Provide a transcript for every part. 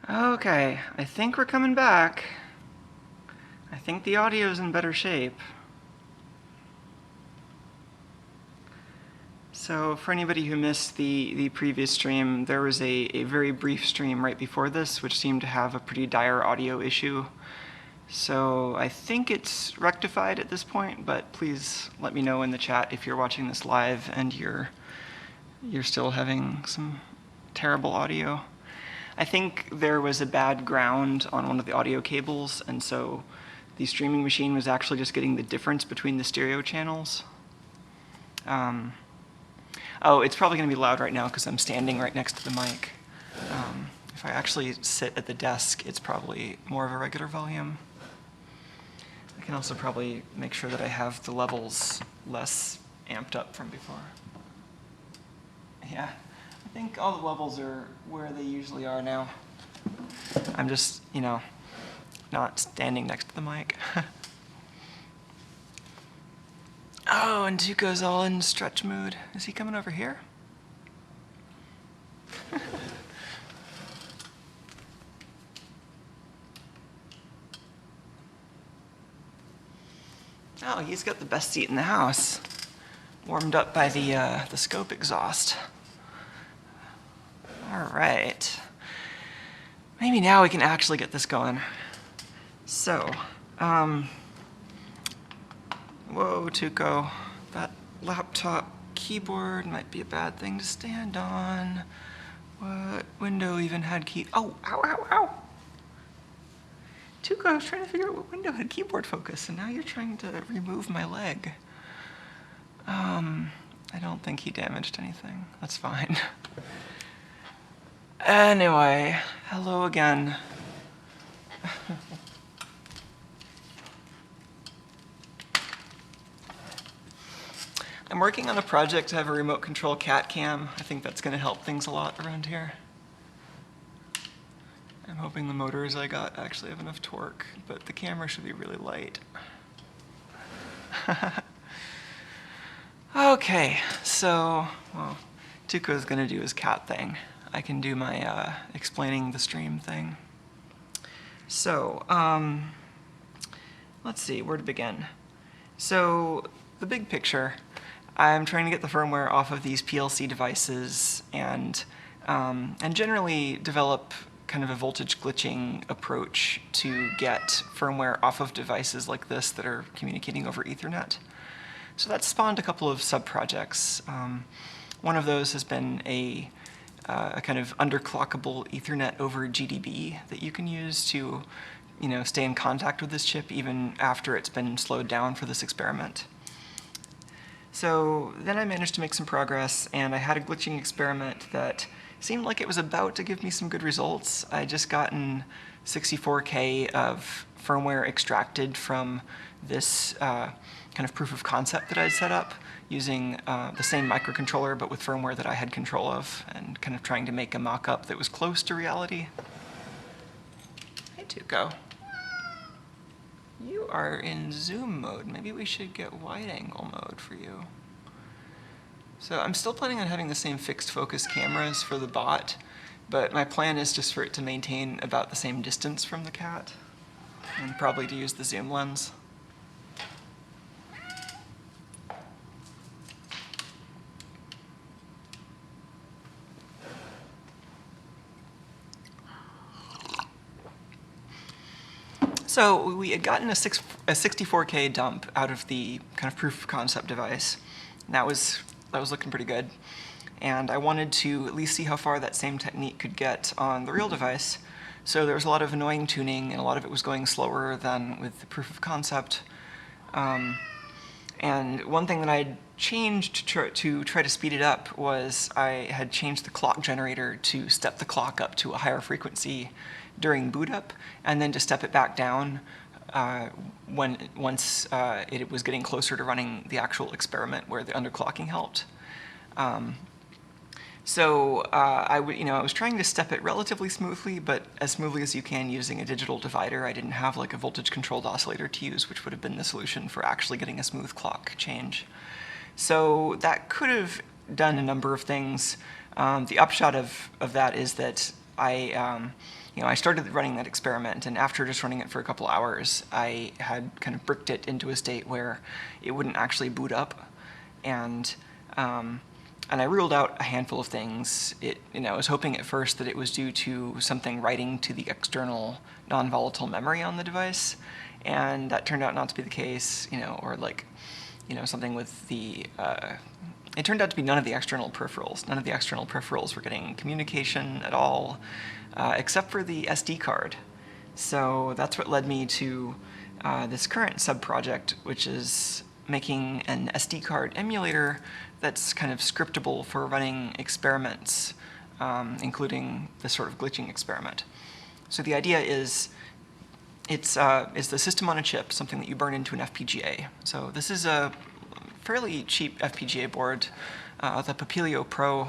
Okay, I think we're coming back. I think the audio's in better shape. So for anybody who missed the previous stream, there was a very brief stream right before this which seemed to have a pretty dire audio issue. So I think it's rectified at this point, but please let me know in the chat if you're watching this live and you're still having some terrible audio. I think there was a bad ground on one of the audio cables, and so the streaming machine was actually just getting the difference between the stereo channels. Oh, it's probably going to be loud right now because I'm standing right next to the mic. If I actually sit at the desk, it's probably more of a regular volume. I can also probably make sure that I have the levels less amped up from before. Yeah, I think all the levels are where they usually are now. I'm just, not standing next to the mic. Oh, and Tuco's all in stretch mood. Is he coming over here? Oh, he's got the best seat in the house. Warmed up by the scope exhaust. All right. Maybe now we can actually get this going. So, whoa, Tuco. That laptop keyboard might be a bad thing to stand on. What window even had key? Oh, ow, ow, ow! Tuco, I was trying to figure out what window had keyboard focus, and now you're trying to remove my leg. I don't think he damaged anything. That's fine. Anyway, hello again. I'm working on a project to have a remote control cat cam. I think that's going to help things a lot around here. I'm hoping the motors I got actually have enough torque, but the camera should be really light. Okay, so, well, Tuco's going to do his cat thing. I can do my explaining the stream thing. So, let's see, where to begin. So, the big picture, I'm trying to get the firmware off of these PLC devices and generally develop kind of a voltage glitching approach to get firmware off of devices like this that are communicating over Ethernet. So that's spawned a couple of sub-projects. One of those has been a kind of underclockable Ethernet over GDB that you can use to stay in contact with this chip even after it's been slowed down for this experiment. So then I managed to make some progress, and I had a glitching experiment that seemed like it was about to give me some good results. I just gotten 64K of firmware extracted from this kind of proof of concept that I'd set up using the same microcontroller but with firmware that I had control of, and kind of trying to make a mock-up that was close to reality. Hey, Tuco. You are in zoom mode. Maybe we should get wide-angle mode for you. So I'm still planning on having the same fixed focus cameras for the bot, but my plan is just for it to maintain about the same distance from the cat, and probably to use the zoom lens. So we had gotten a 64K dump out of the kind of proof of concept device. And that was looking pretty good. And I wanted to at least see how far that same technique could get on the real device. So there was a lot of annoying tuning, and a lot of it was going slower than with the proof of concept. And one thing that I had changed to try to speed it up was I had changed the clock generator to step the clock up to a higher frequency during boot up, and then to step it back down once it was getting closer to running the actual experiment where the underclocking helped. I was trying to step it relatively smoothly, but as smoothly as you can using a digital divider. I didn't have like a voltage-controlled oscillator to use, which would have been the solution for actually getting a smooth clock change. So that could have done a number of things. The upshot of that is that I I started running that experiment, and after just running it for a couple hours, I had kind of bricked it into a state where it wouldn't actually boot up, and I ruled out a handful of things. I was hoping at first that it was due to something writing to the external non-volatile memory on the device, and that turned out not to be the case. Or something with the. It turned out to be none of the external peripherals. None of the external peripherals were getting communication at all, except for the SD card. So that's what led me to this current sub-project, which is making an SD card emulator that's kind of scriptable for running experiments, including this sort of glitching experiment. So the idea is it's the system on a chip, something that you burn into an FPGA. So this is a fairly cheap FPGA board, the Papilio Pro.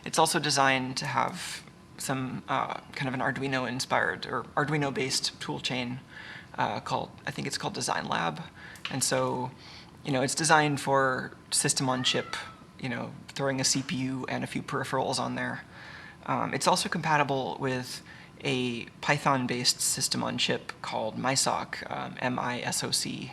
It's also designed to have some kind of an Arduino-inspired or Arduino-based toolchain called, I think it's called Design Lab. And so, it's designed for system on chip, throwing a CPU and a few peripherals on there. It's also compatible with a Python-based system on chip called MISOC, M-I-S-O-C.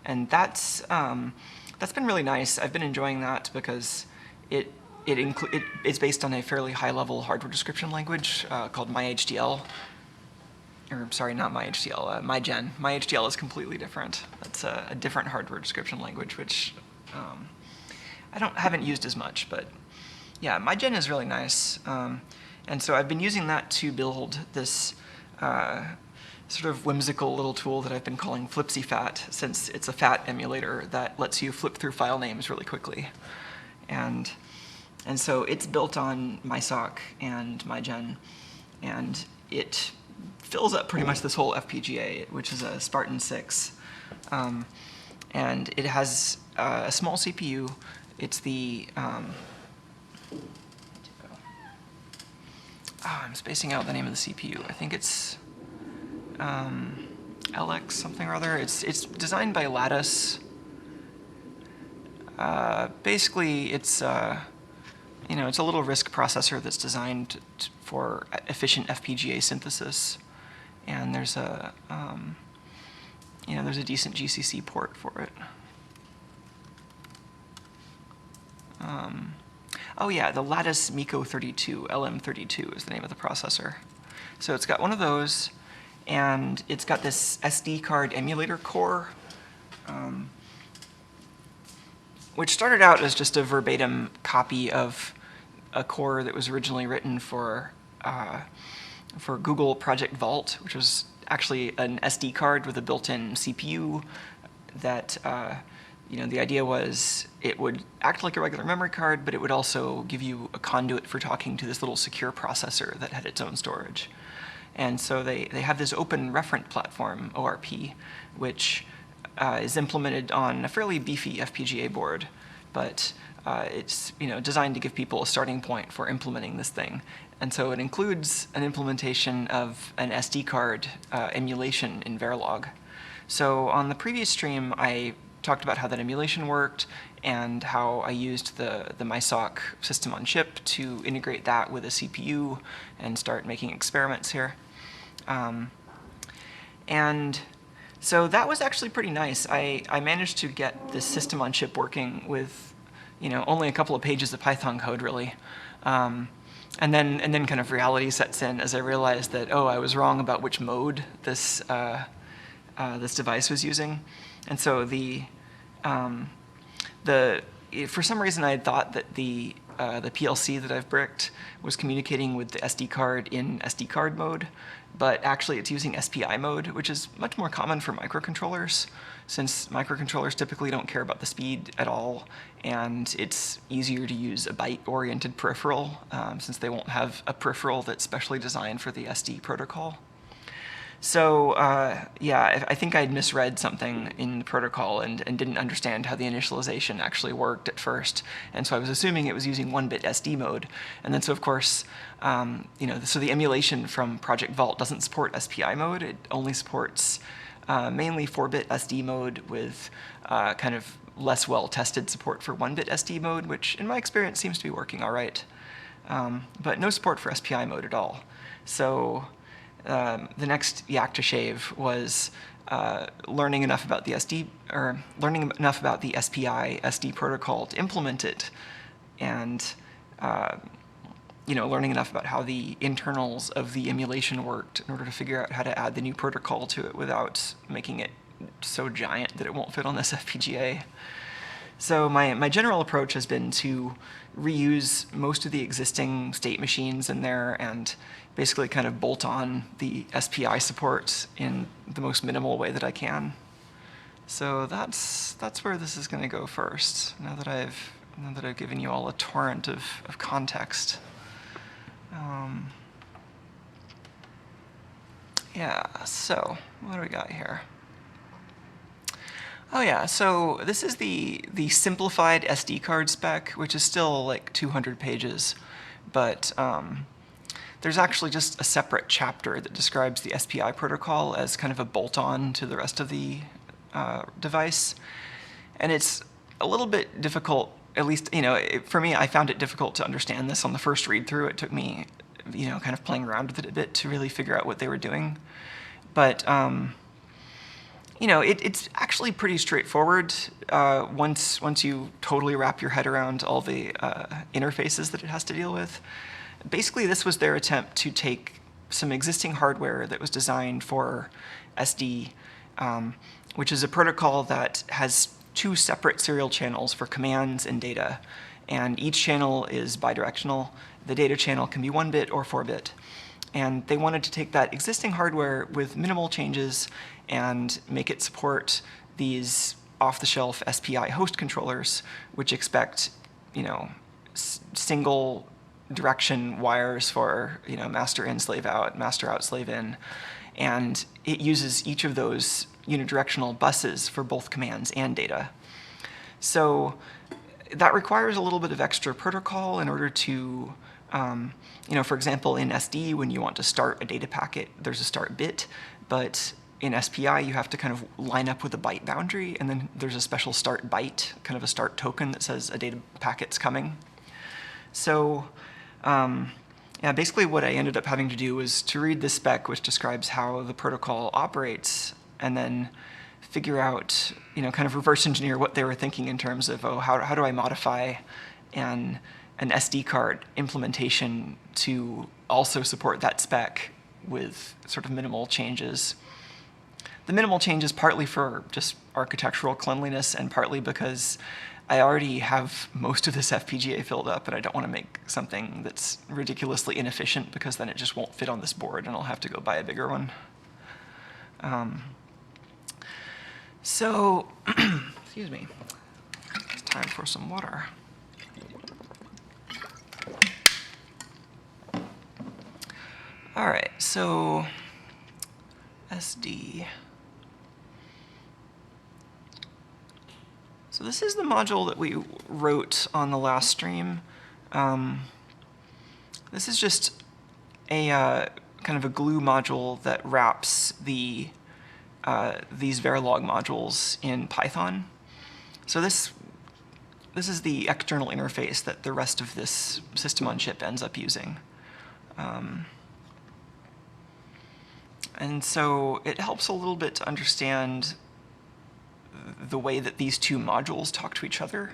And that's been really nice. I've been enjoying that because it's based on a fairly high-level hardware description language called MyHDL. Or sorry, not MyHDL, MyGen. MyHDL is completely different. That's a different hardware description language, which I haven't used as much, but yeah, MyGen is really nice. And so I've been using that to build this sort of whimsical little tool that I've been calling FlipsyFat, since it's a FAT emulator that lets you flip through file names really quickly. And so it's built on MySoc and MyGen, and it fills up pretty much this whole FPGA, which is a Spartan 6. And it has a small CPU. It's the... I'm spacing out the name of the CPU. I think it's LX something or other. It's designed by Lattice. Basically, it's it's a little RISC processor that's designed for efficient FPGA synthesis, and there's a there's a decent GCC port for it. Oh yeah, the Lattice Mico 32, LM32 is the name of the processor. So it's got one of those, and it's got this SD card emulator core, which started out as just a verbatim copy of a core that was originally written for Google Project Vault, which was actually an SD card with a built-in CPU that the idea was it would act like a regular memory card, but it would also give you a conduit for talking to this little secure processor that had its own storage. And so they have this open referent platform, ORP, which is implemented on a fairly beefy FPGA board, but it's designed to give people a starting point for implementing this thing. And so it includes an implementation of an SD card emulation in Verilog. So on the previous stream, I talked about how that emulation worked and how I used the MySoc system on chip to integrate that with a CPU and start making experiments here. And so that was actually pretty nice. I managed to get this system on chip working with only a couple of pages of Python code, really. And then kind of reality sets in as I realized that, oh, I was wrong about which mode this device was using. And so for some reason I had thought that the PLC that I've bricked was communicating with the SD card in SD card mode, but actually it's using SPI mode, which is much more common for microcontrollers, since microcontrollers typically don't care about the speed at all, and it's easier to use a byte-oriented peripheral, since they won't have a peripheral that's specially designed for the SD protocol. So yeah, I think I'd misread something in the protocol and didn't understand how the initialization actually worked at first. And so I was assuming it was using 1-bit SD mode. And then so of course, so the emulation from Project Vault doesn't support SPI mode. It only supports mainly 4-bit SD mode with kind of less well-tested support for 1-bit SD mode, which in my experience seems to be working all right. But no support for SPI mode at all. So the next yak to shave was learning enough about the learning enough about the SPI SD protocol to implement it, and learning enough about how the internals of the emulation worked in order to figure out how to add the new protocol to it without making it so giant that it won't fit on this FPGA. So my general approach has been to reuse most of the existing state machines in there and basically kind of bolt on the SPI support in the most minimal way that I can. So that's where this is going to go first, now that I've given you all a torrent of context. Yeah, so what do we got here? Oh yeah, so this is the simplified SD card spec, which is still like 200 pages, but there's actually just a separate chapter that describes the SPI protocol as kind of a bolt-on to the rest of the device. And it's a little bit difficult, at least, for me, I found it difficult to understand this on the first read-through. It took me, kind of playing around with it a bit to really figure out what they were doing. But, it's actually pretty straightforward once you totally wrap your head around all the interfaces that it has to deal with. Basically, this was their attempt to take some existing hardware that was designed for SD, which is a protocol that has two separate serial channels for commands and data, and each channel is bidirectional. The data channel can be 1-bit or 4-bit. And they wanted to take that existing hardware with minimal changes and make it support these off-the-shelf SPI host controllers, which expect, single direction wires for, master in, slave out, master out, slave in. And it uses each of those unidirectional buses for both commands and data. So that requires a little bit of extra protocol in order to, for example, in SD, when you want to start a data packet, there's a start bit, but in SPI, you have to kind of line up with a byte boundary, and then there's a special start byte, kind of a start token that says a data packet's coming. So basically what I ended up having to do was to read this spec, which describes how the protocol operates, and then figure out, kind of reverse engineer what they were thinking in terms of, how do I modify an SD card implementation to also support that spec with sort of minimal changes. The minimal changes partly for just architectural cleanliness and partly because I already have most of this FPGA filled up and I don't want to make something that's ridiculously inefficient because then it just won't fit on this board and I'll have to go buy a bigger one. So, excuse me, it's time for some water. All right, so SD. So this is the module that we wrote on the last stream. This is just a kind of a glue module that wraps these Verilog modules in Python. So this is the external interface that the rest of this system on chip ends up using. And so it helps a little bit to understand the way that these two modules talk to each other.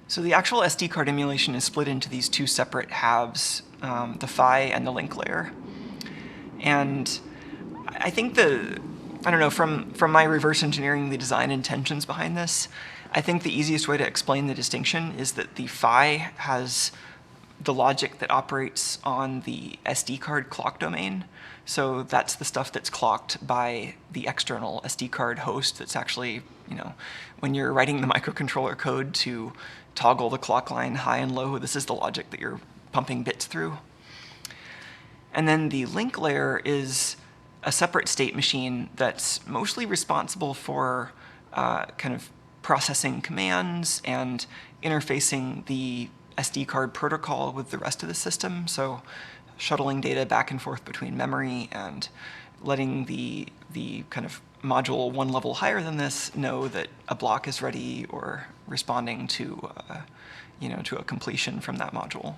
So the actual SD card emulation is split into these two separate halves, the PHY and the link layer. And I think from my reverse engineering the design intentions behind this, I think the easiest way to explain the distinction is that the PHY has the logic that operates on the SD card clock domain. So that's the stuff that's clocked by the external SD card host that's actually, when you're writing the microcontroller code to toggle the clock line high and low, this is the logic that you're pumping bits through. And then the link layer is a separate state machine that's mostly responsible for kind of processing commands and interfacing the SD card protocol with the rest of the system. So shuttling data back and forth between memory and letting the kind of module one level higher than this know that a block is ready or responding to to a completion from that module.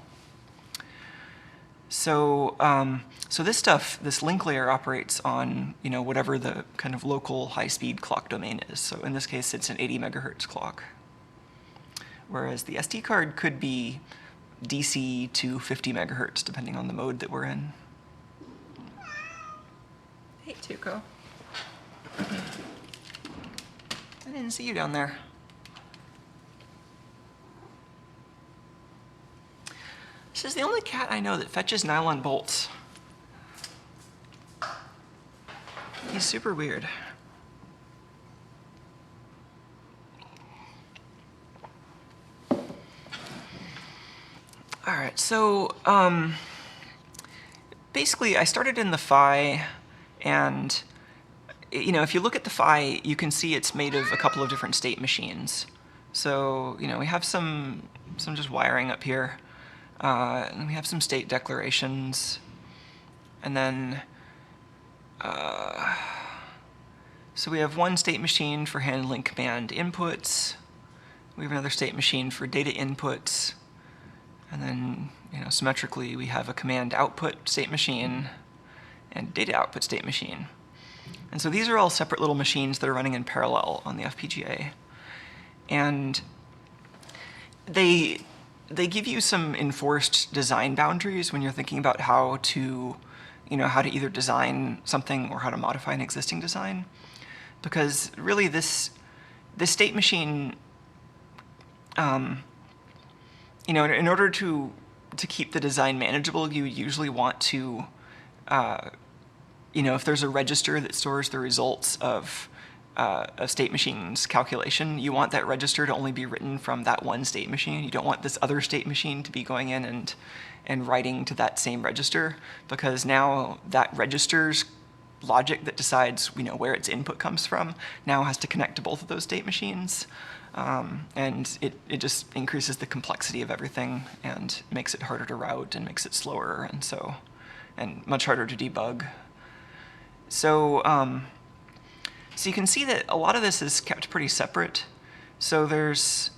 So this stuff, this link layer operates on, whatever the kind of local high-speed clock domain is. So in this case, it's an 80 megahertz clock. Whereas the SD card could be DC to 50 megahertz, depending on the mode that we're in. Hey, Tuco. I didn't see you down there. This is the only cat I know that fetches nylon bolts. He's super weird. All right, so basically I started in the PHY, and if you look at the PHY, you can see it's made of a couple of different state machines. So we have some just wiring up here, and we have some state declarations, and then so we have one state machine for handling command inputs. We have another state machine for data inputs. And then, symmetrically, we have a command output state machine and data output state machine. And so these are all separate little machines that are running in parallel on the FPGA. And they give you some enforced design boundaries when you're thinking about how to either design something or how to modify an existing design. Because really this state machine, in order to keep the design manageable, you usually want to, if there's a register that stores the results of a state machine's calculation, you want that register to only be written from that one state machine. You don't want this other state machine to be going in and writing to that same register, because now that register's logic that decides where its input comes from now has to connect to both of those state machines. And it just increases the complexity of everything and makes it harder to route and makes it slower and much harder to debug. So you can see that a lot of this is kept pretty separate. So there's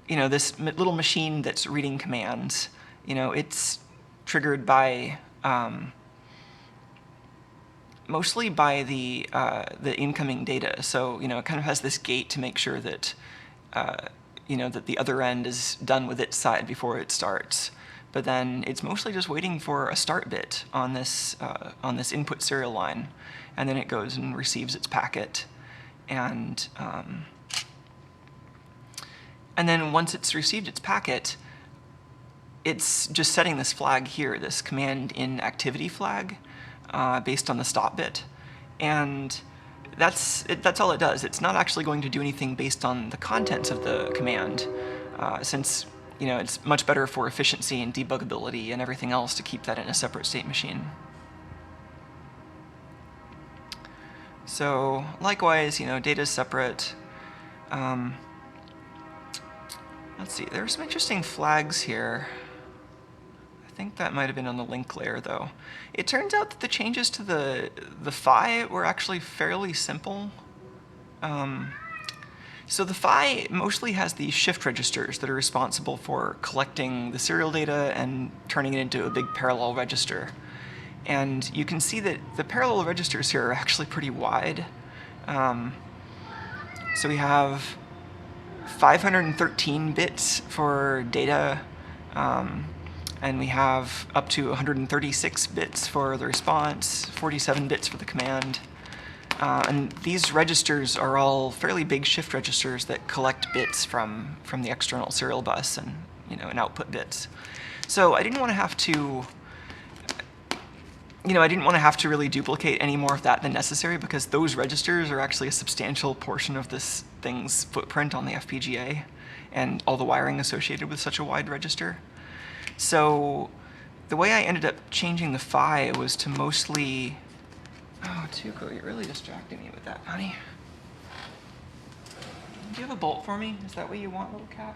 this little machine that's reading commands. It's triggered by mostly by the incoming data. So it kind of has this gate to make sure that that the other end is done with its side before it starts. But then it's mostly just waiting for a start bit on this input serial line, and then it goes and receives its packet, and then once it's received its packet, it's just setting this flag here, this command in activity flag, based on the stop bit, and that's all it does. It's not actually going to do anything based on the contents of the command, since it's much better for efficiency and debuggability and everything else to keep that in a separate state machine. So likewise, data is separate. Let's see, there are some interesting flags here. I think that might have been on the link layer, though. It turns out that the changes to the PHY were actually fairly simple. So the PHY mostly has these shift registers that are responsible for collecting the serial data and turning it into a big parallel register. And you can see that the parallel registers here are actually pretty wide. So we have 513 bits for data, and we have up to 136 bits for the response, 47 bits for the command. And these registers are all fairly big shift registers that collect bits from the external serial bus and output bits. So I didn't want to have to really duplicate any more of that than necessary, because those registers are actually a substantial portion of this thing's footprint on the FPGA and all the wiring associated with such a wide register. So the way I ended up changing the PHY was to mostly... Oh, Tuco, you're really distracting me with that, honey. Do you have a bolt for me? Is that what you want, little cat?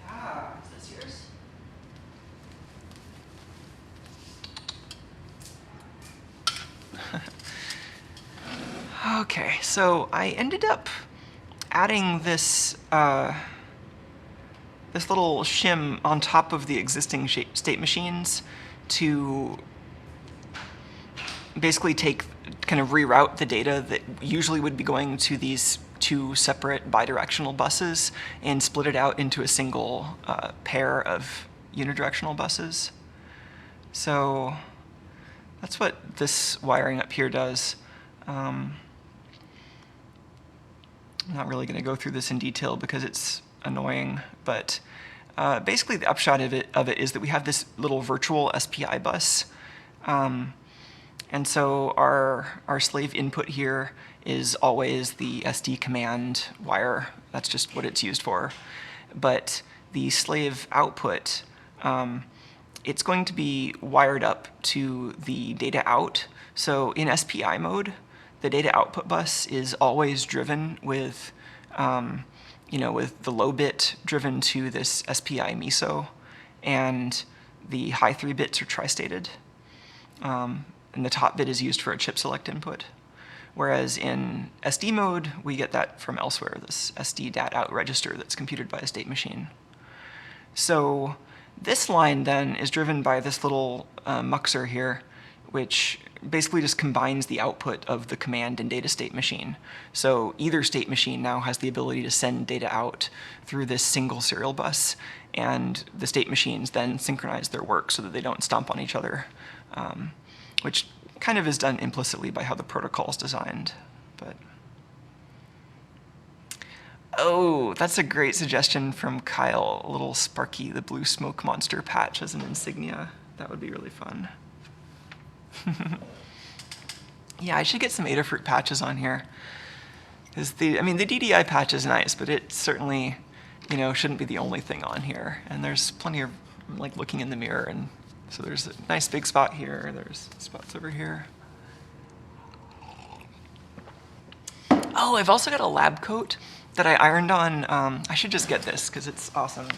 Ah, is this yours? Okay, so I ended up adding this this little shim on top of the existing state machines to basically kind of reroute the data that usually would be going to these two separate bidirectional buses and split it out into a single pair of unidirectional buses. So that's what this wiring up here does. I'm not really going to go through this in detail because it's annoying, but basically the upshot of it is that we have this little virtual SPI bus. And so our slave input here is always the SD command wire. That's just what it's used for. But the slave output, it's going to be wired up to the data out. So in SPI mode, the data output bus is always driven with, with the low bit driven to this SPI MISO, and the high 3 bits are tri-stated. And the top bit is used for a chip select input. Whereas in SD mode, we get that from elsewhere, this SD dat out register that's computed by a state machine. So this line then is driven by this little muxer here, which basically just combines the output of the command and data state machine. So either state machine now has the ability to send data out through this single serial bus, and the state machines then synchronize their work so that they don't stomp on each other, which kind of is done implicitly by how the protocol is designed. But oh, that's a great suggestion from Kyle, a little Sparky the Blue Smoke Monster patch as an insignia. That would be really fun. Yeah, I should get some Adafruit patches on here. Because the DDI patch is nice, but it certainly, shouldn't be the only thing on here. And there's plenty of like looking in the mirror, and so there's a nice big spot here. There's spots over here. Oh, I've also got a lab coat that I ironed on. I should just get this because it's awesome.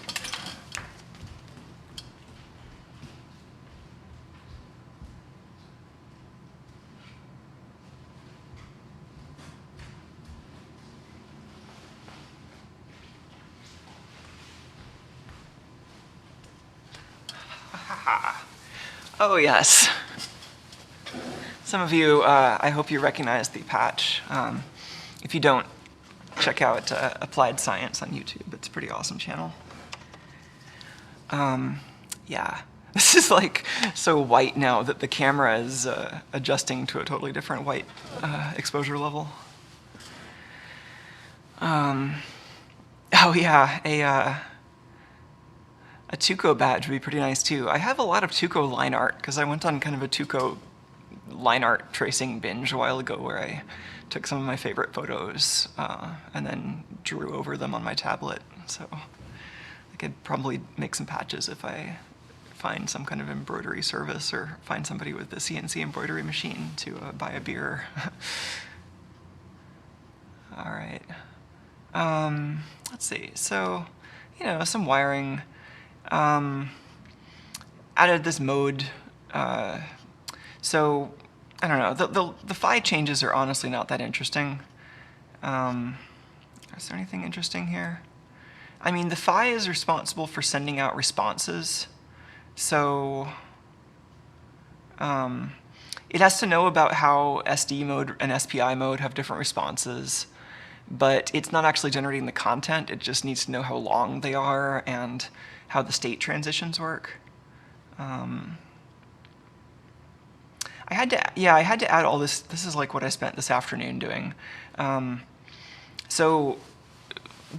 Oh, yes. Some of you, I hope you recognize the patch. If you don't, check out Applied Science on YouTube. It's a pretty awesome channel. Yeah, this is like so white now that the camera is adjusting to a totally different white exposure level. Oh yeah, a Tuco badge would be pretty nice too. I have a lot of Tuco line art because I went on kind of a Tuco line art tracing binge a while ago where I took some of my favorite photos and then drew over them on my tablet. So I could probably make some patches if I find some kind of embroidery service or find somebody with the CNC embroidery machine to buy a beer. All right. Let's see. So, some wiring. Added this mode. So, I don't know. The phi changes are honestly not that interesting. Is there anything interesting here? I mean, the phi is responsible for sending out responses. So, it has to know about how SD mode and SPI mode have different responses, but it's not actually generating the content. It just needs to know how long they are and how the state transitions work. I had to add all this. This is like what I spent this afternoon doing. So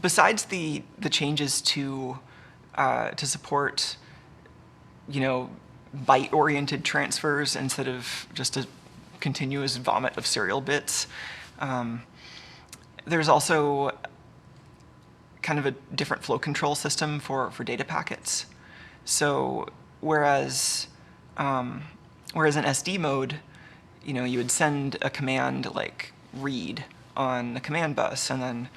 besides the changes to support, byte-oriented transfers instead of just a continuous vomit of serial bits, there's also kind of a different flow control system for data packets. So whereas in SD mode, you would send a command like read on the command bus, and then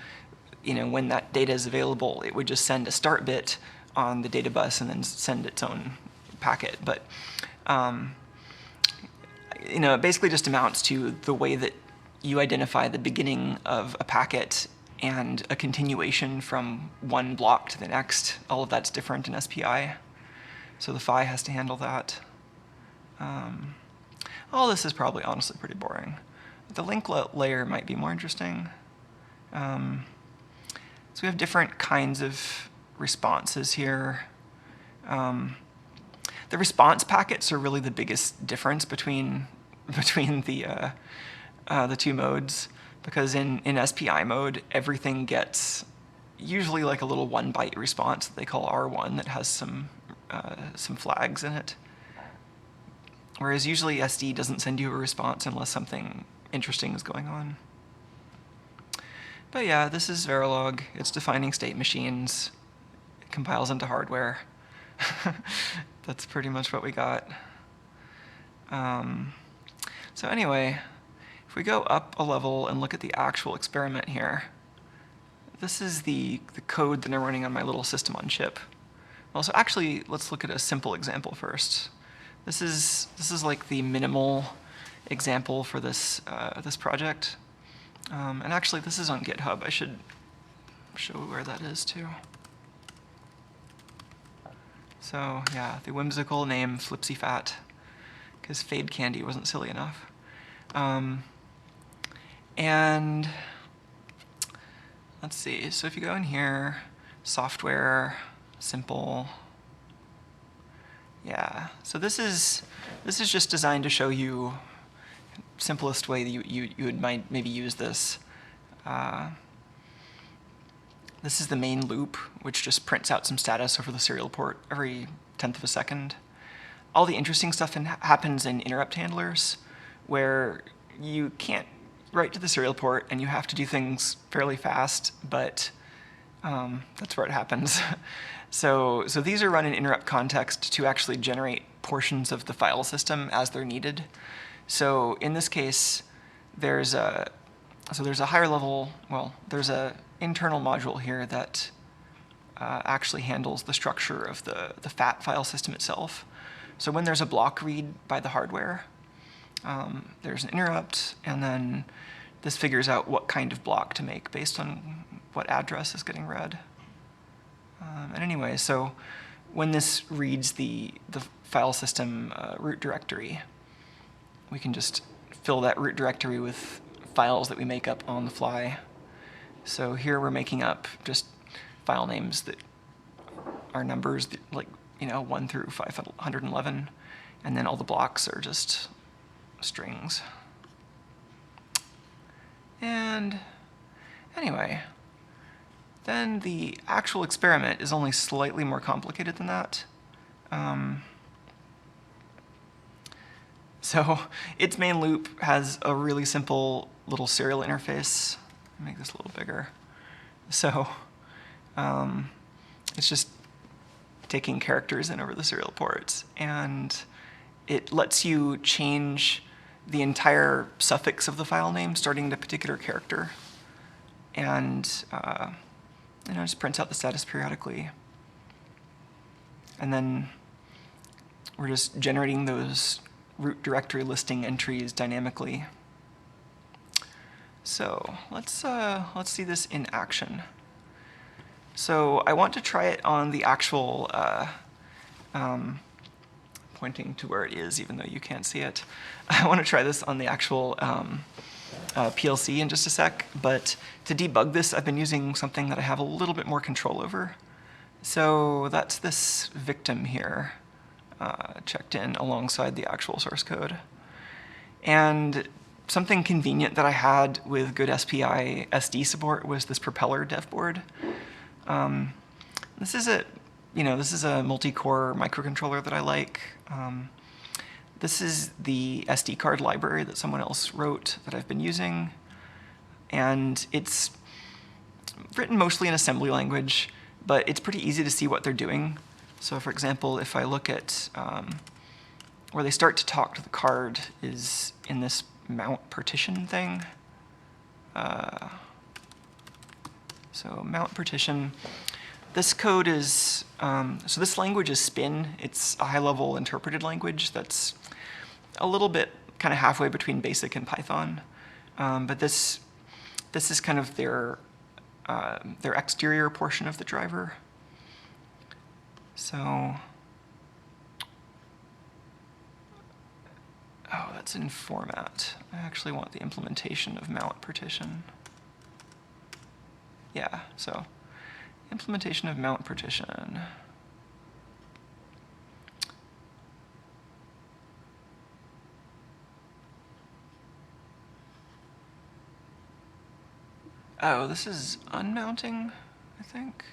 when that data is available, it would just send a start bit on the data bus and then send its own packet. But it basically just amounts to the way that you identify the beginning of a packet and a continuation from one block to the next. All of that's different in SPI. So the phi has to handle that. All this is probably honestly pretty boring. The link layer might be more interesting. So we have different kinds of responses here. The response packets are really the biggest difference between the two modes, because in SPI mode, everything gets usually like a little 1-byte response that they call R1 that has some flags in it. Whereas usually SD doesn't send you a response unless something interesting is going on. But yeah, this is Verilog. It's defining state machines. It compiles into hardware. That's pretty much what we got. So anyway, if we go up a level and look at the actual experiment here, this is the code that I'm running on my little system on chip. Well, so actually, let's look at a simple example first. This is like the minimal example for this this project. And actually, this is on GitHub. I should show where that is too. So yeah, the whimsical name Flipsy Fat, because Fade Candy wasn't silly enough. And let's see. So if you go in here, software, simple. Yeah. So this is just designed to show you simplest way that you would maybe use this. This is the main loop, which just prints out some status over the serial port every 1/10 of a second. All the interesting stuff happens in interrupt handlers, where you can't write to the serial port and you have to do things fairly fast, but that's where it happens. So these are run in interrupt context to actually generate portions of the file system as they're needed. So in this case, there's a higher level, well, there's a internal module here that actually handles the structure of the FAT file system itself. So when there's a block read by the hardware, there's an interrupt, and then this figures out what kind of block to make based on what address is getting read. And anyway, so when this reads the file system root directory, we can just fill that root directory with files that we make up on the fly. So here we're making up just file names that are numbers that, like, 1 through 511, and then all the blocks are just strings. And anyway, then the actual experiment is only slightly more complicated than that. So its main loop has a really simple little serial interface. Let me make this a little bigger. So it's just taking characters in over the serial ports, and it lets you change the entire suffix of the file name starting at a particular character, and just prints out the status periodically. And then we're just generating those root directory listing entries dynamically. So let's see this in action. So I want to try it on the actual, pointing to where it is, even though you can't see it. I want to try this on the actual PLC in just a sec, but to debug this, I've been using something that I have a little bit more control over. So that's this victim here, checked in alongside the actual source code. And something convenient that I had with good SPI SD support was this propeller dev board. This is a multi-core microcontroller that I like. This is the SD card library that someone else wrote that I've been using, and it's written mostly in assembly language, but it's pretty easy to see what they're doing. So for example, if I look at where they start to talk to the card is in this mount partition thing. So mount partition. This code is, so this language is Spin. It's a high-level interpreted language that's a little bit kind of halfway between BASIC and Python. But this is kind of their their exterior portion of the driver. So, oh, that's in format. I actually want the implementation of mount partition. Yeah, so implementation of mount partition. Oh, this is unmounting, I think.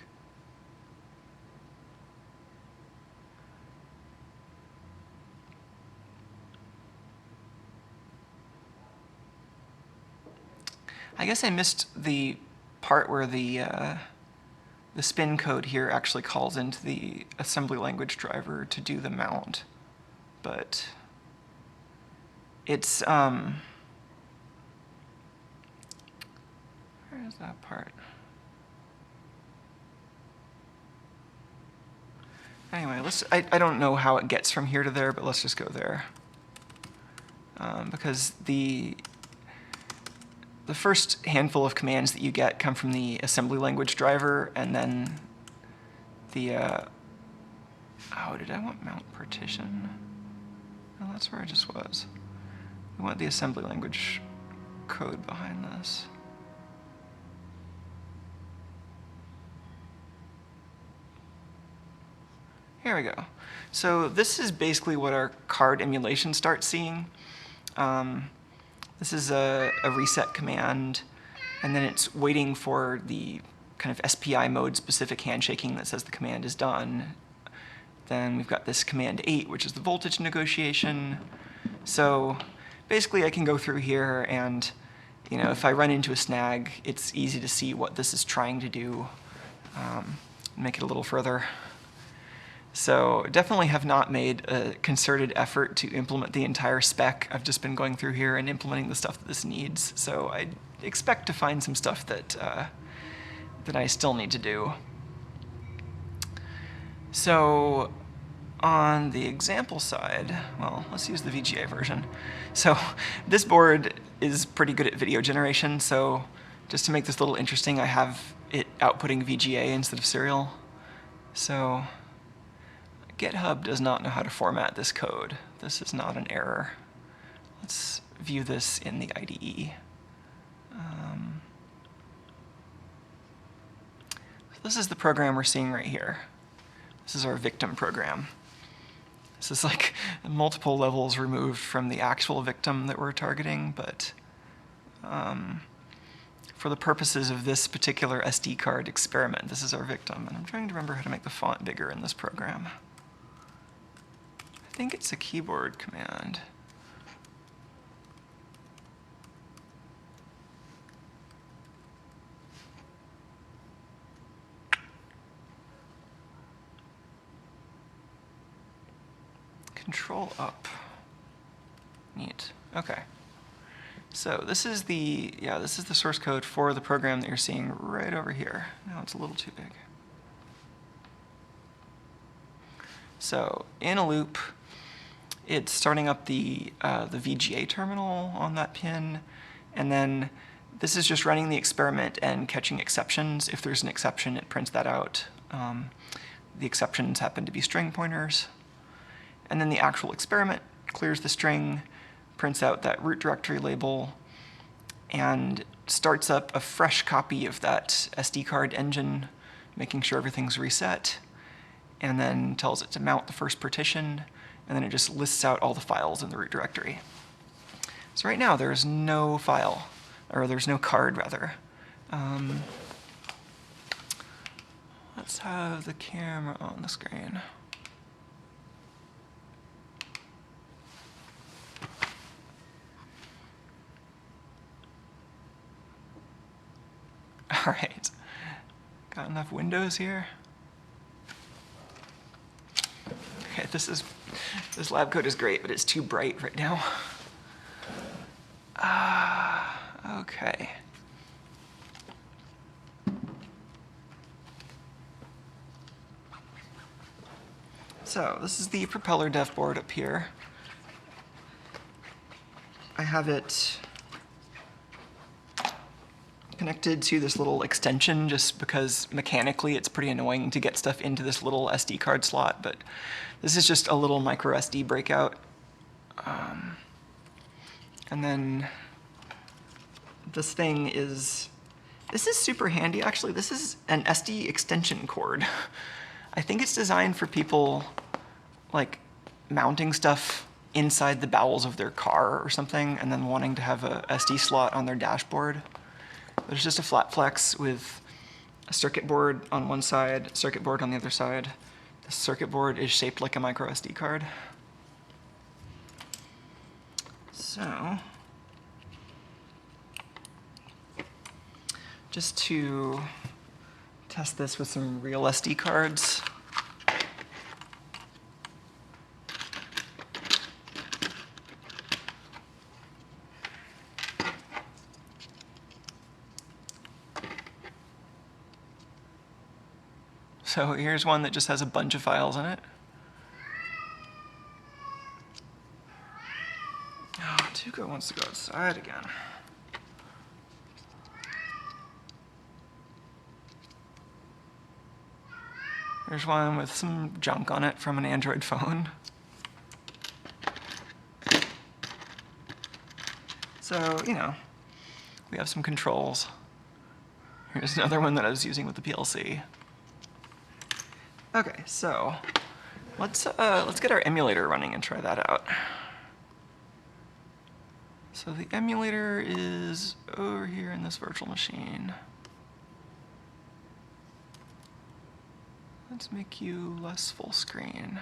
I guess I missed the part where the spin code here actually calls into the assembly language driver to do the mount, but it's where is that part? Anyway, I don't know how it gets from here to there, but let's just go there. Because the first handful of commands that you get come from the assembly language driver, and then the, oh, did I want mount partition? No, that's where I just was. We want the assembly language code behind this. Here we go. So this is basically what our card emulation starts seeing. This is a reset command, and then it's waiting for the kind of SPI mode specific handshaking that says the command is done. Then we've got this command 8, which is the voltage negotiation. So basically I can go through here and, if I run into a snag, it's easy to see what this is trying to do. Make it a little further. So definitely have not made a concerted effort to implement the entire spec. I've just been going through here and implementing the stuff that this needs. So I expect to find some stuff that, that I still need to do. So on the example side, well, let's use the VGA version. So this board is pretty good at video generation. So just to make this a little interesting, I have it outputting VGA instead of serial. So GitHub does not know how to format this code. This is not an error. Let's view this in the IDE. So this is the program we're seeing right here. This is our victim program. This is like multiple levels removed from the actual victim that we're targeting, but for the purposes of this particular SD card experiment, this is our victim. And I'm trying to remember how to make the font bigger in this program. I think it's a keyboard command. Control up. Neat. Okay. So this is the source code for the program that you're seeing right over here. Now it's a little too big. So in a loop, it's starting up the VGA terminal on that pin, and then this is just running the experiment and catching exceptions. If there's an exception, it prints that out. The exceptions happen to be string pointers. And then the actual experiment clears the string, prints out that root directory label, and starts up a fresh copy of that SD card engine, making sure everything's reset, and then tells it to mount the first partition, and then it just lists out all the files in the root directory. So right now there's no file, or there's no card rather. Let's have the camera on the screen. All right, got enough windows here? Okay, this lab code is great, but it's too bright right now. Okay. So this is the propeller dev board up here. I have it connected to this little extension just because mechanically it's pretty annoying to get stuff into this little SD card slot, but this is just a little micro SD breakout. And then this is super handy actually. This is an SD extension cord. I think it's designed for people like mounting stuff inside the bowels of their car or something and then wanting to have a SD slot on their dashboard. There's just a flat flex with a circuit board on one side, circuit board on the other side. The circuit board is shaped like a micro SD card. So, just to test this with some real SD cards. So here's one that just has a bunch of files in it. Oh, Tuco wants to go outside again. There's one with some junk on it from an Android phone. So, you know, we have some controls. Here's another one that I was using with the PLC. Okay, so let's get our emulator running and try that out. So the emulator is over here in this virtual machine. Let's make you less full screen.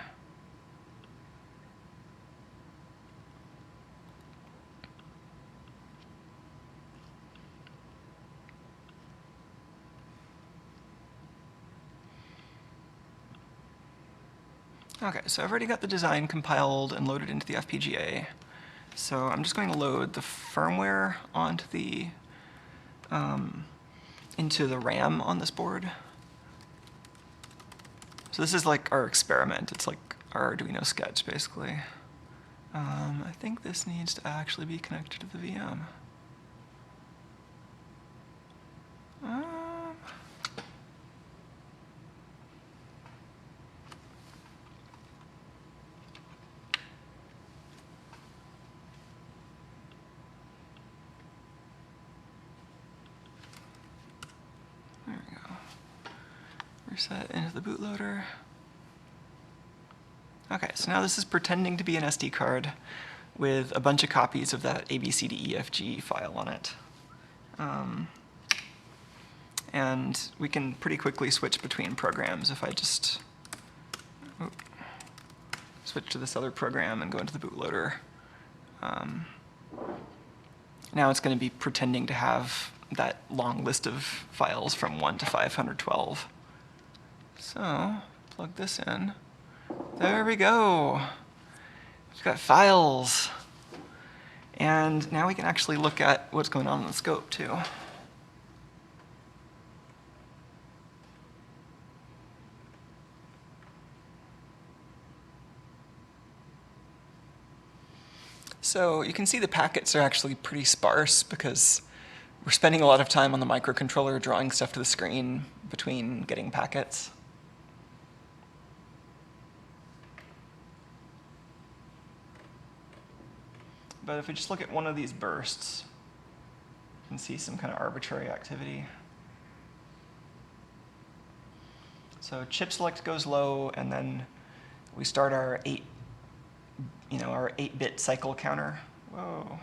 Okay, so I've already got the design compiled and loaded into the FPGA. So I'm just going to load the firmware onto the into the RAM on this board. So this is like our experiment. It's like our Arduino sketch, basically. I think this needs to actually be connected to the VM. There we go. Reset into the bootloader. Okay, so now this is pretending to be an SD card with a bunch of copies of that ABCDEFG file on it. And we can pretty quickly switch between programs if I just switch to this other program and go into the bootloader. Now it's going to be pretending to have that long list of files from 1 to 512. So, plug this in. There we go. We've got files. And now we can actually look at what's going on in the scope, too. So you can see the packets are actually pretty sparse because we're spending a lot of time on the microcontroller drawing stuff to the screen between getting packets. But if we just look at one of these bursts, you can see some kind of arbitrary activity. So chip select goes low, and then we start our 8-bit cycle counter. Whoa.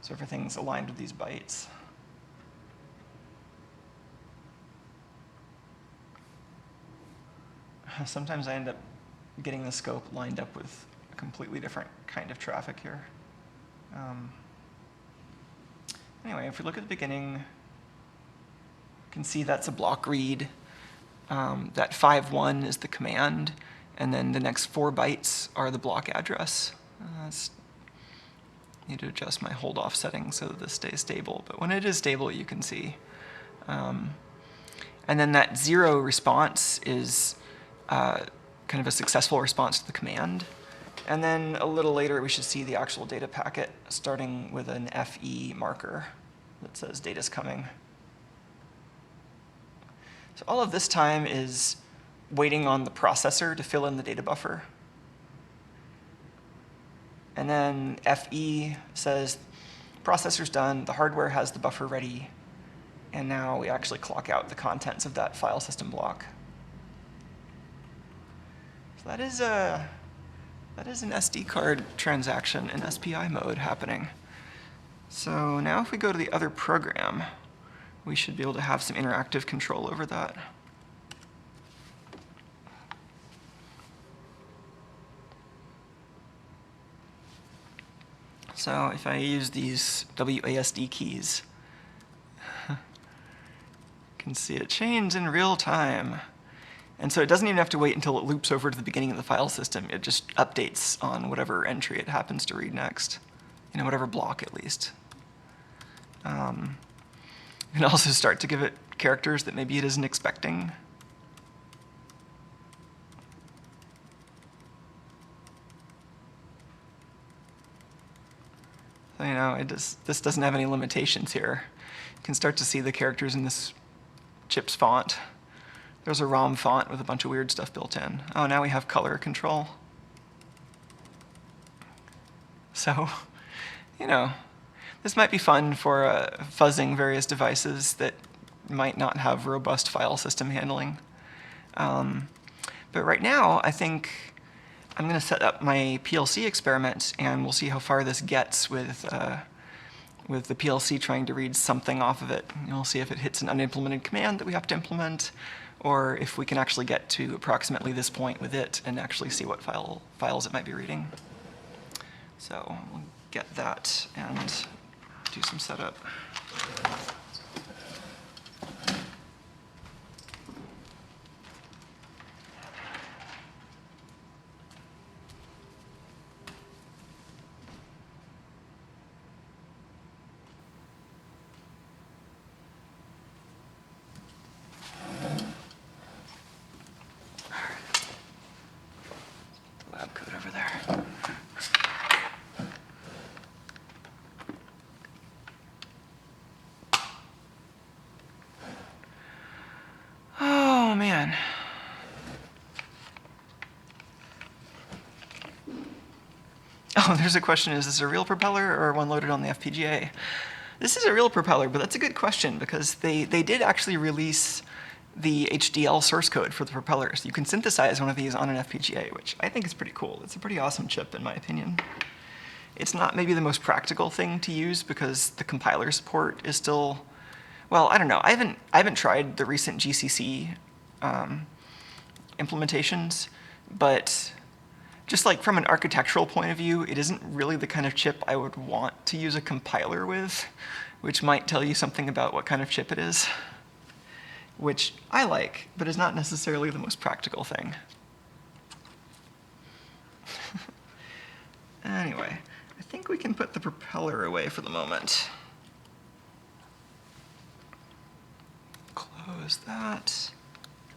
So everything's aligned with these bytes. Sometimes I end up getting the scope lined up with a completely different kind of traffic here. Anyway, if we look at the beginning, you can see that's a block read. That 5.1 is the command, and then the next 4 bytes are the block address. I need to adjust my hold off setting so that this stays stable, but when it is stable, you can see. And then that 0 response is kind of a successful response to the command. And then a little later, we should see the actual data packet starting with an FE marker that says data's coming. So all of this time is waiting on the processor to fill in the data buffer. And then FE says, processor's done, the hardware has the buffer ready, and now we actually clock out the contents of that file system block. So that is an SD card transaction in SPI mode happening. So now if we go to the other program, we should be able to have some interactive control over that. So if I use these WASD keys, you can see it change in real time. And so it doesn't even have to wait until it loops over to the beginning of the file system. It just updates on whatever entry it happens to read next, whatever block at least. You can also start to give it characters that maybe it isn't expecting. So, this doesn't have any limitations here. You can start to see the characters in this chip's font. There's a ROM font with a bunch of weird stuff built in. Oh, now we have color control. So, this might be fun for fuzzing various devices that might not have robust file system handling. But right now, I think I'm going to set up my PLC experiment, and we'll see how far this gets with the PLC trying to read something off of it. We'll see if it hits an unimplemented command that we have to implement, or if we can actually get to approximately this point with it and actually see what files it might be reading. So we'll get that and do some setup. Lab code over there. Oh, man. Oh, there's a question, is this a real propeller or one loaded on the FPGA? This is a real propeller, but that's a good question because they did actually release the HDL source code for the propellers. You can synthesize one of these on an FPGA, which I think is pretty cool. It's a pretty awesome chip, in my opinion. It's not maybe the most practical thing to use because the compiler support is still, well, I don't know. I haven't tried the recent GCC implementations, but just like from an architectural point of view, it isn't really the kind of chip I would want to use a compiler with, which might tell you something about what kind of chip it is, which I like, but is not necessarily the most practical thing. Anyway, I think we can put the propeller away for the moment. Close that.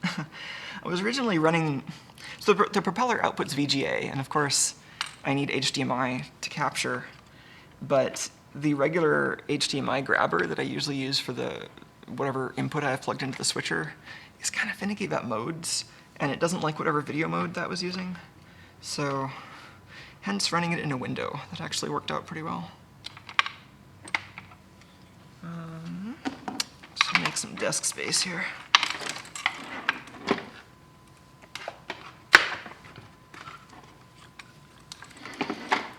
I was originally running, so the propeller outputs VGA, and of course I need HDMI to capture, but the regular HDMI grabber that I usually use for the whatever input I have plugged into the switcher is kind of finicky about modes, and it doesn't like whatever video mode that was using. So hence running it in a window. That actually worked out pretty well. Just make some desk space here.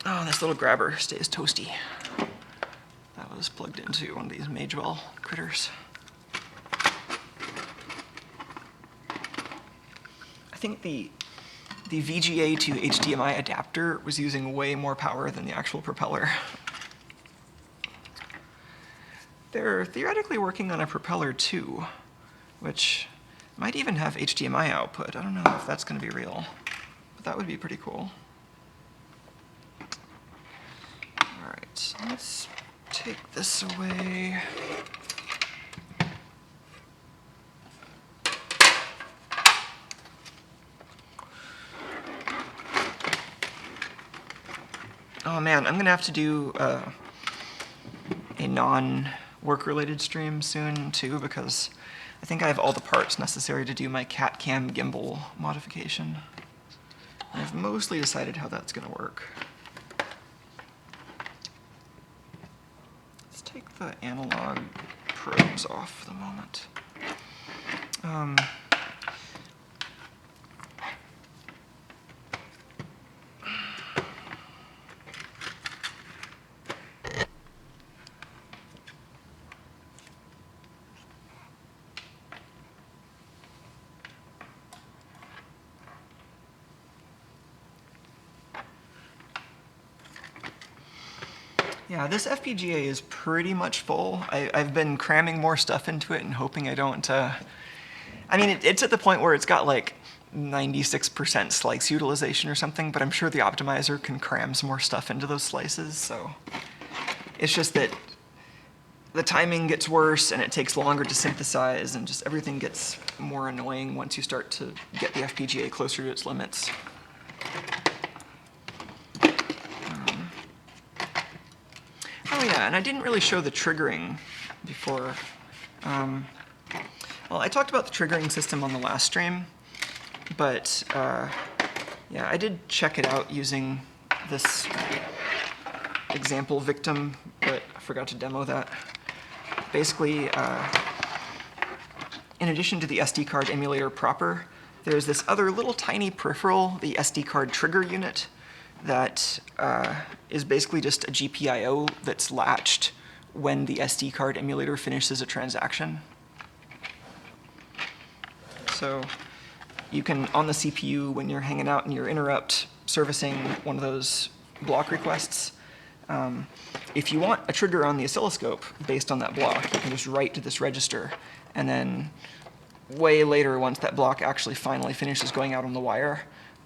Oh, this little grabber stays toasty. That was plugged into one of these Magewell critters. I think the VGA to HDMI adapter was using way more power than the actual propeller. They're theoretically working on a propeller too, which might even have HDMI output. I don't know if that's going to be real, but that would be pretty cool. All right, let's take this away. Oh man, I'm gonna have to do a non-work related stream soon too, because I think I have all the parts necessary to do my cat-cam gimbal modification. I've mostly decided how that's going to work. Let's take the analog probes off for the moment. Yeah, this FPGA is pretty much full. I've been cramming more stuff into it and hoping I don't... I mean, it's at the point where it's got like 96% slice utilization or something, but I'm sure the optimizer can cram some more stuff into those slices, so... It's just that the timing gets worse and it takes longer to synthesize and just everything gets more annoying once you start to get the FPGA closer to its limits. Oh yeah, and I didn't really show the triggering before. Well, I talked about the triggering system on the last stream, but yeah, I did check it out using this example victim, but I forgot to demo that. Basically, in addition to the SD card emulator proper, there's this other little tiny peripheral, the SD card trigger unit, that is basically just a GPIO that's latched when the SD card emulator finishes a transaction. So you can, on the CPU, when you're hanging out in your interrupt, servicing one of those block requests, if you want a trigger on the oscilloscope based on that block, you can just write to this register, and then way later, once that block actually finally finishes going out on the wire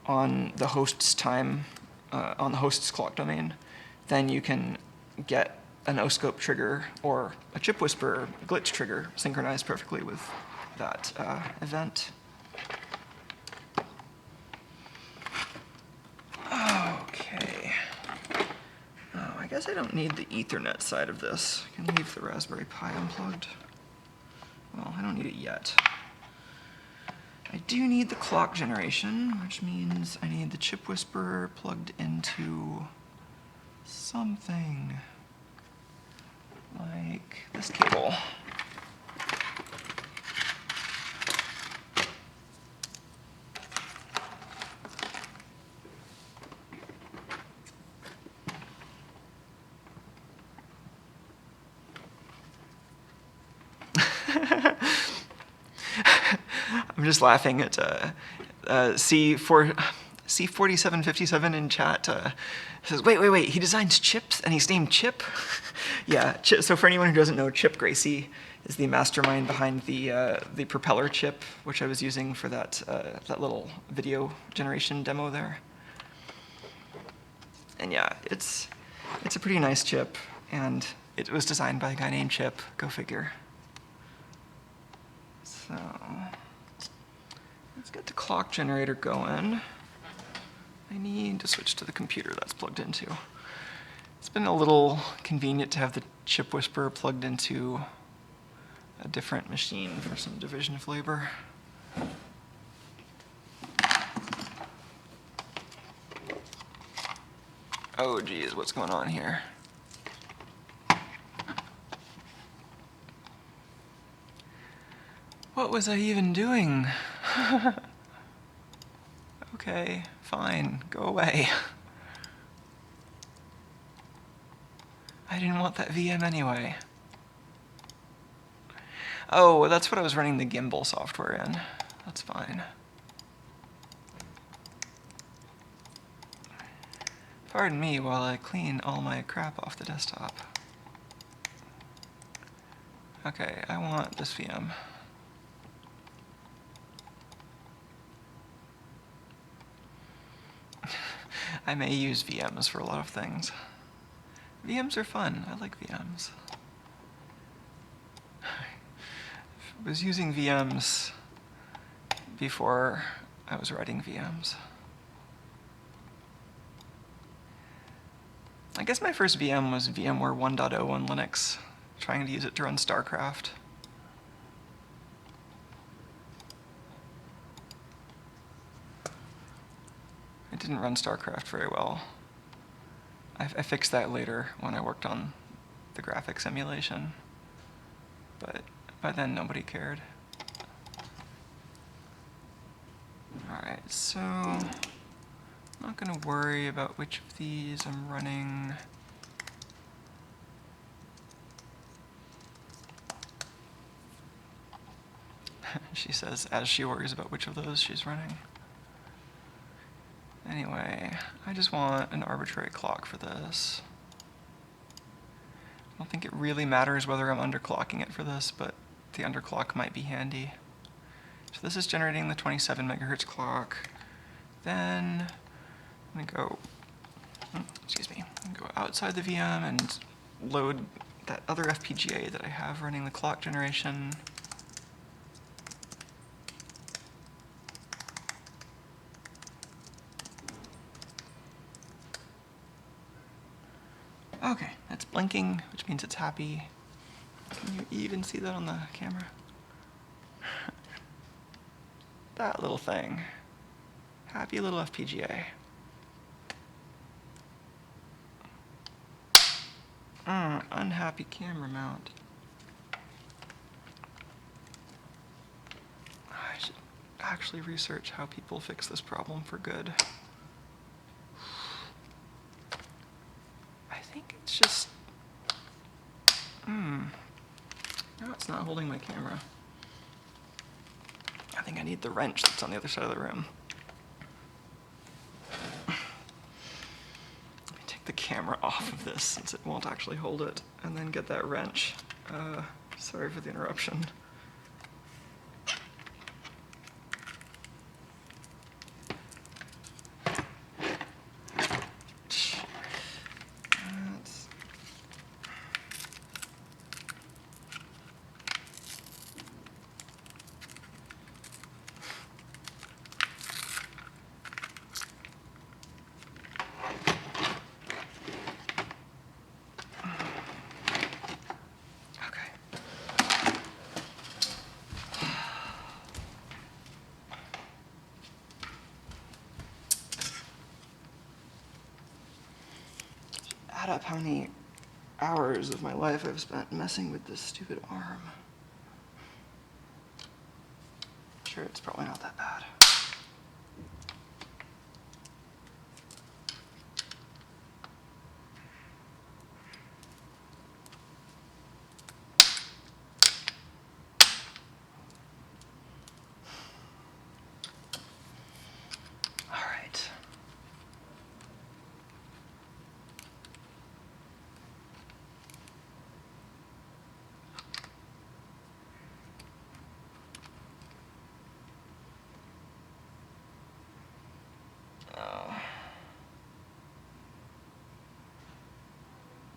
on the host's time, on the host's clock domain, then you can get an oscope trigger or a chip whisperer glitch trigger synchronized perfectly with that event. Okay. Oh, I guess I don't need the Ethernet side of this. I can leave the Raspberry Pi unplugged. Well, I don't need it yet. I do need the clock generation, which means I need the chip whisperer plugged into something like this cable. I'm just laughing at C4757 in chat says, wait, he designs chips and he's named Chip? Yeah, so for anyone who doesn't know, Chip Gracie is the mastermind behind the propeller chip, which I was using for that little video generation demo there. And yeah, it's a pretty nice chip, and it was designed by a guy named Chip, go figure. So let's get the clock generator going. I need to switch to the computer that's plugged into. It's been a little convenient to have the chip whisperer plugged into a different machine for some division of labor. Oh geez, what's going on here? What was I even doing? Okay, fine, go away. I didn't want that VM anyway. Oh, that's what I was running the gimbal software in. That's fine. Pardon me while I clean all my crap off the desktop. Okay, I want this VM. I may use VMs for a lot of things. VMs are fun. I like VMs. I was using VMs before I was writing VMs. I guess my first VM was VMware 1.0 on Linux, trying to use it to run StarCraft. didn't run StarCraft very well. I fixed that later when I worked on the graphics emulation, but by then nobody cared. Alright, so I'm not going to worry about which of these I'm running. She says as she worries about which of those she's running. Anyway, I just want an arbitrary clock for this. I don't think it really matters whether I'm underclocking it for this, but the underclock might be handy. So this is generating the 27 megahertz clock. Then I'm gonna go, go outside the VM and load that other FPGA that I have running the clock generation. Okay, that's blinking, which means it's happy. Can you even see that on the camera? That little thing. Happy little FPGA. Unhappy camera mount. I should actually research how people fix this problem for good. I think it's just... No, it's not holding my camera. I think I need the wrench that's on the other side of the room. Let me take the camera off of this since it won't actually hold it, and then get that wrench. Sorry for the interruption. Add up how many hours of my life I've spent messing with this stupid arm. Sure, it's probably not that bad.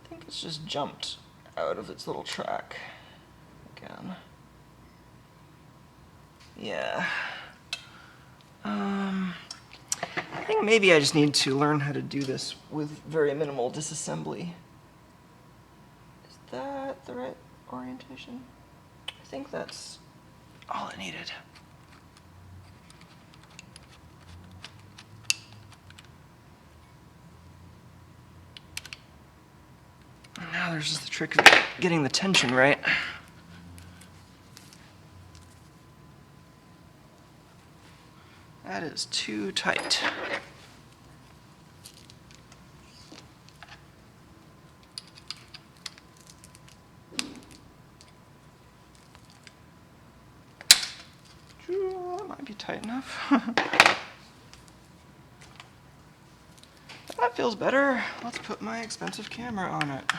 I think it's just jumped out of its little track again. Yeah. I think maybe I just need to learn how to do this with very minimal disassembly. Is that the right orientation? I think that's all I needed. Now there's just the trick of getting the tension right. That is too tight. That might be tight enough. That feels better. Let's put my expensive camera on it.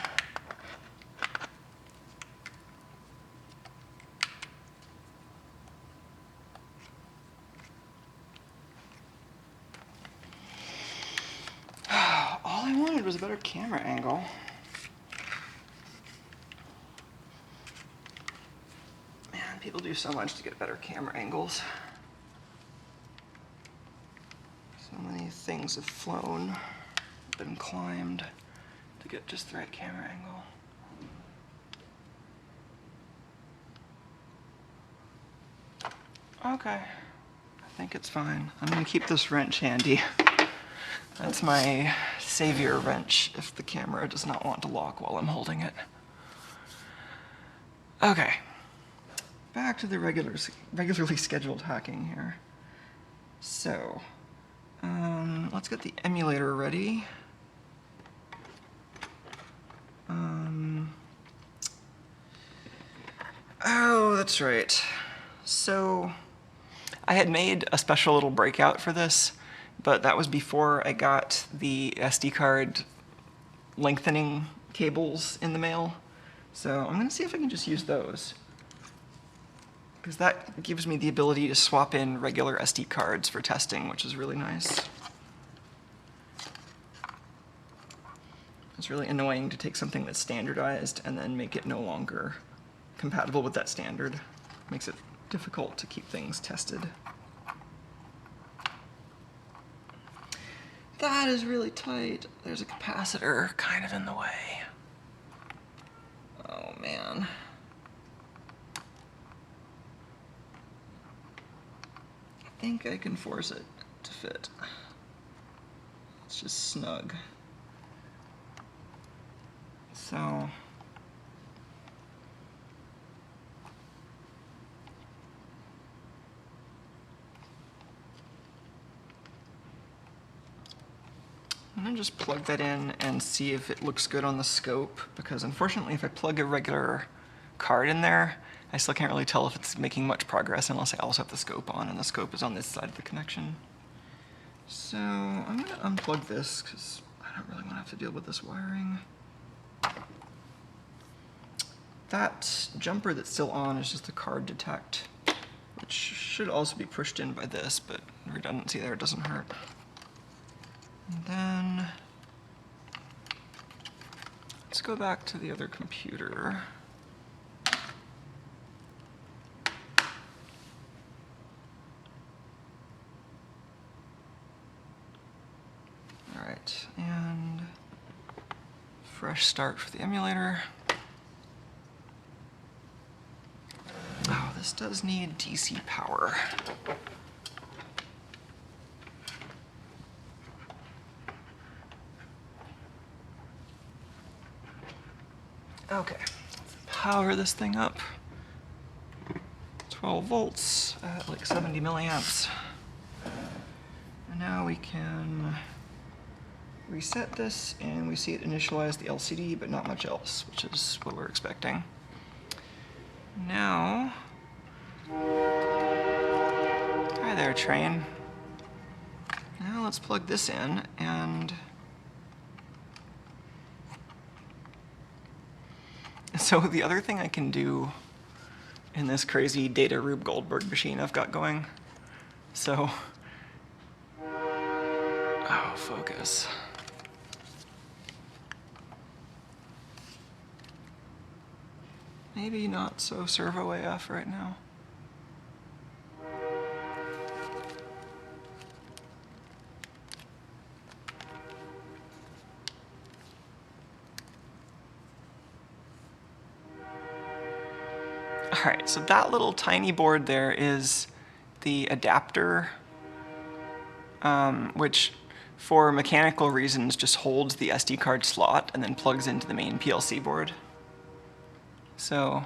All I wanted was a better camera angle. Man, people do so much to get better camera angles. So many things have flown, been climbed to get just the right camera angle. Okay, I think it's fine. I'm gonna keep this wrench handy. That's my savior wrench if the camera does not want to lock while I'm holding it. Okay, back to the regularly scheduled hacking here. So, let's get the emulator ready. Oh, that's right. So, I had made a special little breakout for this, but that was before I got the SD card lengthening cables in the mail. So I'm going to see if I can just use those, because that gives me the ability to swap in regular SD cards for testing, which is really nice. It's really annoying to take something that's standardized and then make it no longer compatible with that standard. Makes it difficult to keep things tested. That is really tight. There's a capacitor kind of in the way. Oh man. I think I can force it to fit. It's just snug. So I'm going to just plug that in and see if it looks good on the scope, because unfortunately if I plug a regular card in there, I still can't really tell if it's making much progress unless I also have the scope on, and the scope is on this side of the connection. So I'm going to unplug this because I don't really want to have to deal with this wiring. That jumper that's still on is just the card detect, which should also be pushed in by this, but redundancy there doesn't hurt. And then let's go back to the other computer. All right, and fresh start for the emulator. Oh, this does need DC power. Okay, let's power this thing up. 12 volts at like 70 milliamps. And now we can reset this, and we see it initialize the LCD, but not much else, which is what we're expecting. Now, hi there, train. Now let's plug this in, and so the other thing I can do in this crazy data Rube Goldberg machine I've got going, so, oh, focus. Maybe not so servo AF right now. All right, so that little tiny board there is the adapter, which for mechanical reasons just holds the SD card slot and then plugs into the main PLC board. So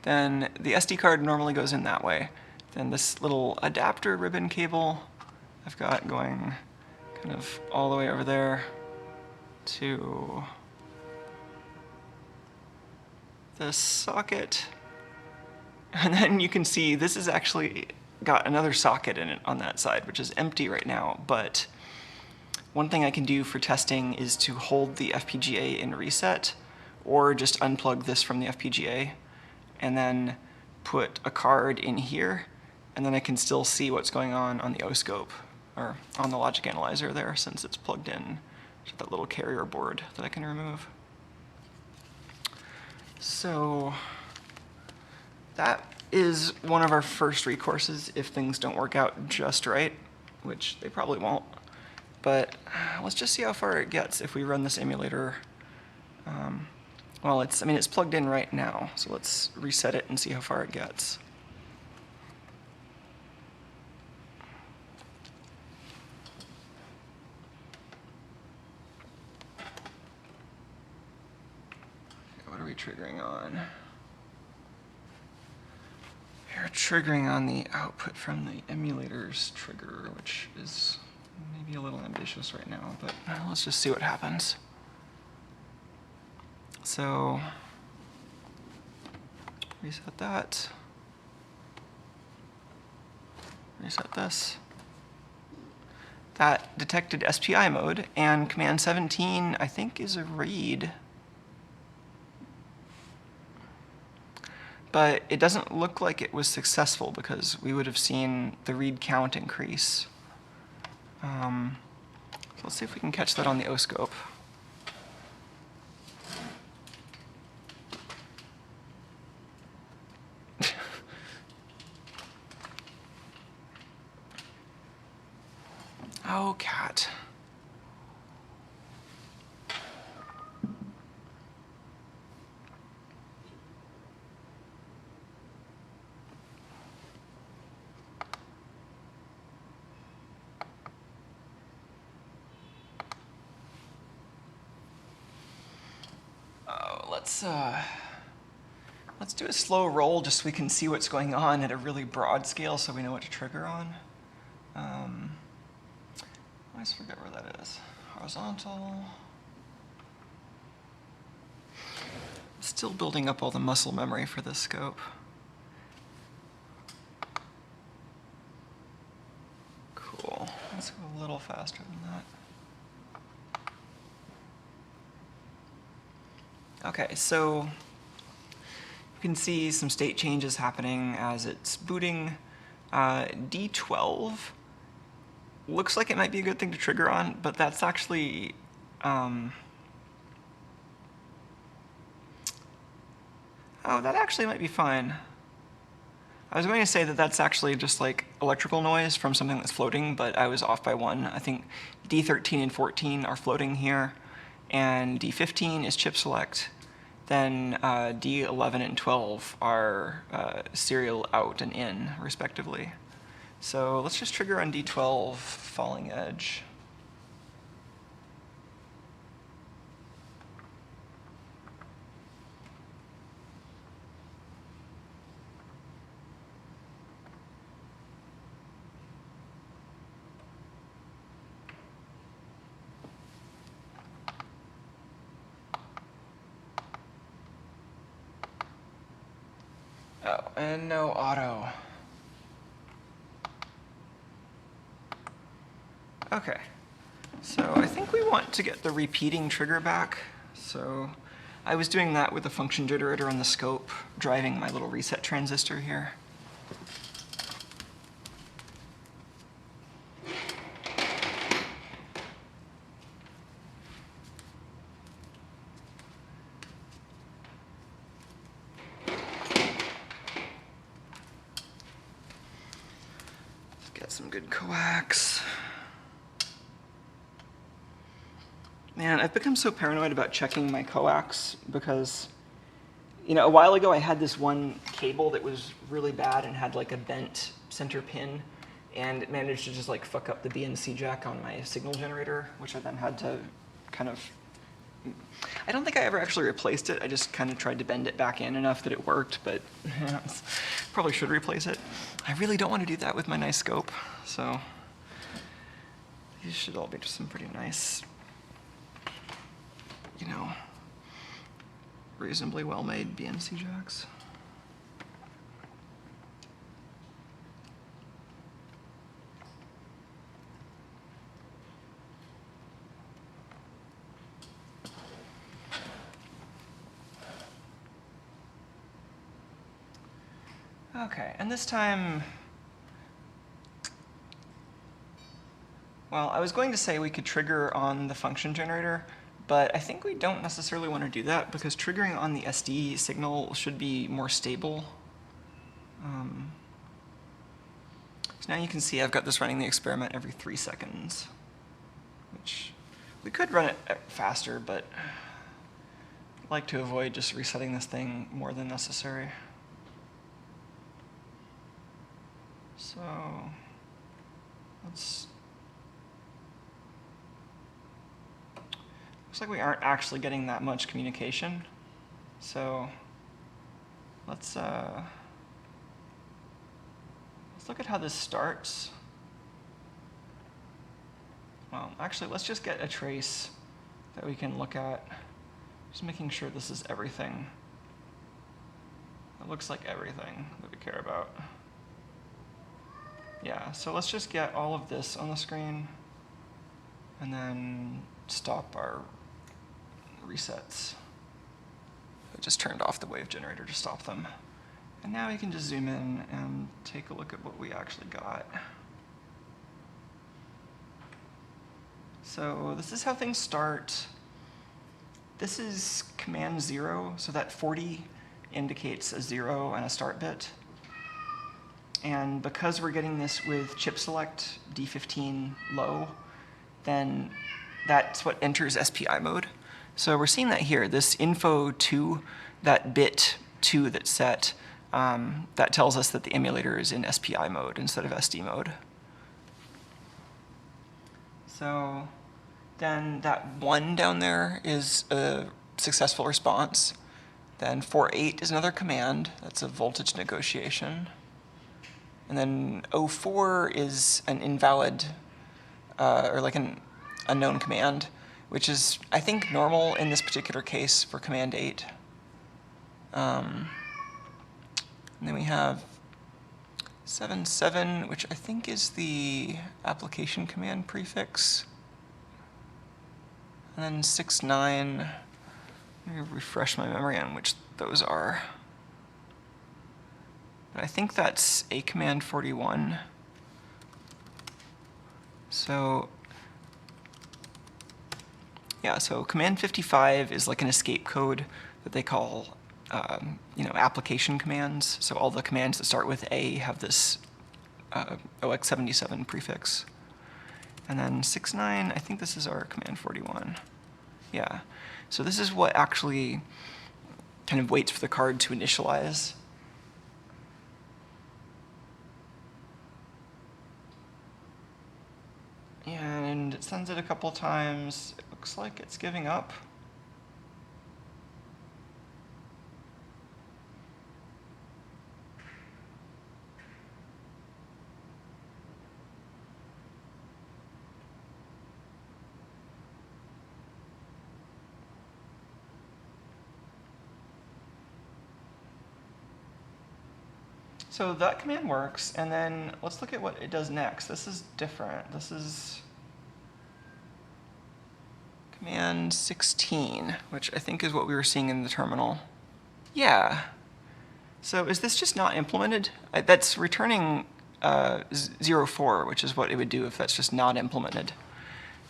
then the SD card normally goes in that way. Then this little adapter ribbon cable I've got going kind of all the way over there to this socket. And then you can see this is actually got another socket in it on that side, which is empty right now. But one thing I can do for testing is to hold the FPGA in reset, or just unplug this from the FPGA, and then put a card in here, and then I can still see what's going on the oscope, or on the logic analyzer there, since it's plugged in to that little carrier board that I can remove. So that is one of our first recourses if things don't work out just right, which they probably won't. But let's just see how far it gets if we run this emulator. Well, it's plugged in right now, so let's reset it and see how far it gets. we triggering on? We're triggering on the output from the emulator's trigger, which is maybe a little ambitious right now, but let's just see what happens. So reset that. Reset this. That detected SPI mode, and command 17, I think, is a read. But it doesn't look like it was successful because we would have seen the read count increase. So let's see if we can catch that on the oscope. Oh, cat. Let's do a slow roll just so we can see what's going on at a really broad scale so we know what to trigger on. I always forget where that is. Horizontal. Still building up all the muscle memory for this scope. Cool. Let's go a little faster than that. Okay, so you can see some state changes happening as it's booting. D12 looks like it might be a good thing to trigger on, but that's actually oh, that actually might be fine. I was going to say that that's actually just like electrical noise from something that's floating, but I was off by one. I think D13 and 14 are floating here, and D15 is chip select. Then D11 and 12 are serial out and in, respectively. So let's just trigger on D12, falling edge. Oh, and no auto. Okay, so I think we want to get the repeating trigger back. So I was doing that with the function generator on the scope, driving my little reset transistor here. Let's get some good coax. Man, I've become so paranoid about checking my coax because, you know, a while ago I had this one cable that was really bad and had like a bent center pin, and it managed to just like fuck up the BNC jack on my signal generator, which I then had to kind of, I don't think I ever actually replaced it. I just kind of tried to bend it back in enough that it worked, but probably should replace it. I really don't want to do that with my nice scope, so these should all be just some pretty nice, you know, reasonably well-made BNC jacks. Okay, and this time, well, I was going to say we could trigger on the function generator, but I think we don't necessarily want to do that because triggering on the SD signal should be more stable. So now you can see I've got this running the experiment every 3 seconds, which we could run it faster, but I'd like to avoid just resetting this thing more than necessary. So let's, looks like we aren't actually getting that much communication. So let's look at how this starts. Well, actually, let's just get a trace that we can look at. Just making sure this is everything. It looks like everything that we care about. Yeah, so let's just get all of this on the screen and then stop our resets. I just turned off the wave generator to stop them. And now we can just zoom in and take a look at what we actually got. So this is how things start. This is command 0, so that 40 indicates a 0 and a start bit. And because we're getting this with chip select D15 low, then that's what enters SPI mode. So we're seeing that here, this info 2, that bit 2 that's set, that tells us that the emulator is in SPI mode instead of SD mode. So then that 1 down there is a successful response. Then 48 is another command. That's a voltage negotiation. And then 04 is an invalid, or like an unknown command, which is, I think, normal in this particular case for command 8. And then we have 77, which I think is the application command prefix. And then 69, let me refresh my memory on which those are. But I think that's a command 41. So yeah, so command 55 is like an escape code that they call application commands. So all the commands that start with A have this OX77 prefix. And then 69, I think this is our command 41. Yeah, so this is what actually kind of waits for the card to initialize. And it sends it a couple times. It looks like it's giving up. So that command works, and then let's look at what it does next. This is different. This is command 16, which I think is what we were seeing in the terminal. Yeah. So is this just not implemented? That's returning 04, which is what it would do if that's just not implemented.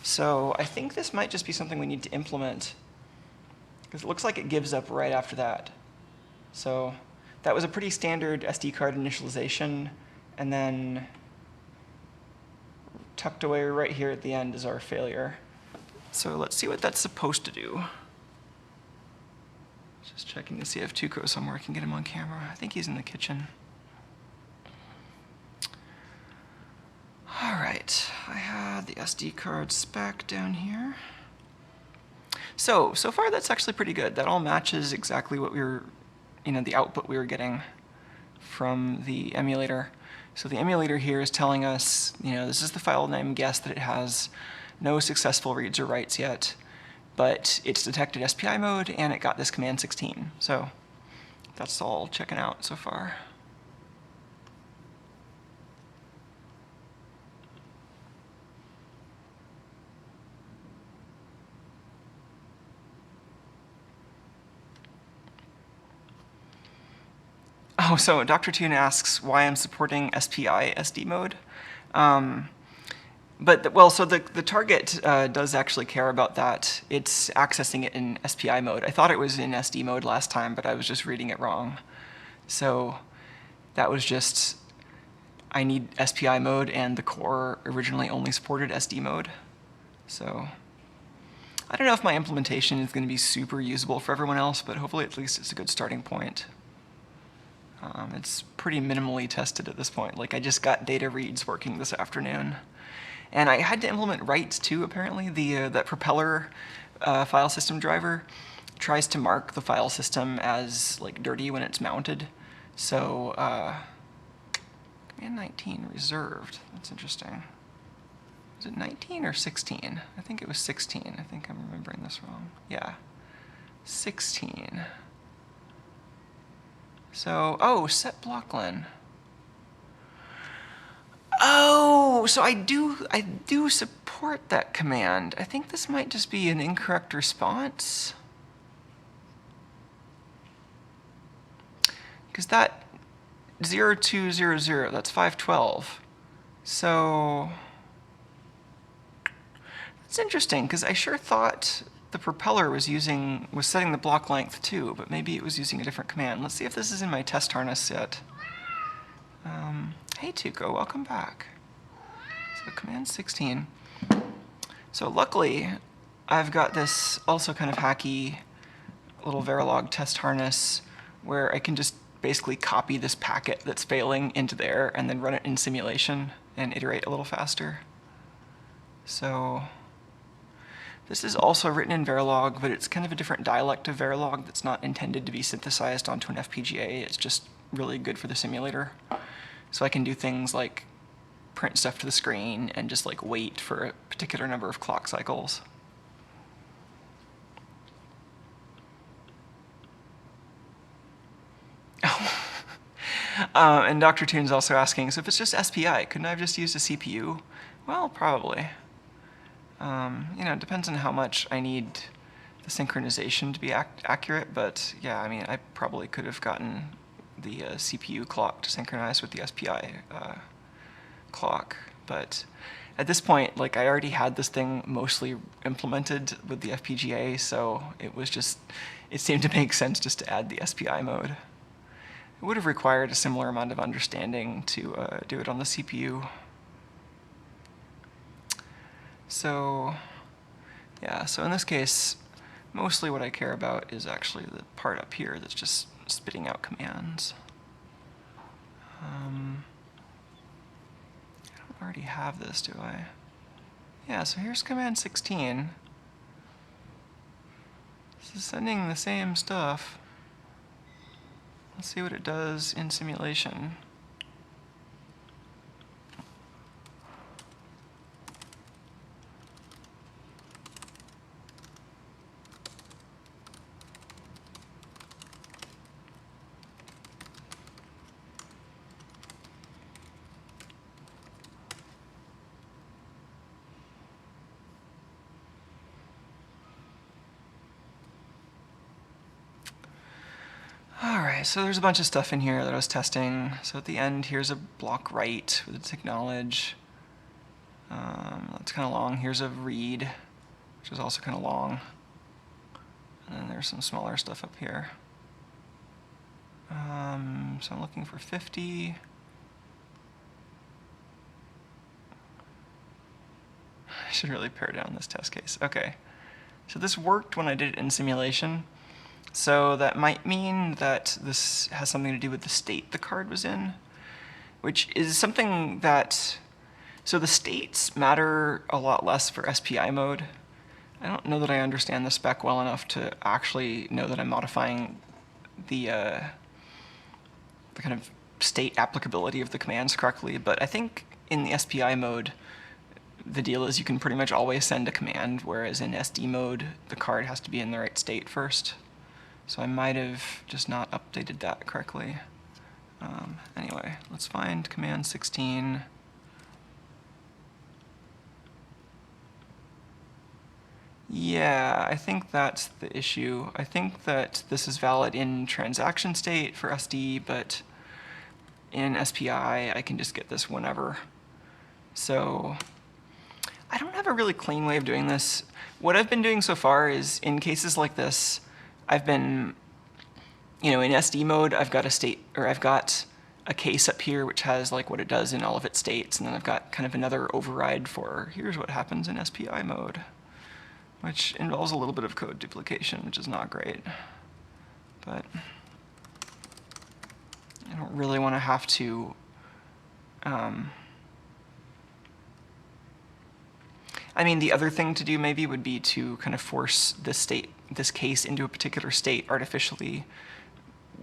So I think this might just be something we need to implement, because it looks like it gives up right after that. So that was a pretty standard SD card initialization, and then tucked away right here at the end is our failure. So let's see what that's supposed to do. Just checking to see if Tuco's somewhere I can get him on camera. I think he's in the kitchen. All right, I had the SD card spec down here. So far that's actually pretty good. That all matches exactly what we were, the output we were getting from the emulator. So the emulator here is telling us, this is the file name guess that it has no successful reads or writes yet, but it's detected SPI mode and it got this command 16. So that's all checking out so far. Oh, so Dr. Toon asks why I'm supporting SPI SD mode. So the target does actually care about that. It's accessing it in SPI mode. I thought it was in SD mode last time, but I was just reading it wrong. So that was just, I need SPI mode, and the core originally only supported SD mode. So I don't know if my implementation is going to be super usable for everyone else, but hopefully at least it's a good starting point. It's pretty minimally tested at this point. Like, I just got data reads working this afternoon. And I had to implement writes too, apparently. That propeller file system driver tries to mark the file system as like dirty when it's mounted. So command 19 reserved. That's interesting. Is it 19 or 16? I think it was 16. I think I'm remembering this wrong. Yeah, 16. So, oh, set blocklen. Oh, so I do support that command. I think this might just be an incorrect response. Because that 0200, that's 512. So it's interesting, because I sure thought the propeller was setting the block length too, but maybe it was using a different command. Let's see if this is in my test harness yet. Hey Tuco, welcome back. So command 16. So luckily, I've got this also kind of hacky little Verilog test harness where I can just basically copy this packet that's failing into there and then run it in simulation and iterate a little faster. So this is also written in Verilog, but it's kind of a different dialect of Verilog that's not intended to be synthesized onto an FPGA. It's just really good for the simulator. So I can do things like print stuff to the screen and just like wait for a particular number of clock cycles. And Dr. Toon's also asking, so if it's just SPI, couldn't I have just used a CPU? Well, probably. It depends on how much I need the synchronization to be accurate, but yeah, I mean, I probably could have gotten the CPU clock to synchronize with the SPI clock, but at this point, like, I already had this thing mostly implemented with the FPGA, so it seemed to make sense just to add the SPI mode. It would have required a similar amount of understanding to do it on the CPU. So yeah, so in this case, mostly what I care about is actually the part up here that's just spitting out commands. I don't already have this, do I? Yeah, so here's command 16. This is sending the same stuff. Let's see what it does in simulation. Alright, so there's a bunch of stuff in here that I was testing. So at the end, here's a block write with its acknowledge. That's kind of long. Here's a read, which is also kind of long. And then there's some smaller stuff up here. So I'm looking for 50. I should really pare down this test case. Okay, so this worked when I did it in simulation. So that might mean that this has something to do with the state the card was in, which is something that, so the states matter a lot less for SPI mode. I don't know that I understand the spec well enough to actually know that I'm modifying the kind of state applicability of the commands correctly, but I think in the SPI mode, the deal is you can pretty much always send a command, whereas in SD mode, the card has to be in the right state first. So I might have just not updated that correctly. Anyway, let's find command 16. Yeah, I think that's the issue. I think that this is valid in transaction state for SD, but in SPI, I can just get this whenever. So I don't have a really clean way of doing this. What I've been doing so far is, in cases like this, I've been, in SD mode, I've got a case up here which has like what it does in all of its states, and then I've got kind of another override for here's what happens in SPI mode, which involves a little bit of code duplication, which is not great. But I don't really want to have to, I I mean, the other thing to do maybe would be to kind of force this case into a particular state artificially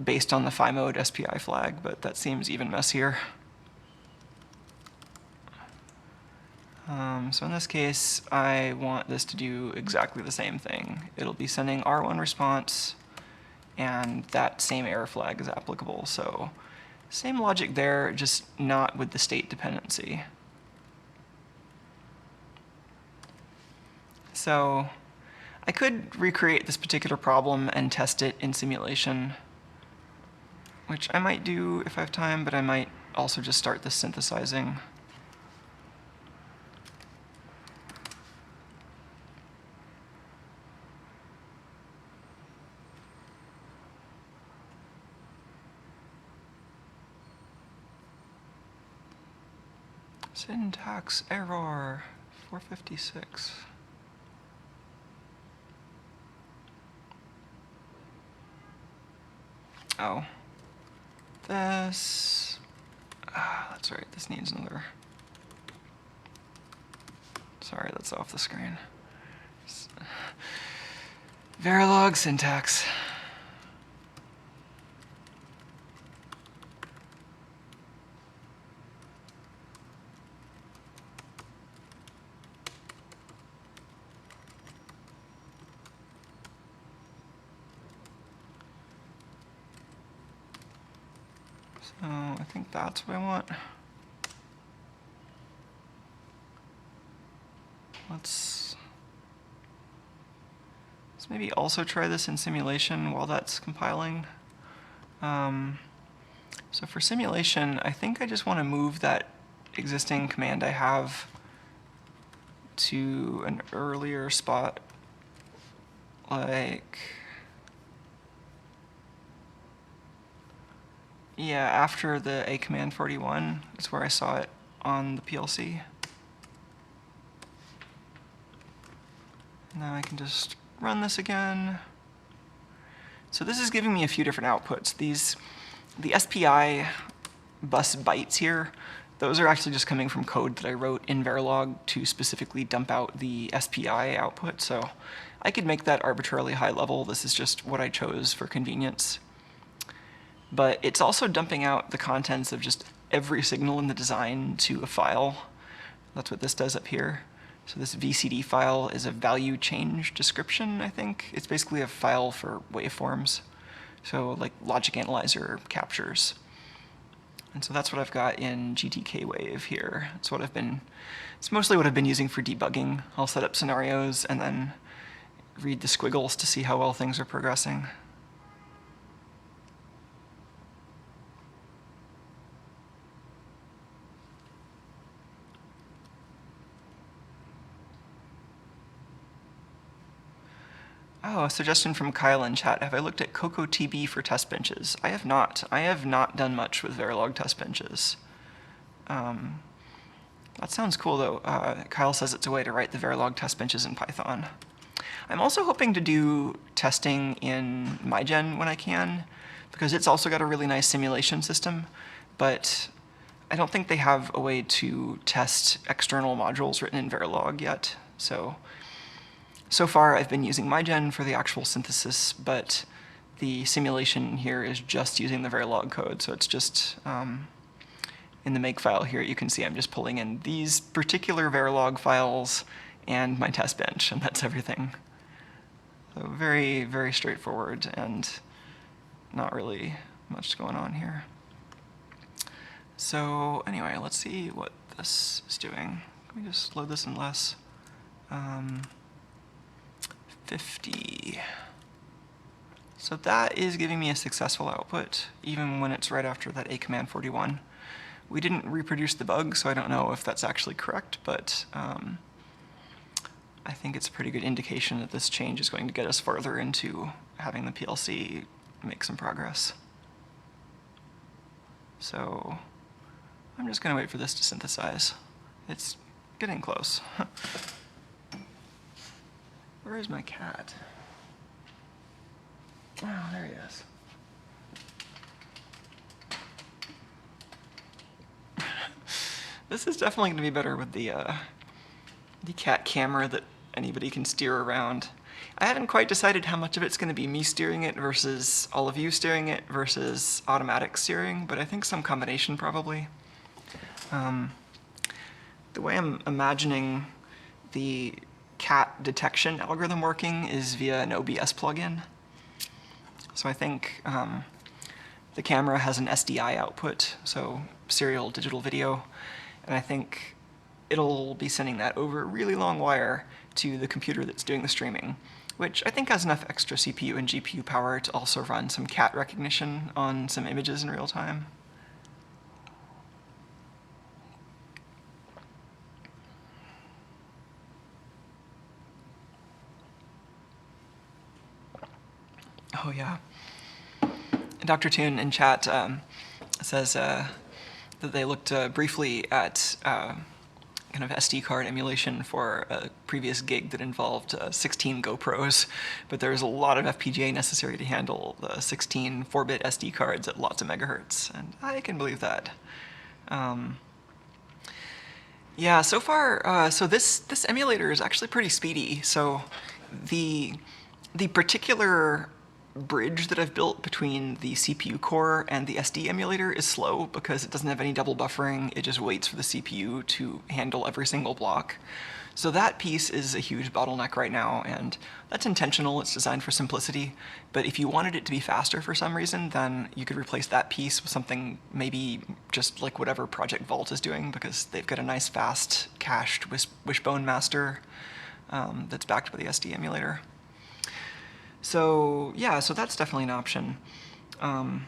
based on the phi mode SPI flag, but that seems even messier. So in this case, I want this to do exactly the same thing. It'll be sending R1 response, and that same error flag is applicable. So same logic there, just not with the state dependency. So I could recreate this particular problem and test it in simulation, which I might do if I have time, but I might also just start this synthesizing. Syntax error 456. Oh, this, that's right, this needs another, sorry, that's off the screen. Verilog syntax. So I think that's what I want. Let's maybe also try this in simulation while that's compiling. So for simulation, I think I just want to move that existing command I have to an earlier spot, like, yeah, after the A command 41 is where I saw it on the PLC. Now I can just run this again. So this is giving me a few different outputs. The SPI bus bytes here, those are actually just coming from code that I wrote in Verilog to specifically dump out the SPI output. So I could make that arbitrarily high level. This is just what I chose for convenience. But it's also dumping out the contents of just every signal in the design to a file. That's what this does up here. So this VCD file is a value change description, I think. It's basically a file for waveforms. So like logic analyzer captures. And so that's what I've got in GTK wave here. It's mostly what I've been using for debugging. I'll set up scenarios and then read the squiggles to see how well things are progressing. Oh, a suggestion from Kyle in chat. Have I looked at CocoaTB for test benches? I have not. I have not done much with Verilog test benches. That sounds cool, though. Kyle says it's a way to write the Verilog test benches in Python. I'm also hoping to do testing in MyGen when I can, because it's also got a really nice simulation system, but I don't think they have a way to test external modules written in Verilog yet. So far, I've been using MyGen for the actual synthesis, but the simulation here is just using the Verilog code. So it's just in the make file here, you can see I'm just pulling in these particular Verilog files and my test bench, and that's everything. So very, very straightforward and not really much going on here. So anyway, let's see what this is doing. Let me just load this in less. 50. So that is giving me a successful output, even when it's right after that A command 41. We didn't reproduce the bug, so I don't know if that's actually correct, but I think it's a pretty good indication that this change is going to get us farther into having the PLC make some progress. So I'm just going to wait for this to synthesize. It's getting close. Where is my cat? Oh, there he is. This is definitely going to be better with the cat camera that anybody can steer around. I haven't quite decided how much of it's going to be me steering it versus all of you steering it versus automatic steering, but I think some combination probably. The way I'm imagining the cat detection algorithm working is via an OBS plugin. So I think the camera has an SDI output, so serial digital video, and I think it'll be sending that over a really long wire to the computer that's doing the streaming, which I think has enough extra CPU and GPU power to also run some cat recognition on some images in real time. Oh yeah. Dr. Toon in chat says that they looked briefly at kind of SD card emulation for a previous gig that involved 16 GoPros, but there's a lot of FPGA necessary to handle the 16 4-bit SD cards at lots of megahertz, and I can believe that. Yeah, so far, so this emulator is actually pretty speedy. So the particular bridge that I've built between the CPU core and the SD emulator is slow because it doesn't have any double buffering. It just waits for the CPU to handle every single block. So that piece is a huge bottleneck right now, and that's intentional. It's designed for simplicity. But if you wanted it to be faster for some reason, then you could replace that piece with something maybe just like whatever Project Vault is doing, because they've got a nice fast cached wishbone master that's backed by the SD emulator. So yeah, so that's definitely an option. I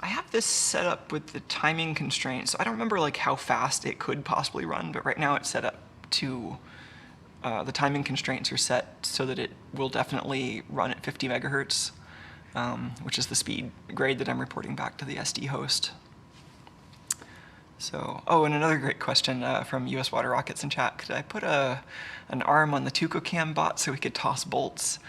have this set up with the timing constraint, so I don't remember like how fast it could possibly run, but right now it's set up to, the timing constraints are set so that it will definitely run at 50 megahertz, which is the speed grade that I'm reporting back to the SD host. So, oh, and another great question from US Water Rockets in chat. Could I put an arm on the TucoCam bot so we could toss bolts?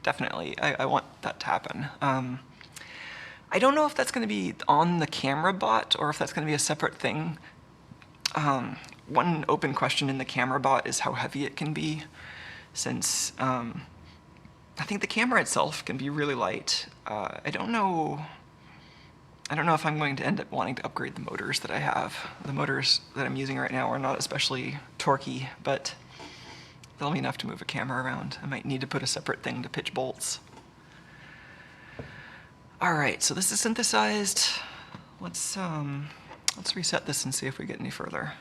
Definitely, I want that to happen. I don't know if that's going to be on the camera bot or if that's going to be a separate thing. One open question in the camera bot is how heavy it can be, since I think the camera itself can be really light. I don't know if I'm going to end up wanting to upgrade the motors that I have. The motors that I'm using right now are not especially torquey, but they'll be enough to move a camera around. I might need to put a separate thing to pitch bolts. All right, so this is synthesized. Let's reset this and see if we get any further.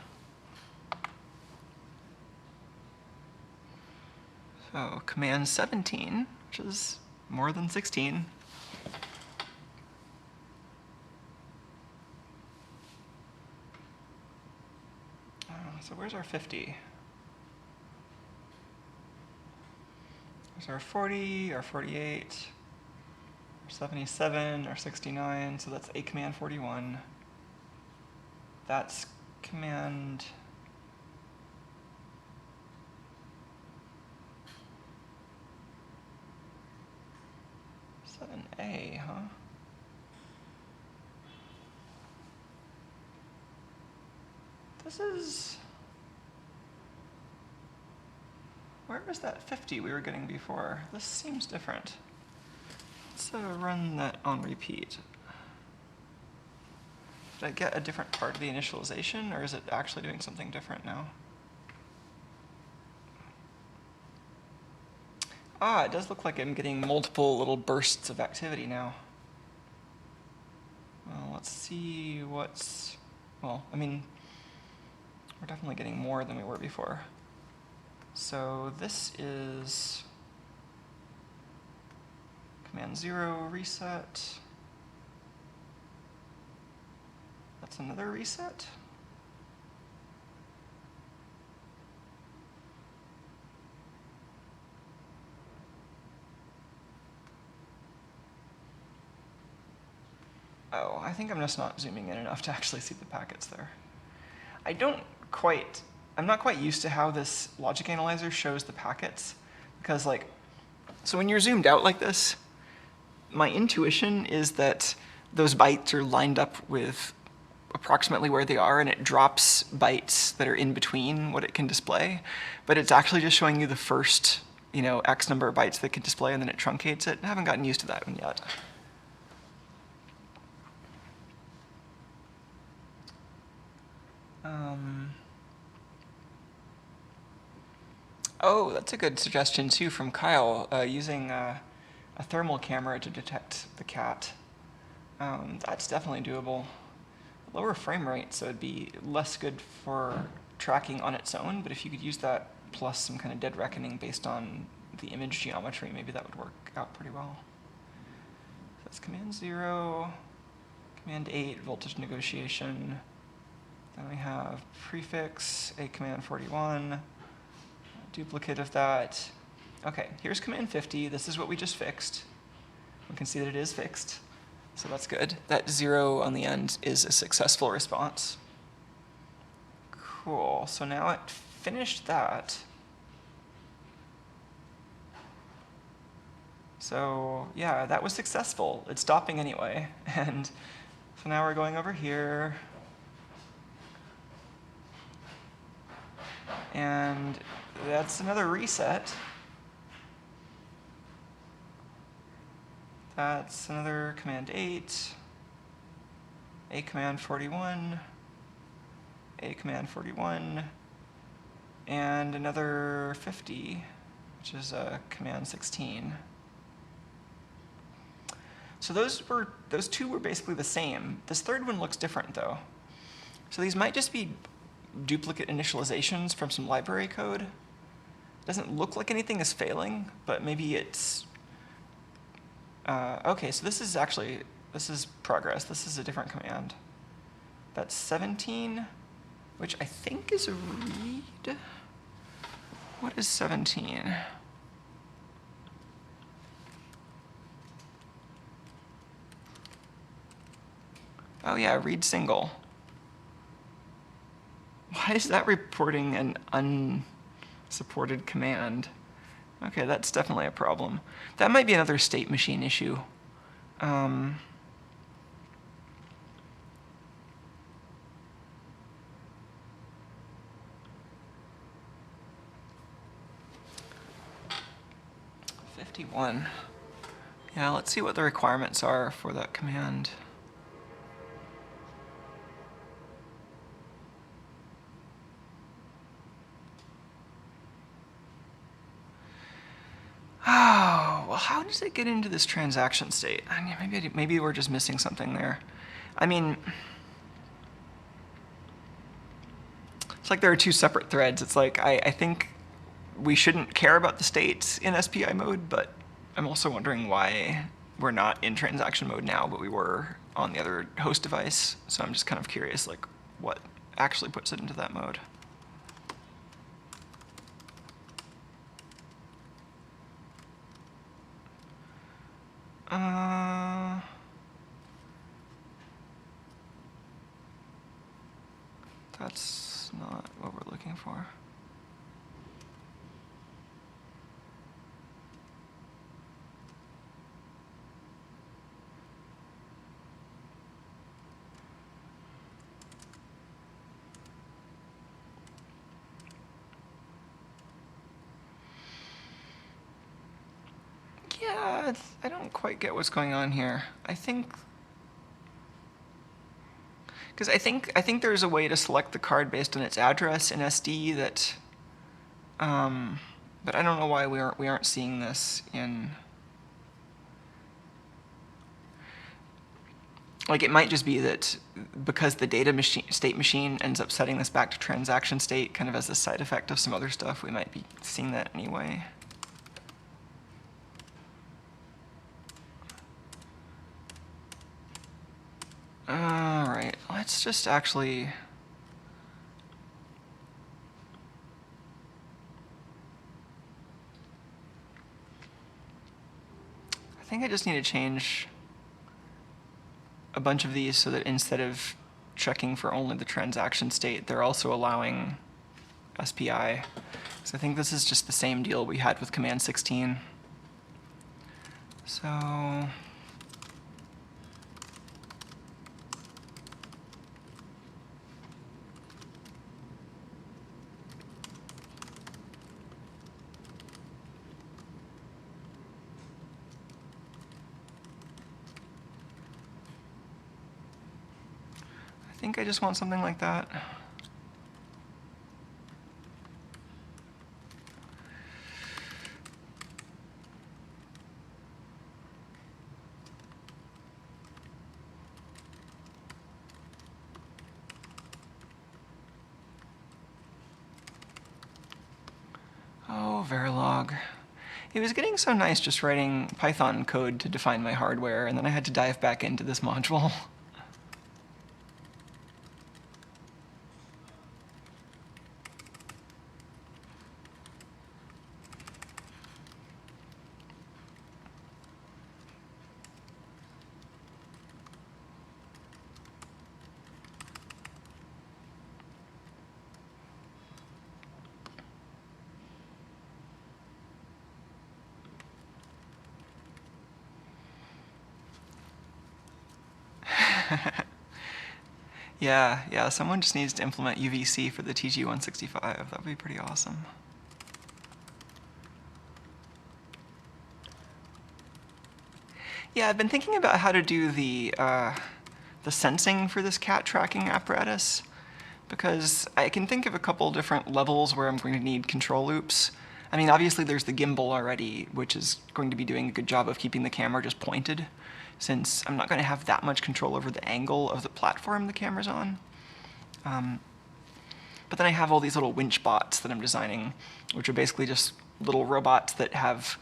So command 17, which is more than 16. So where's our 50? There's our 40, our 48, our 77, our 69, so that's a command 41. That's command 7A, huh? This is... Where was that 50 we were getting before? This seems different. Let's run that on repeat. Did I get a different part of the initialization, or is it actually doing something different now? Ah, it does look like I'm getting multiple little bursts of activity now. Well, let's see what's... Well, I mean, we're definitely getting more than we were before. So this is command 0 reset. That's another reset. Oh, I think I'm just not zooming in enough to actually see the packets there. I'm not quite used to how this logic analyzer shows the packets, because so when you're zoomed out like this, my intuition is that those bytes are lined up with approximately where they are, and it drops bytes that are in between what it can display. But it's actually just showing you the first, X number of bytes that it can display, and then it truncates it. I haven't gotten used to that one yet. Oh, that's a good suggestion too from Kyle, using a thermal camera to detect the cat. That's definitely doable. Lower frame rate, so it'd be less good for tracking on its own, but if you could use that plus some kind of dead reckoning based on the image geometry, maybe that would work out pretty well. So that's command 0, command 8, voltage negotiation. Then we have prefix, a command 41, duplicate of that. Okay, here's command 50. This is what we just fixed. We can see that it is fixed, so that's good. That 0 on the end is a successful response. Cool, so now it finished that. So yeah, that was successful. It's stopping anyway. And so now we're going over here. And that's another reset. That's another command 8, a command 41, a command 41, and another 50, which is a command 16. So those two were basically the same. This third one looks different though. So these might just be duplicate initializations from some library code. It doesn't look like anything is failing, but maybe it's okay, so this is progress. This is a different command. That's 17, which I think is a read. What is 17? Oh yeah, read single. Why is that reporting an unsupported command? Okay, that's definitely a problem. That might be another state machine issue. 51. Yeah, let's see what the requirements are for that command. Oh, well, how does it get into this transaction state? I mean, maybe we're just missing something there. I mean, it's like there are two separate threads. It's like, I think we shouldn't care about the states in SPI mode, but I'm also wondering why we're not in transaction mode now, but we were on the other host device. So I'm just kind of curious, like, what actually puts it into that mode. That's not what we're looking for. Yeah, I don't quite get what's going on here. I think, because I think there's a way to select the card based on its address in SD that, but I don't know why we aren't seeing this in. Like, it might just be that because the data state machine ends up setting this back to transaction state, kind of as a side effect of some other stuff, we might be seeing that anyway. All right, let's just actually. I think I just need to change a bunch of these so that instead of checking for only the transaction state, they're also allowing SPI. So I think this is just the same deal we had with command 16. So think I just want something like that. Oh, Verilog. It was getting so nice just writing Python code to define my hardware, and then I had to dive back into this module. Yeah, someone just needs to implement UVC for the TG165. That would be pretty awesome. Yeah, I've been thinking about how to do the sensing for this cat tracking apparatus, because I can think of a couple different levels where I'm going to need control loops. I mean, obviously there's the gimbal already, which is going to be doing a good job of keeping the camera just pointed, since I'm not going to have that much control over the angle of the platform the camera's on. But then I have all these little winch bots that I'm designing, which are basically just little robots that have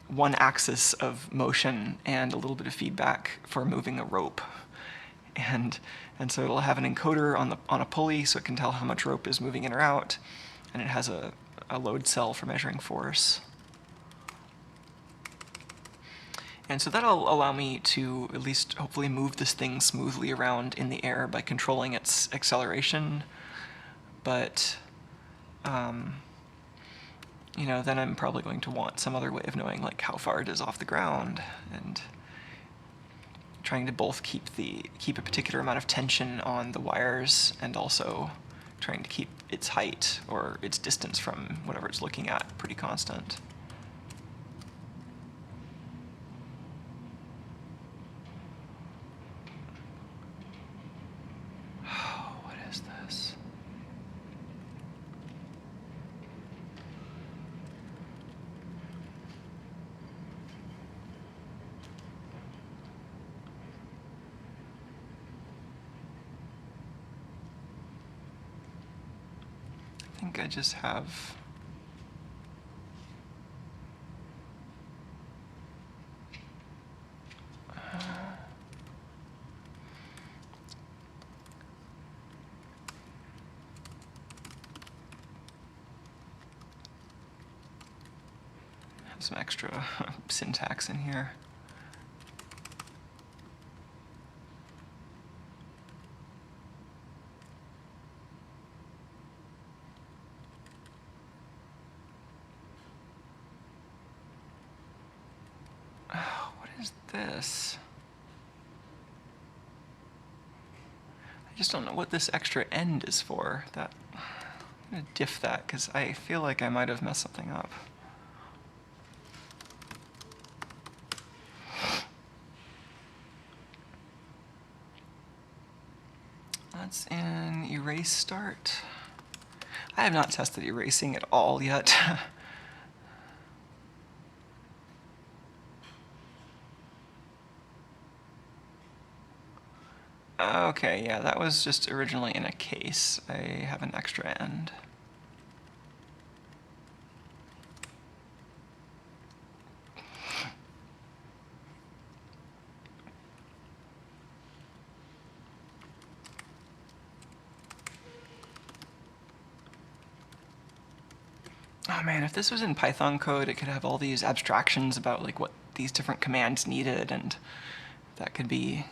one axis of motion and a little bit of feedback for moving a rope. And so it'll have an encoder on a pulley so it can tell how much rope is moving in or out, and it has a load cell for measuring force. And so that'll allow me to at least hopefully move this thing smoothly around in the air by controlling its acceleration. But, you know, then I'm probably going to want some other way of knowing like how far it is off the ground, and trying to both keep a particular amount of tension on the wires and also trying to keep its height or its distance from whatever it's looking at pretty constant. What is this? I think I just have some extra syntax in here. What is this? I just don't know what this extra end is for. I'm gonna diff that because I feel like I might have messed something up. That's in erase start. I have not tested erasing at all yet. Okay, yeah, that was just originally in a case. I have an extra end. Oh man, if this was in Python code, it could have all these abstractions about like what these different commands needed, and that could be,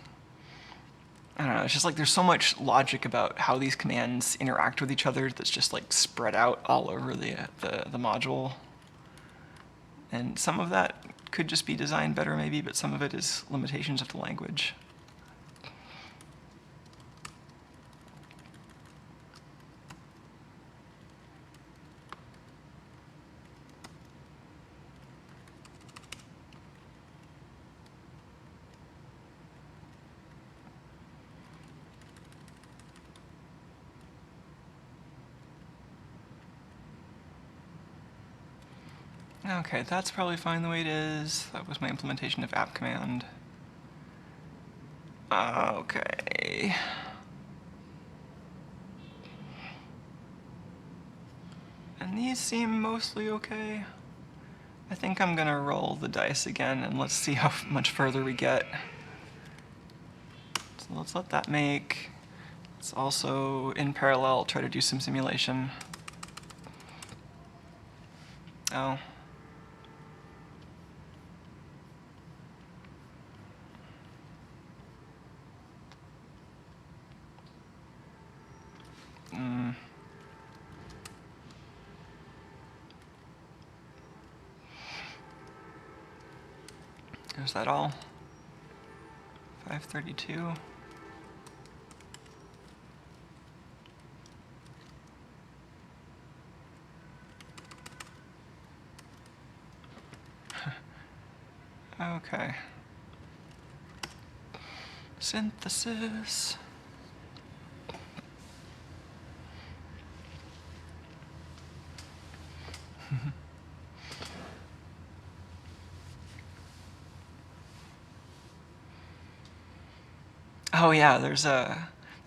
I don't know, it's just like there's so much logic about how these commands interact with each other that's just like spread out all over the module. And some of that could just be designed better maybe, but some of it is limitations of the language. Okay, that's probably fine the way it is. That was my implementation of app command. Okay. And these seem mostly okay. I think I'm gonna roll the dice again and let's see how much further we get. So let's let that make. Let's also, in parallel, try to do some simulation. Oh. Is that all? 532. Okay. Synthesis. Oh yeah, there's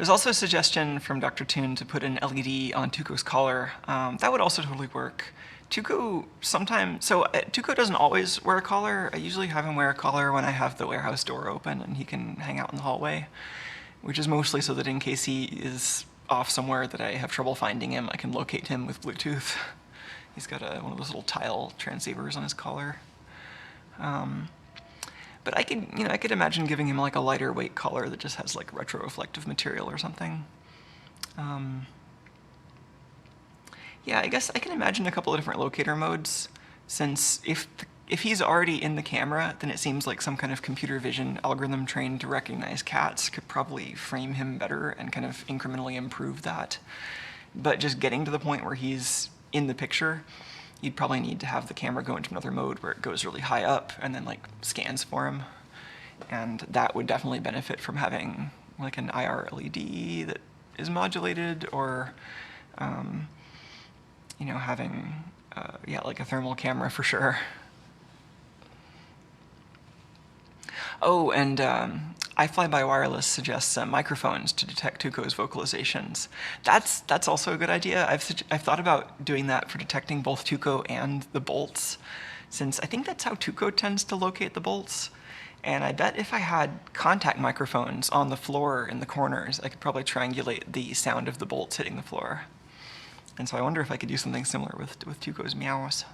also a suggestion from Dr. Toon to put an LED on Tuco's collar. That would also totally work. Tuco sometimes, so Tuco doesn't always wear a collar. I usually have him wear a collar when I have the warehouse door open and he can hang out in the hallway, which is mostly so that in case he is off somewhere that I have trouble finding him, I can locate him with Bluetooth. He's got one of those little tile transceivers on his collar. But I could imagine giving him like a lighter weight collar that just has like retroreflective material or something. Yeah, I guess I can imagine a couple of different locator modes, since if he's already in the camera, then it seems like some kind of computer vision algorithm trained to recognize cats could probably frame him better and kind of incrementally improve that. But just getting to the point where he's in the picture, you'd probably need to have the camera go into another mode where it goes really high up and then like scans for him. And that would definitely benefit from having like an IR LED that is modulated, or having like a thermal camera for sure. Oh, and iFlyByWireless suggests microphones to detect Tuco's vocalizations. That's also a good idea. I've thought about doing that for detecting both Tuco and the bolts, since I think that's how Tuco tends to locate the bolts. And I bet if I had contact microphones on the floor in the corners, I could probably triangulate the sound of the bolts hitting the floor. And so I wonder if I could do something similar with Tuco's meows.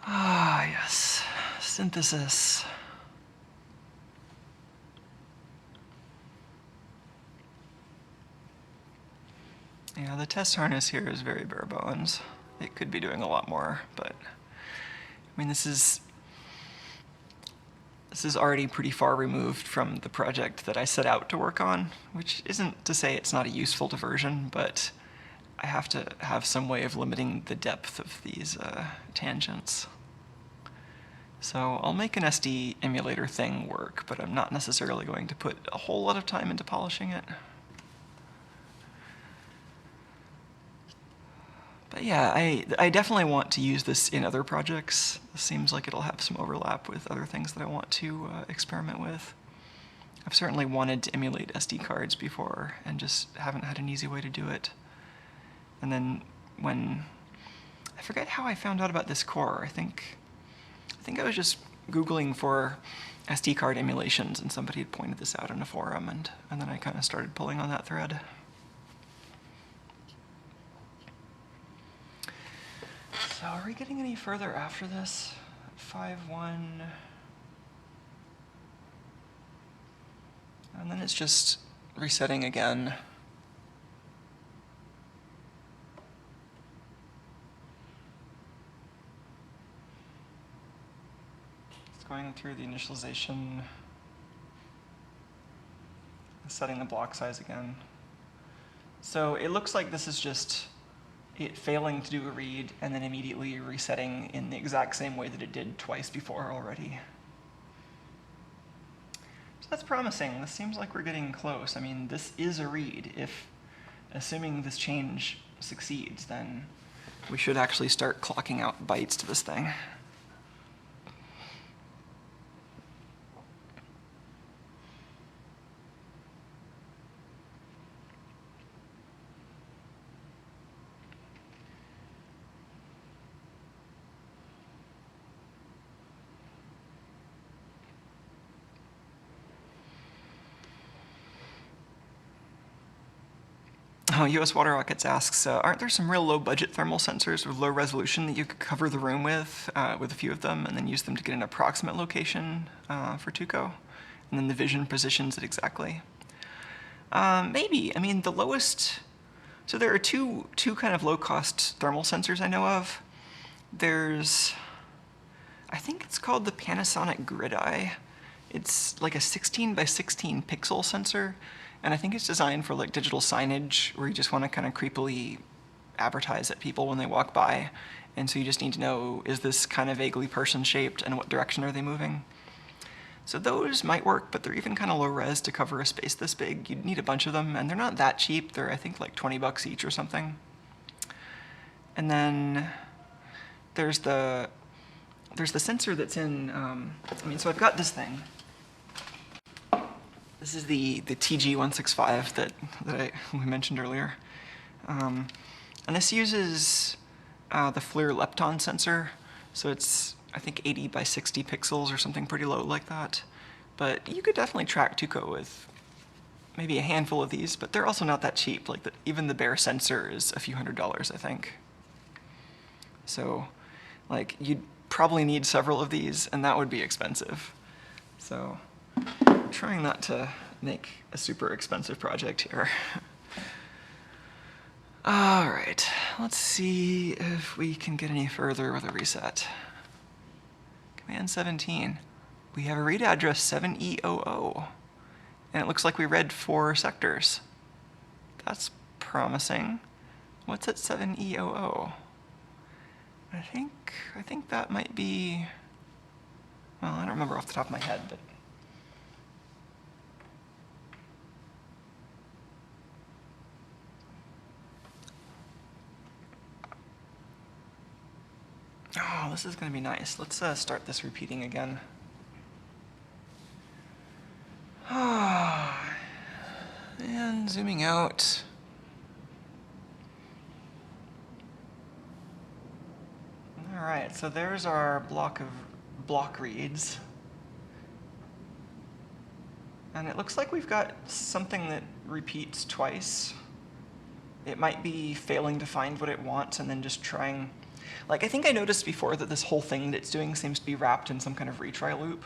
Ah, yes. Synthesis. Yeah, the test harness here is very bare bones. It could be doing a lot more, but I mean, this is already pretty far removed from the project that I set out to work on, which isn't to say it's not a useful diversion, but I have to have some way of limiting the depth of these tangents. So I'll make an SD emulator thing work, but I'm not necessarily going to put a whole lot of time into polishing it. But yeah, I definitely want to use this in other projects. This seems like it'll have some overlap with other things that I want to experiment with. I've certainly wanted to emulate SD cards before and just haven't had an easy way to do it. And then I forget how I found out about this core. I think I was just Googling for SD card emulations and somebody had pointed this out in a forum, and then I kind of started pulling on that thread. So are we getting any further after this? 5.1. And then it's just resetting again. It's going through the initialization, setting the block size again. So it looks like this is just it failing to do a read and then immediately resetting in the exact same way that it did twice before already. So that's promising. This seems like we're getting close. I mean, this is a read. Assuming this change succeeds, then we should actually start clocking out bytes to this thing. Oh, US Water Rockets asks, aren't there some real low-budget thermal sensors with low resolution that you could cover the room with a few of them, and then use them to get an approximate location for Tuco? And then the vision positions it exactly? Maybe. I mean, the lowest... So there are two kind of low-cost thermal sensors I know of. There's... I think it's called the Panasonic Grid Eye. It's like a 16 by 16 pixel sensor. And I think it's designed for like digital signage where you just want to kind of creepily advertise at people when they walk by. And so you just need to know, is this kind of vaguely person-shaped and what direction are they moving? So those might work, but they're even kind of low res to cover a space this big. You'd need a bunch of them, and they're not that cheap. They're, I think, like 20 bucks each or something. And then there's the sensor that's in, I mean, so I've got this thing. This is the TG165 that we mentioned earlier. And this uses the FLIR lepton sensor. So it's, I think, 80 by 60 pixels or something pretty low like that. But you could definitely track Tuco with maybe a handful of these, but they're also not that cheap. Like even the bare sensor is a few $100s, I think. So like you'd probably need several of these, and that would be expensive. So I'm trying not to make a super expensive project here. All right, let's see if we can get any further with a reset. Command 17. We have a read address 7E00, and it looks like we read 4 sectors. That's promising. What's at 7E00? I think that might be, well, I don't remember off the top of my head, but oh, this is going to be nice. Let's start this repeating again. And zooming out. All right, so there's our block reads. And it looks like we've got something that repeats twice. It might be failing to find what it wants and then just trying. Like, I think I noticed before that this whole thing that it's doing seems to be wrapped in some kind of retry loop.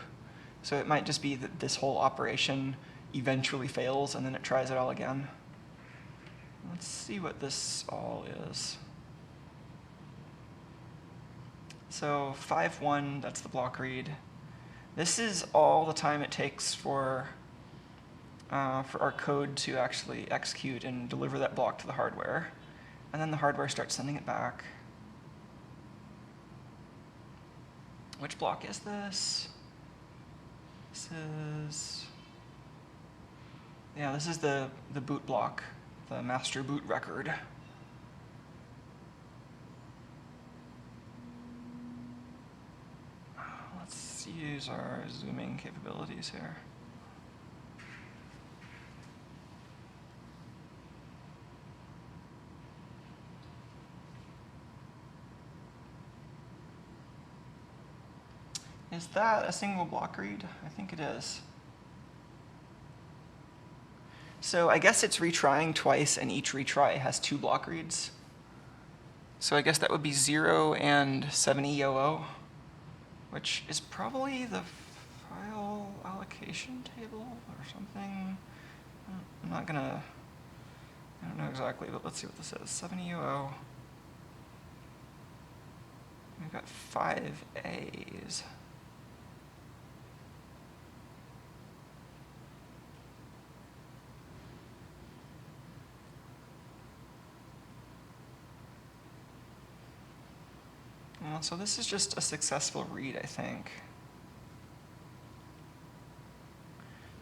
So it might just be that this whole operation eventually fails and then it tries it all again. Let's see what this all is. So 5.1, that's the block read. This is all the time it takes for our code to actually execute and deliver that block to the hardware. And then the hardware starts sending it back. Which block is this? This is, yeah, this is the boot block, the master boot record. Let's use our zooming capabilities here. Is that a single block read? I think it is. So I guess it's retrying twice, and each retry has 2 block reads. So I guess that would be 0 and 7E00, which is probably the file allocation table or something. I'm not gonna, I don't know exactly, but let's see what this is. 7E00. We've got 5 A's. Well, so this is just a successful read, I think.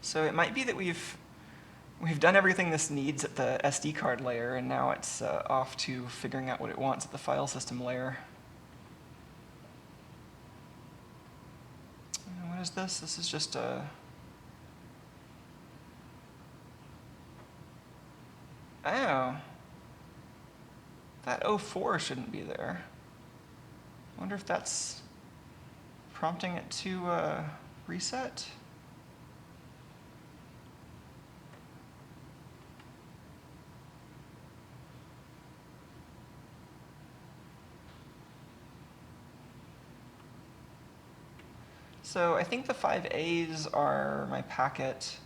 So it might be that we've we've done everything this needs at the SD card layer, and now it's off to figuring out what it wants at the file system layer. And what is this? This is just a... Oh. That 04 shouldn't be there. I wonder if that's prompting it to reset? So I think the 5A's are my packet,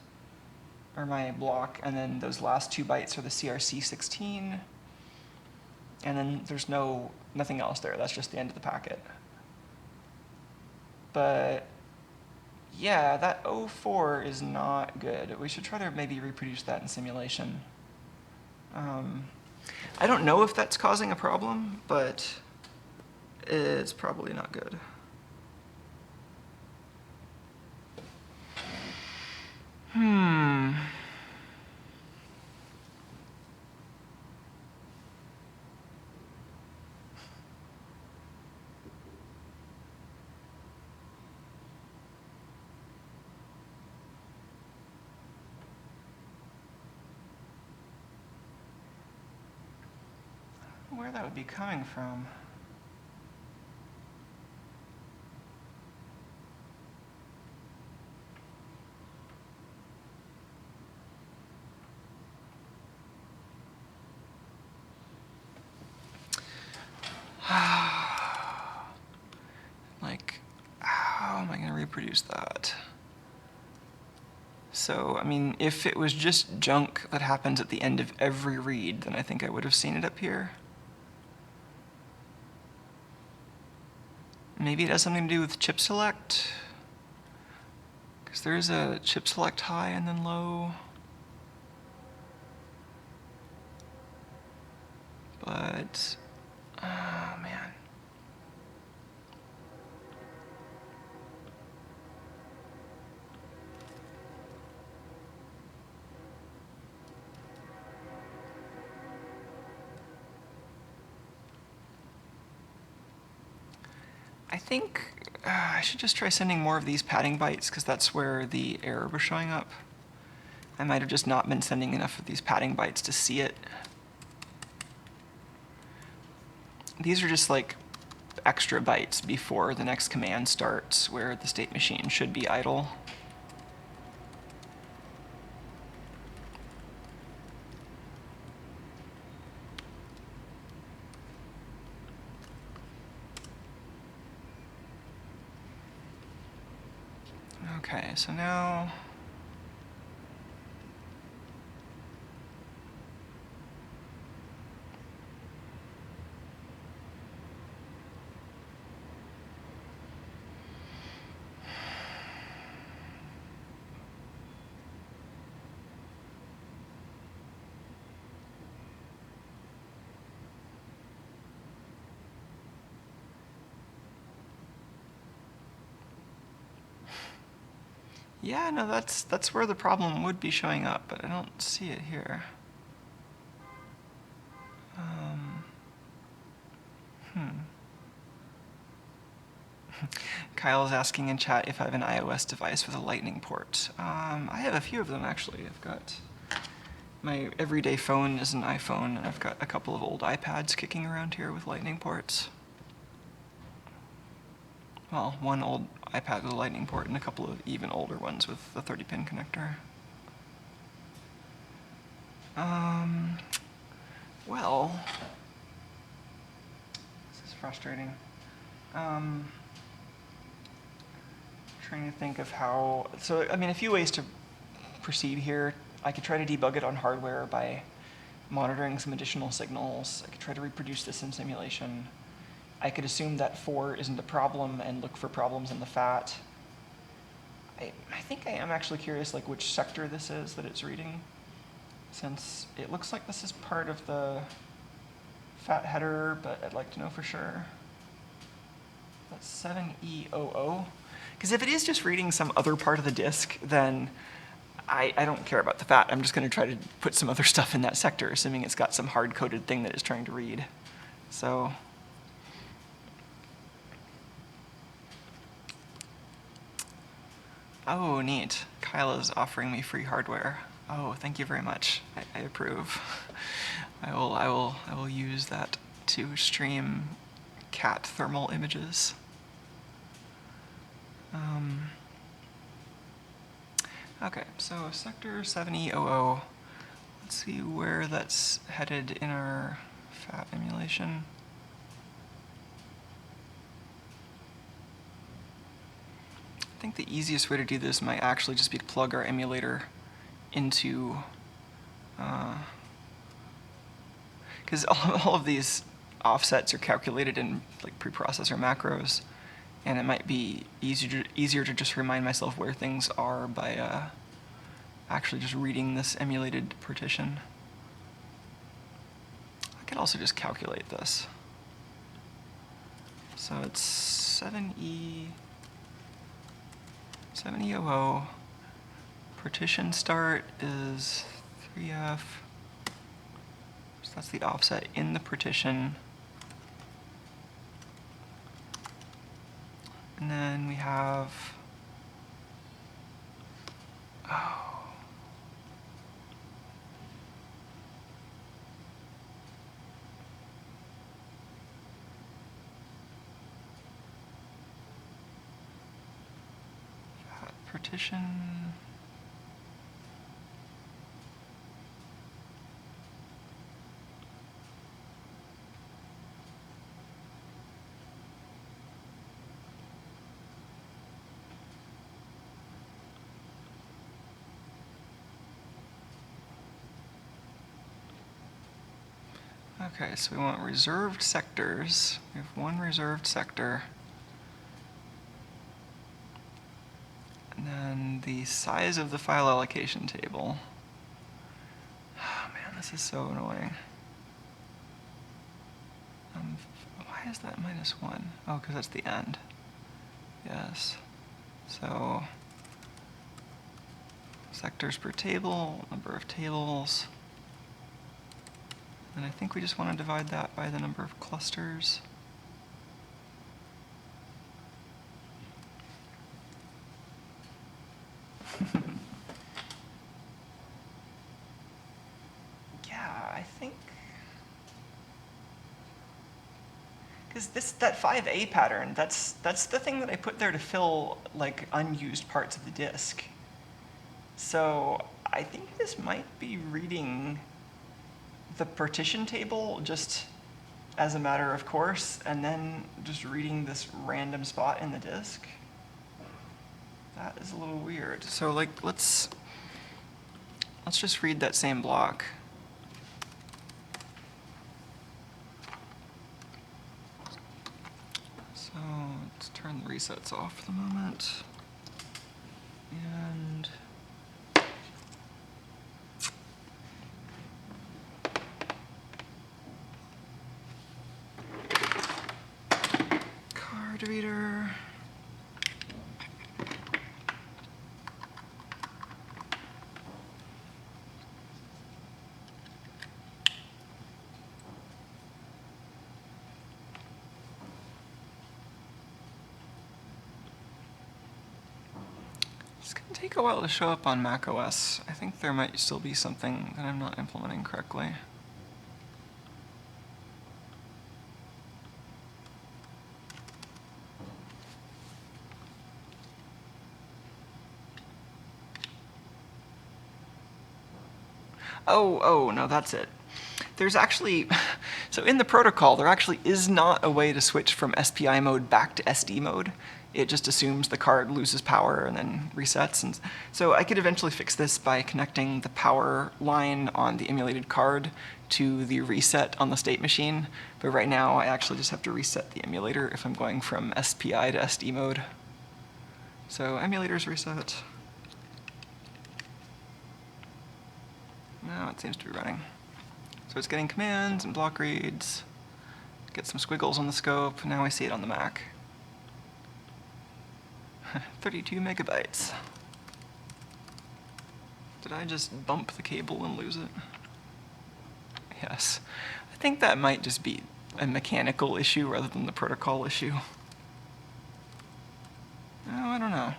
or my block, and then those last 2 bytes are the CRC16. And then there's nothing else there. That's just the end of the packet. But yeah, that 04 is not good. We should try to maybe reproduce that in simulation. I don't know if that's causing a problem, but it's probably not good. Where that would be coming from. Like, how am I going to reproduce that? So, I mean, if it was just junk that happens at the end of every read, then I think I would have seen it up here. Maybe it has something to do with chip select, because there is a chip select high and then low. But, oh man. I think I should just try sending more of these padding bytes, because that's where the error was showing up. I might have just not been sending enough of these padding bytes to see it. These are just like extra bytes before the next command starts, where the state machine should be idle. Okay, so now yeah, no, that's where the problem would be showing up, but I don't see it here. Kyle is asking in chat if I have an iOS device with a lightning port. I have a few of them, actually. I've got my everyday phone is an iPhone, and I've got a couple of old iPads kicking around here with lightning ports. Well, one old iPad with a lightning port and a couple of even older ones with the 30-pin connector. Well, this is frustrating. Trying to think of how, so I mean, a few ways to proceed here. I could try to debug it on hardware by monitoring some additional signals. I could try to reproduce this in simulation. I could assume that 4 isn't a problem and look for problems in the FAT. I think I am actually curious like which sector this is that it's reading, since it looks like this is part of the FAT header, but I'd like to know for sure. That's 7E00. Because if it is just reading some other part of the disk, then I don't care about the fat. I'm just going to try to put some other stuff in that sector, assuming it's got some hard-coded thing that it's trying to read. So oh, neat. Kyle is offering me free hardware. Oh, thank you very much. I approve. I will use that to stream cat thermal images. Okay, so sector 7000. Let's see where that's headed in our fat emulation. I think the easiest way to do this might actually just be to plug our emulator into, because all of these offsets are calculated in like preprocessor macros, and it might be easier to just remind myself where things are by actually just reading this emulated partition. I could also just calculate this. So it's 7000. Partition start is 3F. So that's the offset in the partition. And then we have, partition. Okay, so we want reserved sectors. We have one reserved sector. And then the size of the file allocation table. Oh man, this is so annoying. Why is that -1? Oh, because that's the end. Yes. So, sectors per table, number of tables. And I think we just want to divide that by the number of clusters. Yeah, I think, because that 5A pattern, that's the thing that I put there to fill like unused parts of the disk. So I think this might be reading the partition table just as a matter of course, and then just reading this random spot in the disk. That is a little weird. So like let's just read that same block. So let's turn the resets off for the moment. And card reader. It's going to take a while to show up on macOS. I think there might still be something that I'm not implementing correctly. Oh, no, that's it. There's actually, so in the protocol, there actually is not a way to switch from SPI mode back to SD mode. It just assumes the card loses power and then resets. And so I could eventually fix this by connecting the power line on the emulated card to the reset on the state machine. But right now, I actually just have to reset the emulator if I'm going from SPI to SD mode. So emulators reset. Now it seems to be running. So it's getting commands and block reads. Get some squiggles on the scope. Now I see it on the Mac. 32 megabytes. Did I just bump the cable and lose it? Yes. I think that might just be a mechanical issue rather than the protocol issue. Oh, I don't know.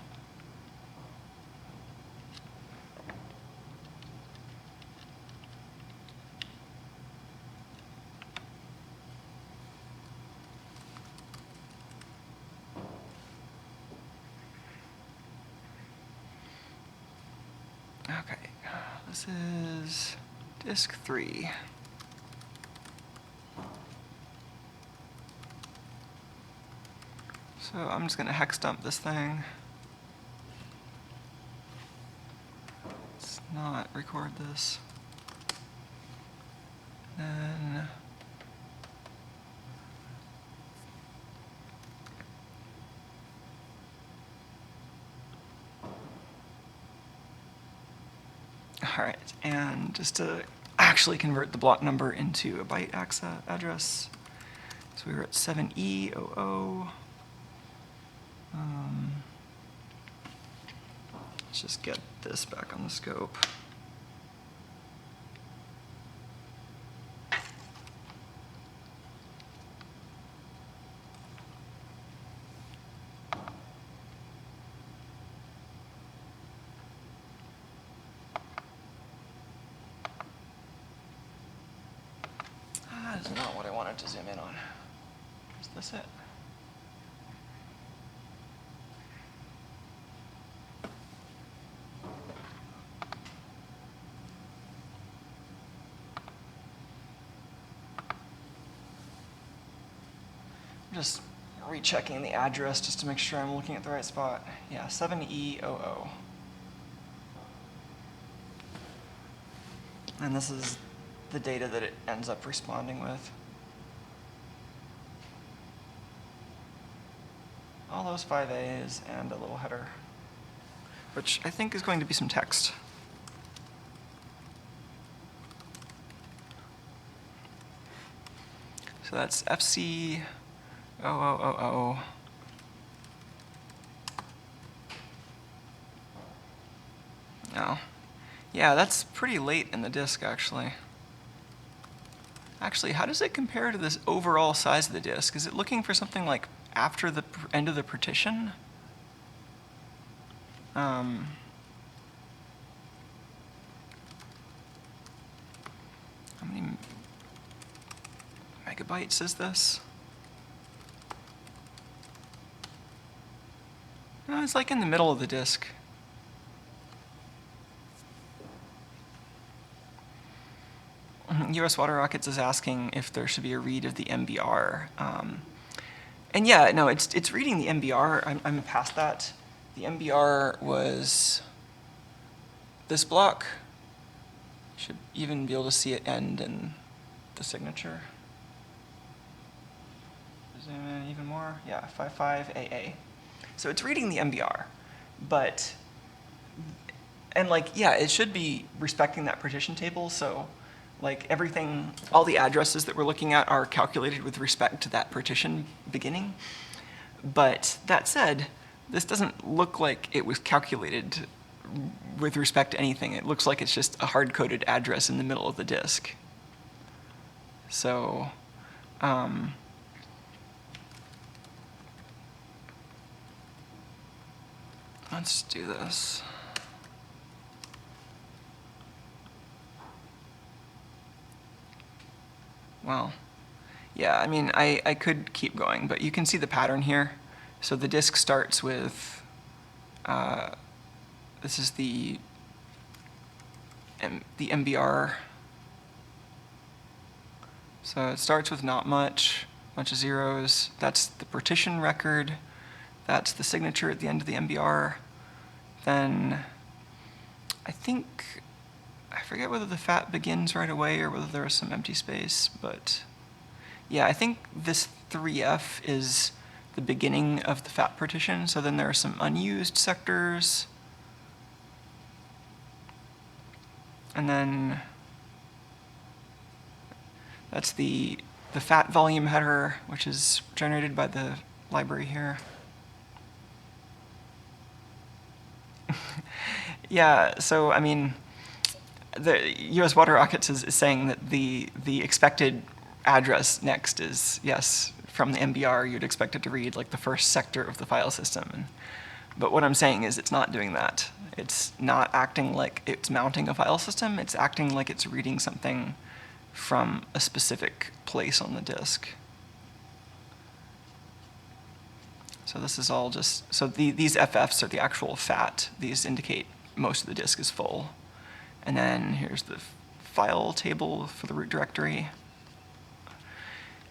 Okay, this is disk 3. So I'm just going to hex dump this thing. Let's not record this. Then all right, and just to actually convert the block number into a byte address, so we were at 7E00. Let's just get this back on the scope. That is not what I wanted to zoom in on. Is this it? I'm just rechecking the address just to make sure I'm looking at the right spot. Yeah, 7E00. And this is the data that it ends up responding with. All those 5 A's and a little header, which I think is going to be some text. So that's FC 0000. Oh. Yeah, that's pretty late in the disk, actually. Actually, how does it compare to this overall size of the disk? Is it looking for something like after the end of the partition? How many megabytes is this? No, it's like in the middle of the disk. US Water Rockets is asking if there should be a read of the MBR. And yeah, no, it's reading the MBR. I'm past that. The MBR was this block. Should even be able to see it end in the signature. Zoom in even more. Yeah, 55AA. So it's reading the MBR, but, and like, yeah, it should be respecting that partition table. So like everything, all the addresses that we're looking at are calculated with respect to that partition beginning. But that said, this doesn't look like it was calculated with respect to anything. It looks like it's just a hard-coded address in the middle of the disk. So, let's do this. Well, yeah, I mean, I could keep going, but you can see the pattern here. So the disk starts with, this is the MBR. So it starts with not much, bunch of zeros. That's the partition record. That's the signature at the end of the MBR. Then I think, I forget whether the fat begins right away or whether there is some empty space, but yeah, I think this 3F is the beginning of the fat partition. So then there are some unused sectors. And then that's the fat volume header, which is generated by the library here. Yeah, so I mean, the U.S. Water Rockets is saying that the expected address next is, yes, from the MBR, you'd expect it to read like the first sector of the file system. But what I'm saying is it's not doing that. It's not acting like it's mounting a file system. It's acting like it's reading something from a specific place on the disk. So this is all just, so these FFs are the actual FAT. These indicate most of the disk is full. And then here's the file table for the root directory.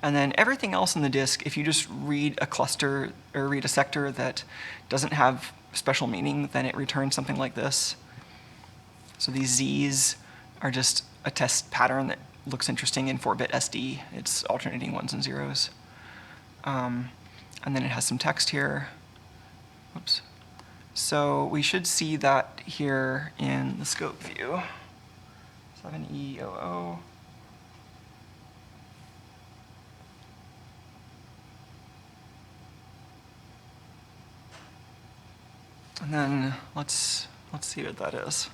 And then everything else in the disk, if you just read a cluster or read a sector that doesn't have special meaning, then it returns something like this. So these Z's are just a test pattern that looks interesting in 4-bit SD. It's alternating ones and zeros. And then it has some text here. Oops. So we should see that here in the scope view. 7E00. And then let's see what that is.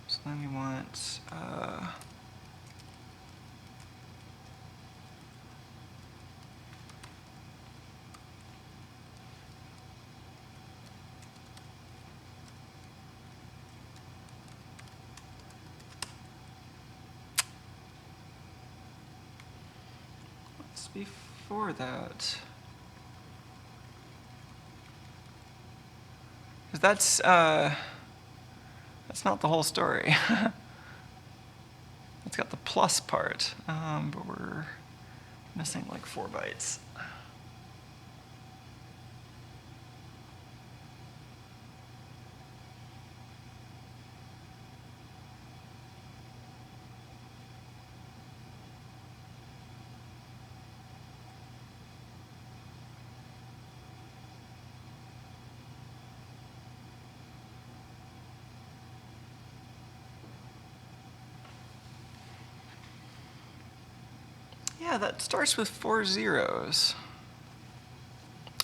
So then we want before that, because that's not the whole story. It's got the plus part, but we're missing like 4 bytes. Yeah, that starts with 4 zeros.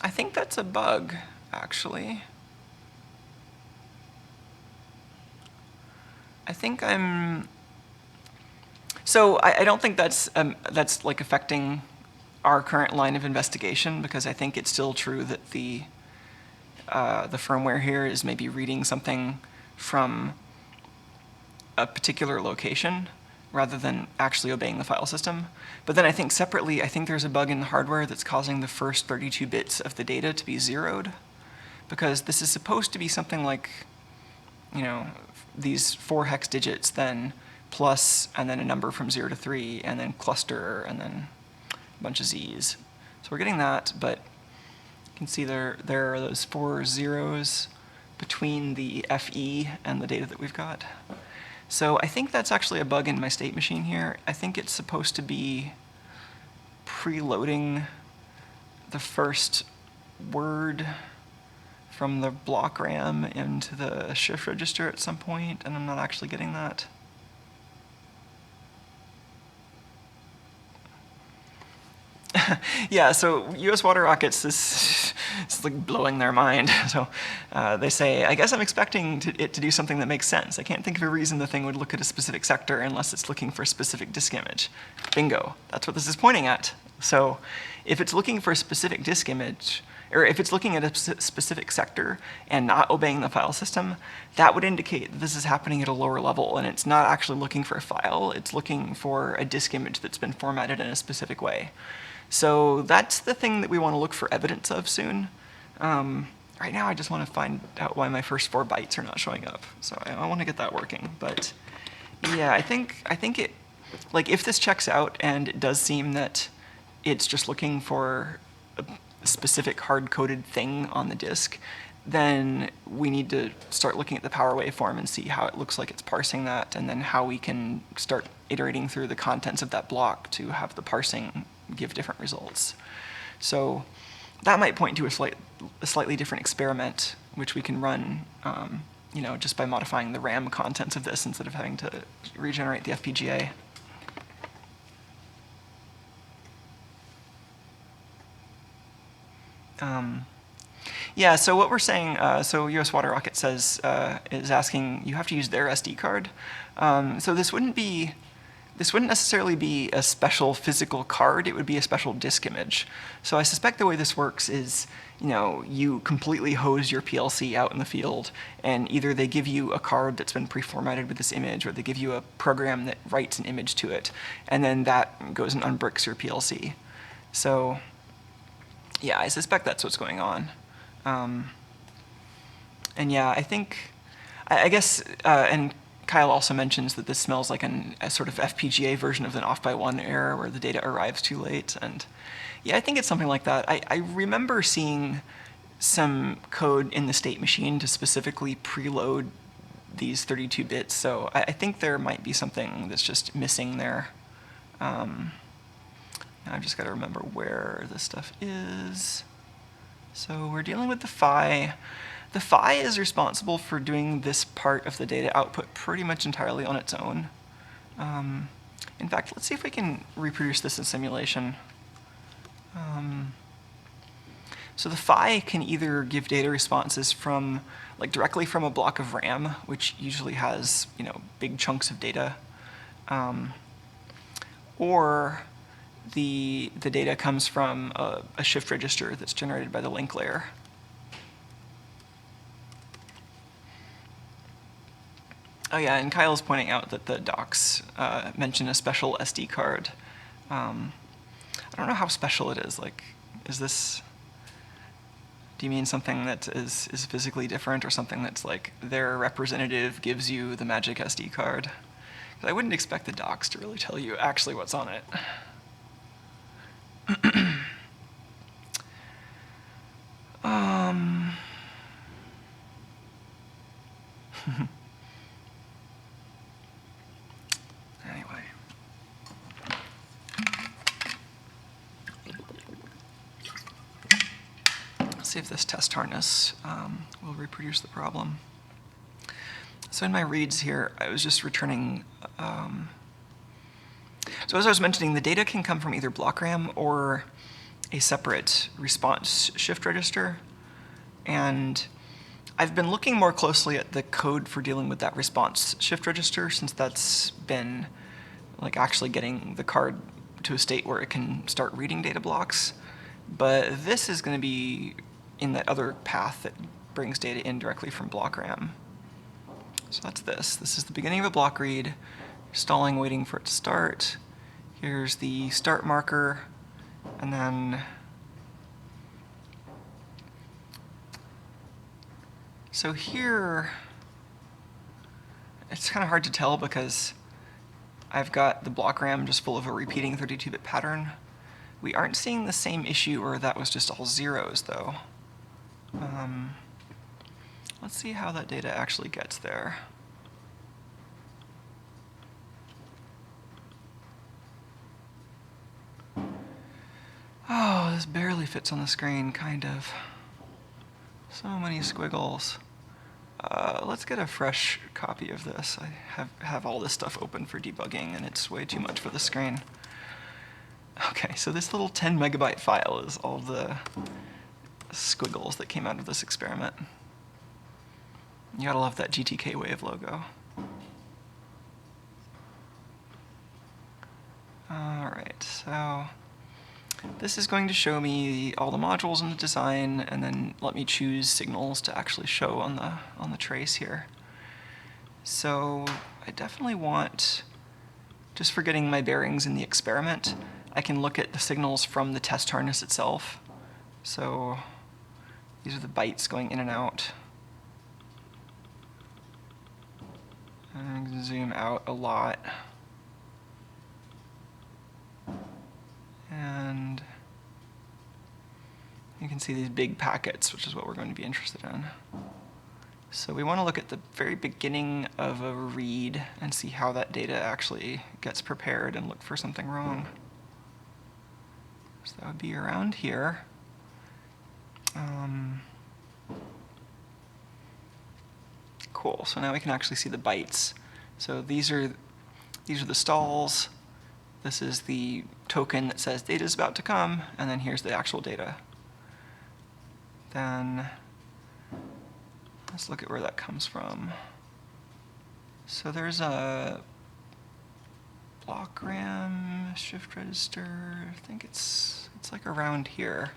I think that's a bug, actually. I think so I don't think that's like affecting our current line of investigation, because I think it's still true that the firmware here is maybe reading something from a particular location rather than actually obeying the file system. But then I think separately, I think there's a bug in the hardware that's causing the first 32 bits of the data to be zeroed, because this is supposed to be something like, you know, these 4 hex digits, then plus, and then a number from 0 to 3, and then cluster, and then a bunch of Z's. So we're getting that, but you can see there are those 4 zeros between the FE and the data that we've got. So I think that's actually a bug in my state machine here. I think it's supposed to be preloading the first word from the block RAM into the shift register at some point, and I'm not actually getting that. Yeah, so U.S. Water Rockets is like blowing their mind. So they say, I guess I'm expecting it to do something that makes sense. I can't think of a reason the thing would look at a specific sector unless it's looking for a specific disk image. Bingo, that's what this is pointing at. So if it's looking for a specific disk image, or if it's looking at a specific sector and not obeying the file system, that would indicate that this is happening at a lower level, and it's not actually looking for a file, it's looking for a disk image that's been formatted in a specific way. So that's the thing that we want to look for evidence of soon. Right now I just want to find out why my first 4 bytes are not showing up. So I want to get that working. But yeah, I think it, like if this checks out and it does seem that it's just looking for a specific hard-coded thing on the disk, then we need to start looking at the power waveform and see how it looks like it's parsing that, and then how we can start iterating through the contents of that block to have the parsing give different results. So that might point to a slightly different experiment, which we can run you know, just by modifying the RAM contents of this instead of having to regenerate the FPGA. Yeah, so what we're saying, so US Water Rocket says, is asking, you have to use their SD card. So this wouldn't necessarily be a special physical card, it would be a special disk image. So I suspect the way this works is, you completely hose your PLC out in the field, and either they give you a card that's been pre-formatted with this image, or they give you a program that writes an image to it, and then that goes and unbricks your PLC. So yeah, I suspect that's what's going on. And yeah, I guess, and Kyle also mentions that this smells like a sort of FPGA version of an off-by-one error where the data arrives too late. And yeah, I think it's something like that. I remember seeing some code in the state machine to specifically preload these 32 bits, so I think there might be something that's just missing there. Now I've just got to remember where this stuff is. So we're dealing with the phi. The phi is responsible for doing this part of the data output pretty much entirely on its own. In fact, let's see if we can reproduce this in simulation. So the phi can either give data responses from, directly from a block of RAM, which usually has, big chunks of data, or the data comes from a shift register that's generated by the link layer. Oh yeah, and Kyle's pointing out that the docs mention a special SD card. I don't know how special it is. Is this... Do you mean something that is physically different, or something that's their representative gives you the magic SD card? 'Cause I wouldn't expect the docs to really tell you actually what's on it. Anyway. Let's see if this test harness will reproduce the problem. So in my reads here, I was just returning... So as I was mentioning, the data can come from either block RAM or a separate response shift register. And I've been looking more closely at the code for dealing with that response shift register, since that's been actually getting the card to a state where it can start reading data blocks. But this is going to be in that other path that brings data in directly from block RAM. So that's this. This is the beginning of a block read, stalling, waiting for it to start. Here's the start marker, and then... So here, it's kind of hard to tell because I've got the block RAM just full of a repeating 32-bit pattern. We aren't seeing the same issue where that was just all zeros, though. Let's see how that data actually gets there. Oh, this barely fits on the screen, kind of. So many squiggles. Let's get a fresh copy of this. I have all this stuff open for debugging, and it's way too much for the screen. Okay, so this little 10 megabyte file is all the squiggles that came out of this experiment. You gotta love that GTK Wave logo. Alright, so this is going to show me all the modules in the design, and then let me choose signals to actually show on the trace here. So I definitely want, just for getting my bearings in the experiment, I can look at the signals from the test harness itself. So these are the bytes going in and out. And I can zoom out a lot. And you can see these big packets, which is what we're going to be interested in. So we want to look at the very beginning of a read and see how that data actually gets prepared and look for something wrong. So that would be around here. Cool, so now we can actually see the bytes. So these are the stalls. This is the token that says data is about to come, and then here's the actual data. then let's look at where that comes from. So there's a block RAM, shift register. I think it's like around here.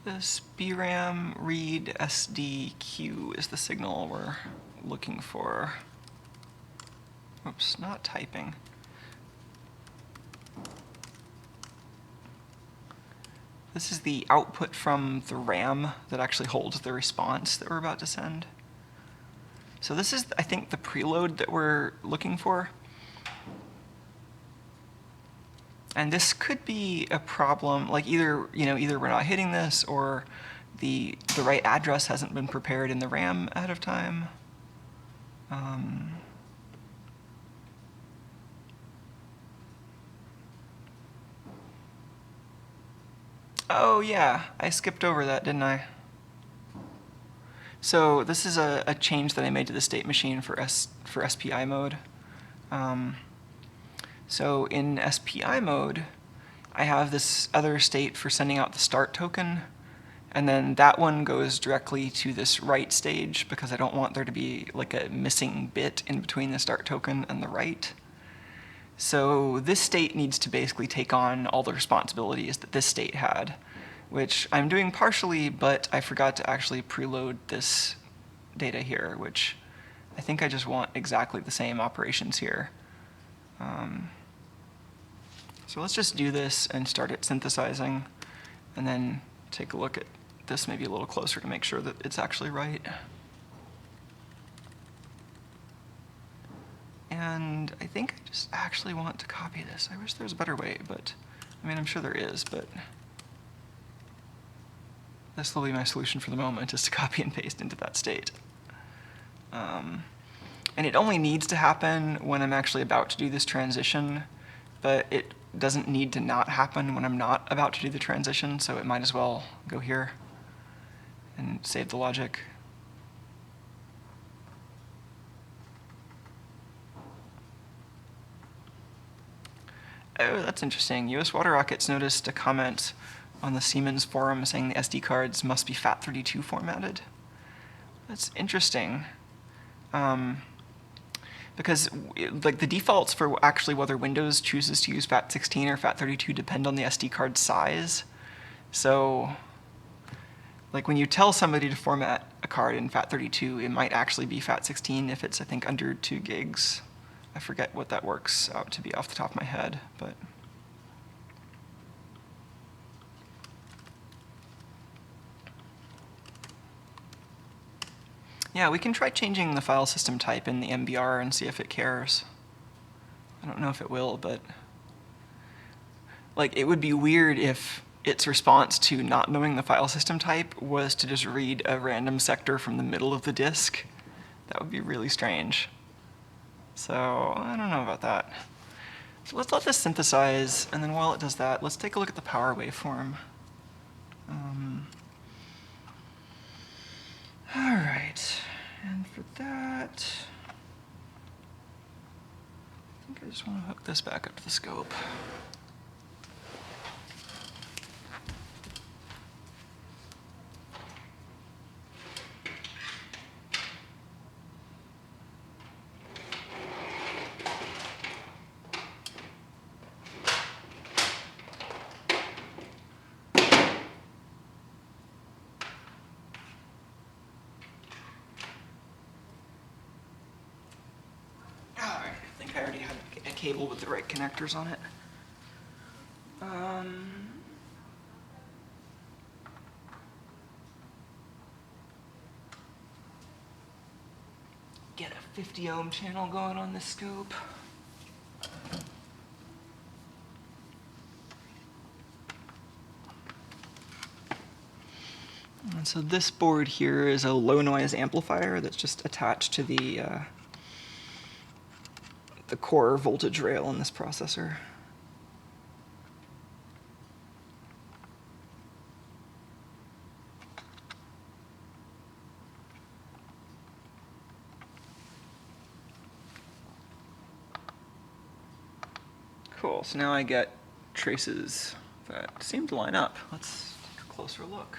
This BRAM read SDQ is the signal we're looking for. Oops, not typing. This is the output from the RAM that actually holds the response that we're about to send. So this is, I think, the preload that we're looking for. And this could be a problem, like either we're not hitting this, or the right address hasn't been prepared in the RAM ahead of time. Oh yeah, I skipped over that, didn't I? So this is a change that I made to the state machine for SPI mode. So in SPI mode, I have this other state for sending out the start token, and then that one goes directly to this write stage because I don't want there to be like a missing bit in between the start token and the write. So this state needs to basically take on all the responsibilities that this state had, which I'm doing partially, but I forgot to actually preload this data here, which I think I just want exactly the same operations here. So let's just do this and start it synthesizing, and then take a look at this maybe a little closer to make sure that it's actually right. And I think I just actually want to copy this. I wish there was a better way, but I mean, I'm sure there is, but this will be my solution for the moment, is to copy and paste into that state. And it only needs to happen when I'm actually about to do this transition, but it doesn't need to not happen when I'm not about to do the transition, so it might as well go here and save the logic. Oh, that's interesting. US Water Rockets noticed a comment on the Siemens forum saying the SD cards must be FAT32 formatted. That's interesting. Because like the defaults for actually whether Windows chooses to use FAT16 or FAT32 depend on the SD card size. So like when you tell somebody to format a card in FAT32, it might actually be FAT16 if it's, I think, under 2 gigs. I forget what that works out to be off the top of my head, but yeah, we can try changing the file system type in the MBR and see if it cares. I don't know if it will, but like it would be weird if its response to not knowing the file system type was to just read a random sector from the middle of the disk. That would be really strange. So I don't know about that. So let's let this synthesize, and then while it does that, let's take a look at the power waveform. All right, and for that, I think I just want to hook this back up to the scope. I already had a cable with the right connectors on it. Get a 50 ohm channel going on this scope. And so this board here is a low noise amplifier that's just attached to the core voltage rail in this processor. Cool, so now I get traces that seem to line up. Let's take a closer look.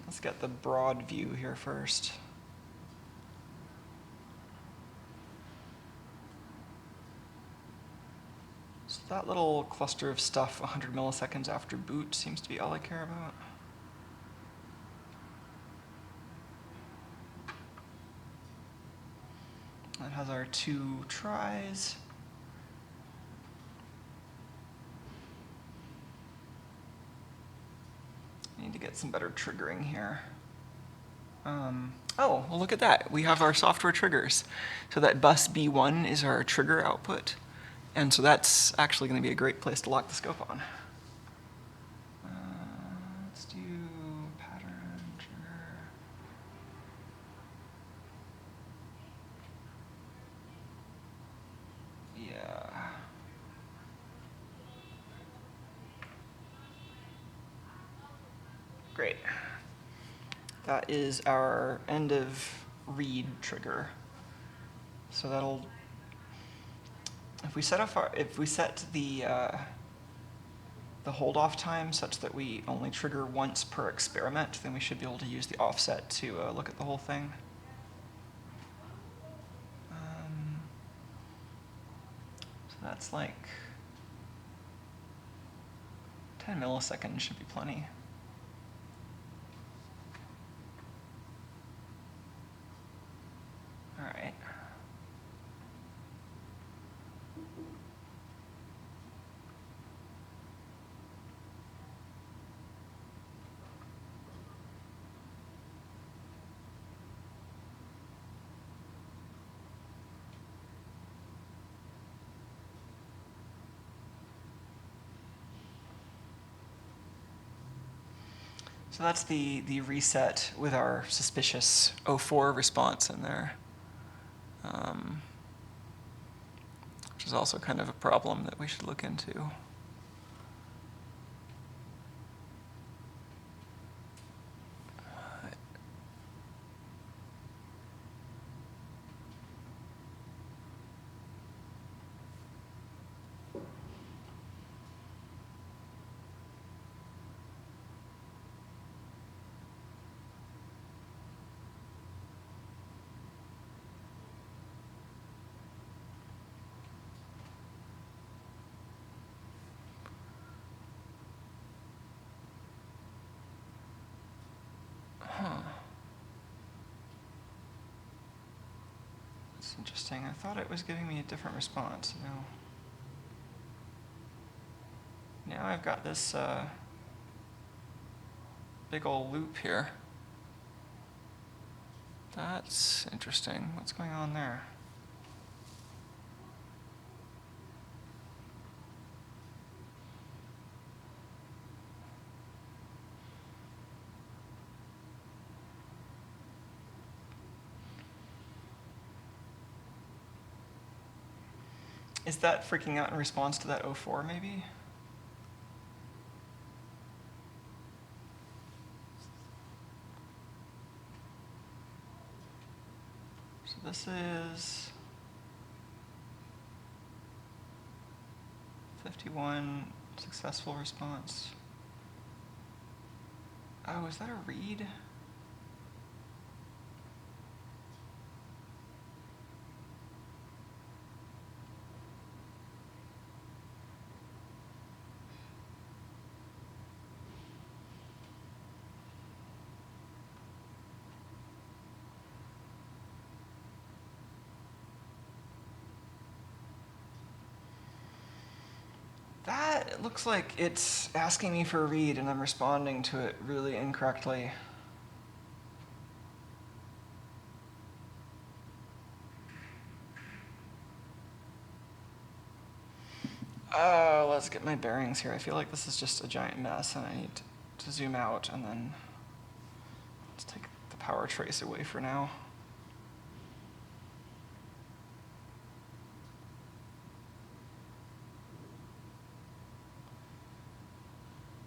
Let's get the broad view here first. So that little cluster of stuff 100 milliseconds after boot seems to be all I care about. That has our 2 tries. I need to get some better triggering here. Oh, well look at that. We have our software triggers. So that bus B1 is our trigger output. And so that's actually going to be a great place to lock the scope on. Let's do pattern trigger. Yeah. Great. That is our end of read trigger. So that'll, if we set the hold off time such that we only trigger once per experiment, then we should be able to use the offset to look at the whole thing. So that's like 10 milliseconds should be plenty. All right. So that's the reset with our suspicious 04 response in there, which is also kind of a problem that we should look into. That's interesting. I thought it was giving me a different response. Now I've got this big old loop here. That's interesting. What's going on there? Is that freaking out in response to that 04 maybe? So this is 51 successful response. Oh, is that a read? That looks like it's asking me for a read and I'm responding to it really incorrectly. Let's get my bearings here. I feel like this is just a giant mess and I need to zoom out, and then let's take the power trace away for now.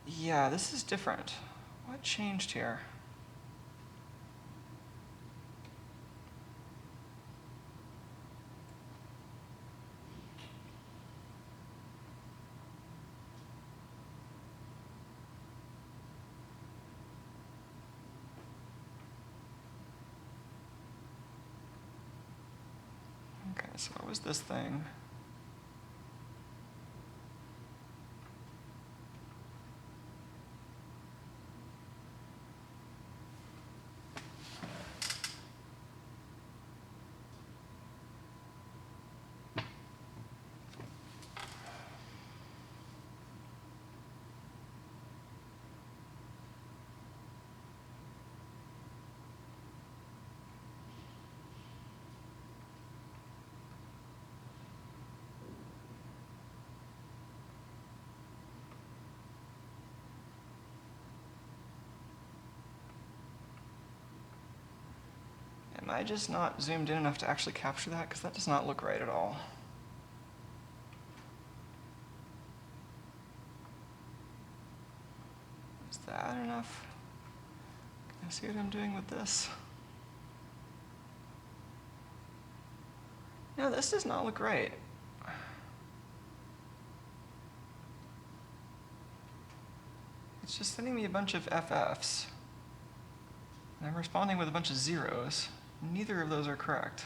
Yeah, this is different. What changed here? Okay, so what was this thing? Am I just not zoomed in enough to actually capture that? Because that does not look right at all. Is that enough? Can I see what I'm doing with this? No, this does not look right. It's just sending me a bunch of FFs. And I'm responding with a bunch of zeros. Neither of those are correct.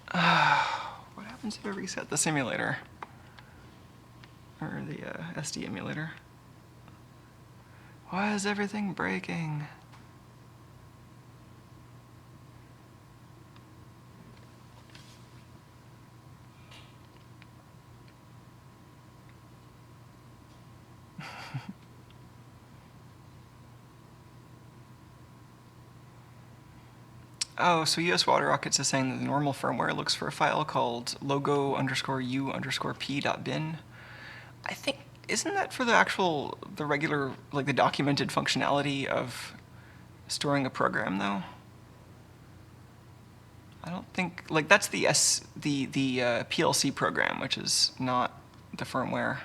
What happens if I reset the simulator? Or the SD emulator? Why is everything breaking? Oh, so US Water Rockets is saying that the normal firmware looks for a file called logo_u_p.bin. I think, isn't that for the regular, like the documented functionality of storing a program though? I don't think, like that's the PLC program, which is not the firmware.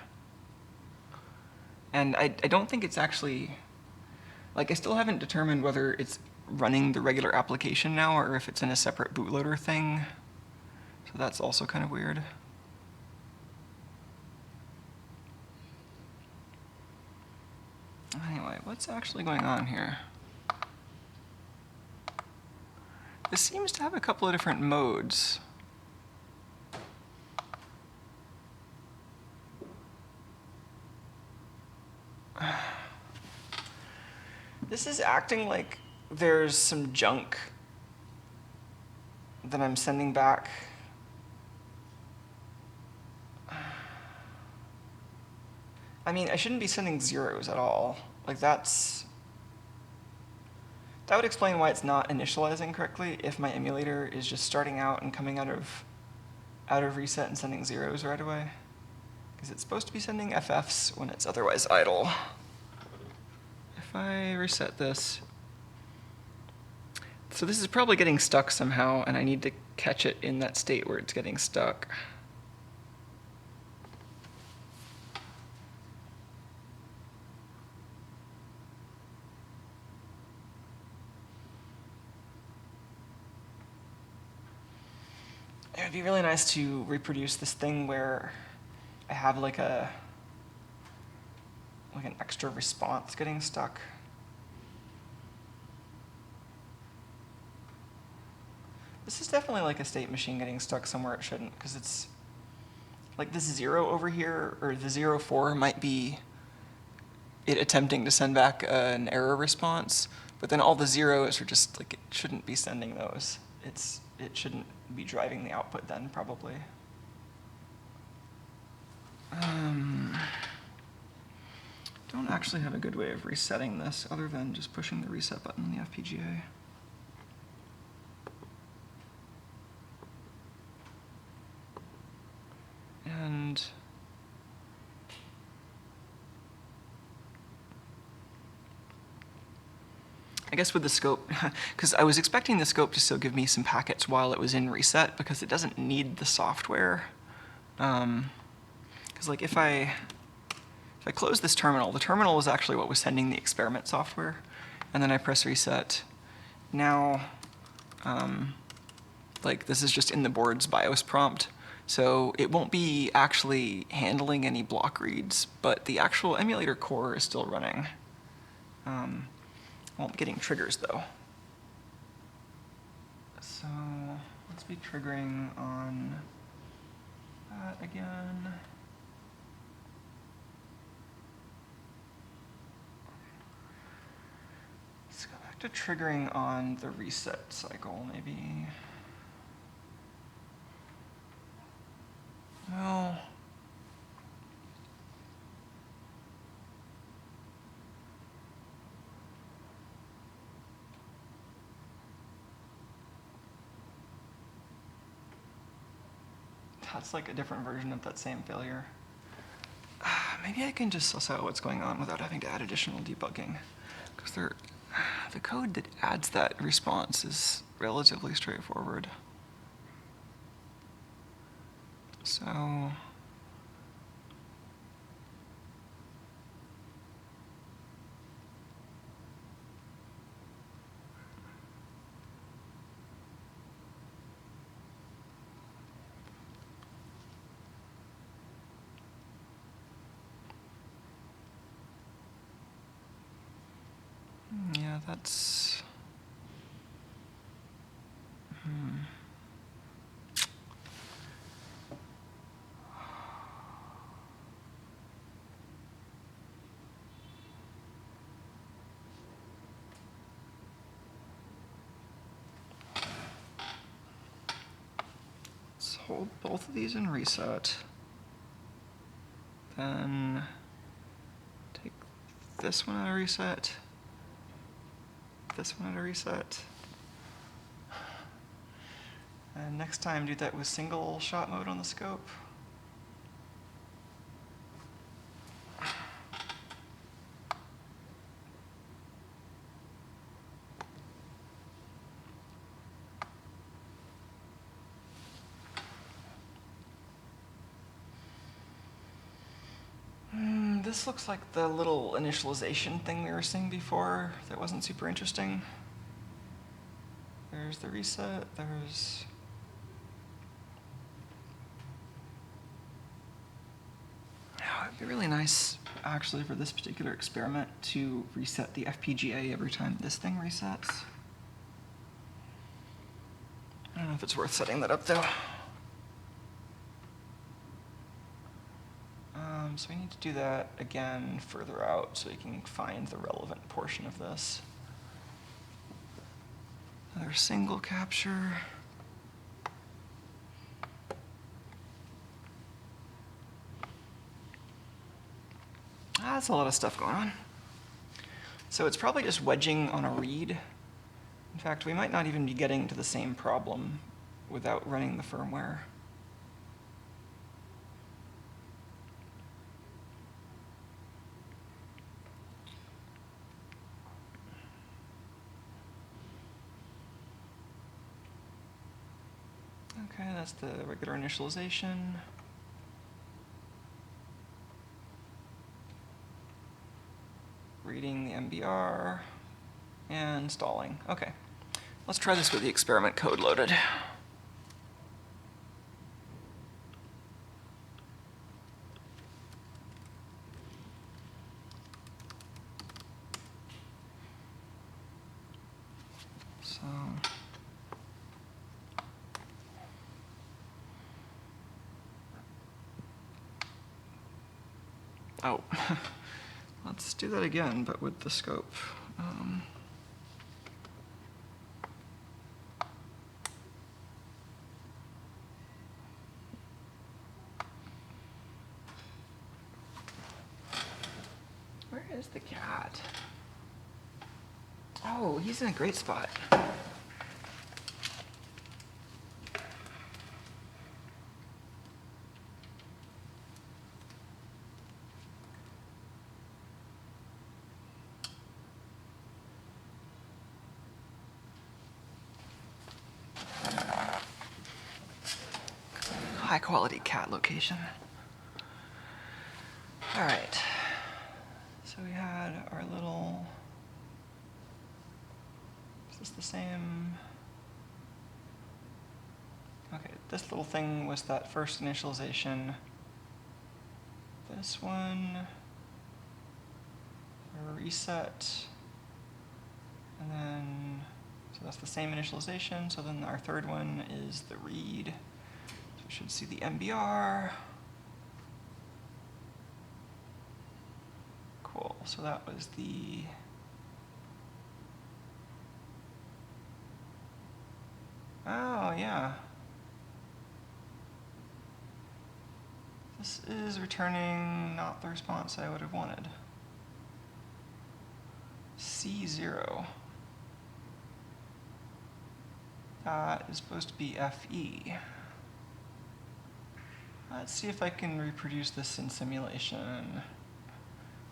And I don't think it's actually, like I still haven't determined whether it's running the regular application now or if it's in a separate bootloader thing. So that's also kind of weird. Anyway, what's actually going on here? This seems to have a couple of different modes. This is acting like there's some junk that I'm sending back. I mean, I shouldn't be sending zeros at all. Like that would explain why it's not initializing correctly if my emulator is just starting out and coming out of reset and sending zeros right away. Because it's supposed to be sending FFs when it's otherwise idle. If I reset this, so this is probably getting stuck somehow, and I need to catch it in that state where it's getting stuck. It would be really nice to reproduce this thing where I have like an extra response getting stuck. This is definitely like a state machine getting stuck somewhere it shouldn't, because it's like this 0 over here, or the 0.4 might be it attempting to send back an error response, but then all the zeros are just like, it shouldn't be sending those. It shouldn't be driving the output then, probably. Don't actually have a good way of resetting this other than just pushing the reset button on the FPGA. And I guess with the scope, because I was expecting the scope to still give me some packets while it was in reset, because it doesn't need the software. Because like if I close this terminal, the terminal is actually what was sending the experiment software, and then I press reset. Now, like this is just in the board's BIOS prompt, so it won't be actually handling any block reads, but the actual emulator core is still running. Won't be getting triggers though. So let's be triggering on that again. Let's go back to triggering on the reset cycle, maybe. Well, that's like a different version of that same failure. Maybe I can just suss out what's going on without having to add additional debugging. Because the code that adds that response is relatively straightforward. So yeah, that's let's hold both of these in reset. Then take this one out of reset. This one out of reset. And next time do that with single shot mode on the scope. This looks like the little initialization thing we were seeing before that wasn't super interesting. There's the reset, there's... Oh, it'd be really nice, actually, for this particular experiment to reset the FPGA every time this thing resets. I don't know if it's worth setting that up, though. So we need to do that again further out so we can find the relevant portion of this. Another single capture. That's a lot of stuff going on. So it's probably just wedging on a read. In fact, we might not even be getting to the same problem without running the firmware. Okay, that's the regular initialization. Reading the MBR and installing. Okay, let's try this with the experiment code loaded. So, oh, let's do that again, but with the scope. Where is the cat? Oh, he's in a great spot. high quality cat location. All right, so we had our little, is this the same? Okay, this little thing was that first initialization. This one, a reset, and then, so that's the same initialization, so then our third one is the read. So we should see the MBR. Cool, so that was the, oh yeah. This is returning not the response I would have wanted. C0. That is supposed to be FE. Let's see if I can reproduce this in simulation,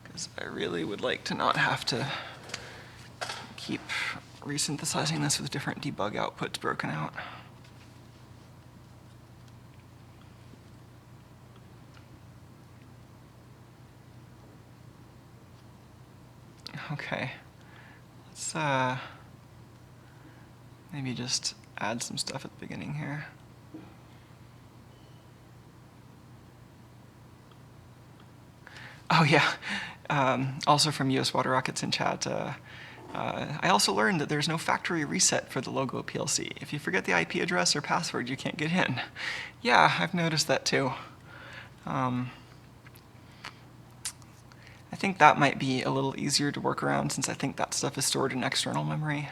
because I really would like to not have to keep resynthesizing this with different debug outputs broken out. Okay, let's maybe just add some stuff at the beginning here. Oh yeah, also from US Water Rockets in chat, I also learned that there's no factory reset for the logo PLC. If you forget the IP address or password, you can't get in. Yeah, I've noticed that too. I think that might be a little easier to work around, since I think that stuff is stored in external memory.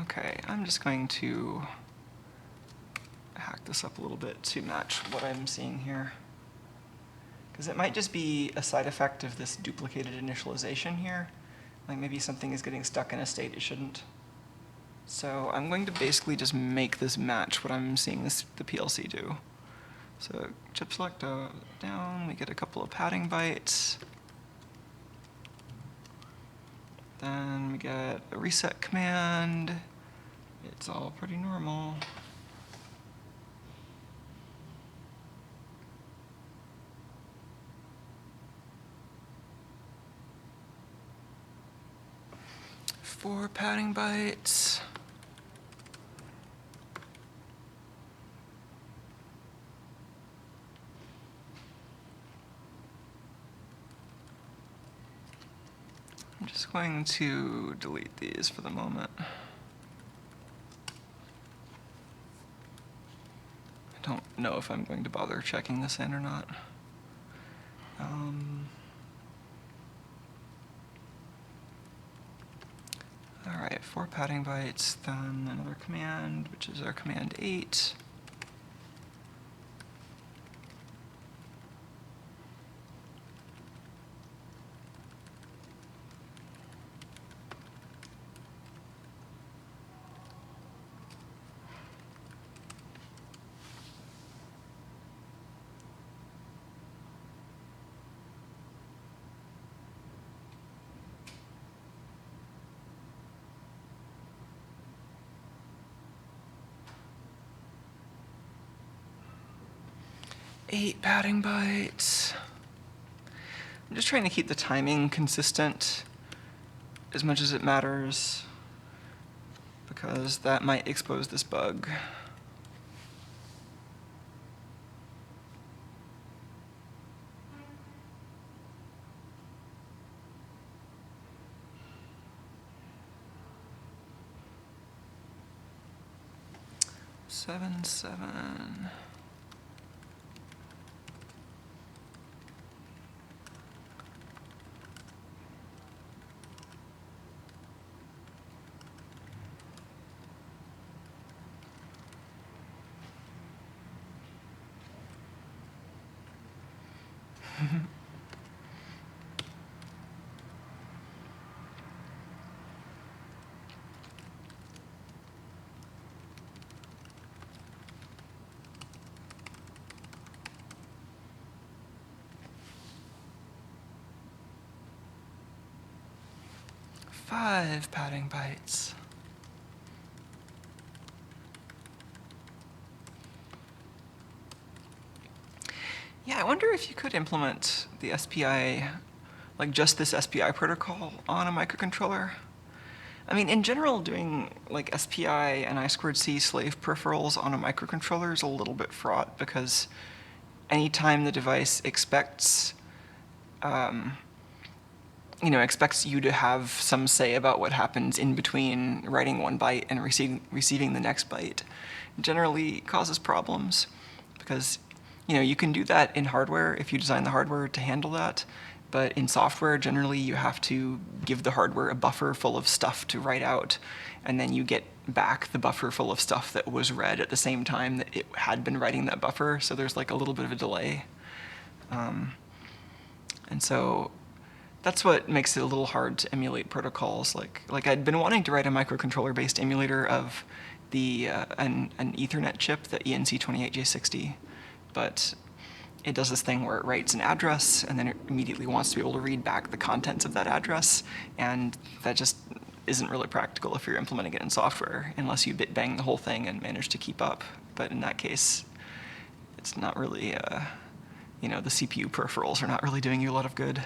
Okay, I'm just going to hack this up a little bit to match what I'm seeing here, because it might just be a side effect of this duplicated initialization here. Like maybe something is getting stuck in a state it shouldn't. So I'm going to basically just make this match what I'm seeing the PLC do. So chip select down, we get a couple of padding bytes. Then we get a reset command. It's all pretty normal. Four padding bytes. I'm just going to delete these for the moment. I don't know if I'm going to bother checking this in or not. All right, 4 padding bytes, then another command, which is our command 8. Eight padding bytes. I'm just trying to keep the timing consistent as much as it matters, because that might expose this bug. Seven. Five padding bytes. Yeah, I wonder if you could implement the SPI, like just this SPI protocol on a microcontroller. I mean, in general, doing like SPI and I2C slave peripherals on a microcontroller is a little bit fraught because anytime the device expects expects you to have some say about what happens in between writing one byte and receiving the next byte, generally causes problems because you can do that in hardware if you design the hardware to handle that, but in software generally you have to give the hardware a buffer full of stuff to write out, and then you get back the buffer full of stuff that was read at the same time that it had been writing that buffer, so there's like a little bit of a delay. And so that's what makes it a little hard to emulate protocols. Like I'd been wanting to write a microcontroller-based emulator of an Ethernet chip, the ENC28J60, but it does this thing where it writes an address and then it immediately wants to be able to read back the contents of that address, and that just isn't really practical if you're implementing it in software, unless you bit bang the whole thing and manage to keep up. But in that case, it's not really, the CPU peripherals are not really doing you a lot of good.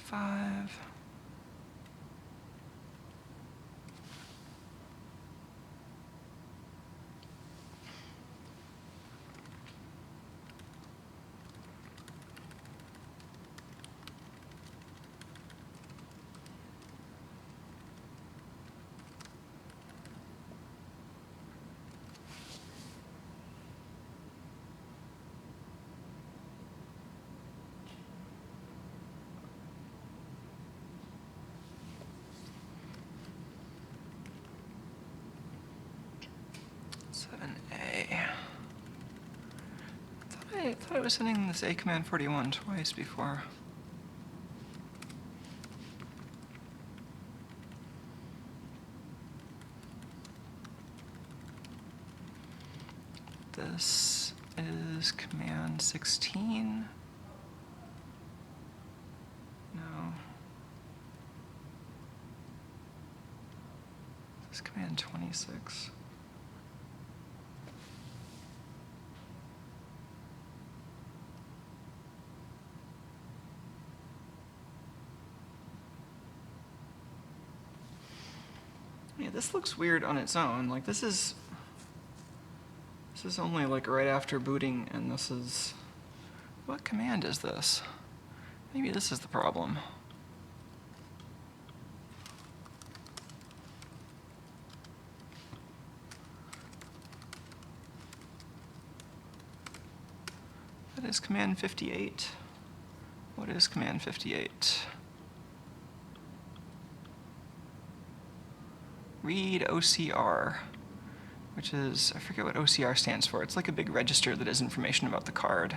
Five. I thought I was sending this A command 41 twice before. This is command 16. No. This is command 26. Yeah, this looks weird on its own. Like this is only like right after booting, and this is, what command is this? Maybe this is the problem. That is command 58. What is command 58? Read OCR, which is, I forget what OCR stands for. It's like a big register that has information about the card.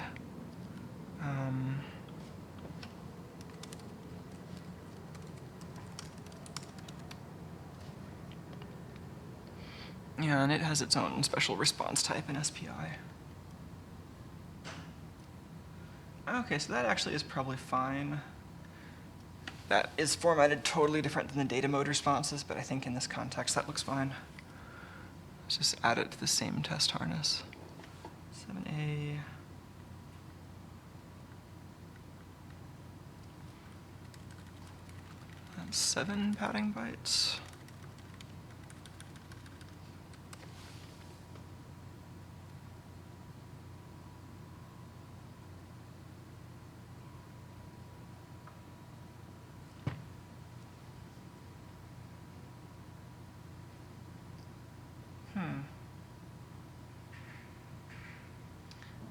Yeah, and it has its own special response type in SPI. Okay, so that actually is probably fine. That is formatted totally different than the data mode responses, but I think in this context that looks fine. Let's just add it to the same test harness. 7A. That's 7 padding bytes.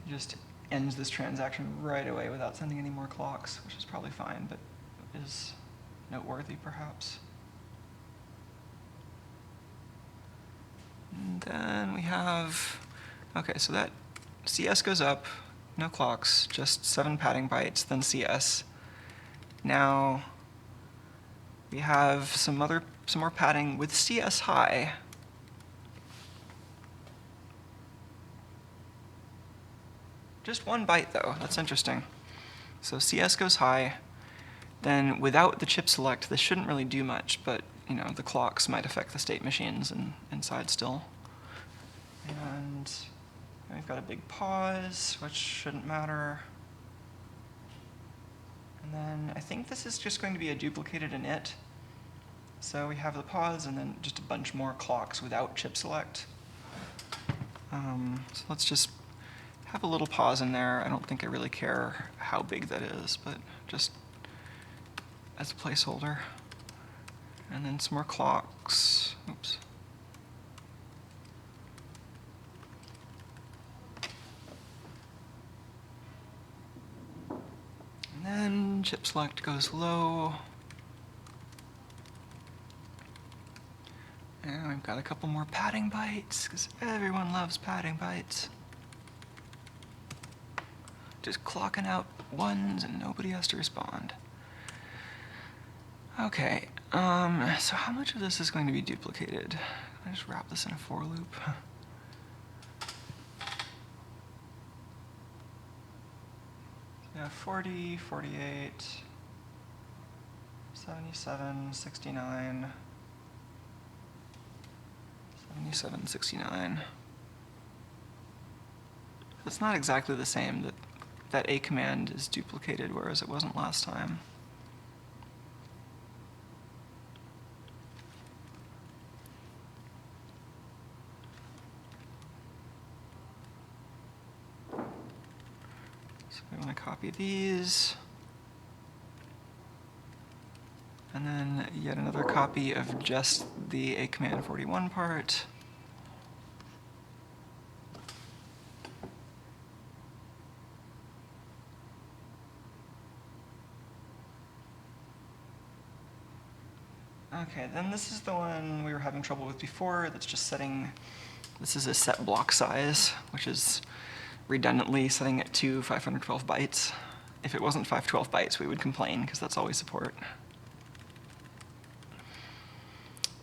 Just ends this transaction right away without sending any more clocks, which is probably fine, but is noteworthy perhaps. And then we have, okay, so that CS goes up, no clocks, just 7 padding bytes, then CS. Now we have some more padding with CS high. Just 1 byte though, that's interesting. So CS goes high, then without the chip select, this shouldn't really do much, but you know, the clocks might affect the state machines inside still. And we've got a big pause, which shouldn't matter. And then I think this is just going to be a duplicated init. So we have the pause and then just a bunch more clocks without chip select. So let's just have a little pause in there. I don't think I really care how big that is, but just as a placeholder. And then some more clocks. Oops. And then chip select goes low. And we've got a couple more padding bytes, because everyone loves padding bytes. Just clocking out ones and nobody has to respond. Okay, so how much of this is going to be duplicated? Can I just wrap this in a for loop? Yeah, 40, 48, 77, 69, 77, 69. It's not exactly the same. That A command is duplicated, whereas it wasn't last time. So we want to copy these. And then yet another copy of just the A command 41 part. Okay, then this is the one we were having trouble with before. That's just setting, this is a set block size, which is redundantly setting it to 512 bytes. If it wasn't 512 bytes, we would complain, because that's all we support.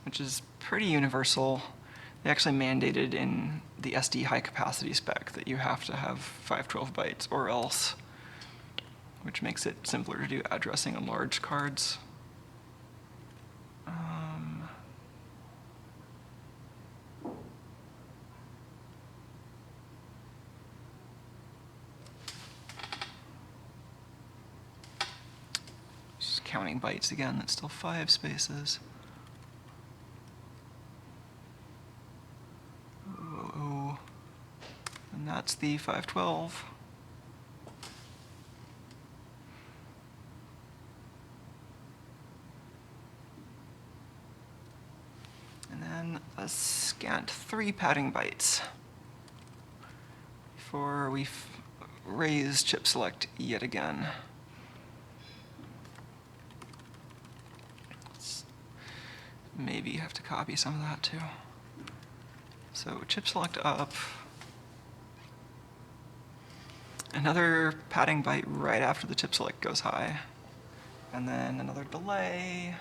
Which is pretty universal. They actually mandated in the SD high capacity spec that you have to have 512 bytes or else, which makes it simpler to do addressing on large cards. Just counting bytes again, that's still 5 spaces. Oh, and that's the 512. And then a scant 3 padding bytes before we raise chip select yet again. Let's maybe have to copy some of that too. So chip select up. Another padding byte right after the chip select goes high. And then another delay.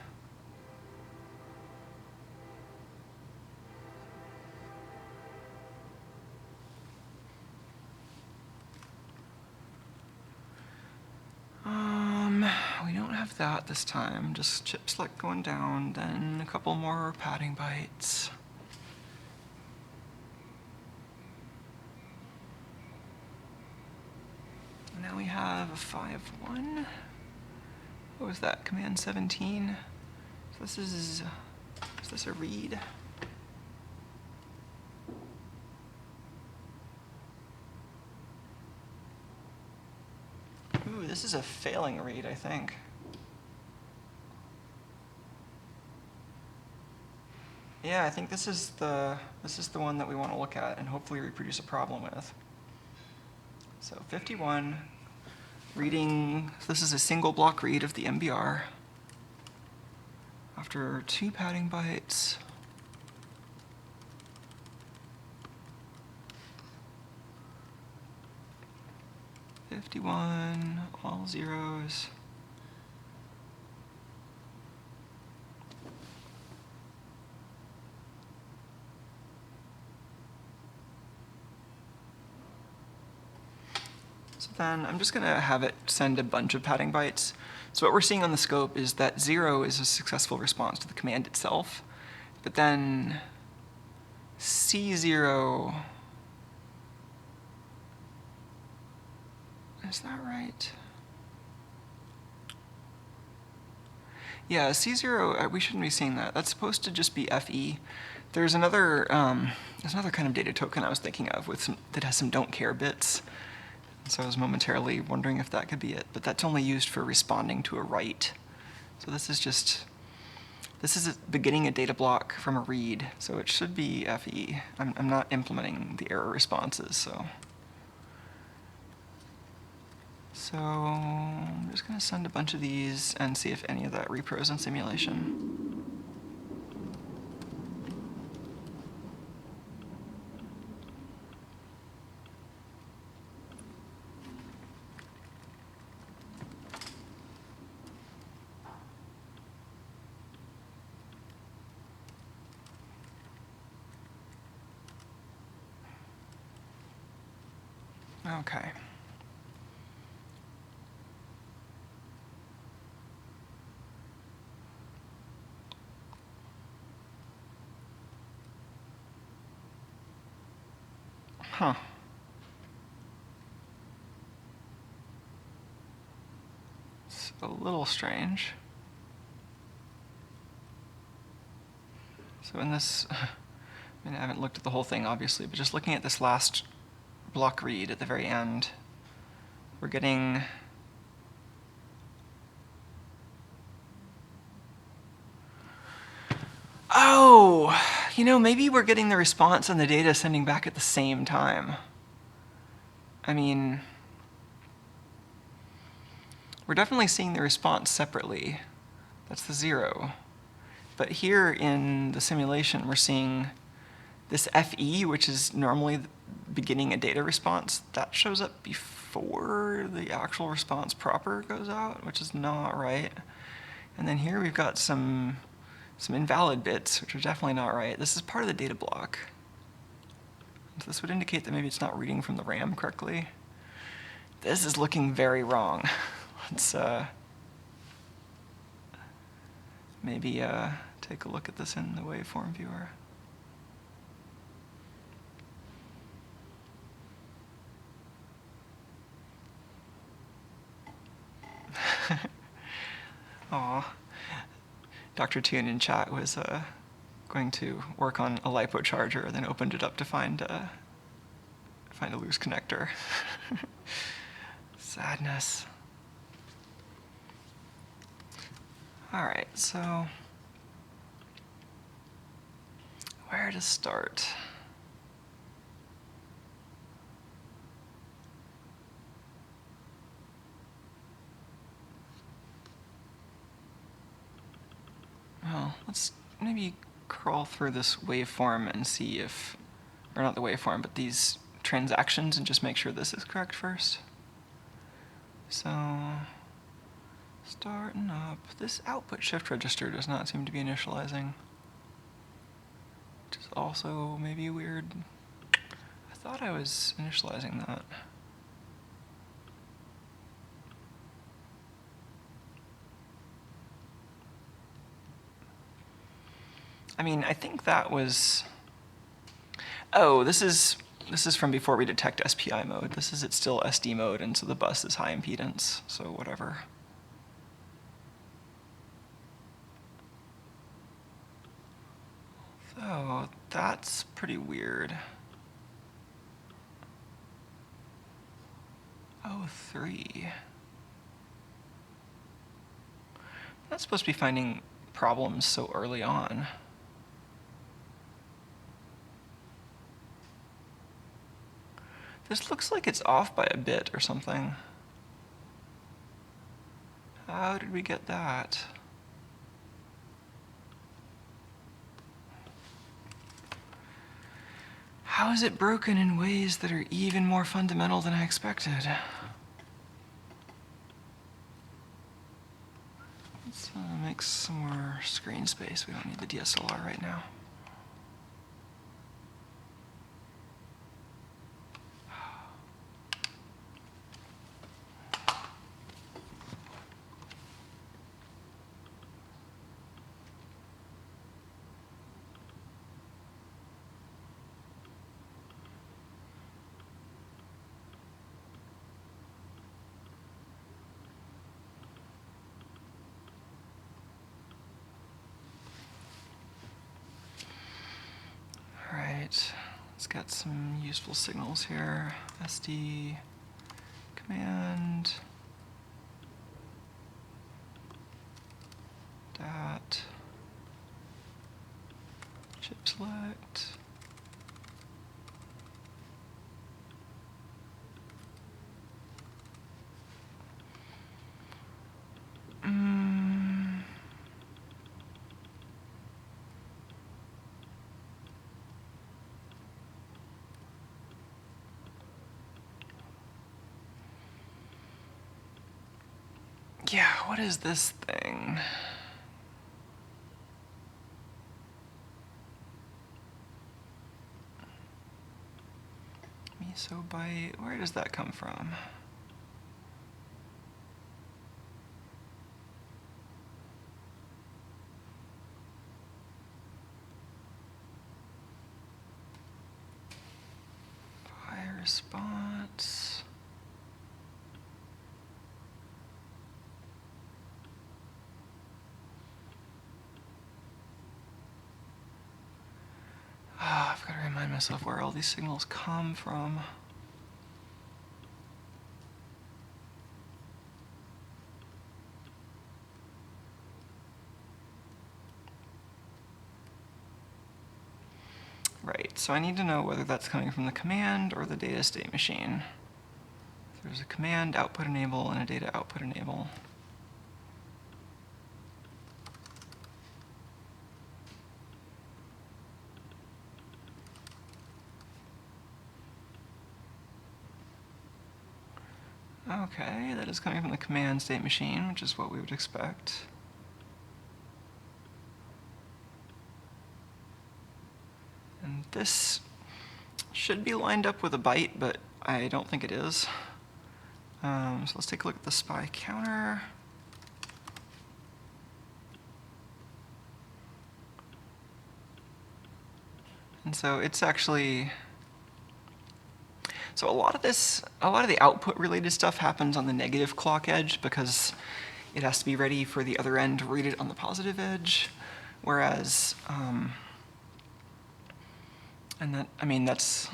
We don't have that this time, just chip select going down, then a couple more padding bytes. And now we have a 5-1. What was that, command 17? So this is this a read? Ooh, this is a failing read, I think. Yeah, I think this is the one that we want to look at and hopefully reproduce a problem with. So 51, reading, this is a single block read of the MBR. After 2 padding bytes. $51, all zeros. So then I'm just going to have it send a bunch of padding bytes. So what we're seeing on the scope is that 0 is a successful response to the command itself, but then C0, is that right? Yeah, C0, we shouldn't be seeing that. That's supposed to just be FE. There's another kind of data token I was thinking of that has some don't care bits. So I was momentarily wondering if that could be it, but that's only used for responding to a write. So this is beginning a data block from a read, so it should be FE. I'm not implementing the error responses, so I'm just going to send a bunch of these and see if any of that repros in simulation. Okay. Huh. It's a little strange. So in this, I mean, I haven't looked at the whole thing, obviously, but just looking at this last block read at the very end, we're getting oh, maybe we're getting the response and the data sending back at the same time. I mean, we're definitely seeing the response separately. That's the 0. But here in the simulation, we're seeing this FE, which is normally beginning a data response, that shows up before the actual response proper goes out, which is not right. And then here we've got some invalid bits, which are definitely not right. This is part of the data block. So this would indicate that maybe it's not reading from the RAM correctly. This is looking very wrong. Let's maybe take a look at this in the waveform viewer. Aw. Dr. Toon in chat was going to work on a LiPo charger, and then opened it up to find a loose connector. Sadness. All right, so where to start? Well, let's maybe crawl through this waveform and see if, or not the waveform, but these transactions, and just make sure this is correct first. So, starting up. This output shift register does not seem to be initializing, which is also maybe weird. I thought I was initializing that. I mean, I think that was, oh, this is from before we detect SPI mode. This is, it's still SD mode, and so the bus is high impedance, so whatever. So that's pretty weird. 03. That's supposed to be finding problems so early on. This looks like it's off by a bit or something. How did we get that? How is it broken in ways that are even more fundamental than I expected? Let's make some more screen space. We don't need the DSLR right now. let's get some useful signals here. SD command dat chip select. Yeah, what is this thing? Mesobyte, where does that come from? By response. I've got to remind myself where all these signals come from. Right, so I need to know whether that's coming from the command or the data state machine. There's a command output enable and a data output enable. Okay, that is coming from the command state machine, which is what we would expect. And this should be lined up with a byte, but I don't think it is. So let's take a look at the SPI counter. And so it's actually, so a lot of the output related stuff happens on the negative clock edge because it has to be ready for the other end to read it on the positive edge. Whereas, and that, I mean, that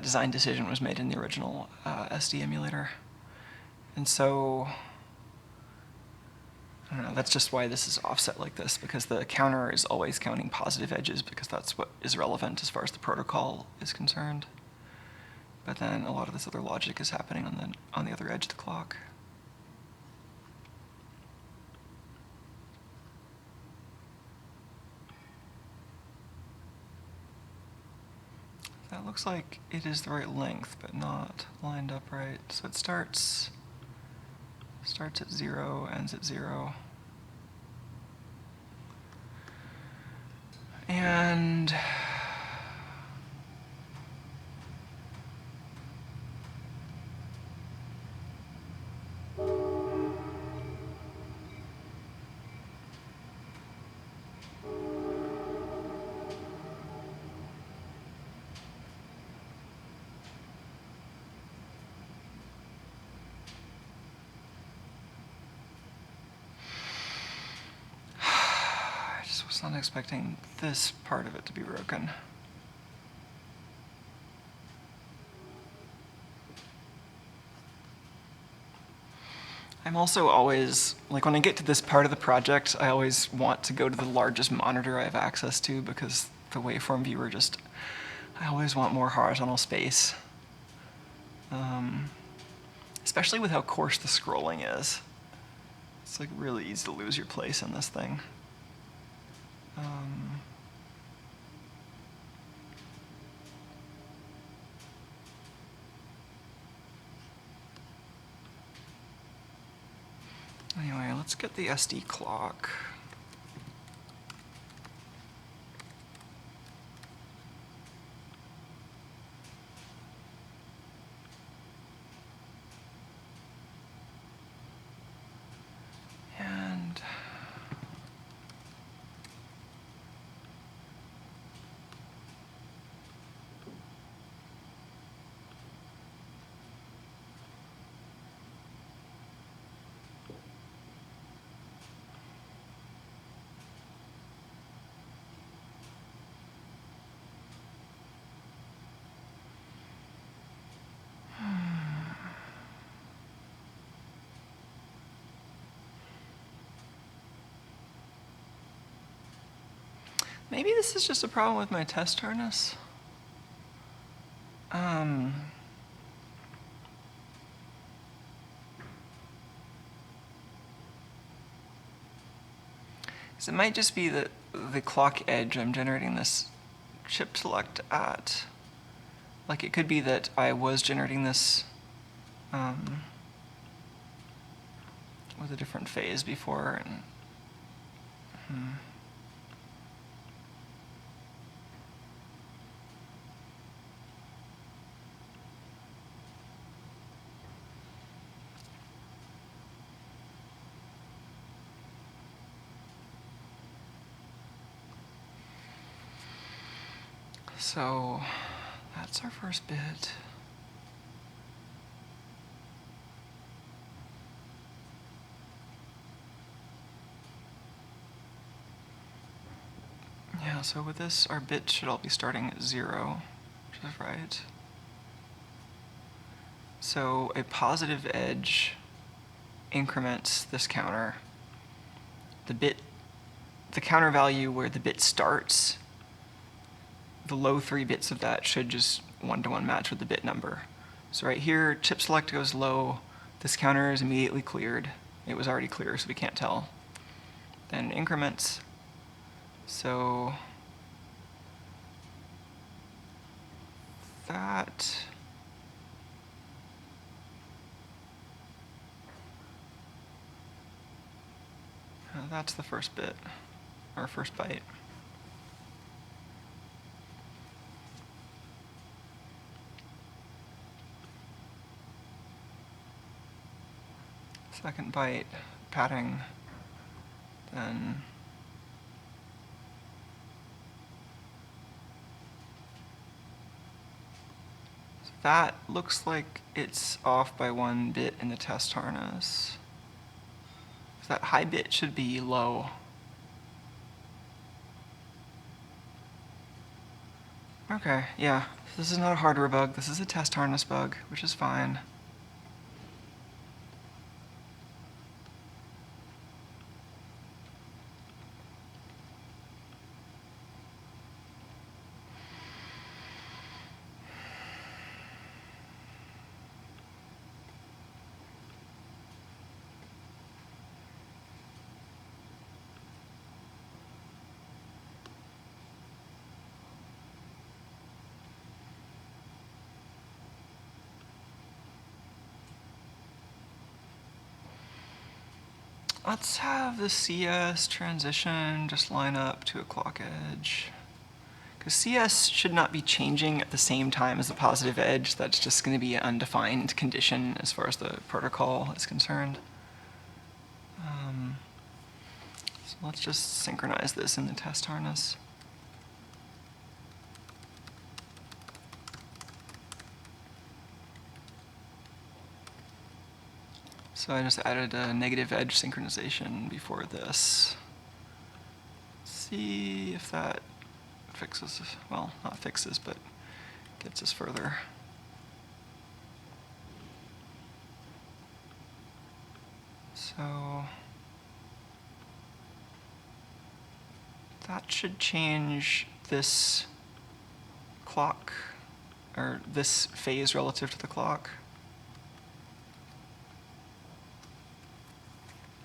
design decision was made in the original SD emulator. And so, I don't know, that's just why this is offset like this, because the counter is always counting positive edges because that's what is relevant as far as the protocol is concerned. But then a lot of this other logic is happening on the other edge of the clock. That looks like it is the right length, but not lined up right. So it starts at 0, ends at 0. And I just was not expecting this part of it to be broken. I'm also always, like when I get to this part of the project, I always want to go to the largest monitor I have access to because the waveform viewer I always want more horizontal space. Especially with how coarse the scrolling is. It's like really easy to lose your place in this thing. Anyway, let's get the SD clock. And Maybe this is just a problem with my test harness. So it might just be that the clock edge I'm generating this chip select at. Like it could be that I was generating this with a different phase before. And, So that's our first bit. Yeah, so with this, our bits should all be starting at 0, which is right. So a positive edge increments this counter. The counter value where the bit starts, the low 3 bits of that should just one-to-one match with the bit number. So right here, chip select goes low. This counter is immediately cleared. It was already clear, so we can't tell. Then increments. So that that's the first bit, or first byte. Second byte, padding, then so that looks like it's off by 1 bit in the test harness. So that high bit should be low. Okay, yeah, this is not a hardware bug, this is a test harness bug, which is fine. Let's have the CS transition just line up to a clock edge. Because CS should not be changing at the same time as the positive edge. That's just going to be an undefined condition as far as the protocol is concerned. So let's just synchronize this in the test harness. So I just added a negative edge synchronization before this. Let's see if that fixes, well, not fixes, but gets us further. So that should change this clock, or this phase relative to the clock.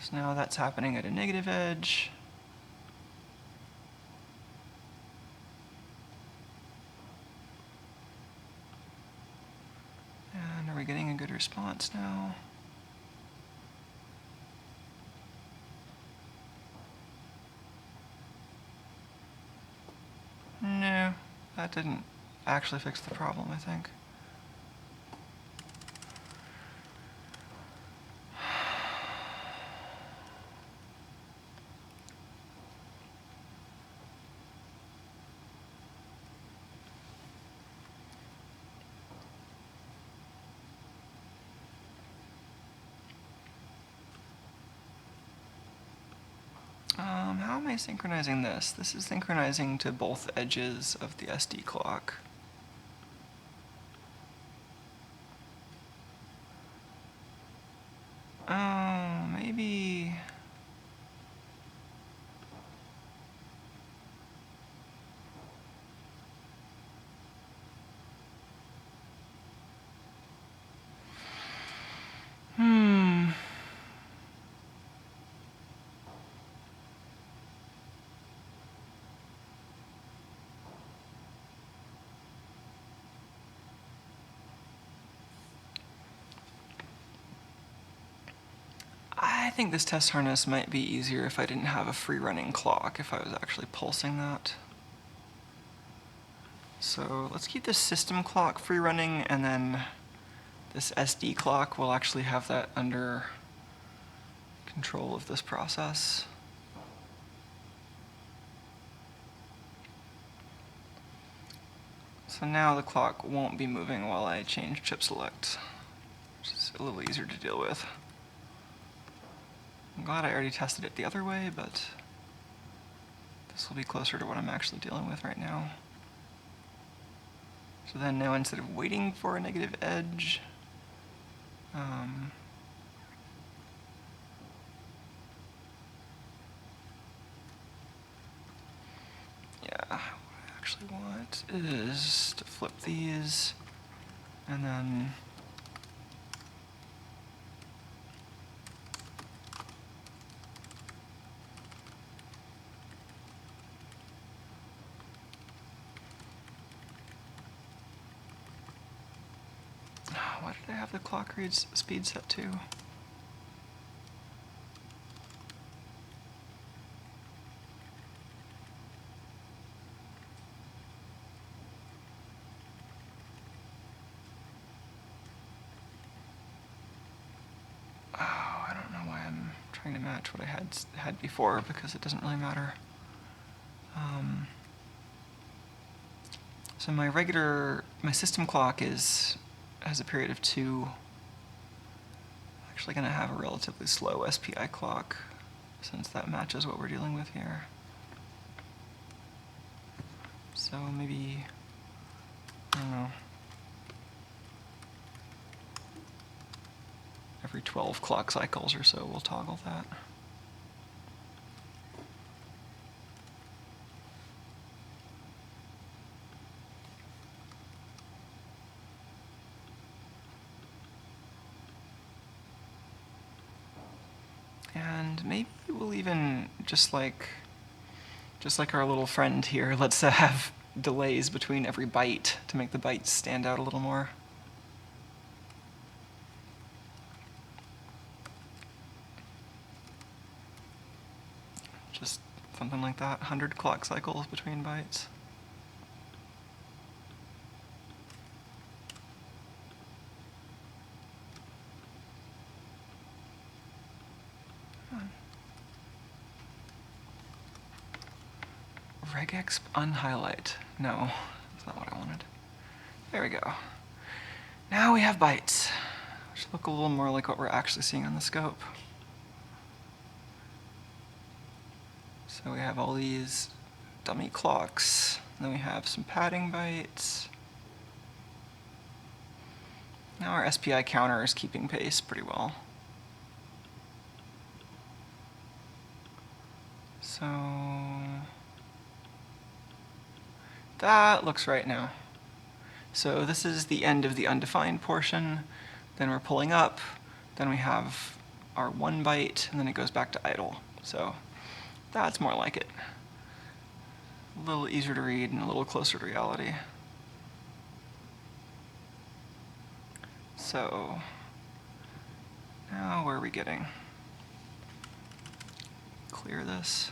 So now that's happening at a negative edge. And are we getting a good response now? No, that didn't actually fix the problem, I think. How am I synchronizing this? This is synchronizing to both edges of the SD clock. Oh, maybe... think this test harness might be easier if I didn't have a free running clock, if I was actually pulsing that. So let's keep this system clock free running, and then this SD clock will actually have that under control of this process. So now the clock won't be moving while I change chip select, which is a little easier to deal with. I'm glad I already tested it the other way, but this will be closer to what I'm actually dealing with right now. So then now, instead of waiting for a negative edge, yeah, what I actually want is to flip these, and then why did I have the clock read speed set to? Oh, I don't know why I'm trying to match what I had before, because it doesn't really matter. So my system clock has a period of 2. Actually going to have a relatively slow SPI clock, since that matches what we're dealing with here. So maybe, I don't know, every 12 clock cycles or so we'll toggle that. And maybe we'll even, just like our little friend here, let's have delays between every byte to make the bytes stand out a little more. Just something like that, 100 clock cycles between bytes. Regex unhighlight. No, that's not what I wanted. There we go. Now we have bytes, which look a little more like what we're actually seeing on the scope. So we have all these dummy clocks, and then we have some padding bytes. Now our SPI counter is keeping pace pretty well. So that looks right now. So this is the end of the undefined portion, then we're pulling up, then we have our 1 byte, and then it goes back to idle. So that's more like it. A little easier to read and a little closer to reality. So now where are we getting? Clear this.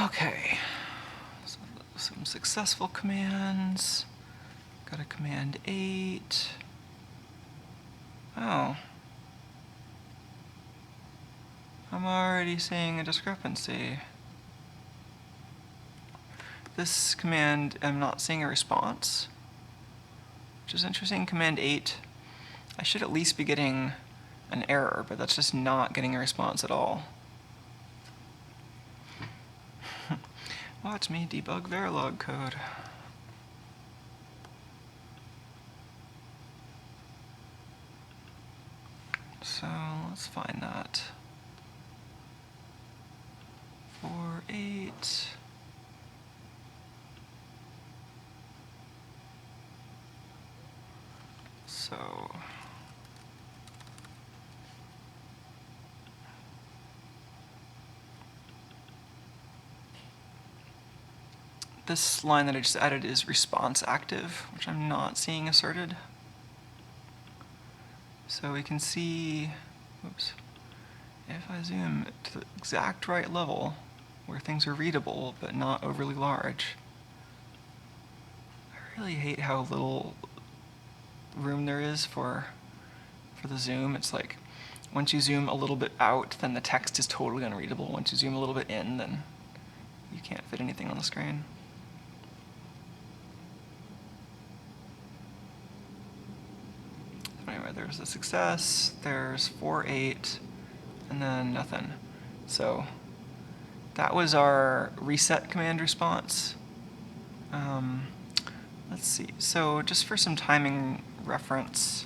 Okay, so some successful commands. Got a command 8. Oh. I'm already seeing a discrepancy. This command, I'm not seeing a response, which is interesting. Command 8, I should at least be getting an error, but that's just not getting a response at all. Watch me debug Verilog code. So let's find that. 4, 8. So this line that I just added is response active, which I'm not seeing asserted. So we can see, oops, if I zoom to the exact right level where things are readable but not overly large. I really hate how little room there is for the zoom. It's like once you zoom a little bit out, then the text is totally unreadable. Once you zoom a little bit in, then you can't fit anything on the screen. So anyway, there's a success, there's 4, 8, and then nothing. So that was our reset command response. Let's see. So just for some timing reference,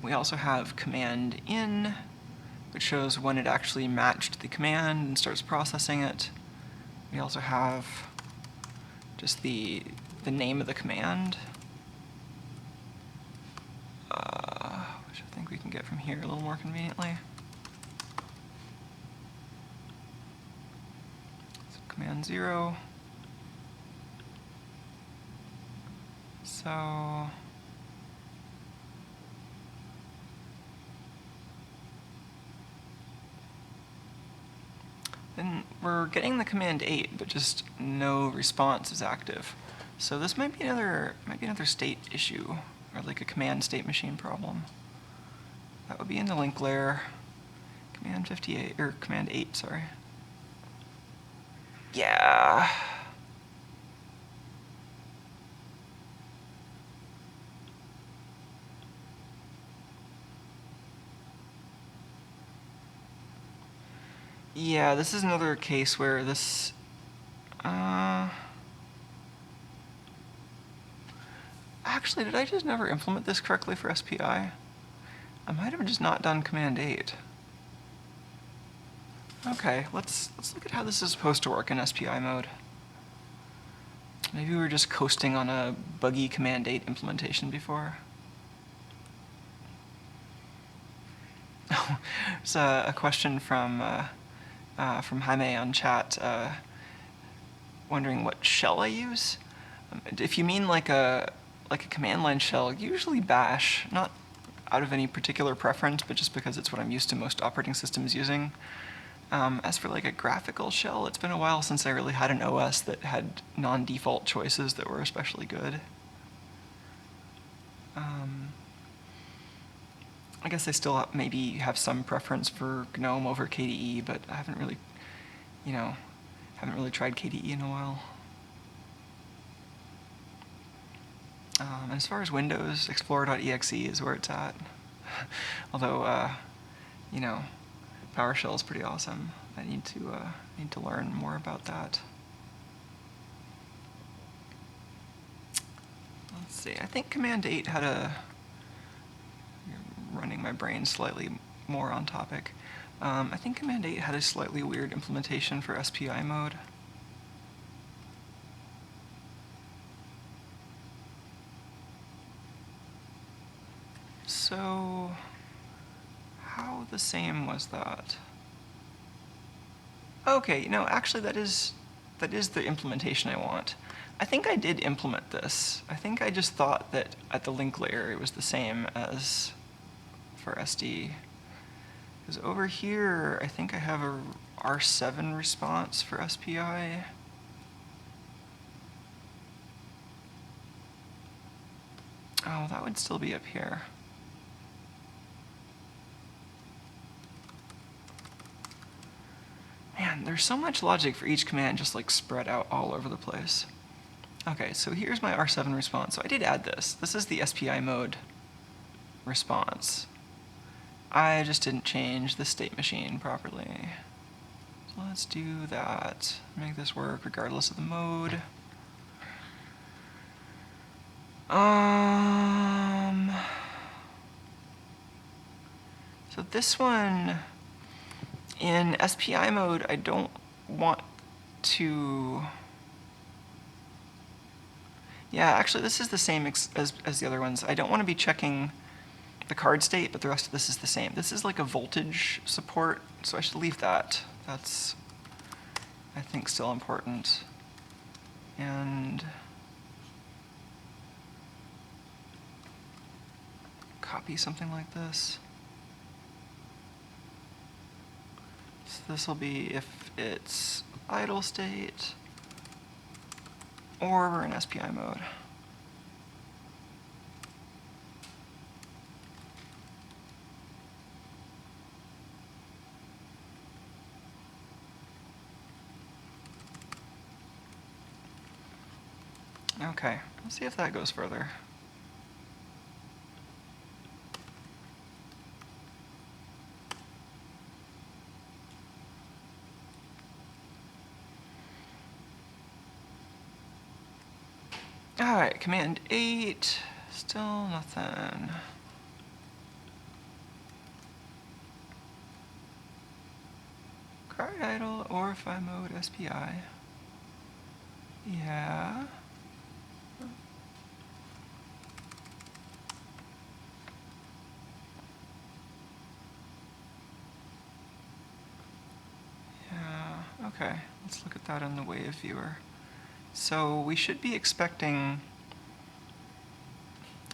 we also have command in, which shows when it actually matched the command and starts processing it. We also have just the name of the command, which I think we can get from here a little more conveniently. So command 0. So then we're getting the command 8, but just no response is active. So this might be another state issue, or like a command state machine problem. That would be in the link layer. Command 58 or command 8, sorry. Yeah. Yeah, this is another case where this, actually, did I just never implement this correctly for SPI? I might have just not done command 8. Okay, let's look at how this is supposed to work in SPI mode. Maybe we were just coasting on a buggy command 8 implementation before. There's a question from Jaime on chat, wondering what shell I use. If you mean like a command line shell, usually bash, not out of any particular preference, but just because it's what I'm used to most operating systems using. As for like a graphical shell, it's been a while since I really had an OS that had non-default choices that were especially good. I guess I still maybe have some preference for GNOME over KDE, but I haven't really, haven't really tried KDE in a while. And as far as Windows, Explorer.exe is where it's at. Although, PowerShell is pretty awesome. I need to learn more about that. Let's see. I think Command 8 had a, running my brain slightly more on topic. I think Command 8 had a slightly weird implementation for SPI mode. So, how the same was that? Okay, actually that is the implementation I want. I think I did implement this. I think I just thought that at the link layer it was the same as for SD. Because over here, I think I have a R7 response for SPI. Oh, that would still be up here. Man, there's so much logic for each command just like spread out all over the place. Okay, so here's my R7 response. So I did add this. This is the SPI mode response. I just didn't change the state machine properly. So let's do that. Make this work regardless of the mode. So this one, in SPI mode, I don't want to... Yeah, actually this is the same as the other ones. I don't want to be checking the card state, but the rest of this is the same. This is like a voltage support, so I should leave that. That's I think, still important. And copy something like this. So this will be if it's idle state or we're in SPI mode. Okay, let's see if that goes further. Alright, command 8, still nothing. Card idle or FI mode SPI. Yeah. Yeah, okay. Let's look at that in the wave viewer. So we should be expecting,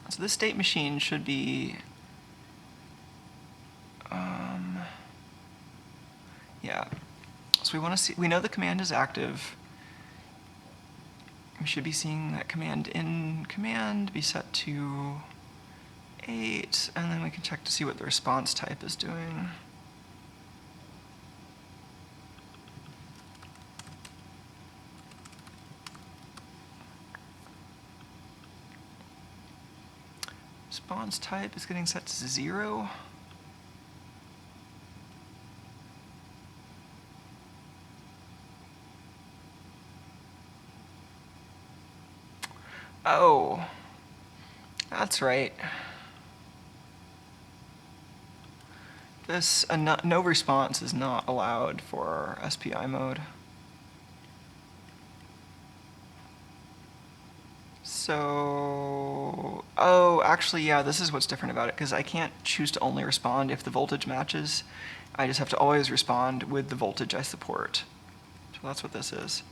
so this state machine should be, yeah. So we want to see, we know the command is active. We should be seeing that command in command be set to 8, and then we can check to see what the response type is doing. Response type is getting set to 0. Oh, that's right. This no response is not allowed for SPI mode. So, oh, actually, yeah, this is what's different about it, because I can't choose to only respond if the voltage matches. I just have to always respond with the voltage I support. So that's what this is.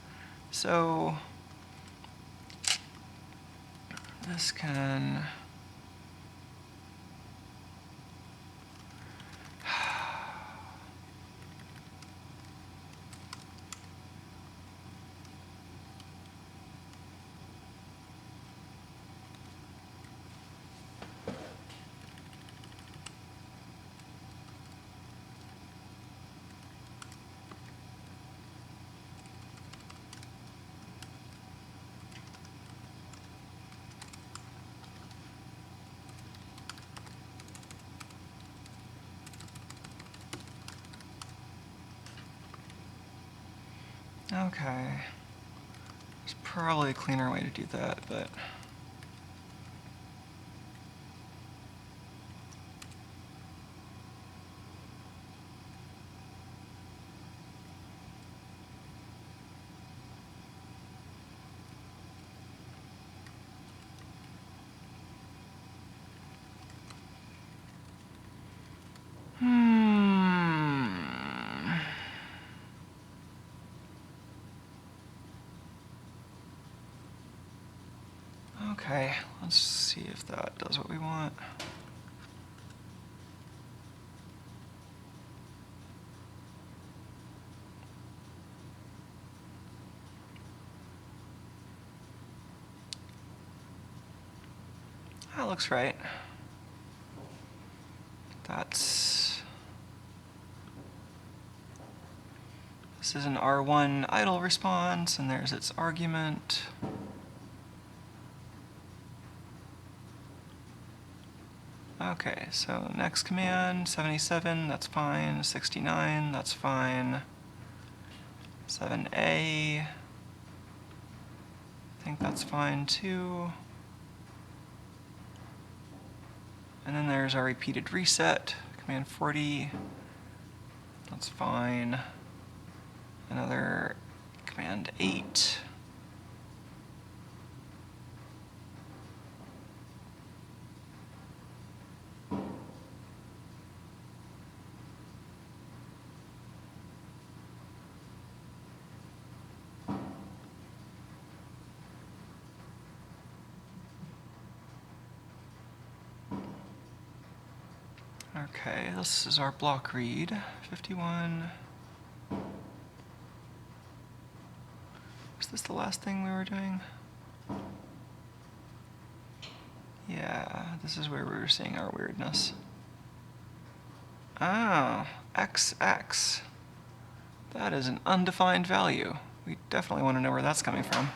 So this can... Okay. There's probably a cleaner way to do that, but... Okay, let's see if that does what we want. That looks right. This is an R1 idle response, and there's its argument. Okay, so next command, 77, that's fine. 69, that's fine. 7A, I think that's fine too. And then there's our repeated reset, command 40, that's fine. Another command 8. Okay, this is our block read, 51. Was this the last thing we were doing? Yeah, this is where we were seeing our weirdness. Oh, XX. That is an undefined value. We definitely want to know where that's coming from.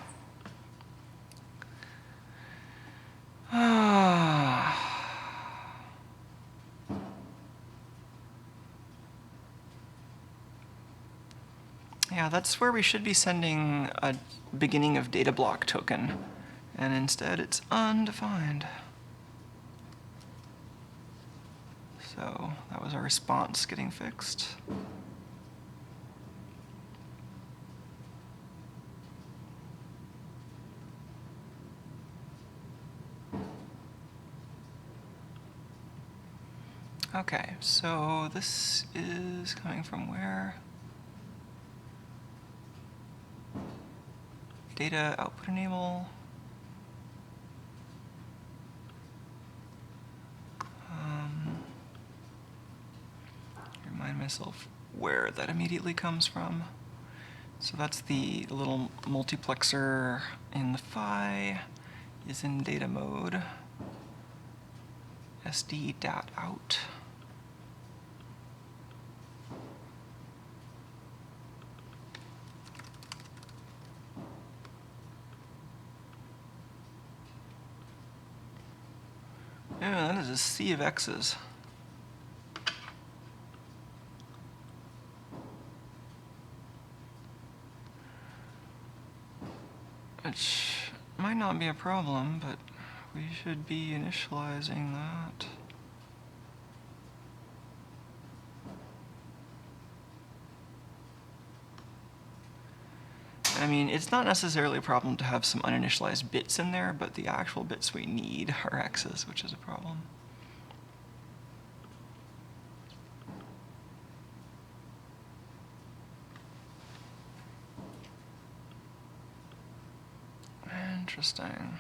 Yeah, that's where we should be sending a beginning of data block token, and instead it's undefined. So that was our response getting fixed. Okay, so this is coming from where? Data output enable. Remind myself where that immediately comes from. So that's the little multiplexer in the phi is in data mode. SD.out. Yeah, that is a sea of X's. Which might not be a problem, but we should be initializing that. I mean, it's not necessarily a problem to have some uninitialized bits in there, but the actual bits we need are X's, which is a problem. Interesting.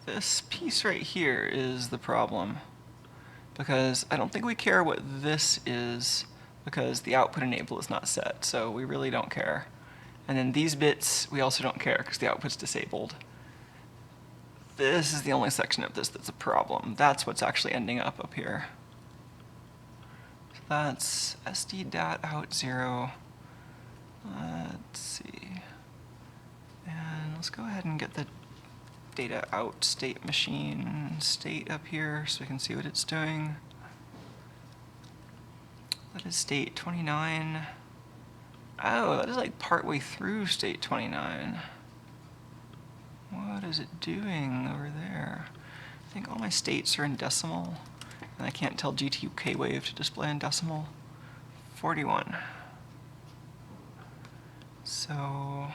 This piece right here is the problem, because I don't think we care what this is, because the output enable is not set, so we really don't care. And then these bits, we also don't care, because the output's disabled. This is the only section of this that's a problem. That's what's actually ending up here. So that's sd.out0. Let's see. And let's go ahead and get the data out state machine state up here so we can see what it's doing. That is state 29. Oh, that is like partway through state 29. What is it doing over there? I think all my states are in decimal, and I can't tell GTK wave to display in decimal. 41. So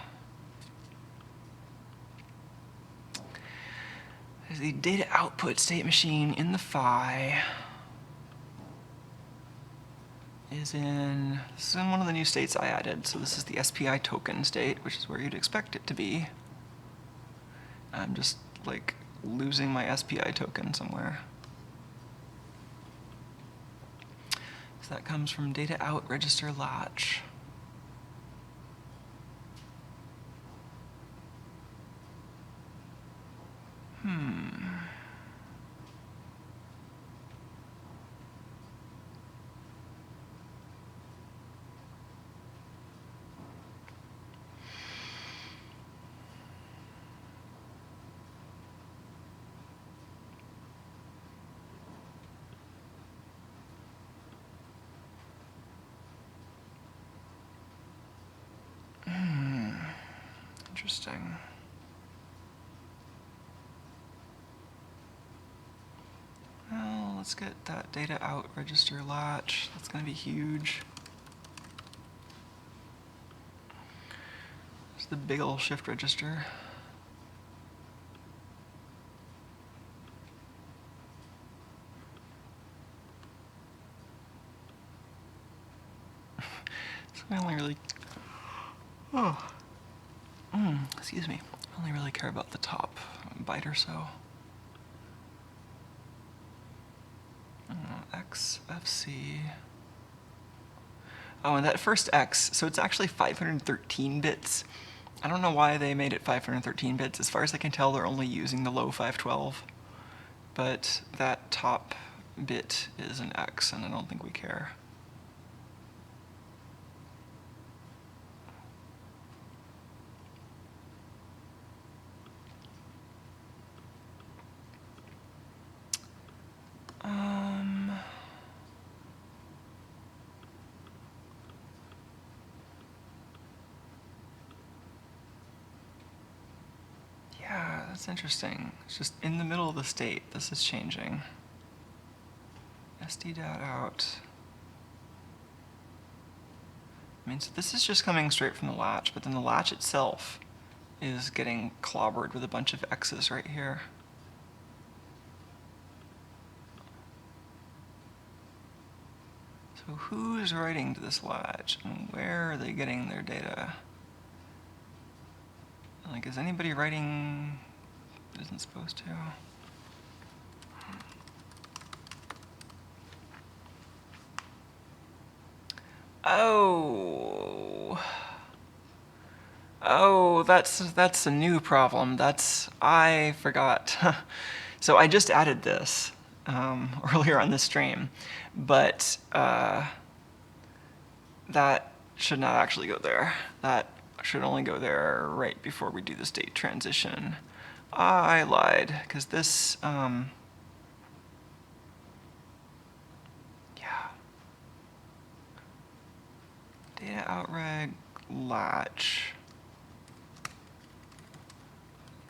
there's the data output state machine in the phi. This is in one of the new states I added. So this is the SPI token state, which is where you'd expect it to be. I'm just like losing my SPI token somewhere. So that comes from data out register latch. Interesting. Well, let's get that data out register latch. That's going to be huge. It's the big ol' shift register. So I only really... excuse me. only really care about the top byte or so. XFC. Oh, and that first X, so it's actually 513 bits. I don't know why they made it 513 bits. As far as I can tell, they're only using the low 512. But that top bit is an X, and I don't think we care. Yeah, that's interesting. It's just in the middle of the state. This is changing. SD.out. I mean, so this is just coming straight from the latch, but then the latch itself is getting clobbered with a bunch of X's right here. So who's writing to this latch, and where are they getting their data? Like, is anybody writing that isn't supposed to? Oh, that's a new problem. I forgot. So I just added this earlier on this stream, but that should not actually go there. That should only go there right before we do the state transition. I lied, because this, yeah. Data outreg latch.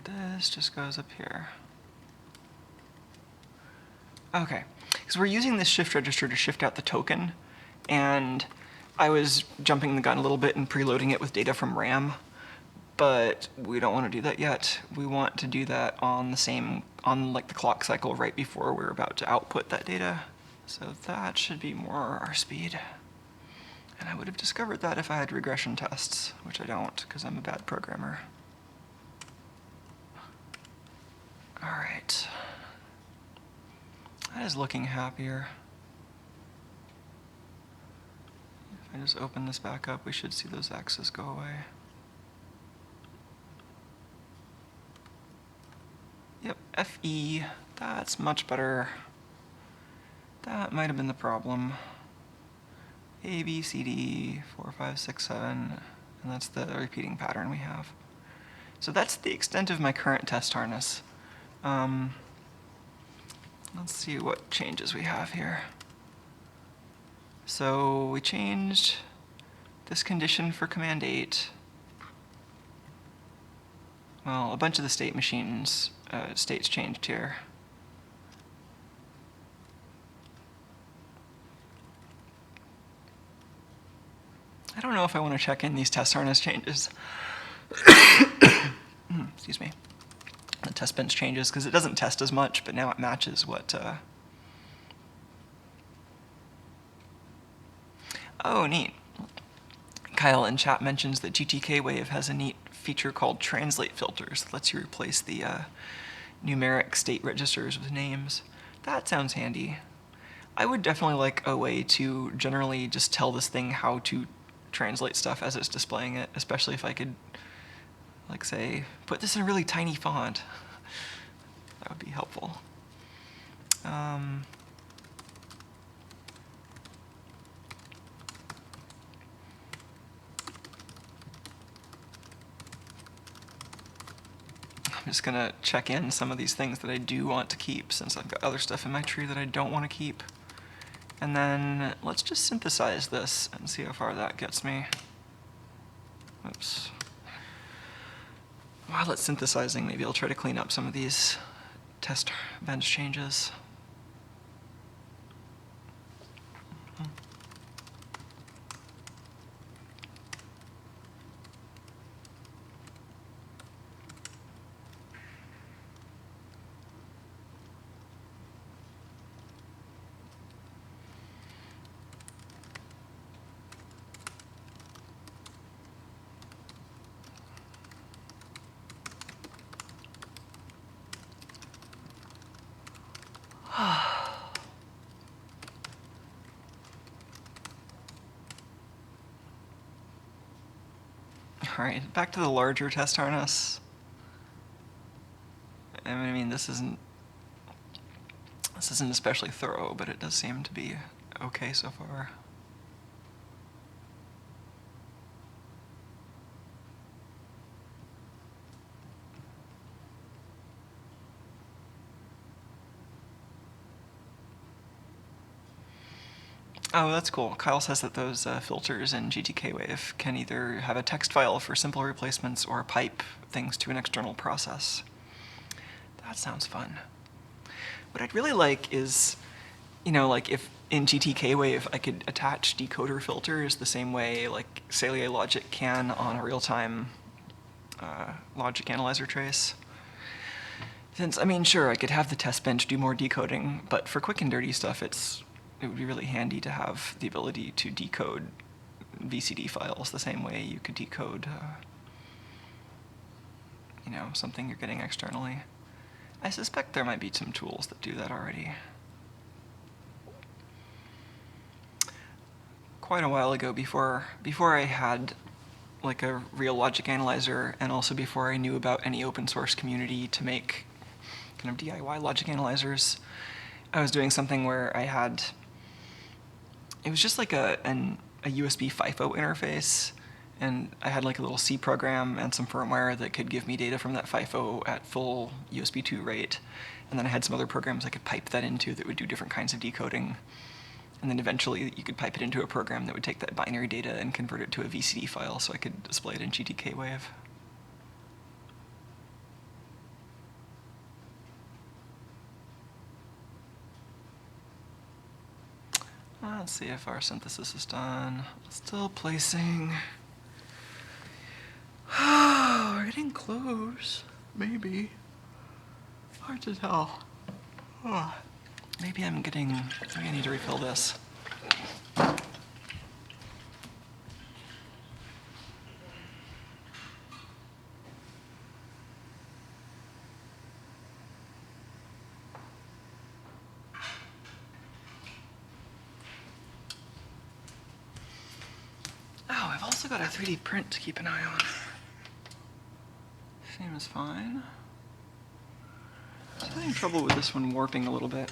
This just goes up here. Okay, because we're using this shift register to shift out the token, and I was jumping the gun a little bit and preloading it with data from RAM, but we don't want to do that yet. We want to do that on like the clock cycle right before we're about to output that data. So that should be more our speed. And I would have discovered that if I had regression tests, which I don't, because I'm a bad programmer. All right. That is looking happier. If I just open this back up, we should see those X's go away. Yep, FE, that's much better. That might have been the problem. A, B, C, D, 4, 5, 6, 7, and that's the repeating pattern we have. So that's the extent of my current test harness. Let's see what changes we have here. So we changed this condition for command 8. Well, a bunch of the state machines, states changed here. I don't know if I want to check in these test harness changes. Excuse me. The test bench changes, because it doesn't test as much, but now it matches what... Oh, neat. Kyle in chat mentions that GTK Wave has a neat feature called translate filters that lets you replace the numeric state registers with names. That sounds handy. I would definitely like a way to generally just tell this thing how to translate stuff as it's displaying it, especially if I could, like, say, put this in a really tiny font. That would be helpful. I'm just going to check in some of these things that I do want to keep, since I've got other stuff in my tree that I don't want to keep. And then let's just synthesize this and see how far that gets me. Oops. While it's synthesizing, maybe I'll try to clean up some of these test bench changes. Alright, back to the larger test harness. I mean, this isn't especially thorough, but it does seem to be okay so far. Oh, that's cool. Kyle says that those filters in GTK-Wave can either have a text file for simple replacements or pipe things to an external process. That sounds fun. What I'd really like is, like if in GTK-Wave I could attach decoder filters the same way like Salier logic can on a real-time logic analyzer trace. Since, I mean, sure, I could have the test bench do more decoding, but for quick and dirty stuff, it would be really handy to have the ability to decode VCD files the same way you could decode, something you're getting externally. I suspect there might be some tools that do that already. Quite a while ago, before I had like a real logic analyzer, and also before I knew about any open source community to make kind of DIY logic analyzers, I was doing something where I had, it was just like a USB FIFO interface, and I had like a little C program and some firmware that could give me data from that FIFO at full USB 2 rate, and then I had some other programs I could pipe that into that would do different kinds of decoding, and then eventually you could pipe it into a program that would take that binary data and convert it to a VCD file so I could display it in GTK-Wave. Let's see if our synthesis is done. Still placing. We're getting close. Maybe. Hard to tell. Maybe I need to refill this. Oh, I've also got a 3D print to keep an eye on. Seems fine. I'm having trouble with this one warping a little bit.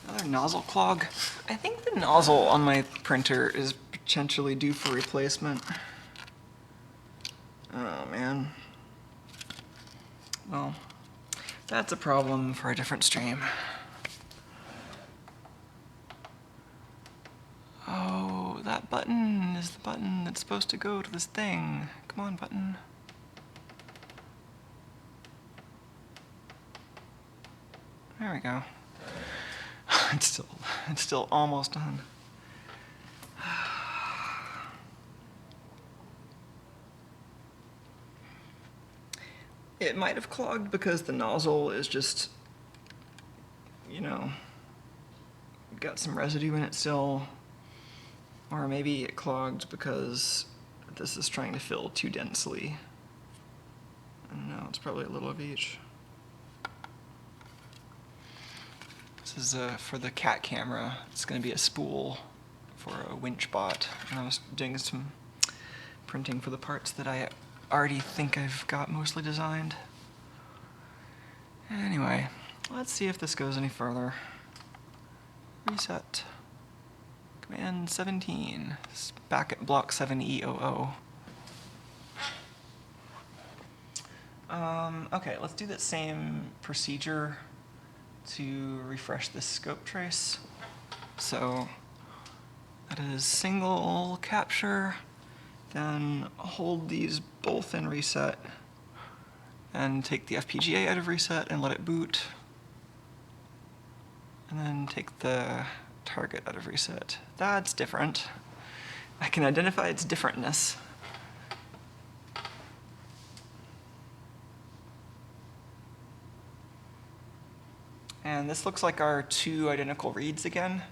Another nozzle clog. I think the nozzle on my printer is potentially due for replacement. Oh man. Well, that's a problem for a different stream. Oh, that button is the button that's supposed to go to this thing. Come on, button. There we go. It's still almost done. It might have clogged because the nozzle is just, got some residue in it still. Or maybe it clogged because this is trying to fill too densely. I don't know, it's probably a little of each. This is for the cat camera. It's going to be a spool for a winch bot. And I was doing some printing for the parts that I already think I've got mostly designed. Anyway, let's see if this goes any further. Reset. Command 17. It's back at block 7E00. Okay, let's do that same procedure to refresh this scope trace. So that is single capture, then hold these both in reset, and take the FPGA out of reset and let it boot, and then take the target out of reset. That's different. I can identify its differentness. And this looks like our two identical reads again.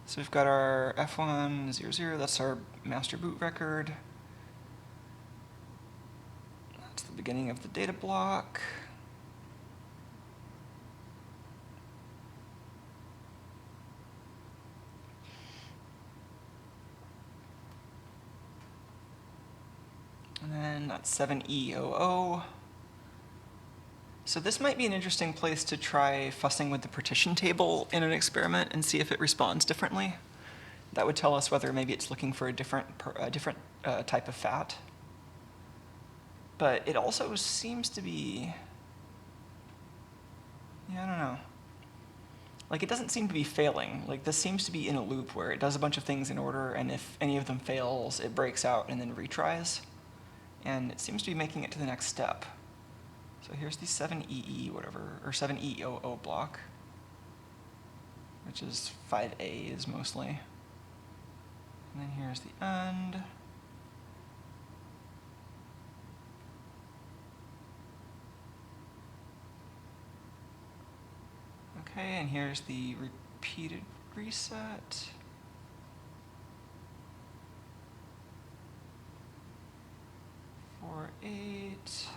So we've got our F100, that's our master boot record. That's the beginning of the data block. And then that's 7E00. So this might be an interesting place to try fussing with the partition table in an experiment and see if it responds differently. That would tell us whether maybe it's looking for a different type of fat. But it also seems to be, yeah, I don't know. Like, it doesn't seem to be failing. Like, this seems to be in a loop where it does a bunch of things in order, and if any of them fails, it breaks out and then retries. And it seems to be making it to the next step. So here's the 7EE whatever, or 7E00 block, which is 5A's mostly. And then here's the end. Okay, and here's the repeated reset. For 8.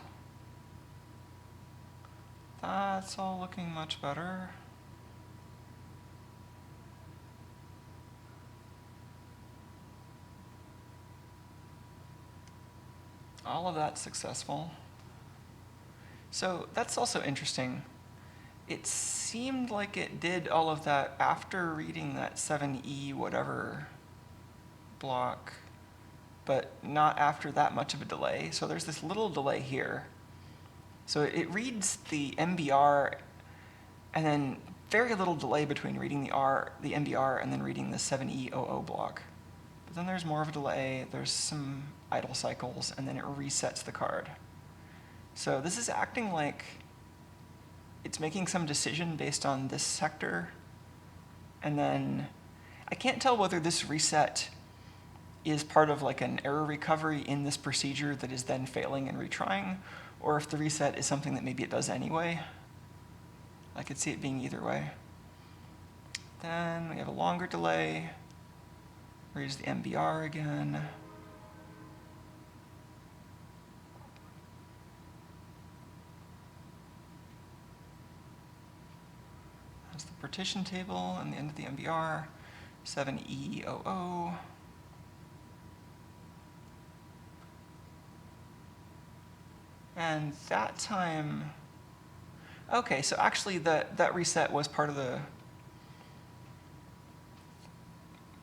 That's all looking much better. All of that's successful. So that's also interesting. It seemed like it did all of that after reading that 7E whatever block, but not after that much of a delay. So there's this little delay here. So it reads the MBR and then very little delay between reading the MBR and then reading the 7E00 block. But then there's more of a delay, there's some idle cycles, and then it resets the card. So this is acting like it's making some decision based on this sector, and then I can't tell whether this reset is part of like an error recovery in this procedure that is then failing and retrying, or if the reset is something that maybe it does anyway. I could see it being either way. Then we have a longer delay. Reads the MBR again. That's the partition table and the end of the MBR. 7E00. And that time, okay, so actually that reset was part of the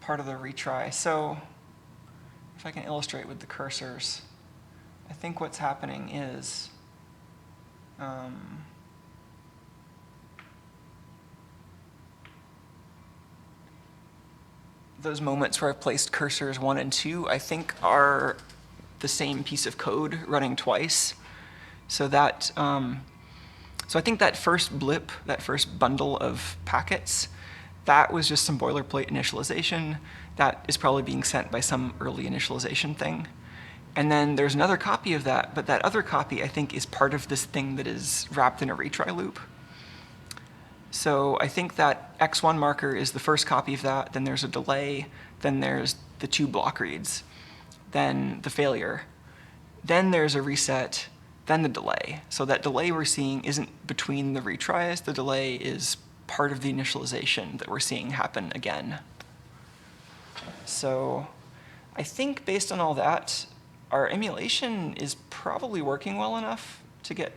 retry. So if I can illustrate with the cursors, I think what's happening is those moments where I've placed cursors 1 and 2, I think are the same piece of code running twice. So that, so I think that first blip, that first bundle of packets, that was just some boilerplate initialization. That is probably being sent by some early initialization thing. And then there's another copy of that, but that other copy, I think, is part of this thing that is wrapped in a retry loop. So I think that X1 marker is the first copy of that, then there's a delay, then there's the 2 block reads, then the failure, then there's a reset, then the delay. So that delay we're seeing isn't between the retries, the delay is part of the initialization that we're seeing happen again. So I think based on all that, our emulation is probably working well enough to get,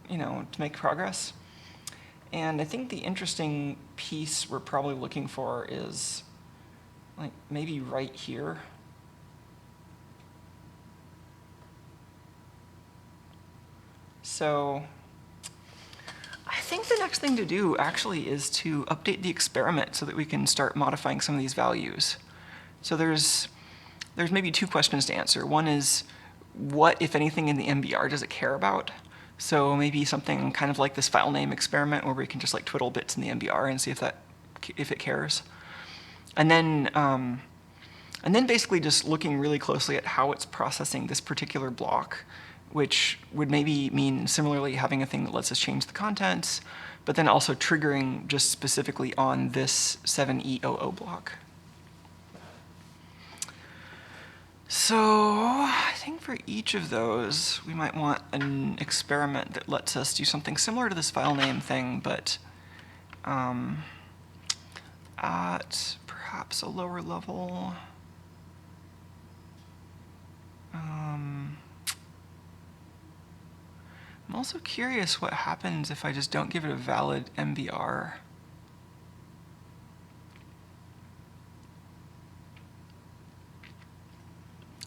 to make progress. And I think the interesting piece we're probably looking for is like maybe right here. So I think the next thing to do actually is to update the experiment so that we can start modifying some of these values. So there's maybe two questions to answer. One is, what, if anything, in the MBR does it care about? So maybe something kind of like this file name experiment where we can just like twiddle bits in the MBR and see if it cares. And then basically just looking really closely at how it's processing this particular block, which would maybe mean similarly having a thing that lets us change the contents, but then also triggering just specifically on this 7E00 block. So I think for each of those, we might want an experiment that lets us do something similar to this file name thing, but at perhaps a lower level. I'm also curious what happens if I just don't give it a valid MBR.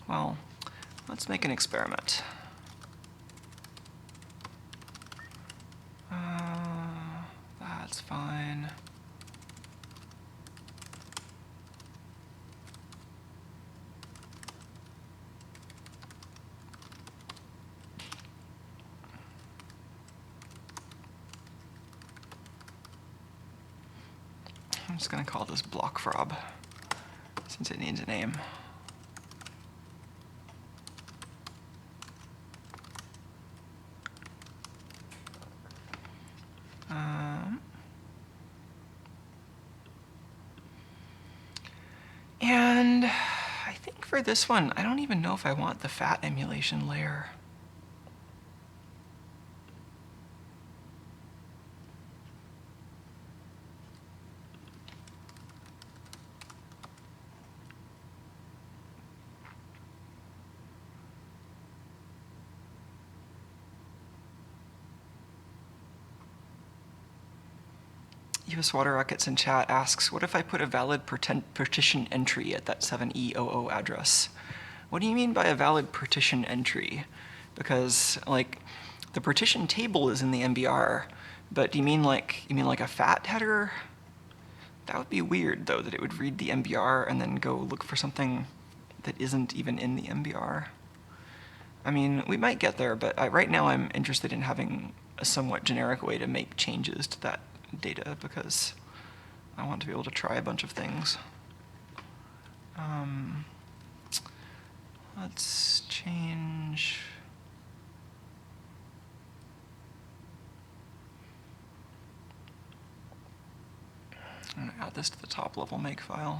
Well, let's make an experiment. That's fine. I'm just going to call this block frob since it needs a name. And I think for this one, I don't even know if I want the fat emulation layer. US Water Rockets in chat asks, what if I put a valid partition entry at that 7E00 address? What do you mean by a valid partition entry? Because like the partition table is in the MBR, but do you mean like a fat header? That would be weird though, that it would read the MBR and then go look for something that isn't even in the MBR. I mean, we might get there, but right now I'm interested in having a somewhat generic way to make changes to that data because I want to be able to try a bunch of things. Let's change. I'm going to add this to the top level makefile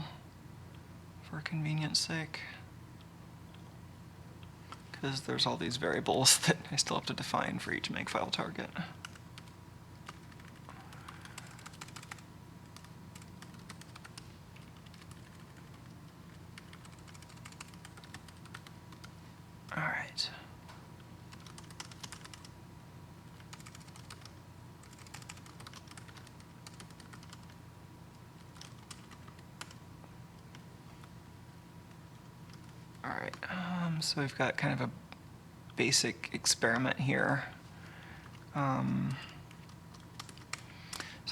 for convenience sake, because there's all these variables that I still have to define for each makefile target. All right. All right, so we've got kind of a basic experiment here. So I'm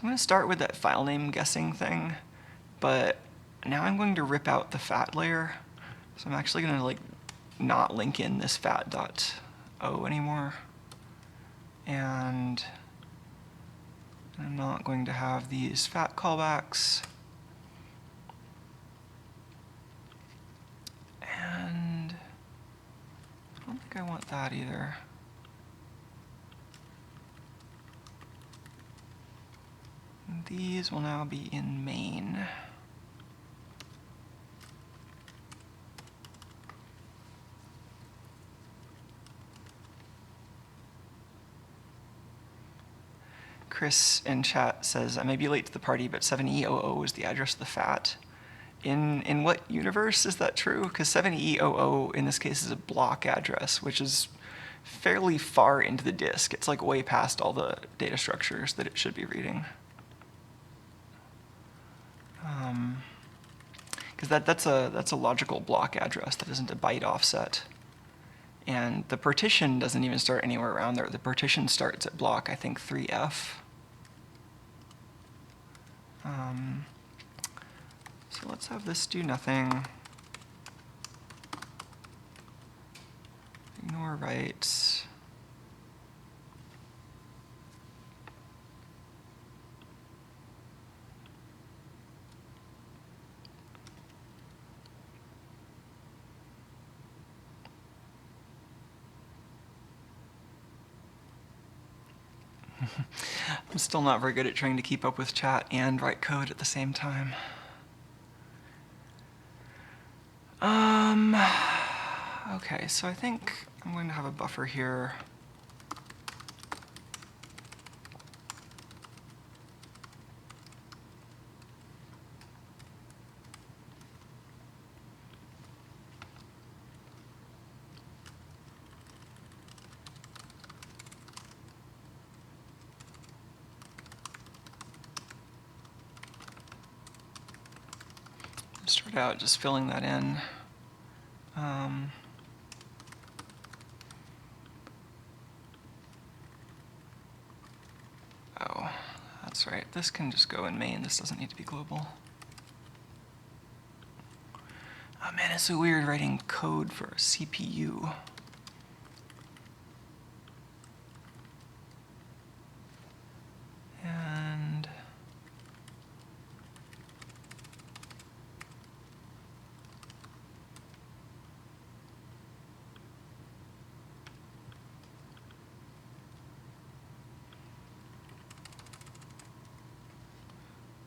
going to start with that file name guessing thing, but now I'm going to rip out the fat layer. So I'm actually going to like not link in this fat.o anymore. And I'm not going to have these fat callbacks. And I don't think I want that either. These will now be in main. Chris in chat says, I may be late to the party, but 7E00 is the address of the fat. In what universe is that true? Because 7E00 in this case is a block address, which is fairly far into the disk. It's like way past all the data structures that it should be reading. Because that's a logical block address. That isn't a byte offset. And the partition doesn't even start anywhere around there. The partition starts at block, I think, 3F. So let's have this do nothing. Ignore write. I'm still not very good at trying to keep up with chat and write code at the same time. Okay, so I think I'm going to have a buffer here. Start out just filling that in. Oh, that's right. This can just go in main. This doesn't need to be global. Oh man, it's so weird writing code for a CPU. And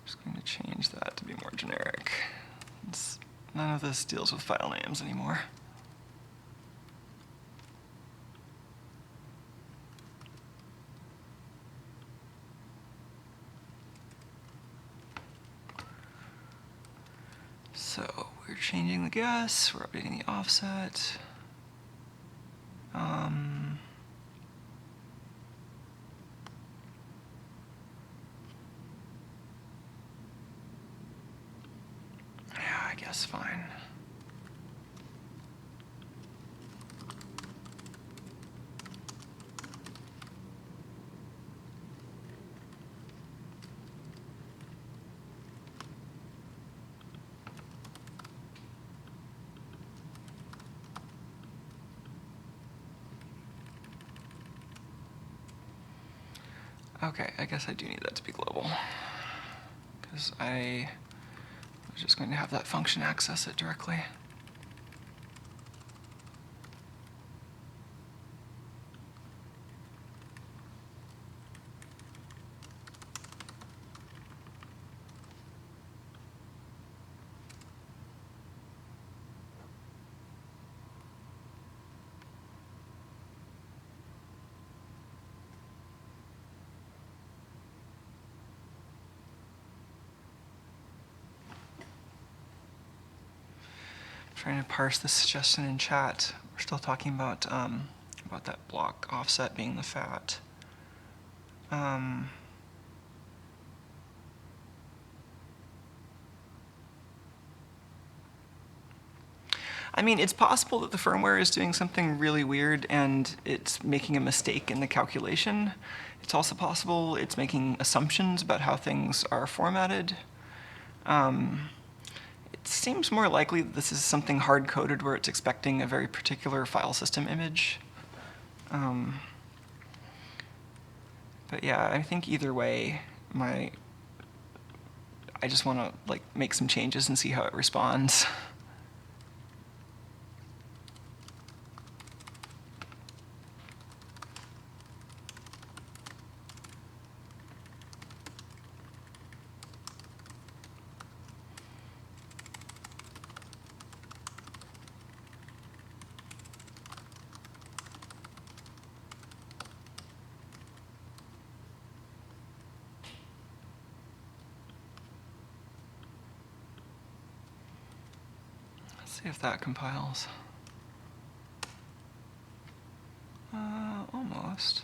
just going to change that to be more generic. None of this deals with file names anymore. So we're changing the guess, we're updating the offset. Yeah, I guess fine. Okay, I guess I do need that to be global, because I was just going to have that function access it directly. Trying to parse the suggestion in chat. We're still talking about that block offset being the fat. I mean, it's possible that the firmware is doing something really weird and it's making a mistake in the calculation. It's also possible it's making assumptions about how things are formatted. It seems more likely that this is something hard-coded where it's expecting a very particular file system image. But yeah, I think either way, I just want to like make some changes and see how it responds. See if that compiles. Almost.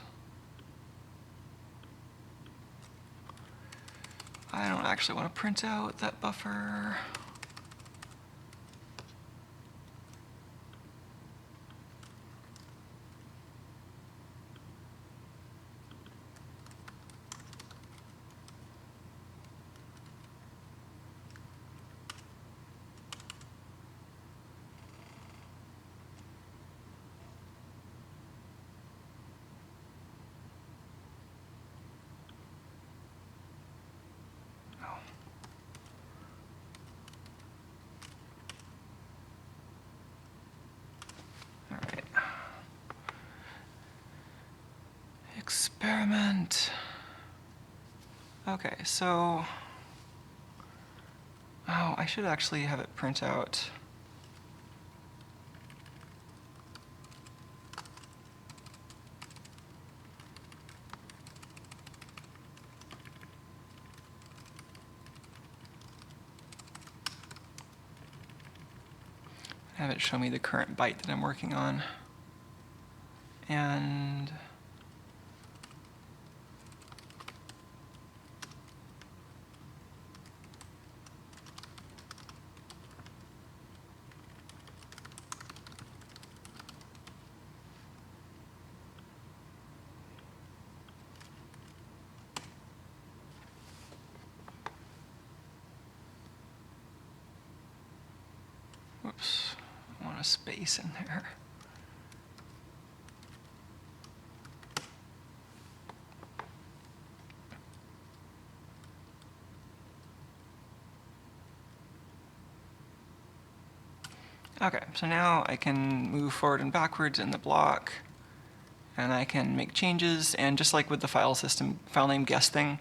I don't actually want to print out that buffer. experiment. Okay, so, oh, I should actually have it print out. Have it show me the current byte that I'm working on. And whoops, I want a space in there. Okay, so now I can move forward and backwards in the block, and I can make changes, and just like with the file name guess thing,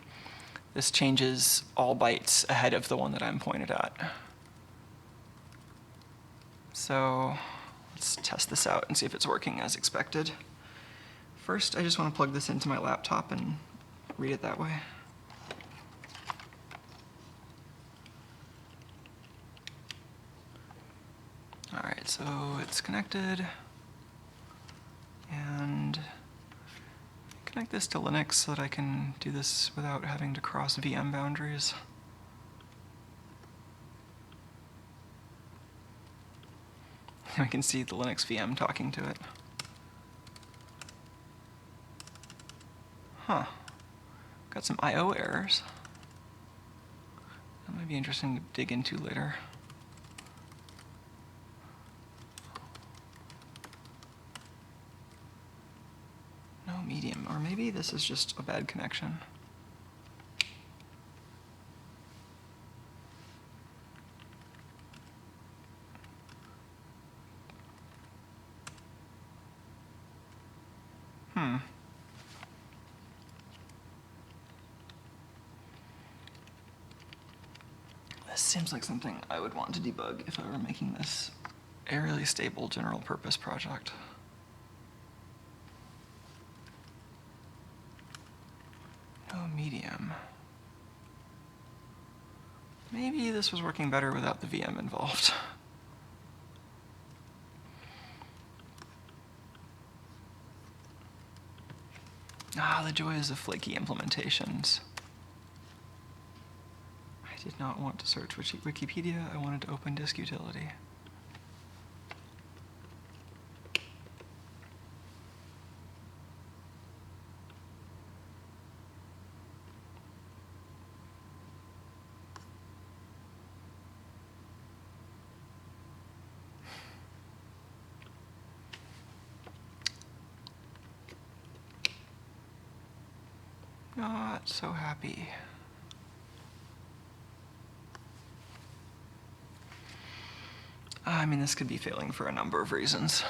this changes all bytes ahead of the one that I'm pointed at. So let's test this out and see if it's working as expected. First, I just want to plug this into my laptop and read it that way. All right, so it's connected, and connect this to Linux so that I can do this without having to cross VM boundaries. I can see the Linux VM talking to it. Huh. Got some I/O errors. That might be interesting to dig into later. No medium, or maybe this is just a bad connection. This seems like something I would want to debug if I were making this a really stable general purpose project. No medium. Maybe this was working better without the VM involved. Ah, the joys of flaky implementations. I did not want to search Wikipedia, I wanted to open disk utility. Not so happy. I mean, this could be failing for a number of reasons.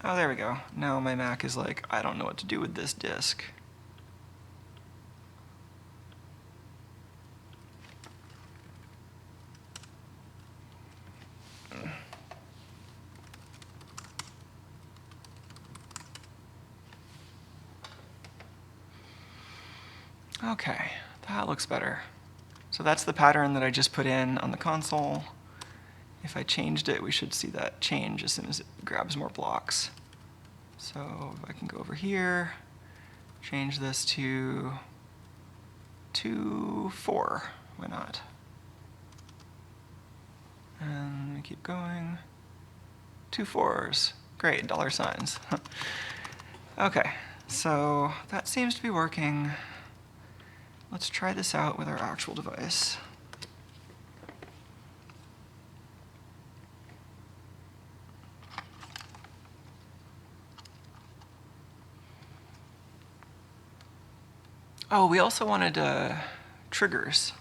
Oh, there we go. Now my Mac is like, I don't know what to do with this disk. Okay, that looks better. So that's the pattern that I just put in on the console. If I changed it, we should see that change as soon as it grabs more blocks. So if I can go over here, change this to 2, 4, why not? And we keep going. 2 4s, great, dollar signs. Okay, so that seems to be working. Let's try this out with our actual device. Oh, we also wanted triggers,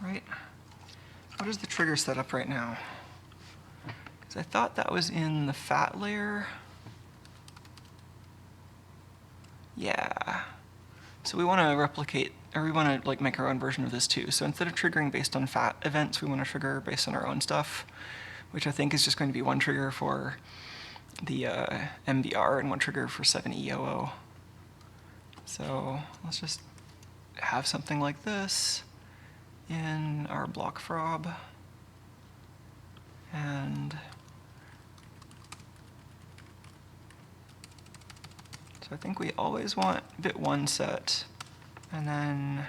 right? what is the trigger setup right now? Because I thought that was in the fat layer. Yeah. So we want to replicate, or we want to like make our own version of this too. So instead of triggering based on fat events, we want to trigger based on our own stuff, which I think is just going to be one trigger for the MBR and one trigger for 7EOO. So let's just have something like this in our block frob. And so I think we always want bit 1 set, and then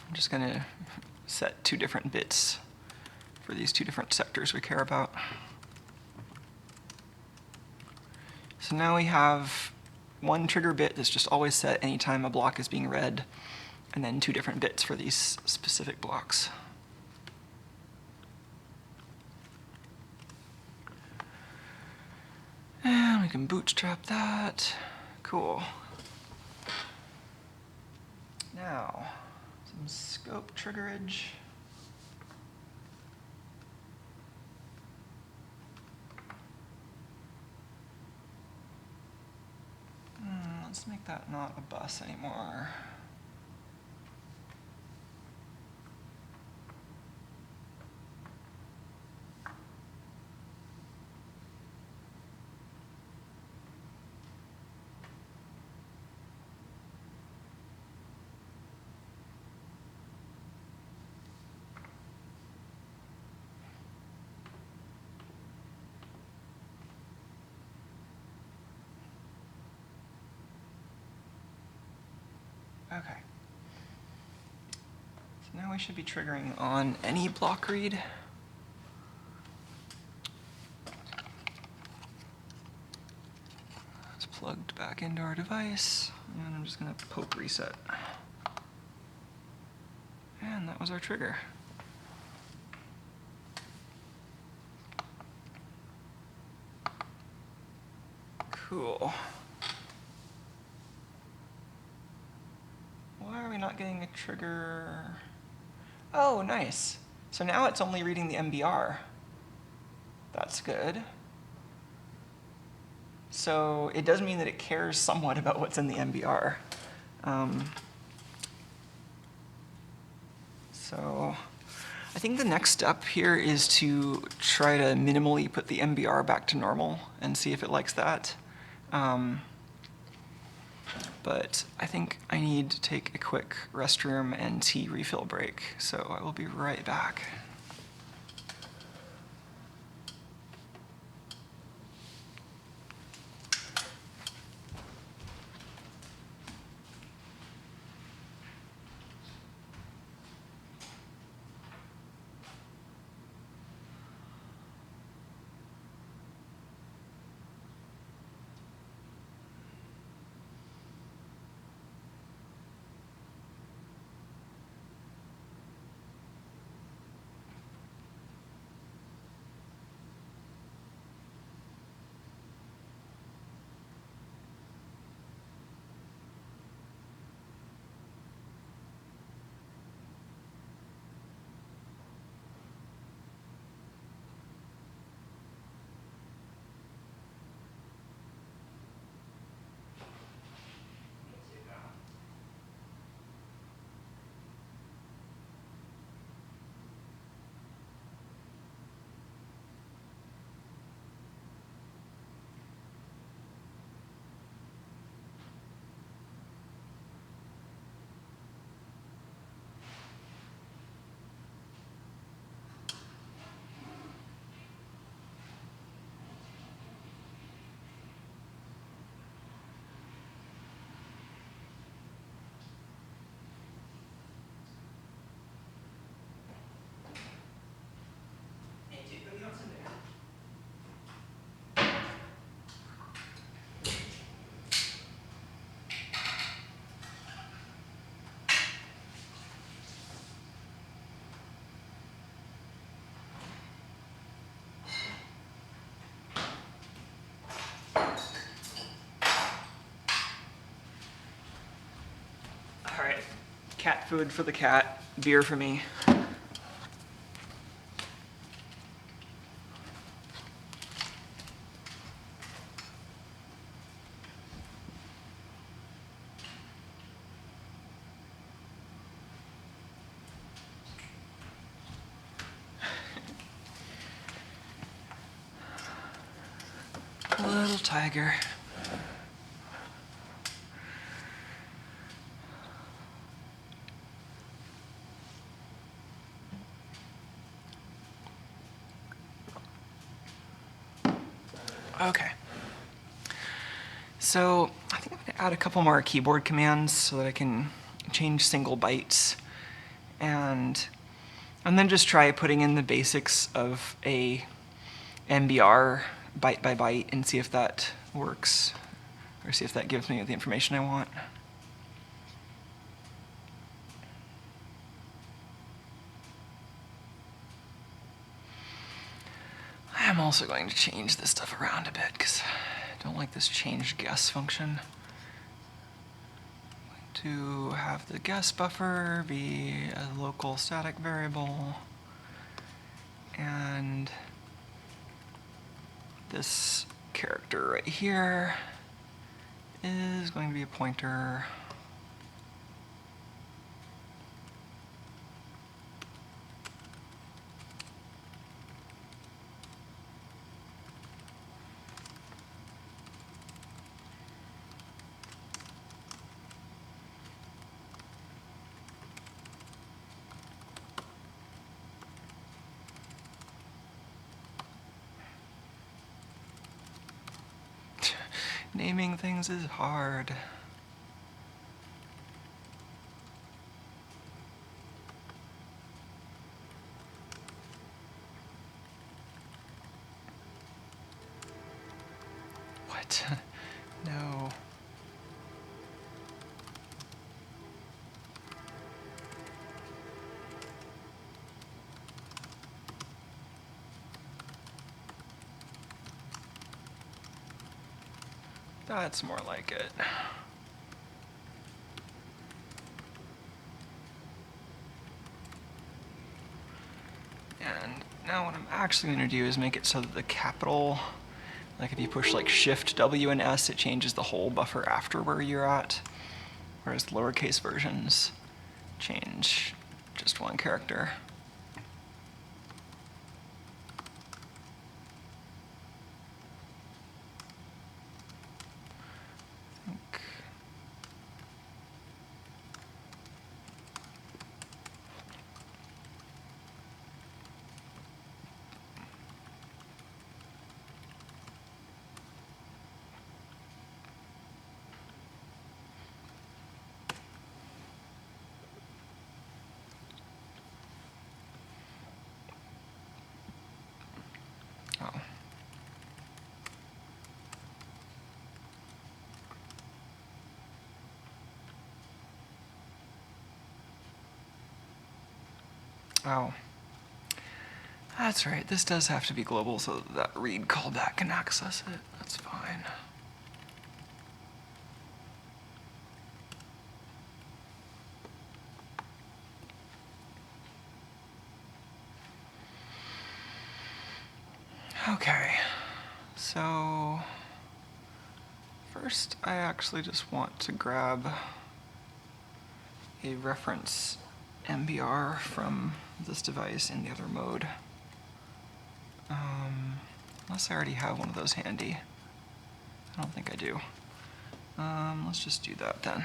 I'm just going to set 2 different bits for these 2 different sectors we care about. So now we have 1 trigger bit that's just always set anytime a block is being read, and then 2 different bits for these specific blocks. And we can bootstrap that. Cool. Now, some scope triggerage. Let's make that not a bus anymore. Okay. So now we should be triggering on any block read. It's plugged back into our device, and I'm just going to poke reset. And that was our trigger. Cool. Why are we not getting a trigger? Oh, nice. So now it's only reading the MBR. That's good. So it does mean that it cares somewhat about what's in the MBR. So I think the next step here is to try to minimally put the MBR back to normal and see if it likes that. But I think I need to take a quick restroom and tea refill break, so I will be right back. right, cat food for the cat, beer for me. Little tiger. Okay. So I think I'm going to add a couple more keyboard commands so that I can change single bytes, and then just try putting in the basics of a MBR byte by byte and see if that works, or see if that gives me the information I want. I'm also going to change this stuff around a bit because I don't like this change guess function. I'm going to have the guess buffer be a local static variable, and this character right here is going to be a pointer. Naming things is hard. What? No. That's more like it. And now what I'm actually going to do is make it so that the capital, like if you push like Shift W and S, it changes the whole buffer after where you're at, whereas the lowercase versions change just one character. Oh. Oh. That's right, this does have to be global so that read callback can access it. That's fine. Okay, so first I actually just want to grab a reference MBR from this device in the other mode. Unless I already have one of those handy. I don't think I do. Let's just do that then.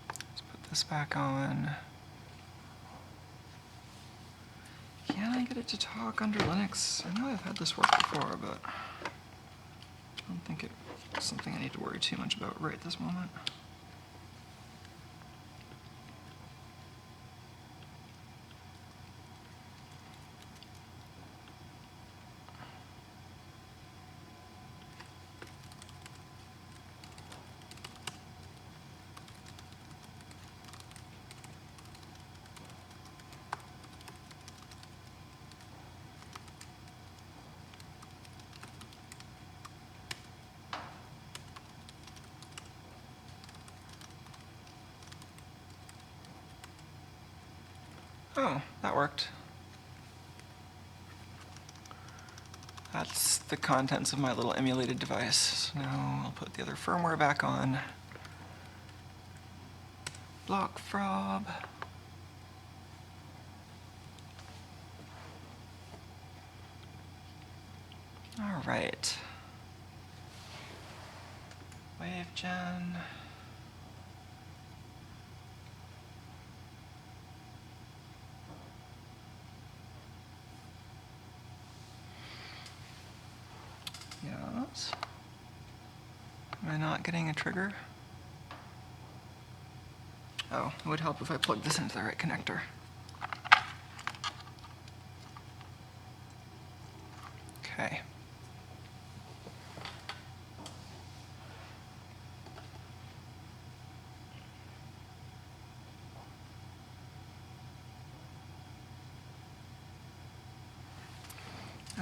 Let's put this back on. Can I get it to talk under Linux? I know I've had this work before, but I don't think it's something I need to worry too much about right this moment. Oh, that worked. That's the contents of my little emulated device. So now I'll put the other firmware back on. Block frob. All right. WaveGen. Yes. Am I not getting a trigger? Oh, it would help if I plugged this into the right connector. Okay.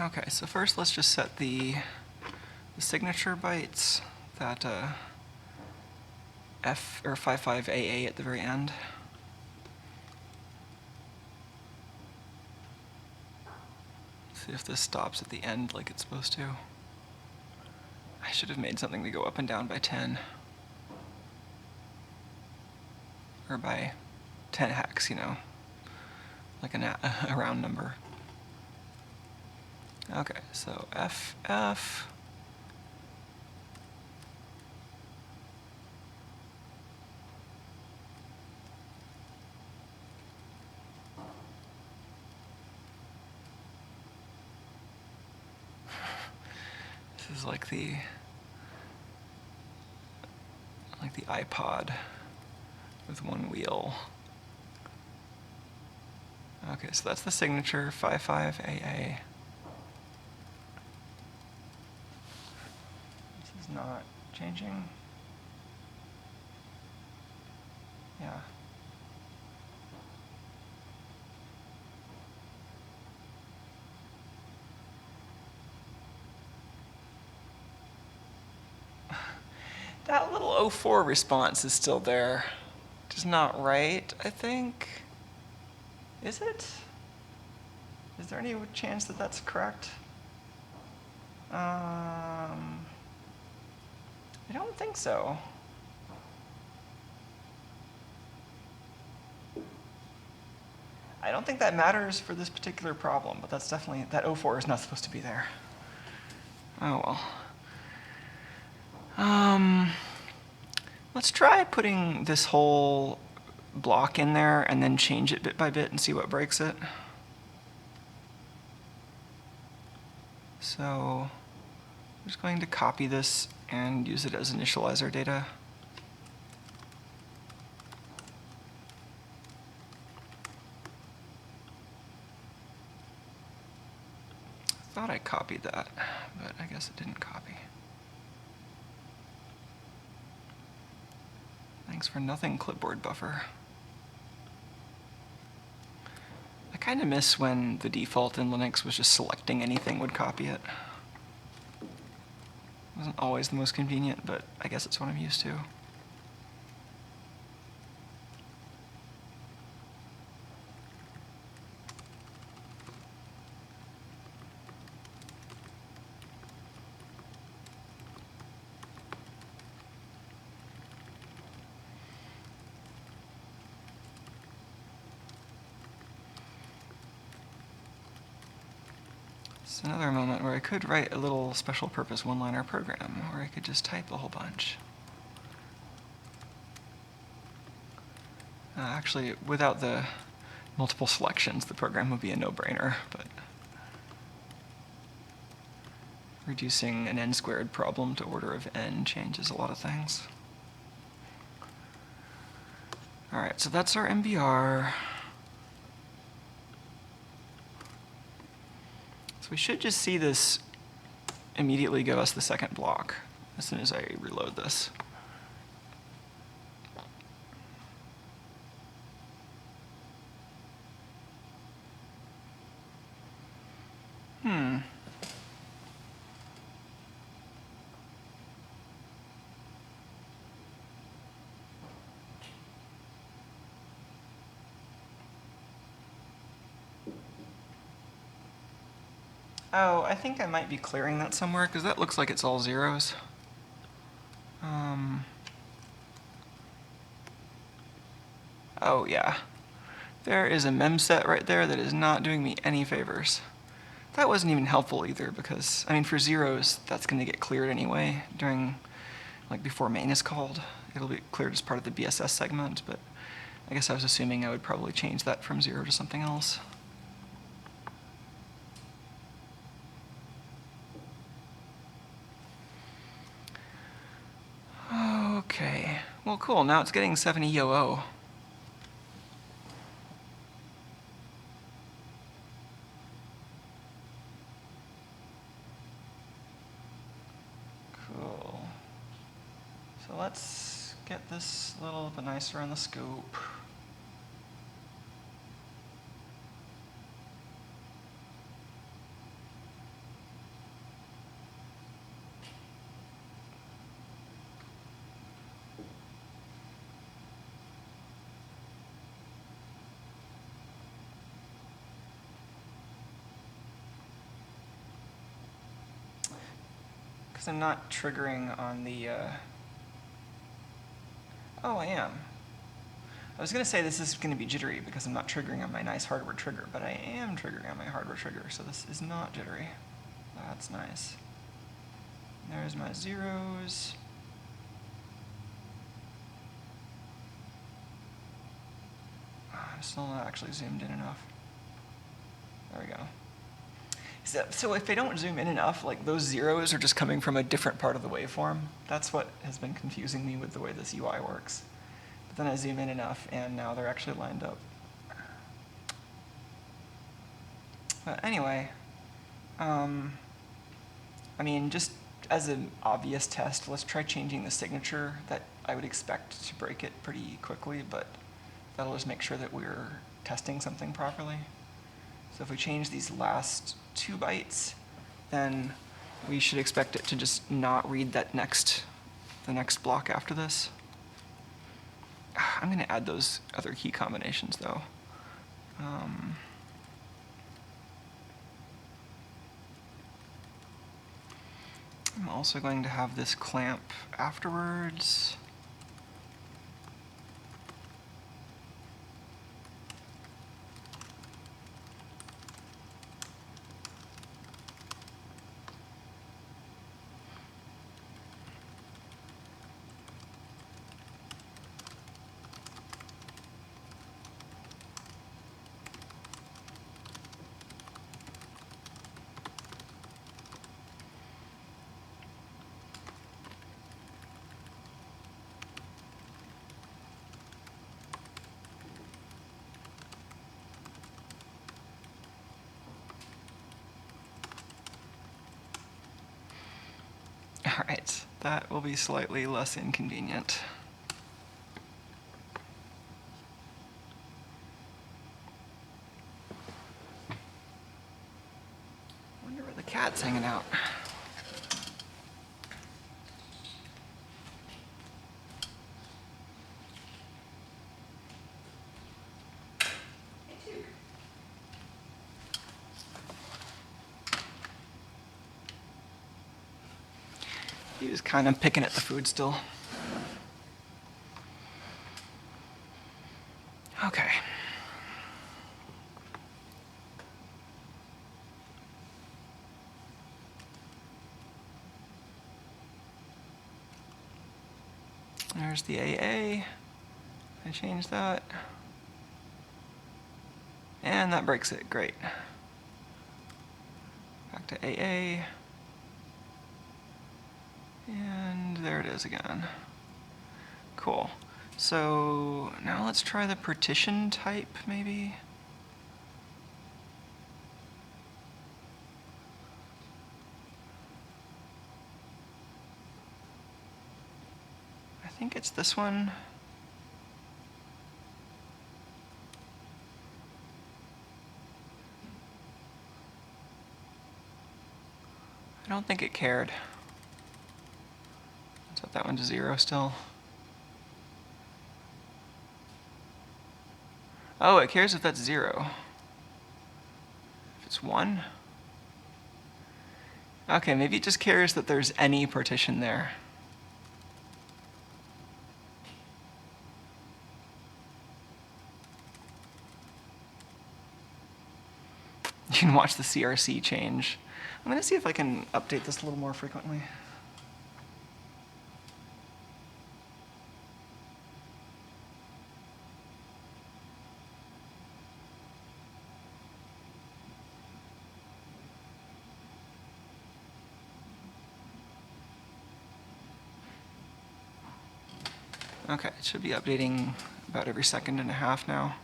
Okay, so first let's just set the signature bytes, that F or 55AA at the very end. See if this stops at the end like it's supposed to. I should have made something to go up and down by 10. Or by 10 hex, you know, like a round number. Okay, so FF. This is like the iPod with one wheel. Okay, so that's the signature, 55AA. This is not changing. Yeah. That little 04 response is still there. Which is not right, I think. Is it? Is there any chance that that's correct? I don't think so. I don't think that matters for this particular problem, but that's definitely, that 04 is not supposed to be there. Oh well. Let's try putting this whole block in there and then change it bit by bit and see what breaks it. So I'm just going to copy this and use it as initializer data. I thought I copied that, but I guess it didn't copy. Thanks for nothing, clipboard buffer. I kind of miss when the default in Linux was just selecting anything would copy it. It wasn't always the most convenient, but I guess it's what I'm used to. It's another moment where I could write a little special purpose one-liner program where I could just type a whole bunch. Actually, without the multiple selections, the program would be a no-brainer, but reducing an n-squared problem to order of n changes a lot of things. All right, so that's our MBR. So we should just see this immediately give us the second block as soon as I reload this. Oh, I think I might be clearing that somewhere, because that looks like it's all zeros. Oh, yeah. There is a mem set right there that is not doing me any favors. That wasn't even helpful either, because, I mean, for zeros, that's going to get cleared anyway during, like, before main is called. It'll be cleared as part of the BSS segment, but I guess I was assuming I would probably change that from 0 to something else. Okay, well, cool. Now it's getting 70 EOO. Cool. So let's get this a little bit nicer on the scope. Because I'm not triggering on the... Oh, I am. I was going to say this is going to be jittery because I'm not triggering on my nice hardware trigger, but I am triggering on my hardware trigger, so this is not jittery. That's nice. There's my zeros. I'm still not actually zoomed in enough. There we go. So if I don't zoom in enough, like those zeros are just coming from a different part of the waveform. That's what has been confusing me with the way this UI works. But then I zoom in enough, and now they're actually lined up. But anyway, I mean, just as an obvious test, let's try changing the signature. That I would expect to break it pretty quickly, but that'll just make sure that we're testing something properly. So if we change these last 2 bytes, then we should expect it to just not read the next block after this. I'm going to add those other key combinations, though. I'm also going to have this clamp afterwards. All right, that will be slightly less inconvenient. I wonder where the cat's hanging out. He was kind of picking at the food still. Okay. There's the AA. I changed that. And that breaks it. Great. Back to AA. And there it is again. Cool. So now let's try the partition type, maybe. I think it's this one. I don't think it cared. Set that one to 0 still. Oh, it cares if that's 0. If it's 1. Okay, maybe it just cares that there's any partition there. You can watch the CRC change. I'm going to see if I can update this a little more frequently. Okay, it should be updating about every second and a half now.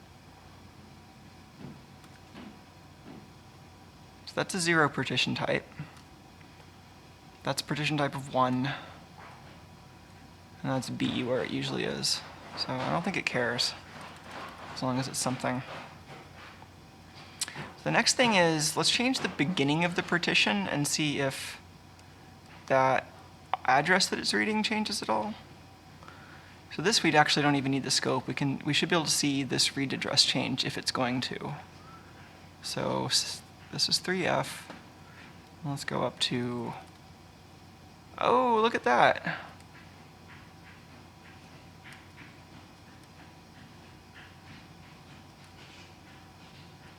So that's a 0 partition type. That's a partition type of 1. And that's B where it usually is. So I don't think it cares, as long as it's something. The next thing is, let's change the beginning of the partition and see if that address that it's reading changes at all. So this we actually don't even need the scope. We should be able to see this read address change if it's going to. So this is 3F. Let's go up to, oh, look at that.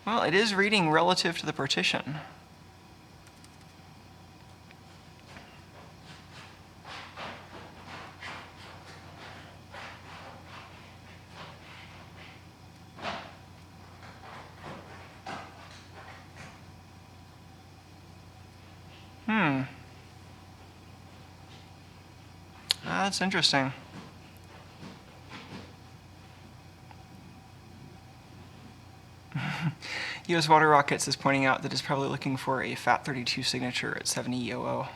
Well, it is reading relative to the partition. That's interesting. US Water Rockets is pointing out that it's probably looking for a FAT32 signature at 70 EOO.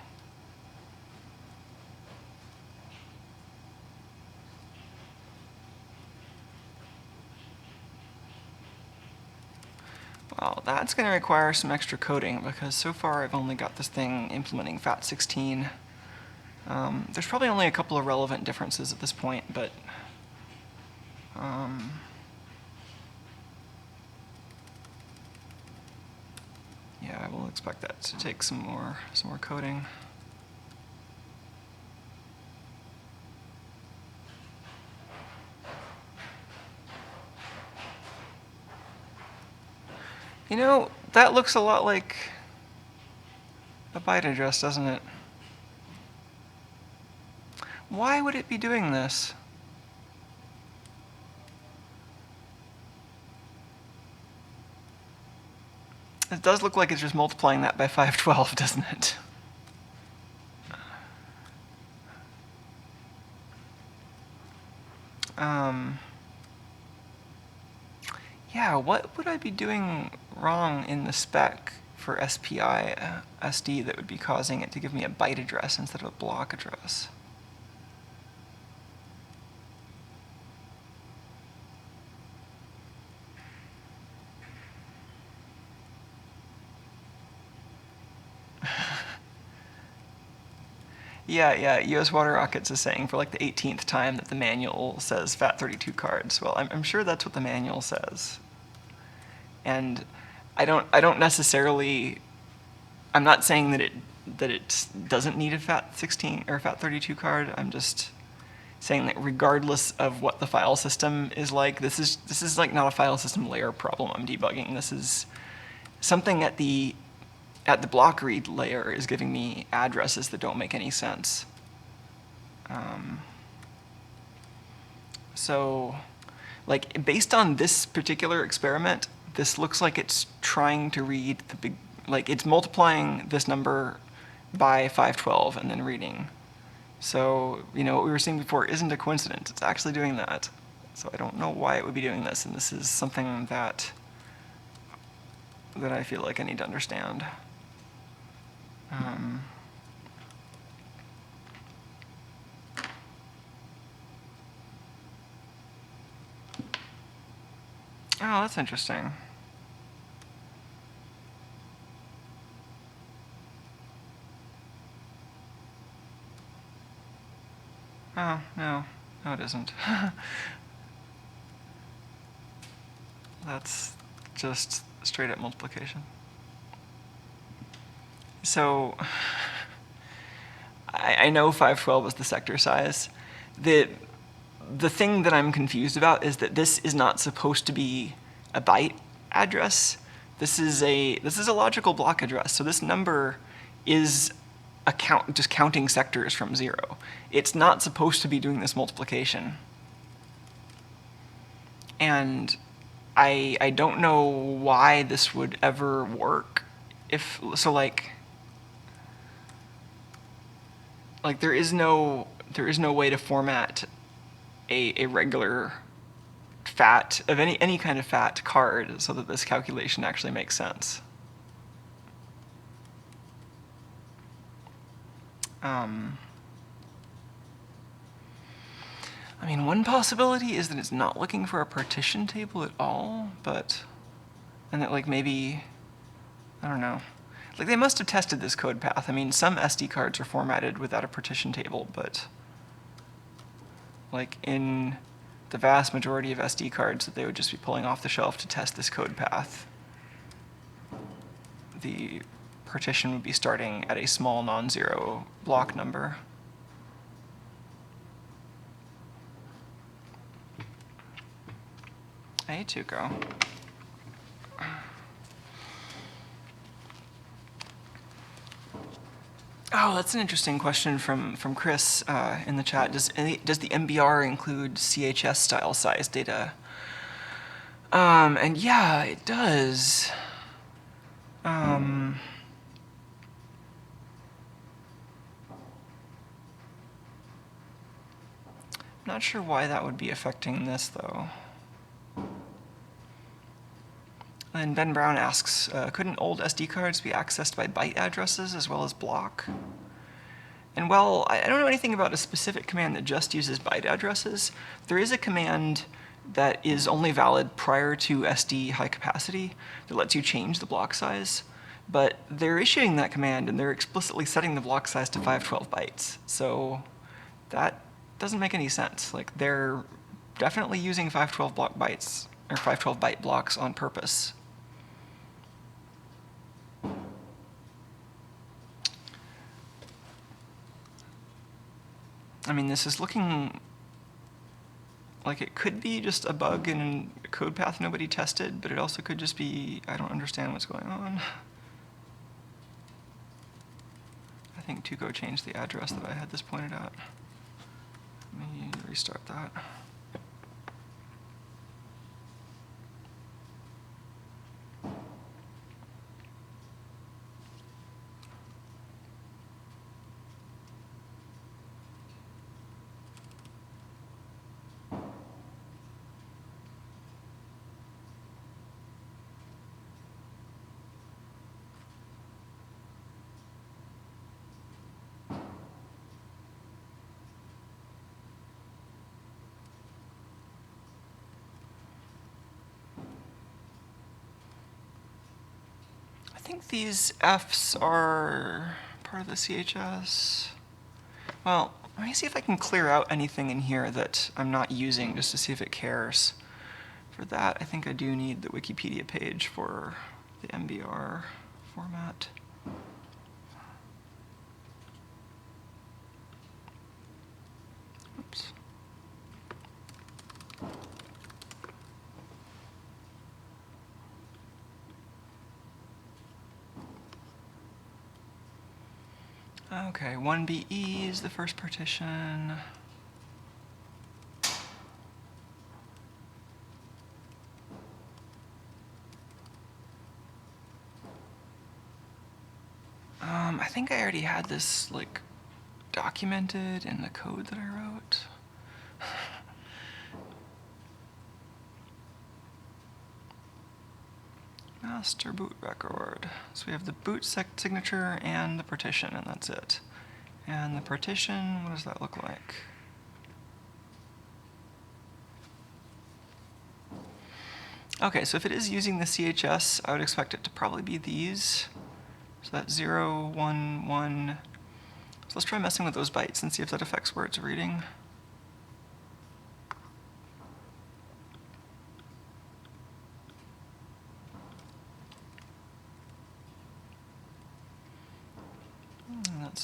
Well, that's going to require some extra coding, because so far I've only got this thing implementing FAT16. There's probably only a couple of relevant differences at this point, but yeah, I will expect that to take some more coding. You know, that looks a lot like a byte address, doesn't it? Why would it be doing this? It does look like it's just multiplying that by 512, doesn't it? Yeah, what would I be doing wrong in the spec for SPI SD that would be causing it to give me a byte address instead of a block address? Yeah, US Water Rockets is saying for like the 18th time that the manual says FAT32 cards. Well, I'm sure that's what the manual says. And I don't necessarily, I'm not saying that it doesn't need a FAT16 or FAT32 card. I'm just saying that regardless of what the file system is like, this is like not a file system layer problem I'm debugging. This is something at the block read layer is giving me addresses that don't make any sense. So, like, based on this particular experiment, this looks like it's trying to read the big, like, it's multiplying this number by 512 and then reading. So, you know, what we were seeing before isn't a coincidence. It's actually doing that. So I don't know why it would be doing this, and this is something that I feel like I need to understand. Oh, that's interesting. Oh, no, it isn't. That's just straight up multiplication. So I know 512 is the sector size. The thing that I'm confused about is that this is not supposed to be a byte address. This is a logical block address. So this number is just counting sectors from 0. It's not supposed to be doing this multiplication. And I don't know why this would ever work. Like there is no way to format a regular fat of any kind of fat card so that this calculation actually makes sense. I mean, one possibility is that it's not looking for a partition table at all, and that like maybe, I don't know. Like they must have tested this code path. I mean, some SD cards are formatted without a partition table, but like in the vast majority of SD cards that they would just be pulling off the shelf to test this code path, the partition would be starting at a small non-zero block number. Hey, Tuco. Oh, that's an interesting question from Chris in the chat. Does the MBR include CHS style size data? And yeah, it does. I'm not sure why that would be affecting this though. And Ben Brown asks, couldn't old SD cards be accessed by byte addresses as well as block? And well, I don't know anything about a specific command that just uses byte addresses. There is a command that is only valid prior to SD high capacity that lets you change the block size. But they're issuing that command and they're explicitly setting the block size to 512 bytes. So that doesn't make any sense. Like they're definitely using 512 block bytes or 512 byte blocks on purpose. I mean, this is looking like it could be just a bug in a code path nobody tested, but it also could just be, I don't understand what's going on. I think Tuco changed the address that I had this pointed at. Let me restart that. I think these Fs are part of the CHS. Well, let me see if I can clear out anything in here that I'm not using just to see if it cares. For that, I think I do need the Wikipedia page for the MBR format. Oops. Okay, 1BE is the first partition. I think I already had this like documented in the code that I wrote. Master boot record. So we have the boot signature and the partition, and that's it. And the partition, what does that look like? Okay, so if it is using the CHS, I would expect it to probably be these. So that's 0, 1, 1. So let's try messing with those bytes and see if that affects where it's reading.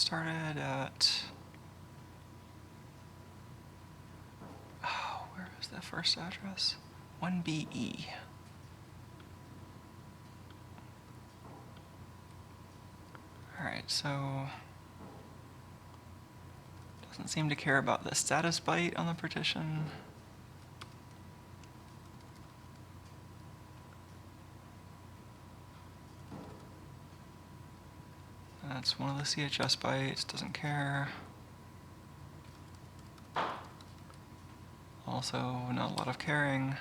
started at, oh, where was the first address? 1BE. All right, so doesn't seem to care about the status byte on the partition. That's one of the CHS bytes, doesn't care. Also, not a lot of caring.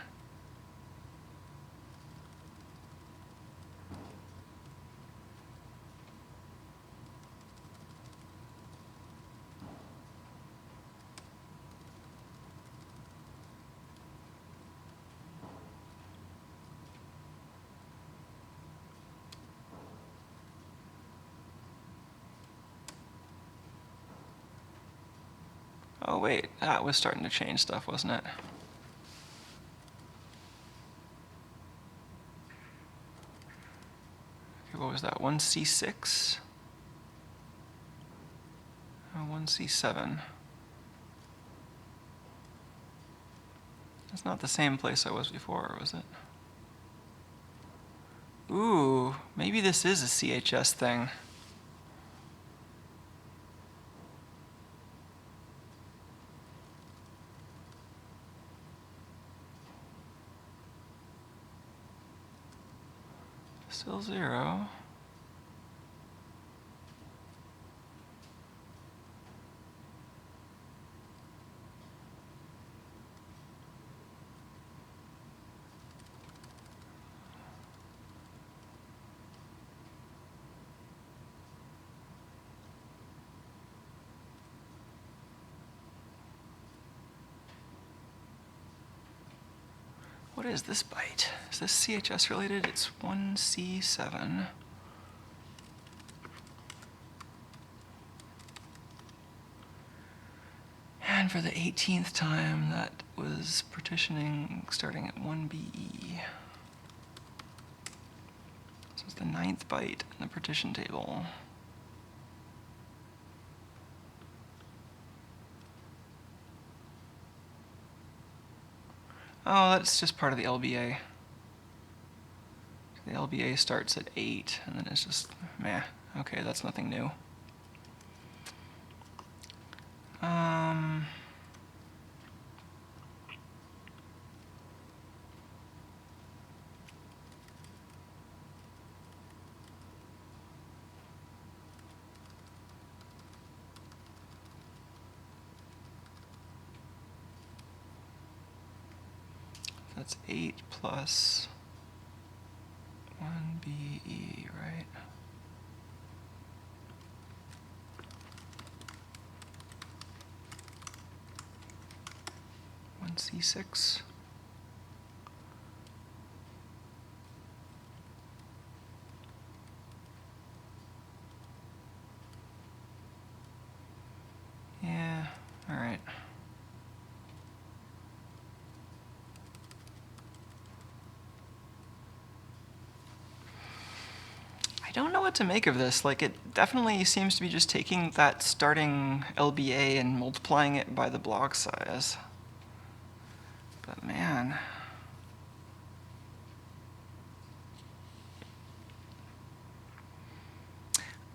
Oh wait, that was starting to change stuff, wasn't it? Okay, what was that, 1C6? Oh, 1C7. That's not the same place I was before, was it? Ooh, maybe this is a CHS thing. Still 0. What is this byte? Is this CHS related? It's 1C7. And for the 18th time, that was partitioning starting at 1BE. So it's the 9th byte in the partition table. Oh, that's just part of the LBA. The LBA starts at 8, and then it's just, meh. Okay, that's nothing new. That's 8 plus 1BE, right? C6. Yeah, all right. I don't know what to make of this. Like, it definitely seems to be just taking that starting LBA and multiplying it by the block size. But man.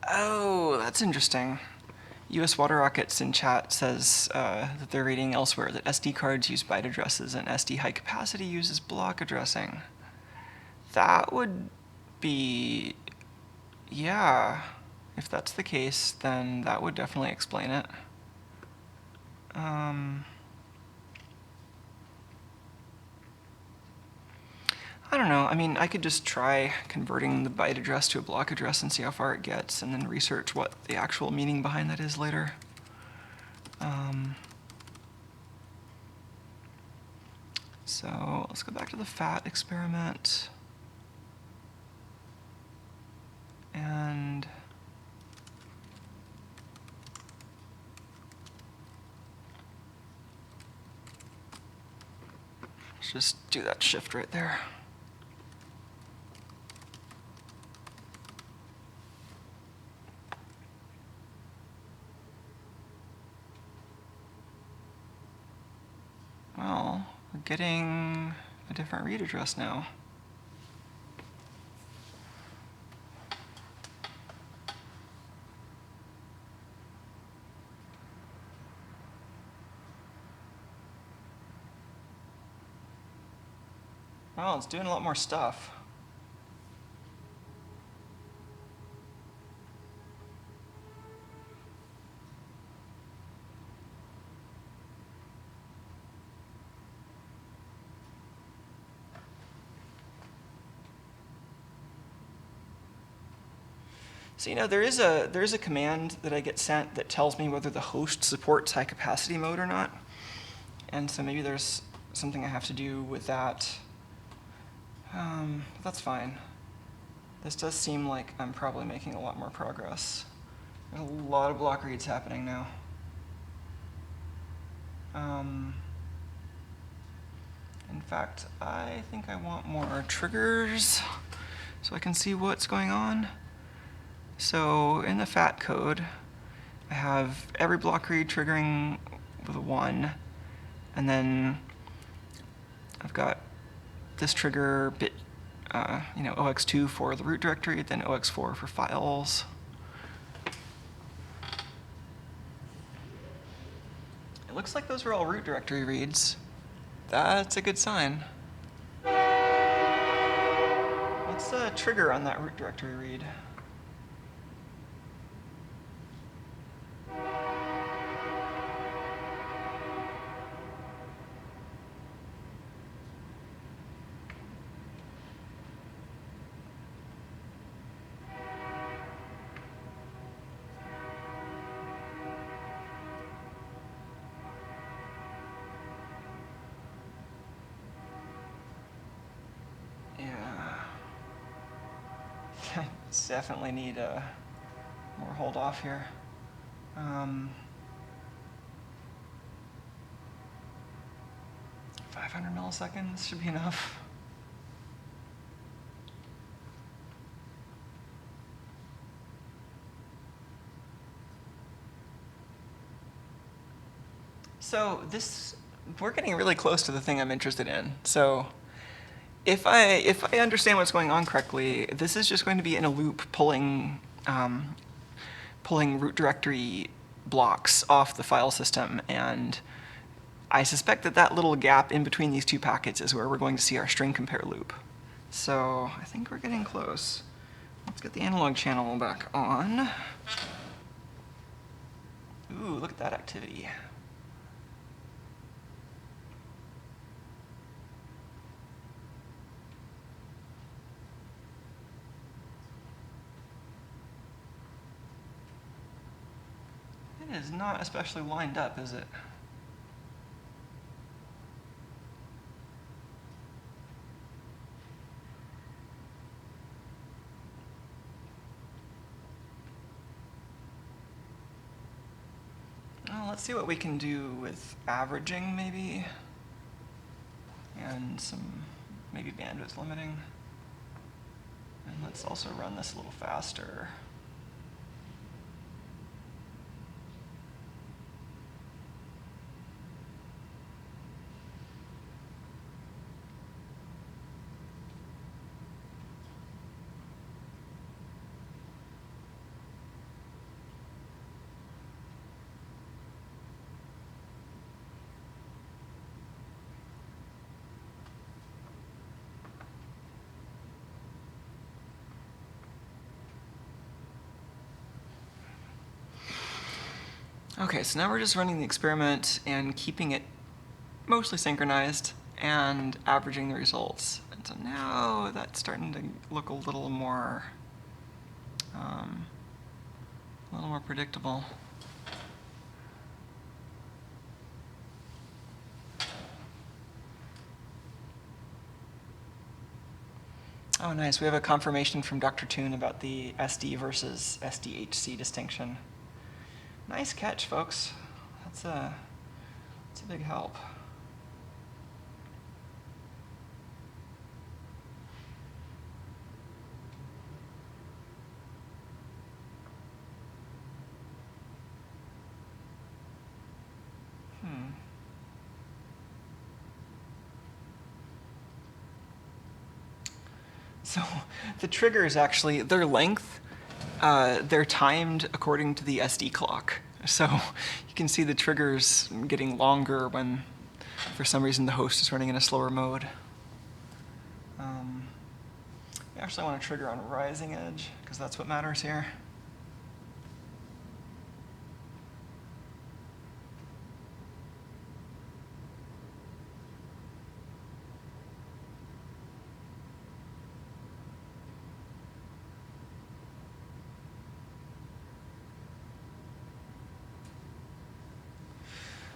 Oh, that's interesting. US Water Rockets in chat says that they're reading elsewhere that SD cards use byte addresses and SD high capacity uses block addressing. That would be, yeah, if that's the case, then that would definitely explain it. I don't know. I mean, I could just try converting the byte address to a block address and see how far it gets, and then research what the actual meaning behind that is later. So let's go back to the fat experiment. And let's just do that shift right there. We're getting a different read address now. Well, it's doing a lot more stuff. So there is a command that I get sent that tells me whether the host supports high capacity mode or not. And so maybe there's something I have to do with that. But that's fine. This does seem like I'm probably making a lot more progress. There's a lot of block reads happening now. In fact, I think I want more triggers so I can see what's going on. So in the FAT code, I have every block read triggering with a 1, and then I've got this trigger bit, OX2 for the root directory, then OX4 for files. It looks like those are all root directory reads. That's a good sign. What's the trigger on that root directory read? Definitely need more hold off here. 500 milliseconds should be enough. So we're getting really close to the thing I'm interested in. So if I understand what's going on correctly, this is just going to be in a loop pulling root directory blocks off the file system, and I suspect that little gap in between these two packets is where we're going to see our string compare loop. So I think we're getting close. Let's get the analog channel back on. Ooh, look at that activity. It is not especially lined up, is it? Well, let's see what we can do with averaging, maybe, and some maybe bandwidth limiting. And let's also run this a little faster. Okay, so now we're just running the experiment and keeping it mostly synchronized and averaging the results. And so now that's starting to look a little more predictable. Oh, nice. We have a confirmation from Dr. Toon about the SD versus SDHC distinction. Nice catch, folks. That's a big help. So the triggers actually, their length, they're timed according to the SD clock. So you can see the triggers getting longer when, for some reason, the host is running in a slower mode. I actually want to trigger on rising edge, because that's what matters here.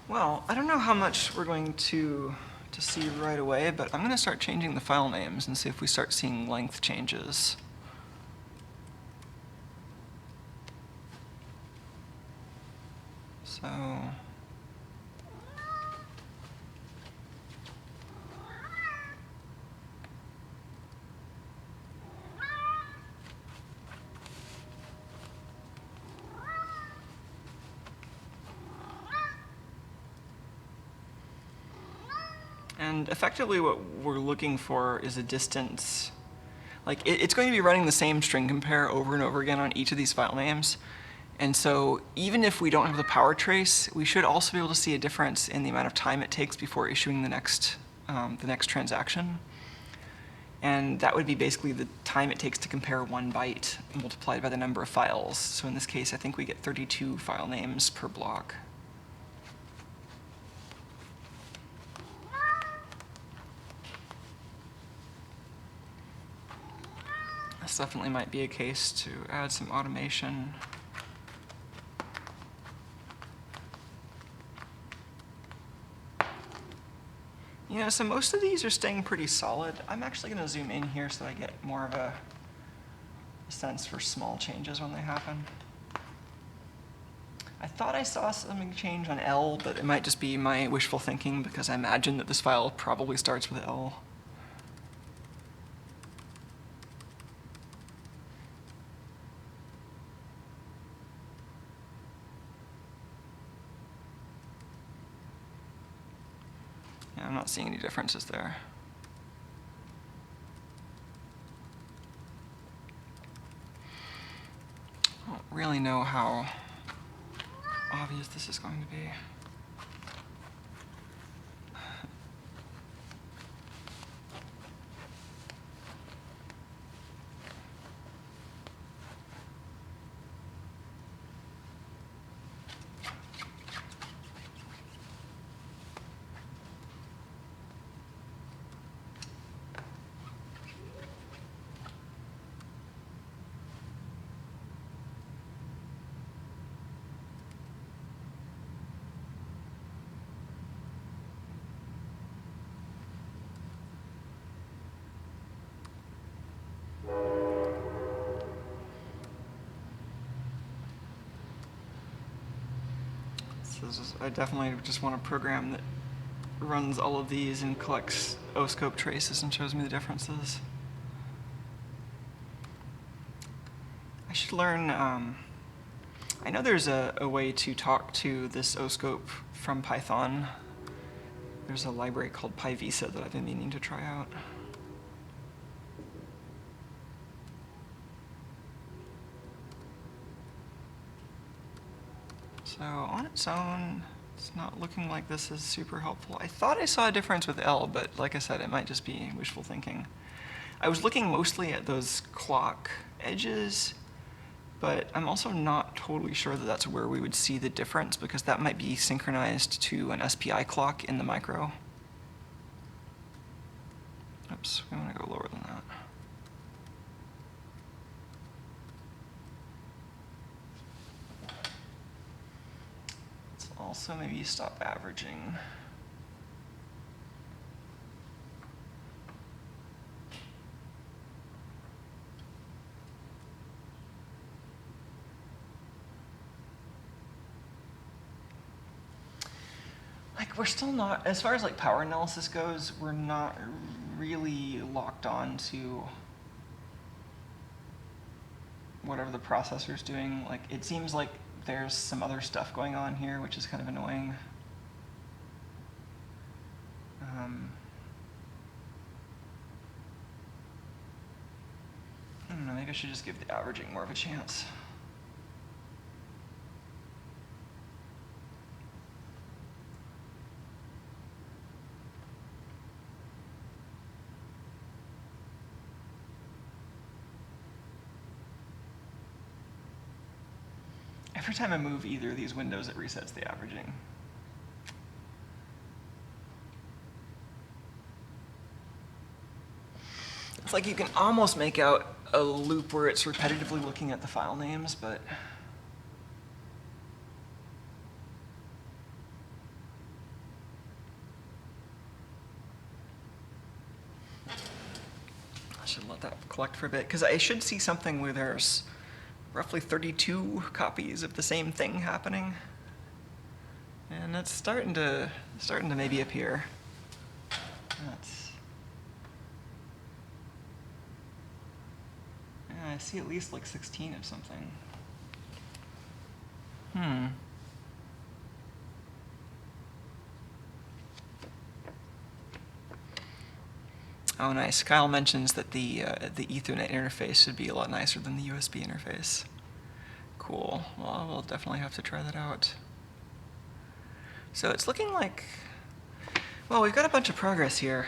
Well, I don't know how much we're going to see right away, but I'm going to start changing the file names and see if we start seeing length changes. So and effectively what we're looking for is a distance. Like, it's going to be running the same string compare over and over again on each of these file names. And so even if we don't have the power trace, we should also be able to see a difference in the amount of time it takes before issuing the next transaction. And that would be basically the time it takes to compare 1 byte multiplied by the number of files. So in this case, I think we get 32 file names per block. This definitely might be a case to add some automation. You know, so most of these are staying pretty solid. I'm actually going to zoom in here so I get more of a sense for small changes when they happen. I thought I saw something change on L, but it might just be my wishful thinking because I imagine that this file probably starts with L. Yeah, I'm not seeing any differences there. I don't really know how obvious this is going to be. I definitely just want a program that runs all of these and collects O-scope traces and shows me the differences. I should learn, I know there's a way to talk to this O-scope from Python. There's a library called PyVisa that I've been meaning to try out. So on its own, it's not looking like this is super helpful. I thought I saw a difference with L, but like I said, it might just be wishful thinking. I was looking mostly at those clock edges, but I'm also not totally sure that that's where we would see the difference because that might be synchronized to an SPI clock in the micro. Oops, we want to go lower than that. Also, maybe stop averaging. Like, we're still not, as far as like power analysis goes, we're not really locked on to whatever the processor's doing. Like, it seems like there's some other stuff going on here, which is kind of annoying. I don't know, maybe I should just give the averaging more of a chance. Every time I move either of these windows, it resets the averaging. It's like you can almost make out a loop where it's repetitively looking at the file names, but I should let that collect for a bit, because I should see something where there's roughly 32 copies of the same thing happening. And that's starting to maybe appear. I see at least like 16 of something. Oh, nice. Kyle mentions that the Ethernet interface should be a lot nicer than the USB interface. Cool. Well, we'll definitely have to try that out. So it's looking like, well, we've got a bunch of progress here.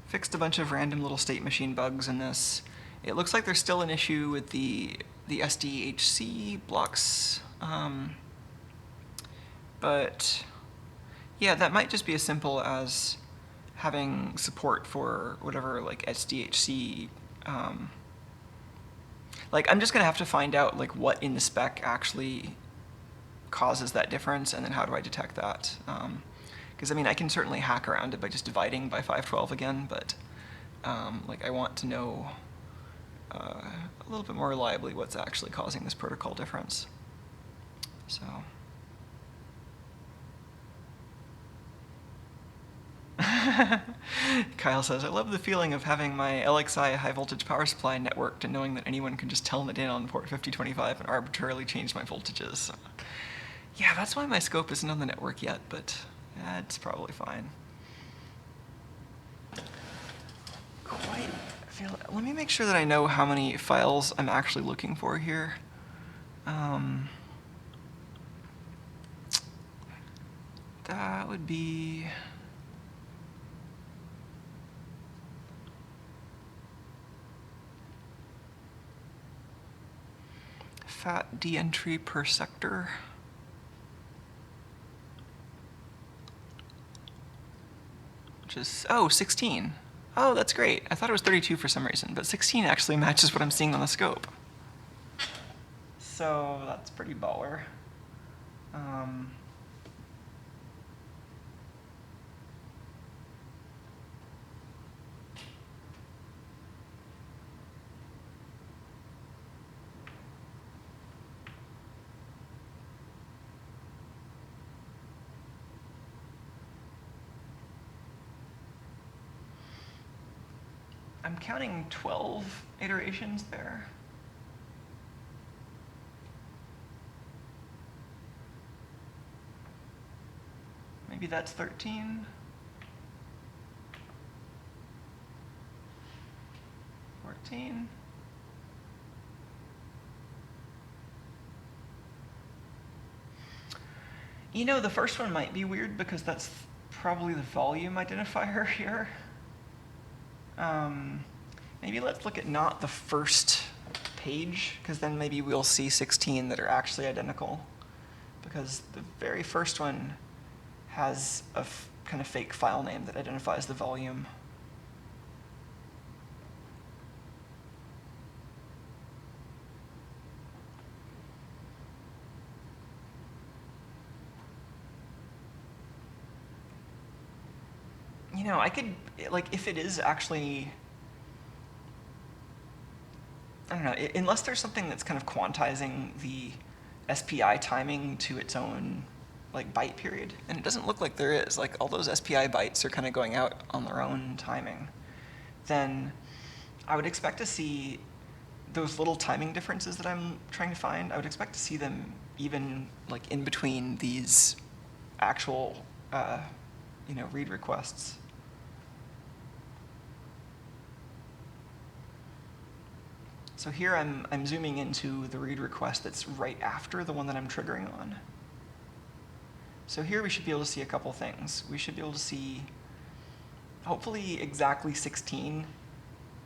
Fixed a bunch of random little state machine bugs in this. It looks like there's still an issue with the SDHC blocks, but yeah, that might just be as simple as having support for whatever like SDHC. Like I'm just gonna have to find out like what in the spec actually causes that difference, and then how do I detect that? Because I mean, I can certainly hack around it by just dividing by 512 again, but like I want to know a little bit more reliably what's actually causing this protocol difference. So. Kyle says, I love the feeling of having my LXI high voltage power supply networked and knowing that anyone can just tell it in on port 5025 and arbitrarily change my voltages. Yeah, that's why my scope isn't on the network yet, but yeah, it's probably fine. Let me make sure that I know how many files I'm actually looking for here. That would be fat D entry per sector. Which is, oh, 16. Oh, that's great. I thought it was 32 for some reason, but 16 actually matches what I'm seeing on the scope. So that's pretty baller. I'm counting 12 iterations there. Maybe that's 13. 14. You know, the first one might be weird because that's probably the volume identifier here. Maybe let's look at not the first page, because then maybe we'll see 16 that are actually identical. Because the very first one has a kind of fake file name that identifies the volume. You know, I could, like, if it is actually, I don't know, unless there's something that's kind of quantizing the SPI timing to its own, like, byte period, and it doesn't look like there is, like, all those SPI bytes are kind of going out on their own timing, then I would expect to see those little timing differences that I'm trying to find, I would expect to see them even, like, in between these actual, you know, read requests. So here I'm zooming into the read request that's right after the one that I'm triggering on. So here we should be able to see a couple things. We should be able to see hopefully exactly 16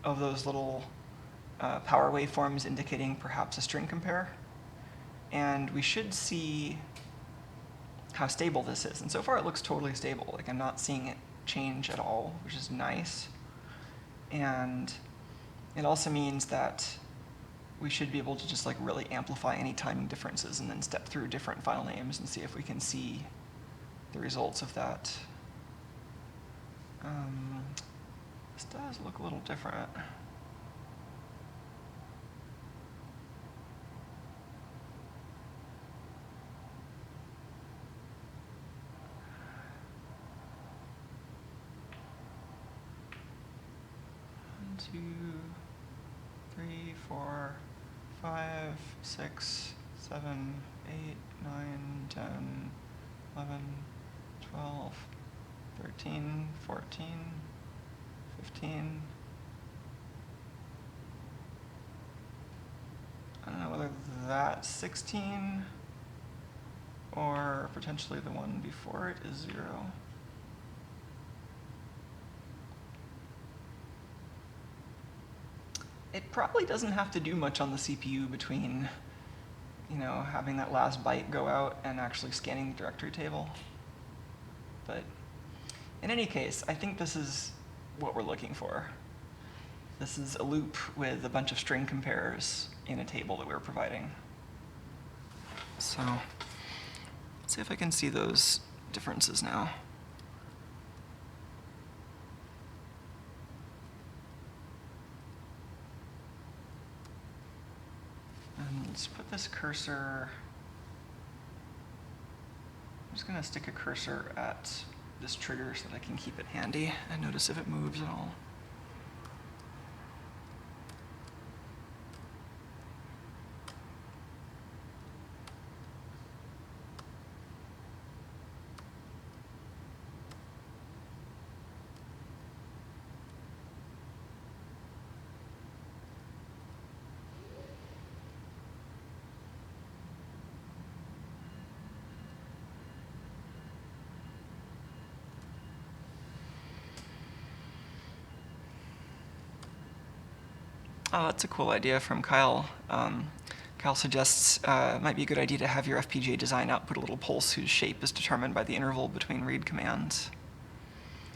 of those little power waveforms indicating perhaps a string compare. And we should see how stable this is. And so far it looks totally stable. Like I'm not seeing it change at all, which is nice. And it also means that we should be able to just like really amplify any timing differences and then step through different file names and see if we can see the results of that. This does look a little different. One, 2, 3, 4, 5, 6, 7, 8, 9, 10, 11, 12, 13, 14, 15. I don't know whether that's 16 or potentially the one before it is 0. It probably doesn't have to do much on the CPU between, having that last byte go out and actually scanning the directory table. But in any case, I think this is what we're looking for. This is a loop with a bunch of string compares in a table that we're providing. So let's see if I can see those differences now. And let's put this cursor, I'm just going to stick a cursor at this trigger so that I can keep it handy and notice if it moves at all. Oh, that's a cool idea from Kyle. Kyle suggests it might be a good idea to have your FPGA design output a little pulse whose shape is determined by the interval between read commands.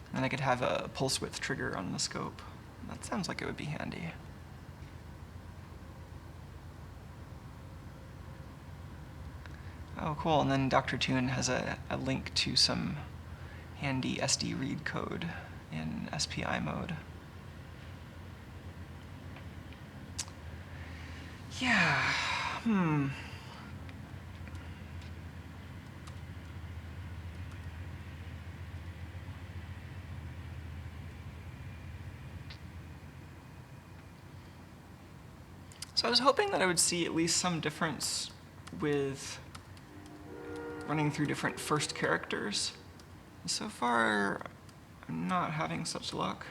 And then I could have a pulse width trigger on the scope. That sounds like it would be handy. Oh, cool. And then Dr. Toon has a link to some handy SD read code in SPI mode. Yeah, So I was hoping that I would see at least some difference with running through different first characters. So far, I'm not having such luck.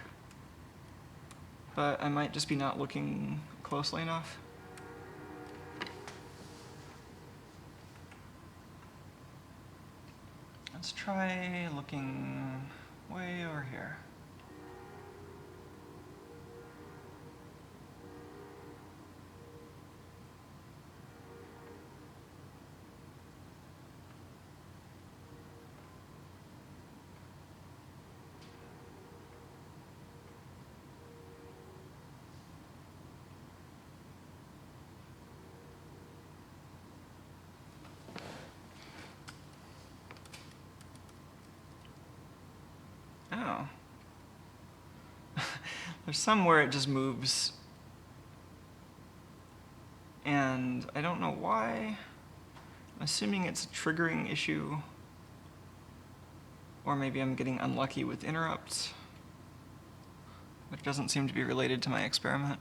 But I might just be not looking closely enough. Let's try looking way over here. Oh. There's some where it just moves. And I don't know why. I'm assuming it's a triggering issue. Or maybe I'm getting unlucky with interrupts, which doesn't seem to be related to my experiment.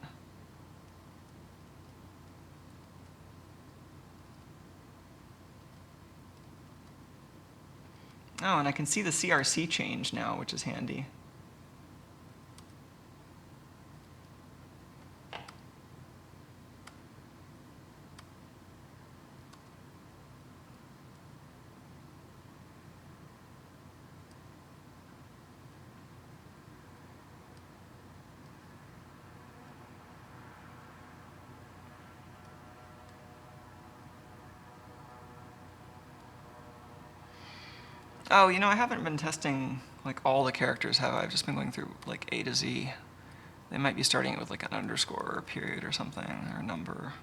Oh, and I can see the CRC change now, which is handy. Oh, I haven't been testing like all the characters, have I? I've just been going through like A to Z. They might be starting it with like an underscore or a period or something, or a number.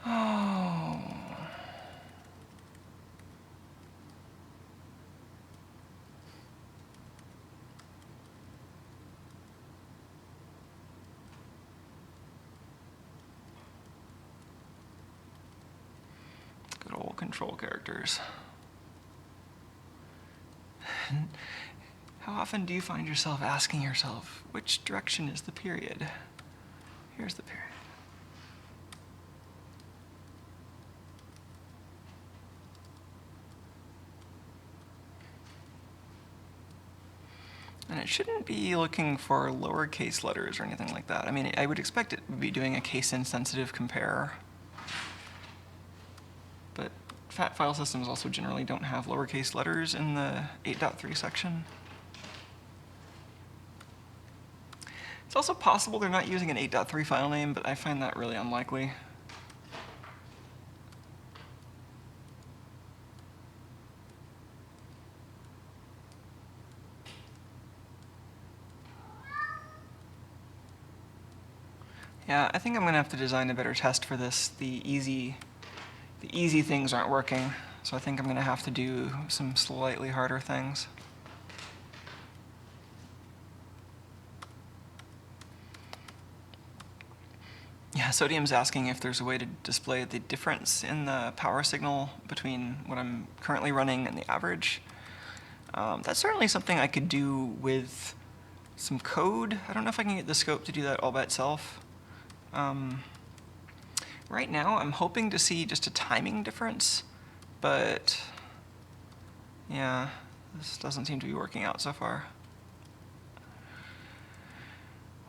Oh. Good old control characters. How often do you find yourself asking yourself, which direction is the period? Here's the period. And it shouldn't be looking for lowercase letters or anything like that. I mean, I would expect it would be doing a case-insensitive compare. But fat file systems also generally don't have lowercase letters in the 8.3 section. It's also possible they're not using an 8.3 file name, but I find that really unlikely. Yeah, I think I'm going to have to design a better test for this. The easy things aren't working, so I think I'm going to have to do some slightly harder things. Yeah, Sodium's asking if there's a way to display the difference in the power signal between what I'm currently running and the average. That's certainly something I could do with some code. I don't know if I can get the scope to do that all by itself. Right now, I'm hoping to see just a timing difference, but yeah, this doesn't seem to be working out so far.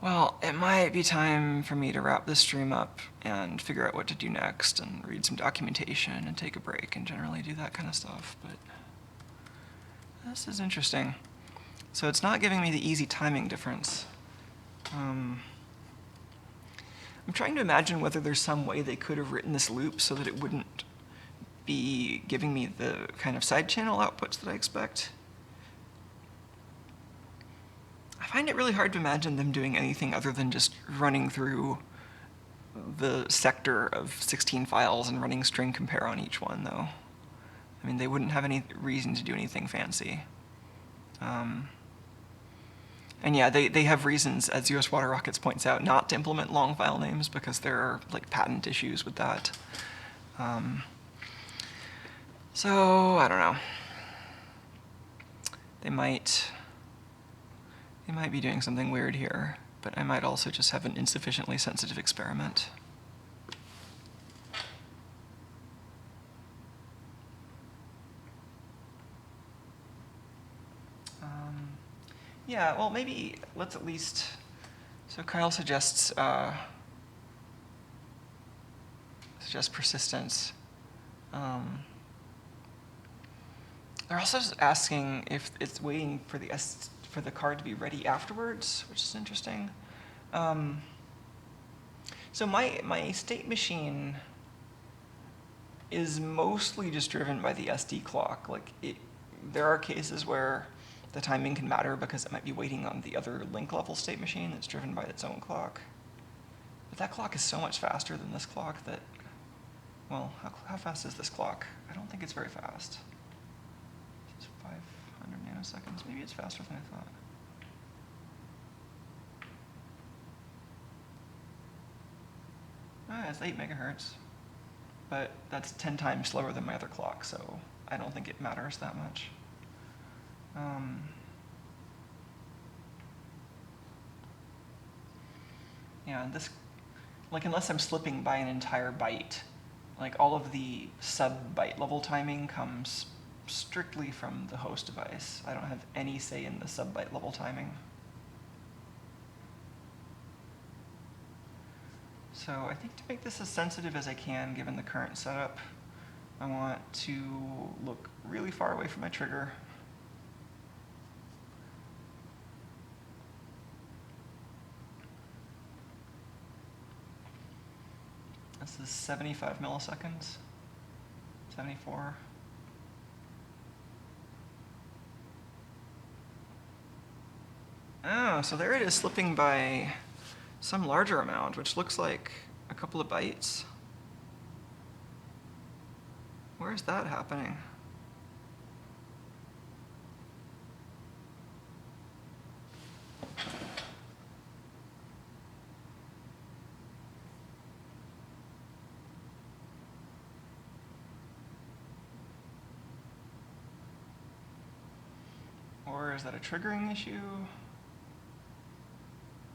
Well, it might be time for me to wrap this stream up and figure out what to do next and read some documentation and take a break and generally do that kind of stuff, but this is interesting. So it's not giving me the easy timing difference. I'm trying to imagine whether there's some way they could have written this loop so that it wouldn't be giving me the kind of side channel outputs that I expect. I find it really hard to imagine them doing anything other than just running through the sector of 16 files and running string compare on each one, though. I mean, they wouldn't have any reason to do anything fancy. And yeah, they have reasons, as US Water Rockets points out, not to implement long file names because there are like patent issues with that. So I don't know. They might be doing something weird here, but I might also just have an insufficiently sensitive experiment. Yeah, well, maybe let's at least. So Kyle suggests persistence. They're also just asking if it's waiting for the card to be ready afterwards, which is interesting. So my state machine is mostly just driven by the SD clock. Like there are cases where the timing can matter because it might be waiting on the other link level state machine that's driven by its own clock. But that clock is so much faster than this clock that, well, how fast is this clock? I don't think it's very fast. It's 500 nanoseconds. Maybe it's faster than I thought. It's 8 megahertz. But that's 10 times slower than my other clock, so I don't think it matters that much. Yeah, this, like, unless I'm slipping by an entire byte, like all of the sub-byte level timing comes strictly from the host device. I don't have any say in the sub-byte level timing. So I think to make this as sensitive as I can, given the current setup, I want to look really far away from my trigger. This is 75 milliseconds, 74. Oh, so there it is slipping by some larger amount, which looks like a couple of bytes. Where's that happening? Or is that a triggering issue?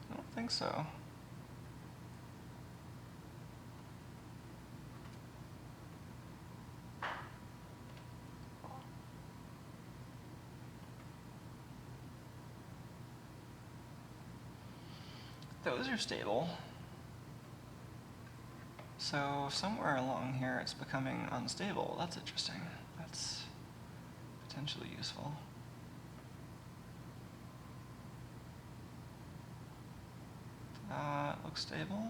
I don't think so. Those are stable. So somewhere along here it's becoming unstable. That's interesting. That's potentially useful. It looks stable.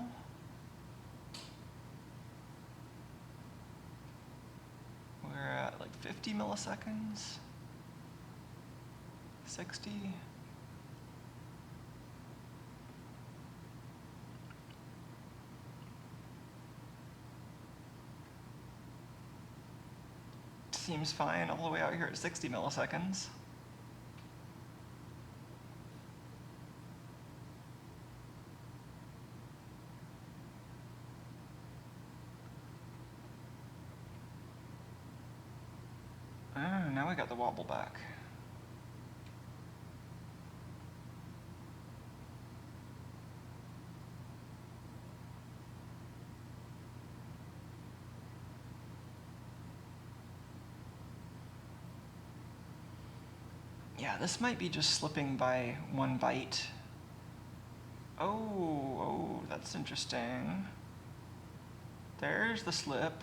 We're at like 50 milliseconds, 60. Seems fine all the way out here at 60 milliseconds. Oh, now we got the wobble back. Yeah, this might be just slipping by 1 byte. Oh, that's interesting. There's the slip.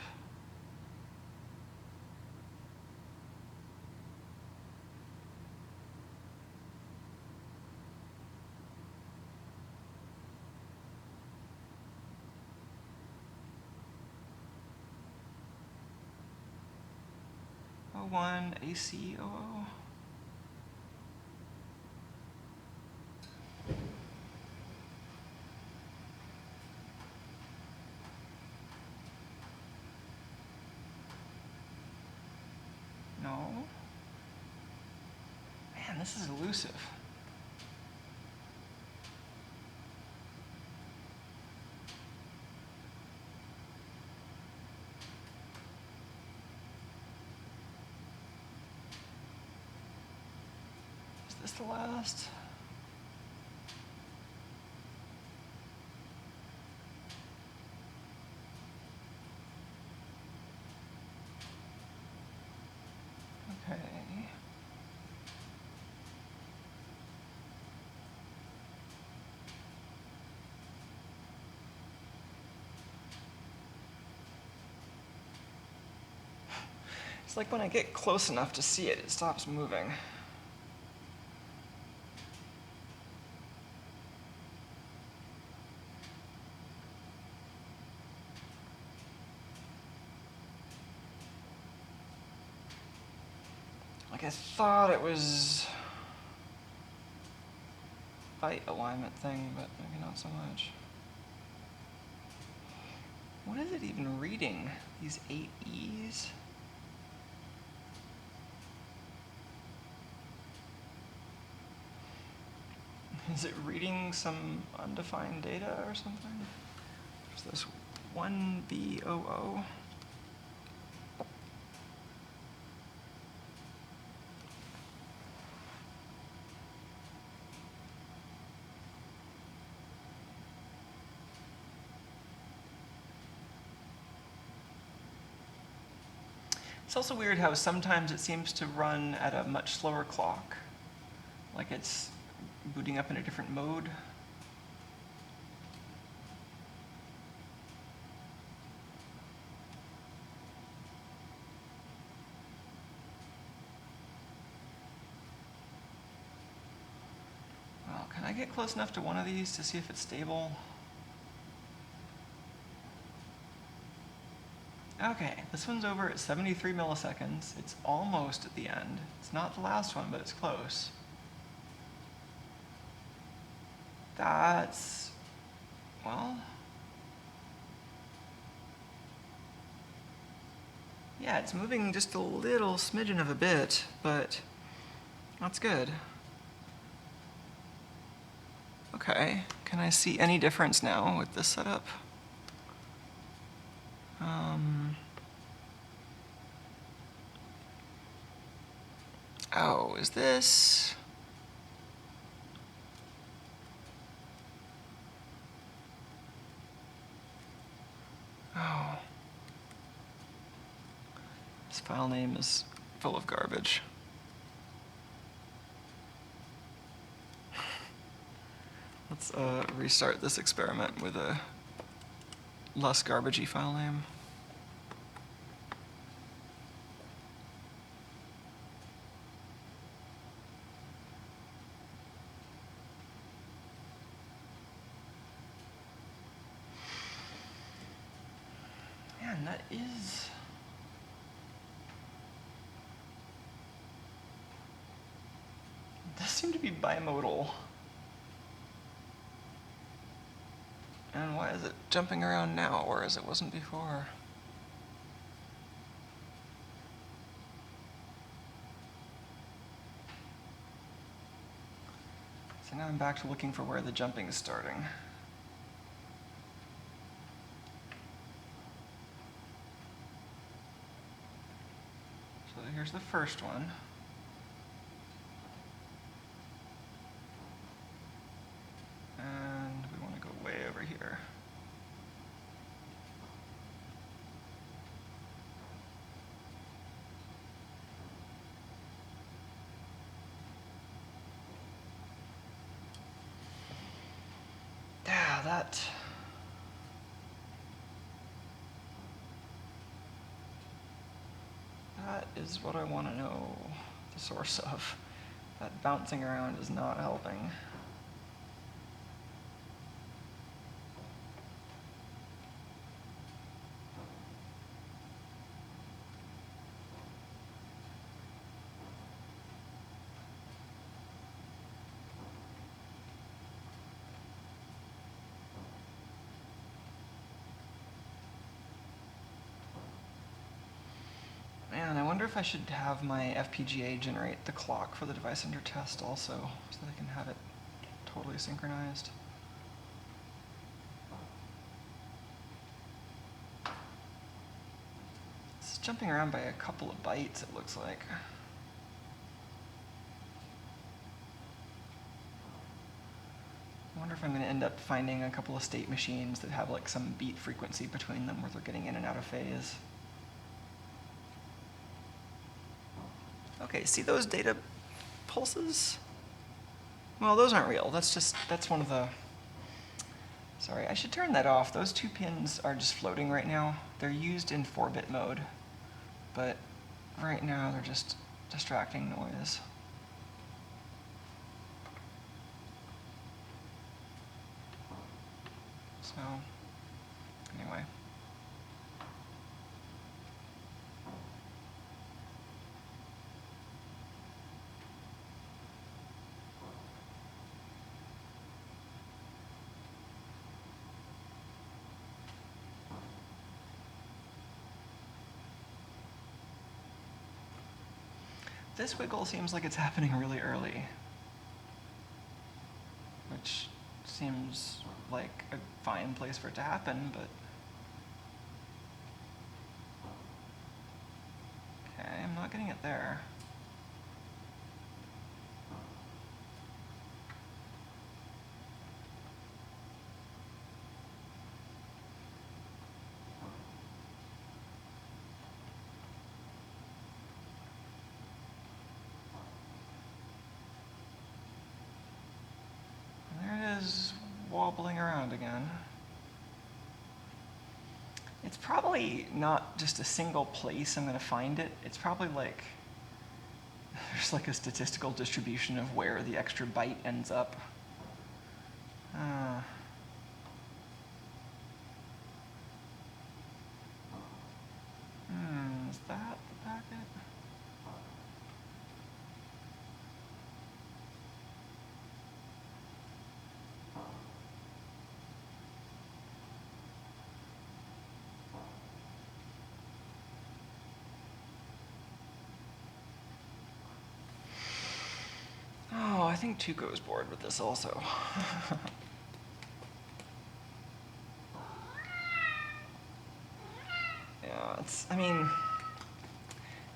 O1 ACOO. No. Man, this is elusive. Is this the last? Okay. It's like when I get close enough to see it, it stops moving. Like I thought it was byte alignment thing, but maybe not so much. What is it even reading? These 8 E's? Is it reading some undefined data or something? There's this 1BOO. It's also weird how sometimes it seems to run at a much slower clock, like it's booting up in a different mode. I get close enough to one of these to see if it's stable? Okay, this one's over at 73 milliseconds. It's almost at the end. It's not the last one, but it's close. That's, well, yeah, it's moving just a little smidgen of a bit, but that's good. Okay, can I see any difference now with this setup? Oh, is this? Oh. This file name is full of garbage. Let's restart this experiment with a less garbagey file name. Man, that is... It does seem to be bimodal. And why is it jumping around now, whereas it wasn't before? So now I'm back to looking for where the jumping is starting. So here's the first one. And we want to go way over here. Yeah, that... That is what I want to know the source of. That bouncing around is not helping. Man, I wonder if I should have my FPGA generate the clock for the device under test also, so that I can have it totally synchronized. It's jumping around by a couple of bytes, it looks like. I wonder if I'm going to end up finding a couple of state machines that have like some beat frequency between them where they're getting in and out of phase. Okay, see those data pulses? Well, those aren't real. That's one of the... Sorry, I should turn that off. Those two pins are just floating right now. They're used in 4-bit mode, but right now they're just distracting noise. So, anyway. This wiggle seems like it's happening really early, which seems like a fine place for it to happen, but... Okay, I'm not getting it there. Wobbling around again. It's probably not just a single place I'm going to find it. It's probably like there's like a statistical distribution of where the extra byte ends up. Uh, is that the packet? Oh, I think Tuco's bored with this also. Yeah, I mean, I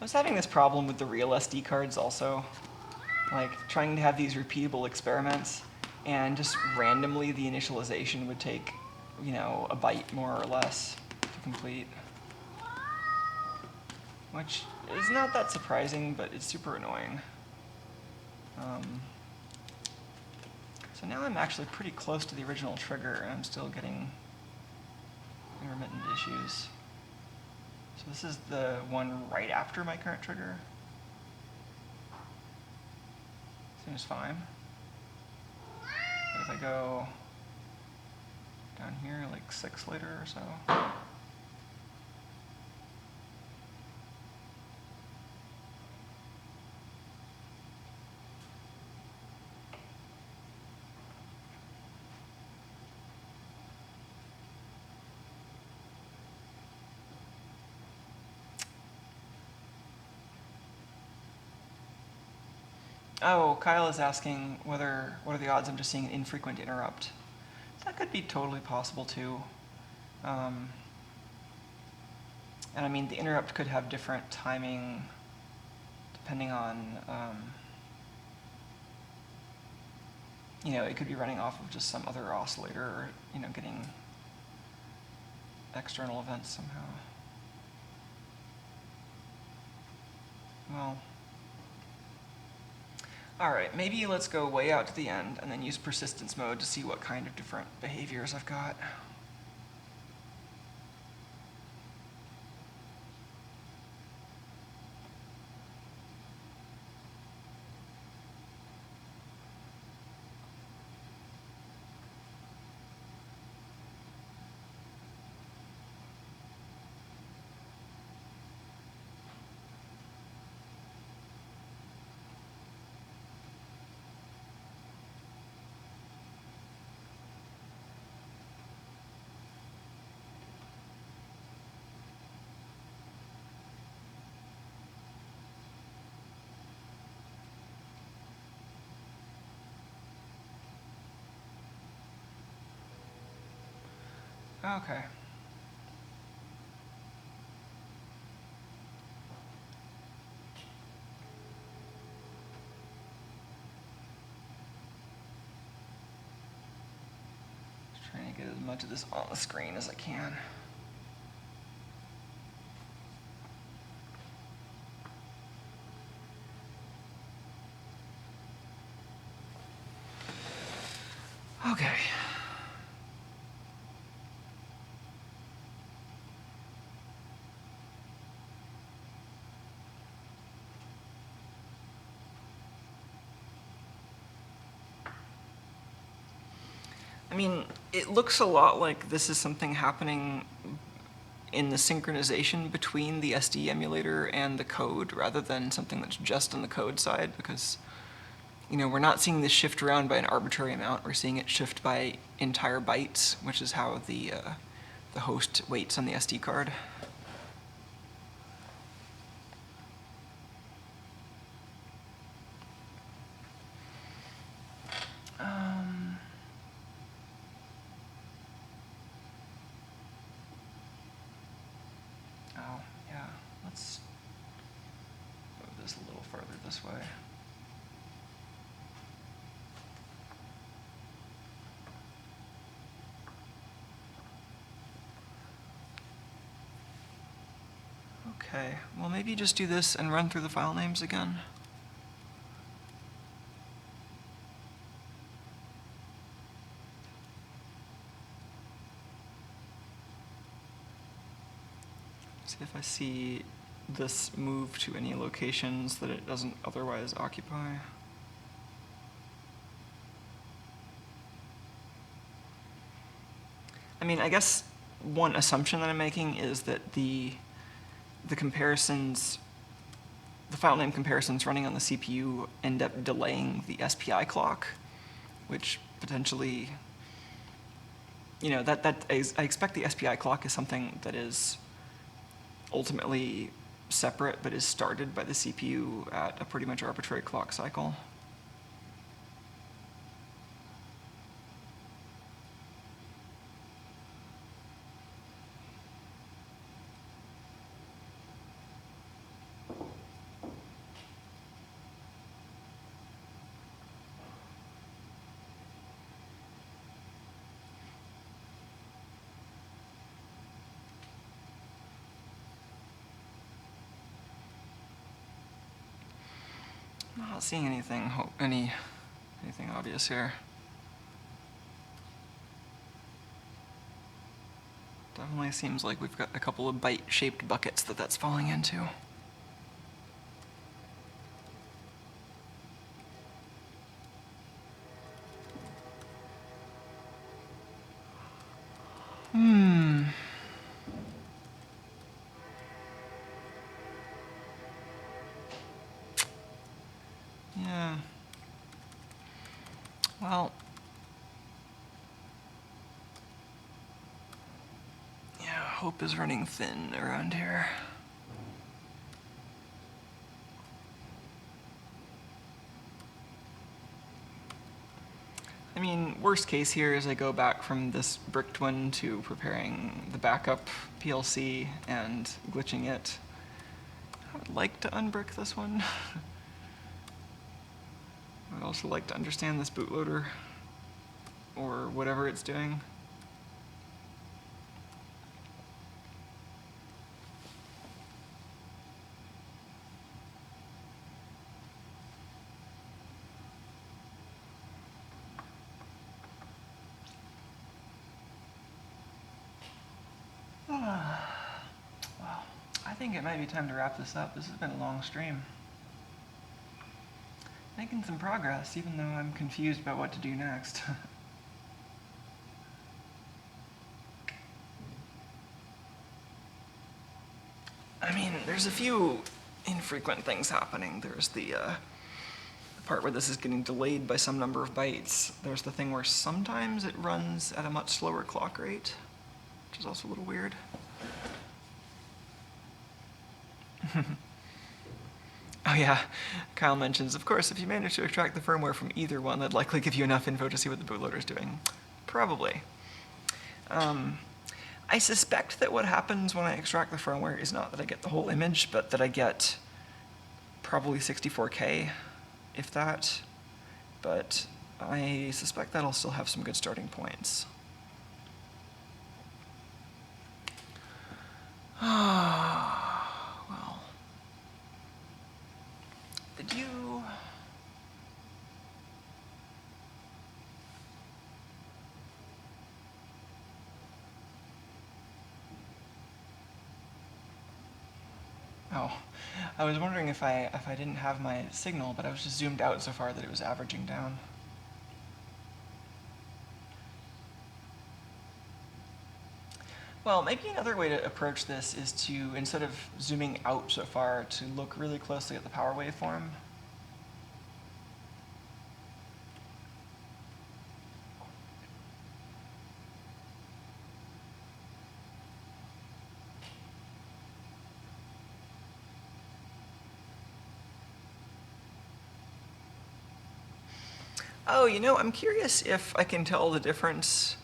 was having this problem with the real SD cards also. Like, trying to have these repeatable experiments, and just randomly the initialization would take, you know, a byte more or less to complete. Which is not that surprising, but it's super annoying. So now I'm actually pretty close to the original trigger, and I'm still getting intermittent issues. So this is the one right after my current trigger. Seems fine. But if I go down here, like 6 later or so. Oh, Kyle is asking what are the odds I'm just seeing an infrequent interrupt. That could be totally possible too. And I mean, the interrupt could have different timing depending on, you know, it could be running off of just some other oscillator or, you know, getting external events somehow. Well, all right, maybe let's go way out to the end and then use persistence mode to see what kind of different behaviors I've got. Okay. Just trying to get as much of this on the screen as I can. Okay. I mean, it looks a lot like this is something happening in the synchronization between the SD emulator and the code rather than something that's just on the code side, because, you know, we're not seeing this shift around by an arbitrary amount. We're seeing it shift by entire bytes, which is how the host waits on the SD card. Oh, yeah, let's move this a little further this way. Okay, well maybe just do this and run through the file names again. See if I see this move to any locations that it doesn't otherwise occupy. I mean, I guess one assumption that I'm making is that the comparisons, the file name comparisons running on the CPU end up delaying the SPI clock, which potentially, you know, I expect the SPI clock is something that is ultimately separate, but is started by the CPU at a pretty much arbitrary clock cycle. I'm not seeing anything obvious here. Definitely seems like we've got a couple of byte-shaped buckets that's falling into. Yeah. Well, yeah, hope is running thin around here. I mean, worst case here is I go back from this bricked one to preparing the backup PLC and glitching it. I would like to unbrick this one. I'd also like to understand this bootloader, or whatever it's doing. Wow, I think it might be time to wrap this up. This has been a long stream. Making some progress, even though I'm confused about what to do next. I mean, there's a few infrequent things happening. There's the part where this is getting delayed by some number of bytes. There's the thing where sometimes it runs at a much slower clock rate, which is also a little weird. Oh yeah, Kyle mentions, of course, if you manage to extract the firmware from either one, that'd likely give you enough info to see what the bootloader's doing. Probably. I suspect that what happens when I extract the firmware is not that I get the whole image, but that I get probably 64K, if that. But I suspect that I'll still have some good starting points. Well, did you... Oh, I was wondering if I didn't have my signal, but I was just zoomed out so far that it was averaging down. Well, maybe another way to approach this is to, instead of zooming out so far, to look really closely at the power waveform. Oh, you know, I'm curious if I can tell the difference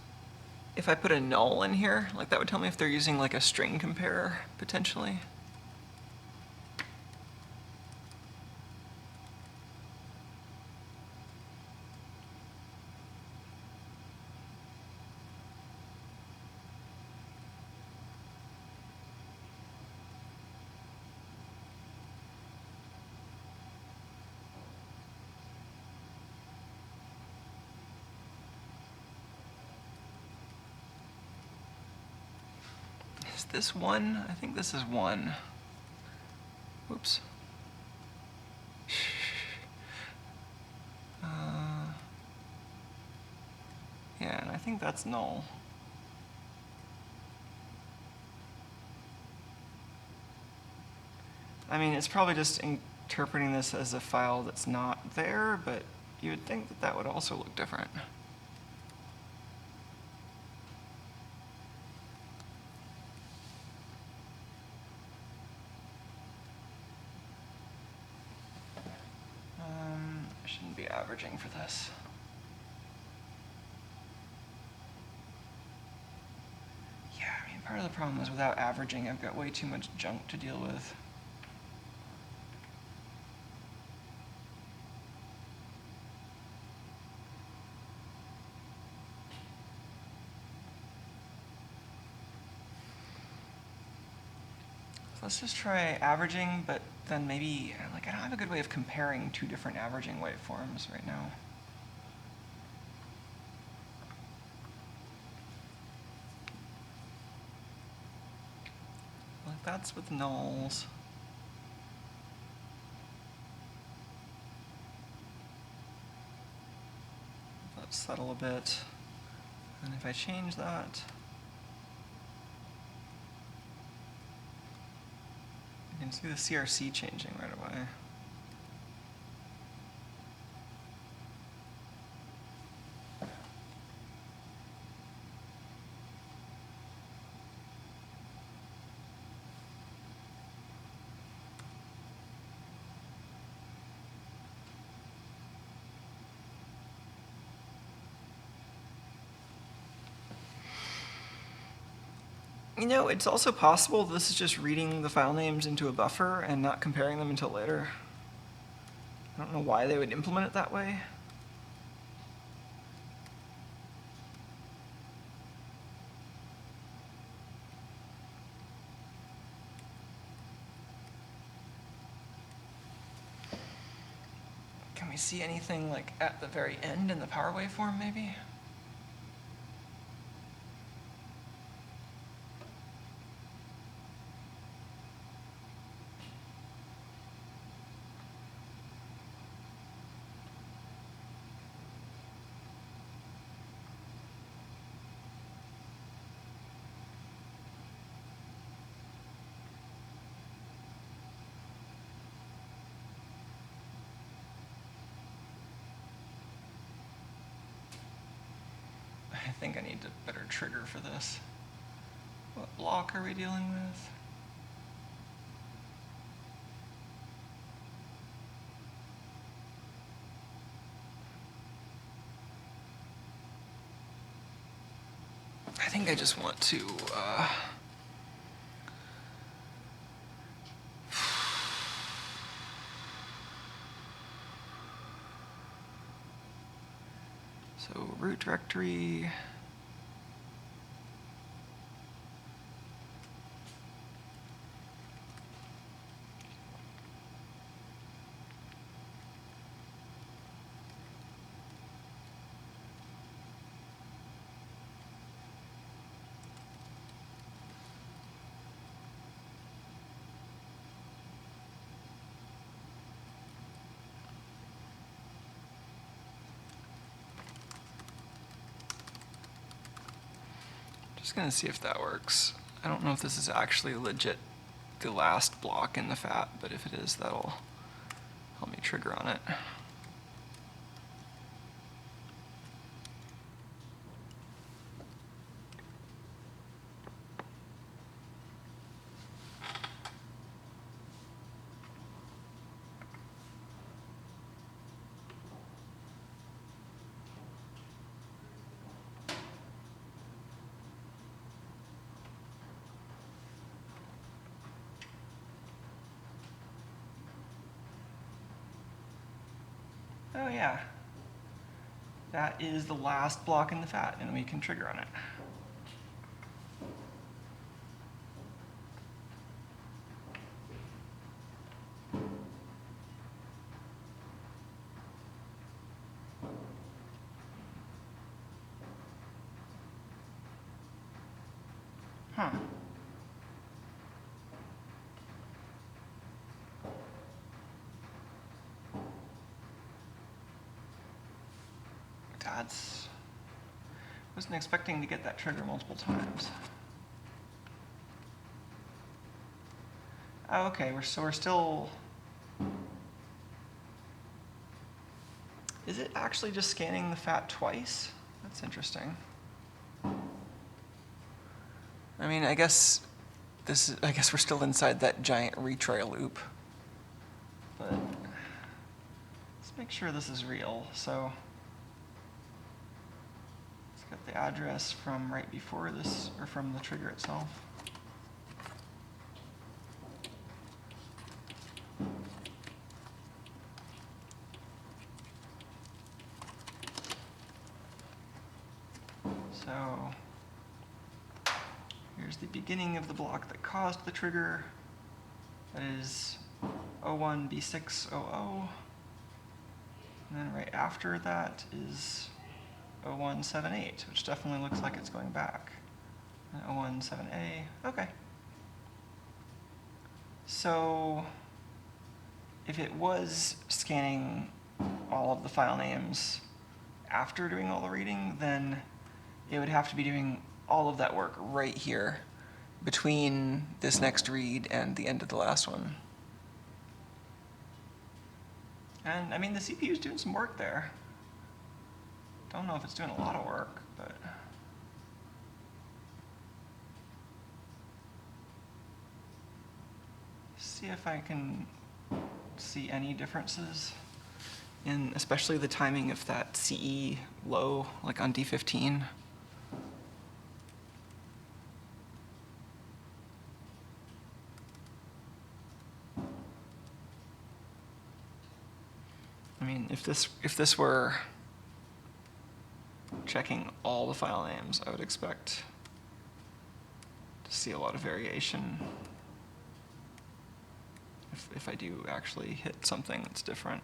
if I put a null in here. Like, that would tell me if they're using like a string comparer, potentially. Is this 1? I think this is 1. Whoops. Yeah, and I think that's null. I mean, it's probably just interpreting this as a file that's not there, but you would think that that would also look different. I shouldn't be averaging for this. Yeah, I mean, part of the problem is without averaging, I've got way too much junk to deal with. So let's just try averaging, but then maybe, like, I don't have a good way of comparing two different averaging waveforms right now. Like, that's with nulls. Let's settle a bit. And if I change that, you can see the CRC changing right away. You know, it's also possible this is just reading the file names into a buffer and not comparing them until later. I don't know why they would implement it that way. Can we see anything like at the very end in the power waveform maybe? I think I need a better trigger for this. What block are we dealing with? I think I just want to so root directory. Just gonna see if that works. I don't know if this is actually legit the last block in the FAT, but if it is, that'll help me trigger on it. Oh yeah, that is the last block in the FAT, and we can trigger on it. Huh. That's... wasn't expecting to get that trigger multiple times. Oh, okay, so we're still... Is it actually just scanning the fat twice? That's interesting. I mean, I guess we're still inside that giant retry loop. But let's make sure this is real. So let's get the address from right before this, or from the trigger itself. So here's the beginning of the block that caused the trigger. That is 01B600. And then right after that is 0178, which definitely looks like it's going back. And 017A, okay. So if it was scanning all of the file names after doing all the reading, then it would have to be doing all of that work right here between this next read and the end of the last one. And I mean, the CPU is doing some work there. Don't know if it's doing a lot of work, but... See if I can see any differences in especially the timing of that CE low, like on D15. I mean, if this were checking all the file names, I would expect to see a lot of variation if I do actually hit something that's different.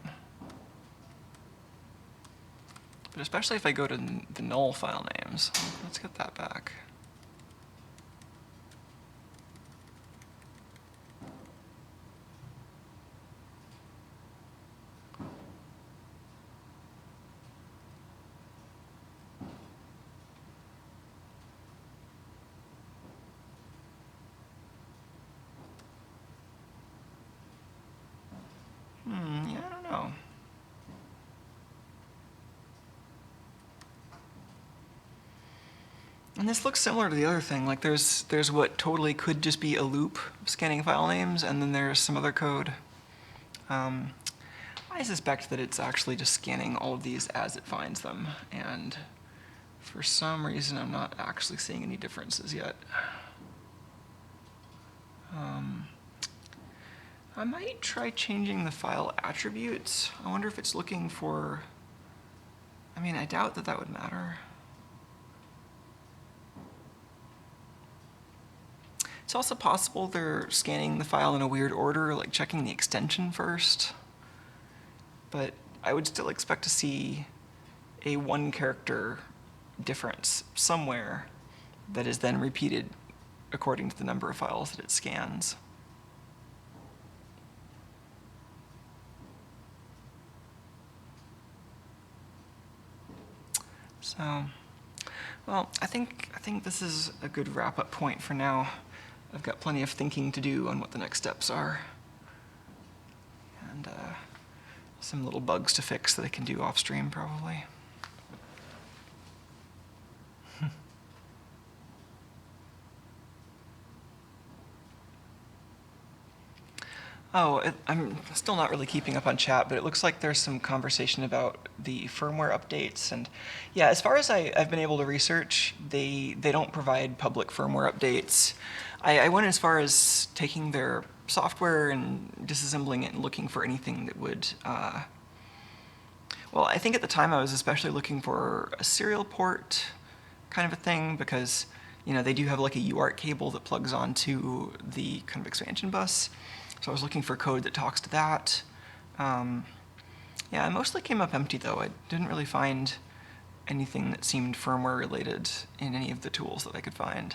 But especially if I go to the null file names. Let's get that back. Yeah, I don't know. And this looks similar to the other thing. Like there's what totally could just be a loop scanning file names, and then there's some other code. I suspect that it's actually just scanning all of these as it finds them, and for some reason I'm not actually seeing any differences yet. I might try changing the file attributes. I wonder if it's looking for... I mean, I doubt that would matter. It's also possible they're scanning the file in a weird order, like checking the extension first. But I would still expect to see a one-character difference somewhere that is then repeated according to the number of files that it scans. So, well, I think this is a good wrap-up point for now. I've got plenty of thinking to do on what the next steps are. And some little bugs to fix that I can do off-stream, probably. I'm still not really keeping up on chat, but it looks like there's some conversation about the firmware updates. And yeah, as far as I've been able to research, they don't provide public firmware updates. I went as far as taking their software and disassembling it and looking for anything that would... well, I think at the time I was especially looking for a serial port kind of a thing, because they do have like a UART cable that plugs onto the kind of expansion bus. So I was looking for code that talks to that. Yeah, I mostly came up empty though. I didn't really find anything that seemed firmware related in any of the tools that I could find.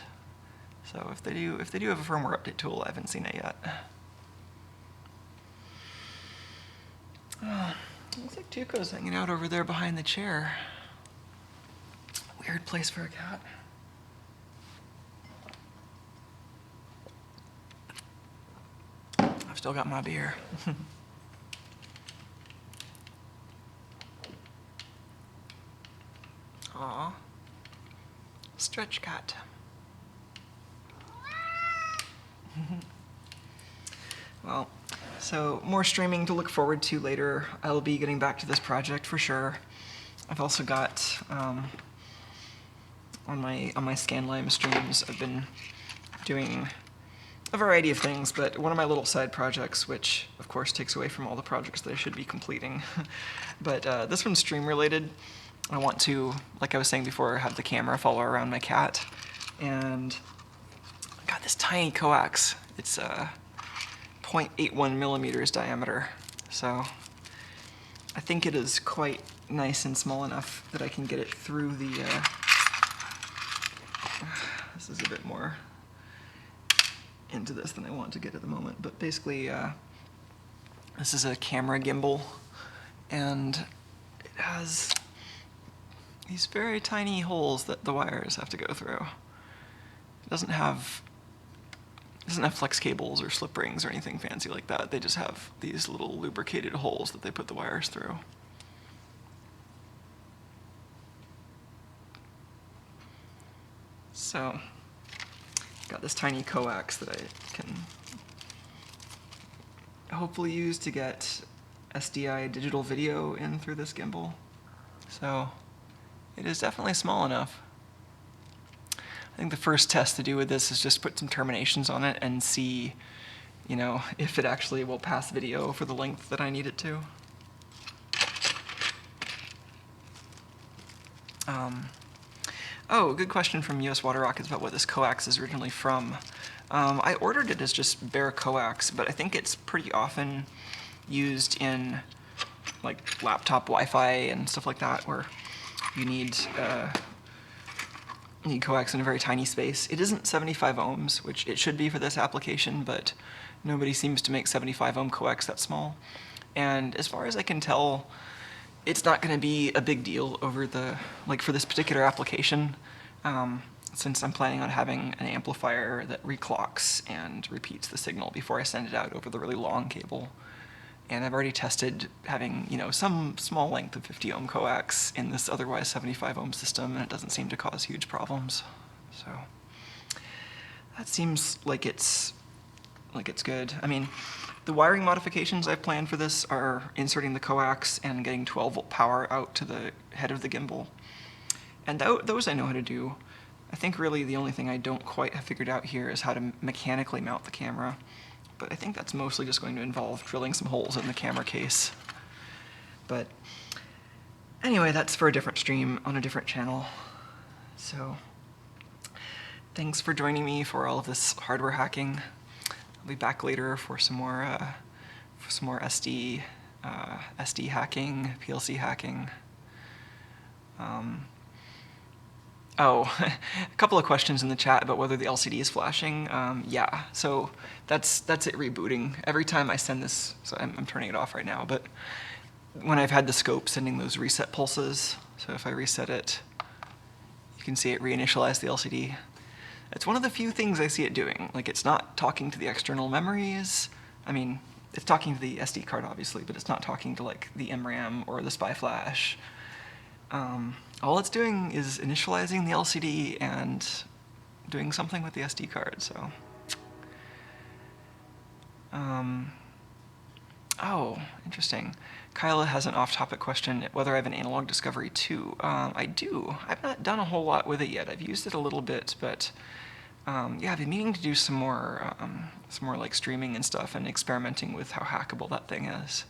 So if they do have a firmware update tool, I haven't seen it yet. Oh, looks like Tuco's hanging out over there behind the chair. Weird place for a cat. still got my beer. Aw. Stretch cat. Well, so more streaming to look forward to later. I'll be getting back to this project for sure. I've also got on my scanlime streams, I've been doing a variety of things, but one of my little side projects, which of course takes away from all the projects that I should be completing, but this one's stream related. I want to, like I was saying before, have the camera follow around my cat, and I got this tiny coax. It's 0.81 millimeters diameter, so I think it is quite nice and small enough that I can get it through the, this is a bit more into this than I want to get at the moment, but basically this is a camera gimbal, and it has these very tiny holes that the wires have to go through. It doesn't have flex cables or slip rings or anything fancy like that. They just have these little lubricated holes that they put the wires through. So, got this tiny coax that I can hopefully use to get SDI digital video in through this gimbal. So, it is definitely small enough. I think the first test to do with this is just put some terminations on it and see, you know, if it actually will pass video for the length that I need it to. Oh, good question from US Water Rockets about what this coax is originally from. I ordered it as just bare coax, but I think it's pretty often used in like laptop Wi-Fi and stuff like that, where you need coax in a very tiny space. It isn't 75 ohms, which it should be for this application, but nobody seems to make 75 ohm coax that small. And as far as I can tell, it's not going to be a big deal over the, like for this particular application, since I'm planning on having an amplifier that reclocks and repeats the signal before I send it out over the really long cable. And I've already tested having, you know, some small length of 50 ohm coax in this otherwise 75 ohm system, and it doesn't seem to cause huge problems. So that seems like it's good. I mean, the wiring modifications I've planned for this are inserting the coax and getting 12 volt power out to the head of the gimbal. And those I know how to do. I think really the only thing I don't quite have figured out here is how to mechanically mount the camera. But I think that's mostly just going to involve drilling some holes in the camera case. But anyway, that's for a different stream on a different channel. So thanks for joining me for all of this hardware hacking. I'll be back later for some more SD hacking, PLC hacking. Oh, a couple of questions in the chat about whether the LCD is flashing. Yeah, so that's it rebooting. Every time I send this, so I'm turning it off right now, but when I've had the scope sending those reset pulses, so if I reset it, you can see it reinitialize the LCD. It's one of the few things I see it doing. Like, it's not talking to the external memories. I mean, it's talking to the SD card, obviously, but it's not talking to, like, the MRAM or the SPI flash. All it's doing is initializing the LCD and doing something with the SD card, so. Oh, interesting. Kyla has an off-topic question, whether I have an analog discovery too. I do. I've not done a whole lot with it yet. I've used it a little bit, but yeah, I've been meaning to do some more like streaming and stuff and experimenting with how hackable that thing is.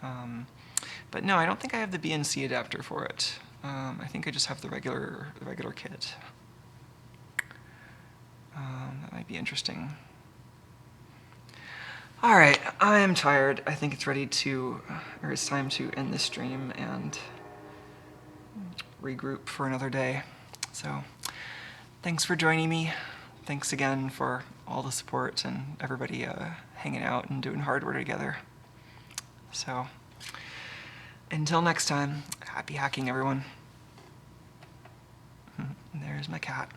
But no, I don't think I have the BNC adapter for it. I think I just have the regular kit. That might be interesting. All right, I am tired. I think it's it's time to end this stream and regroup for another day. So, thanks for joining me. Thanks again for all the support and everybody hanging out and doing hardware together. So, until next time, happy hacking, everyone. There's my cat.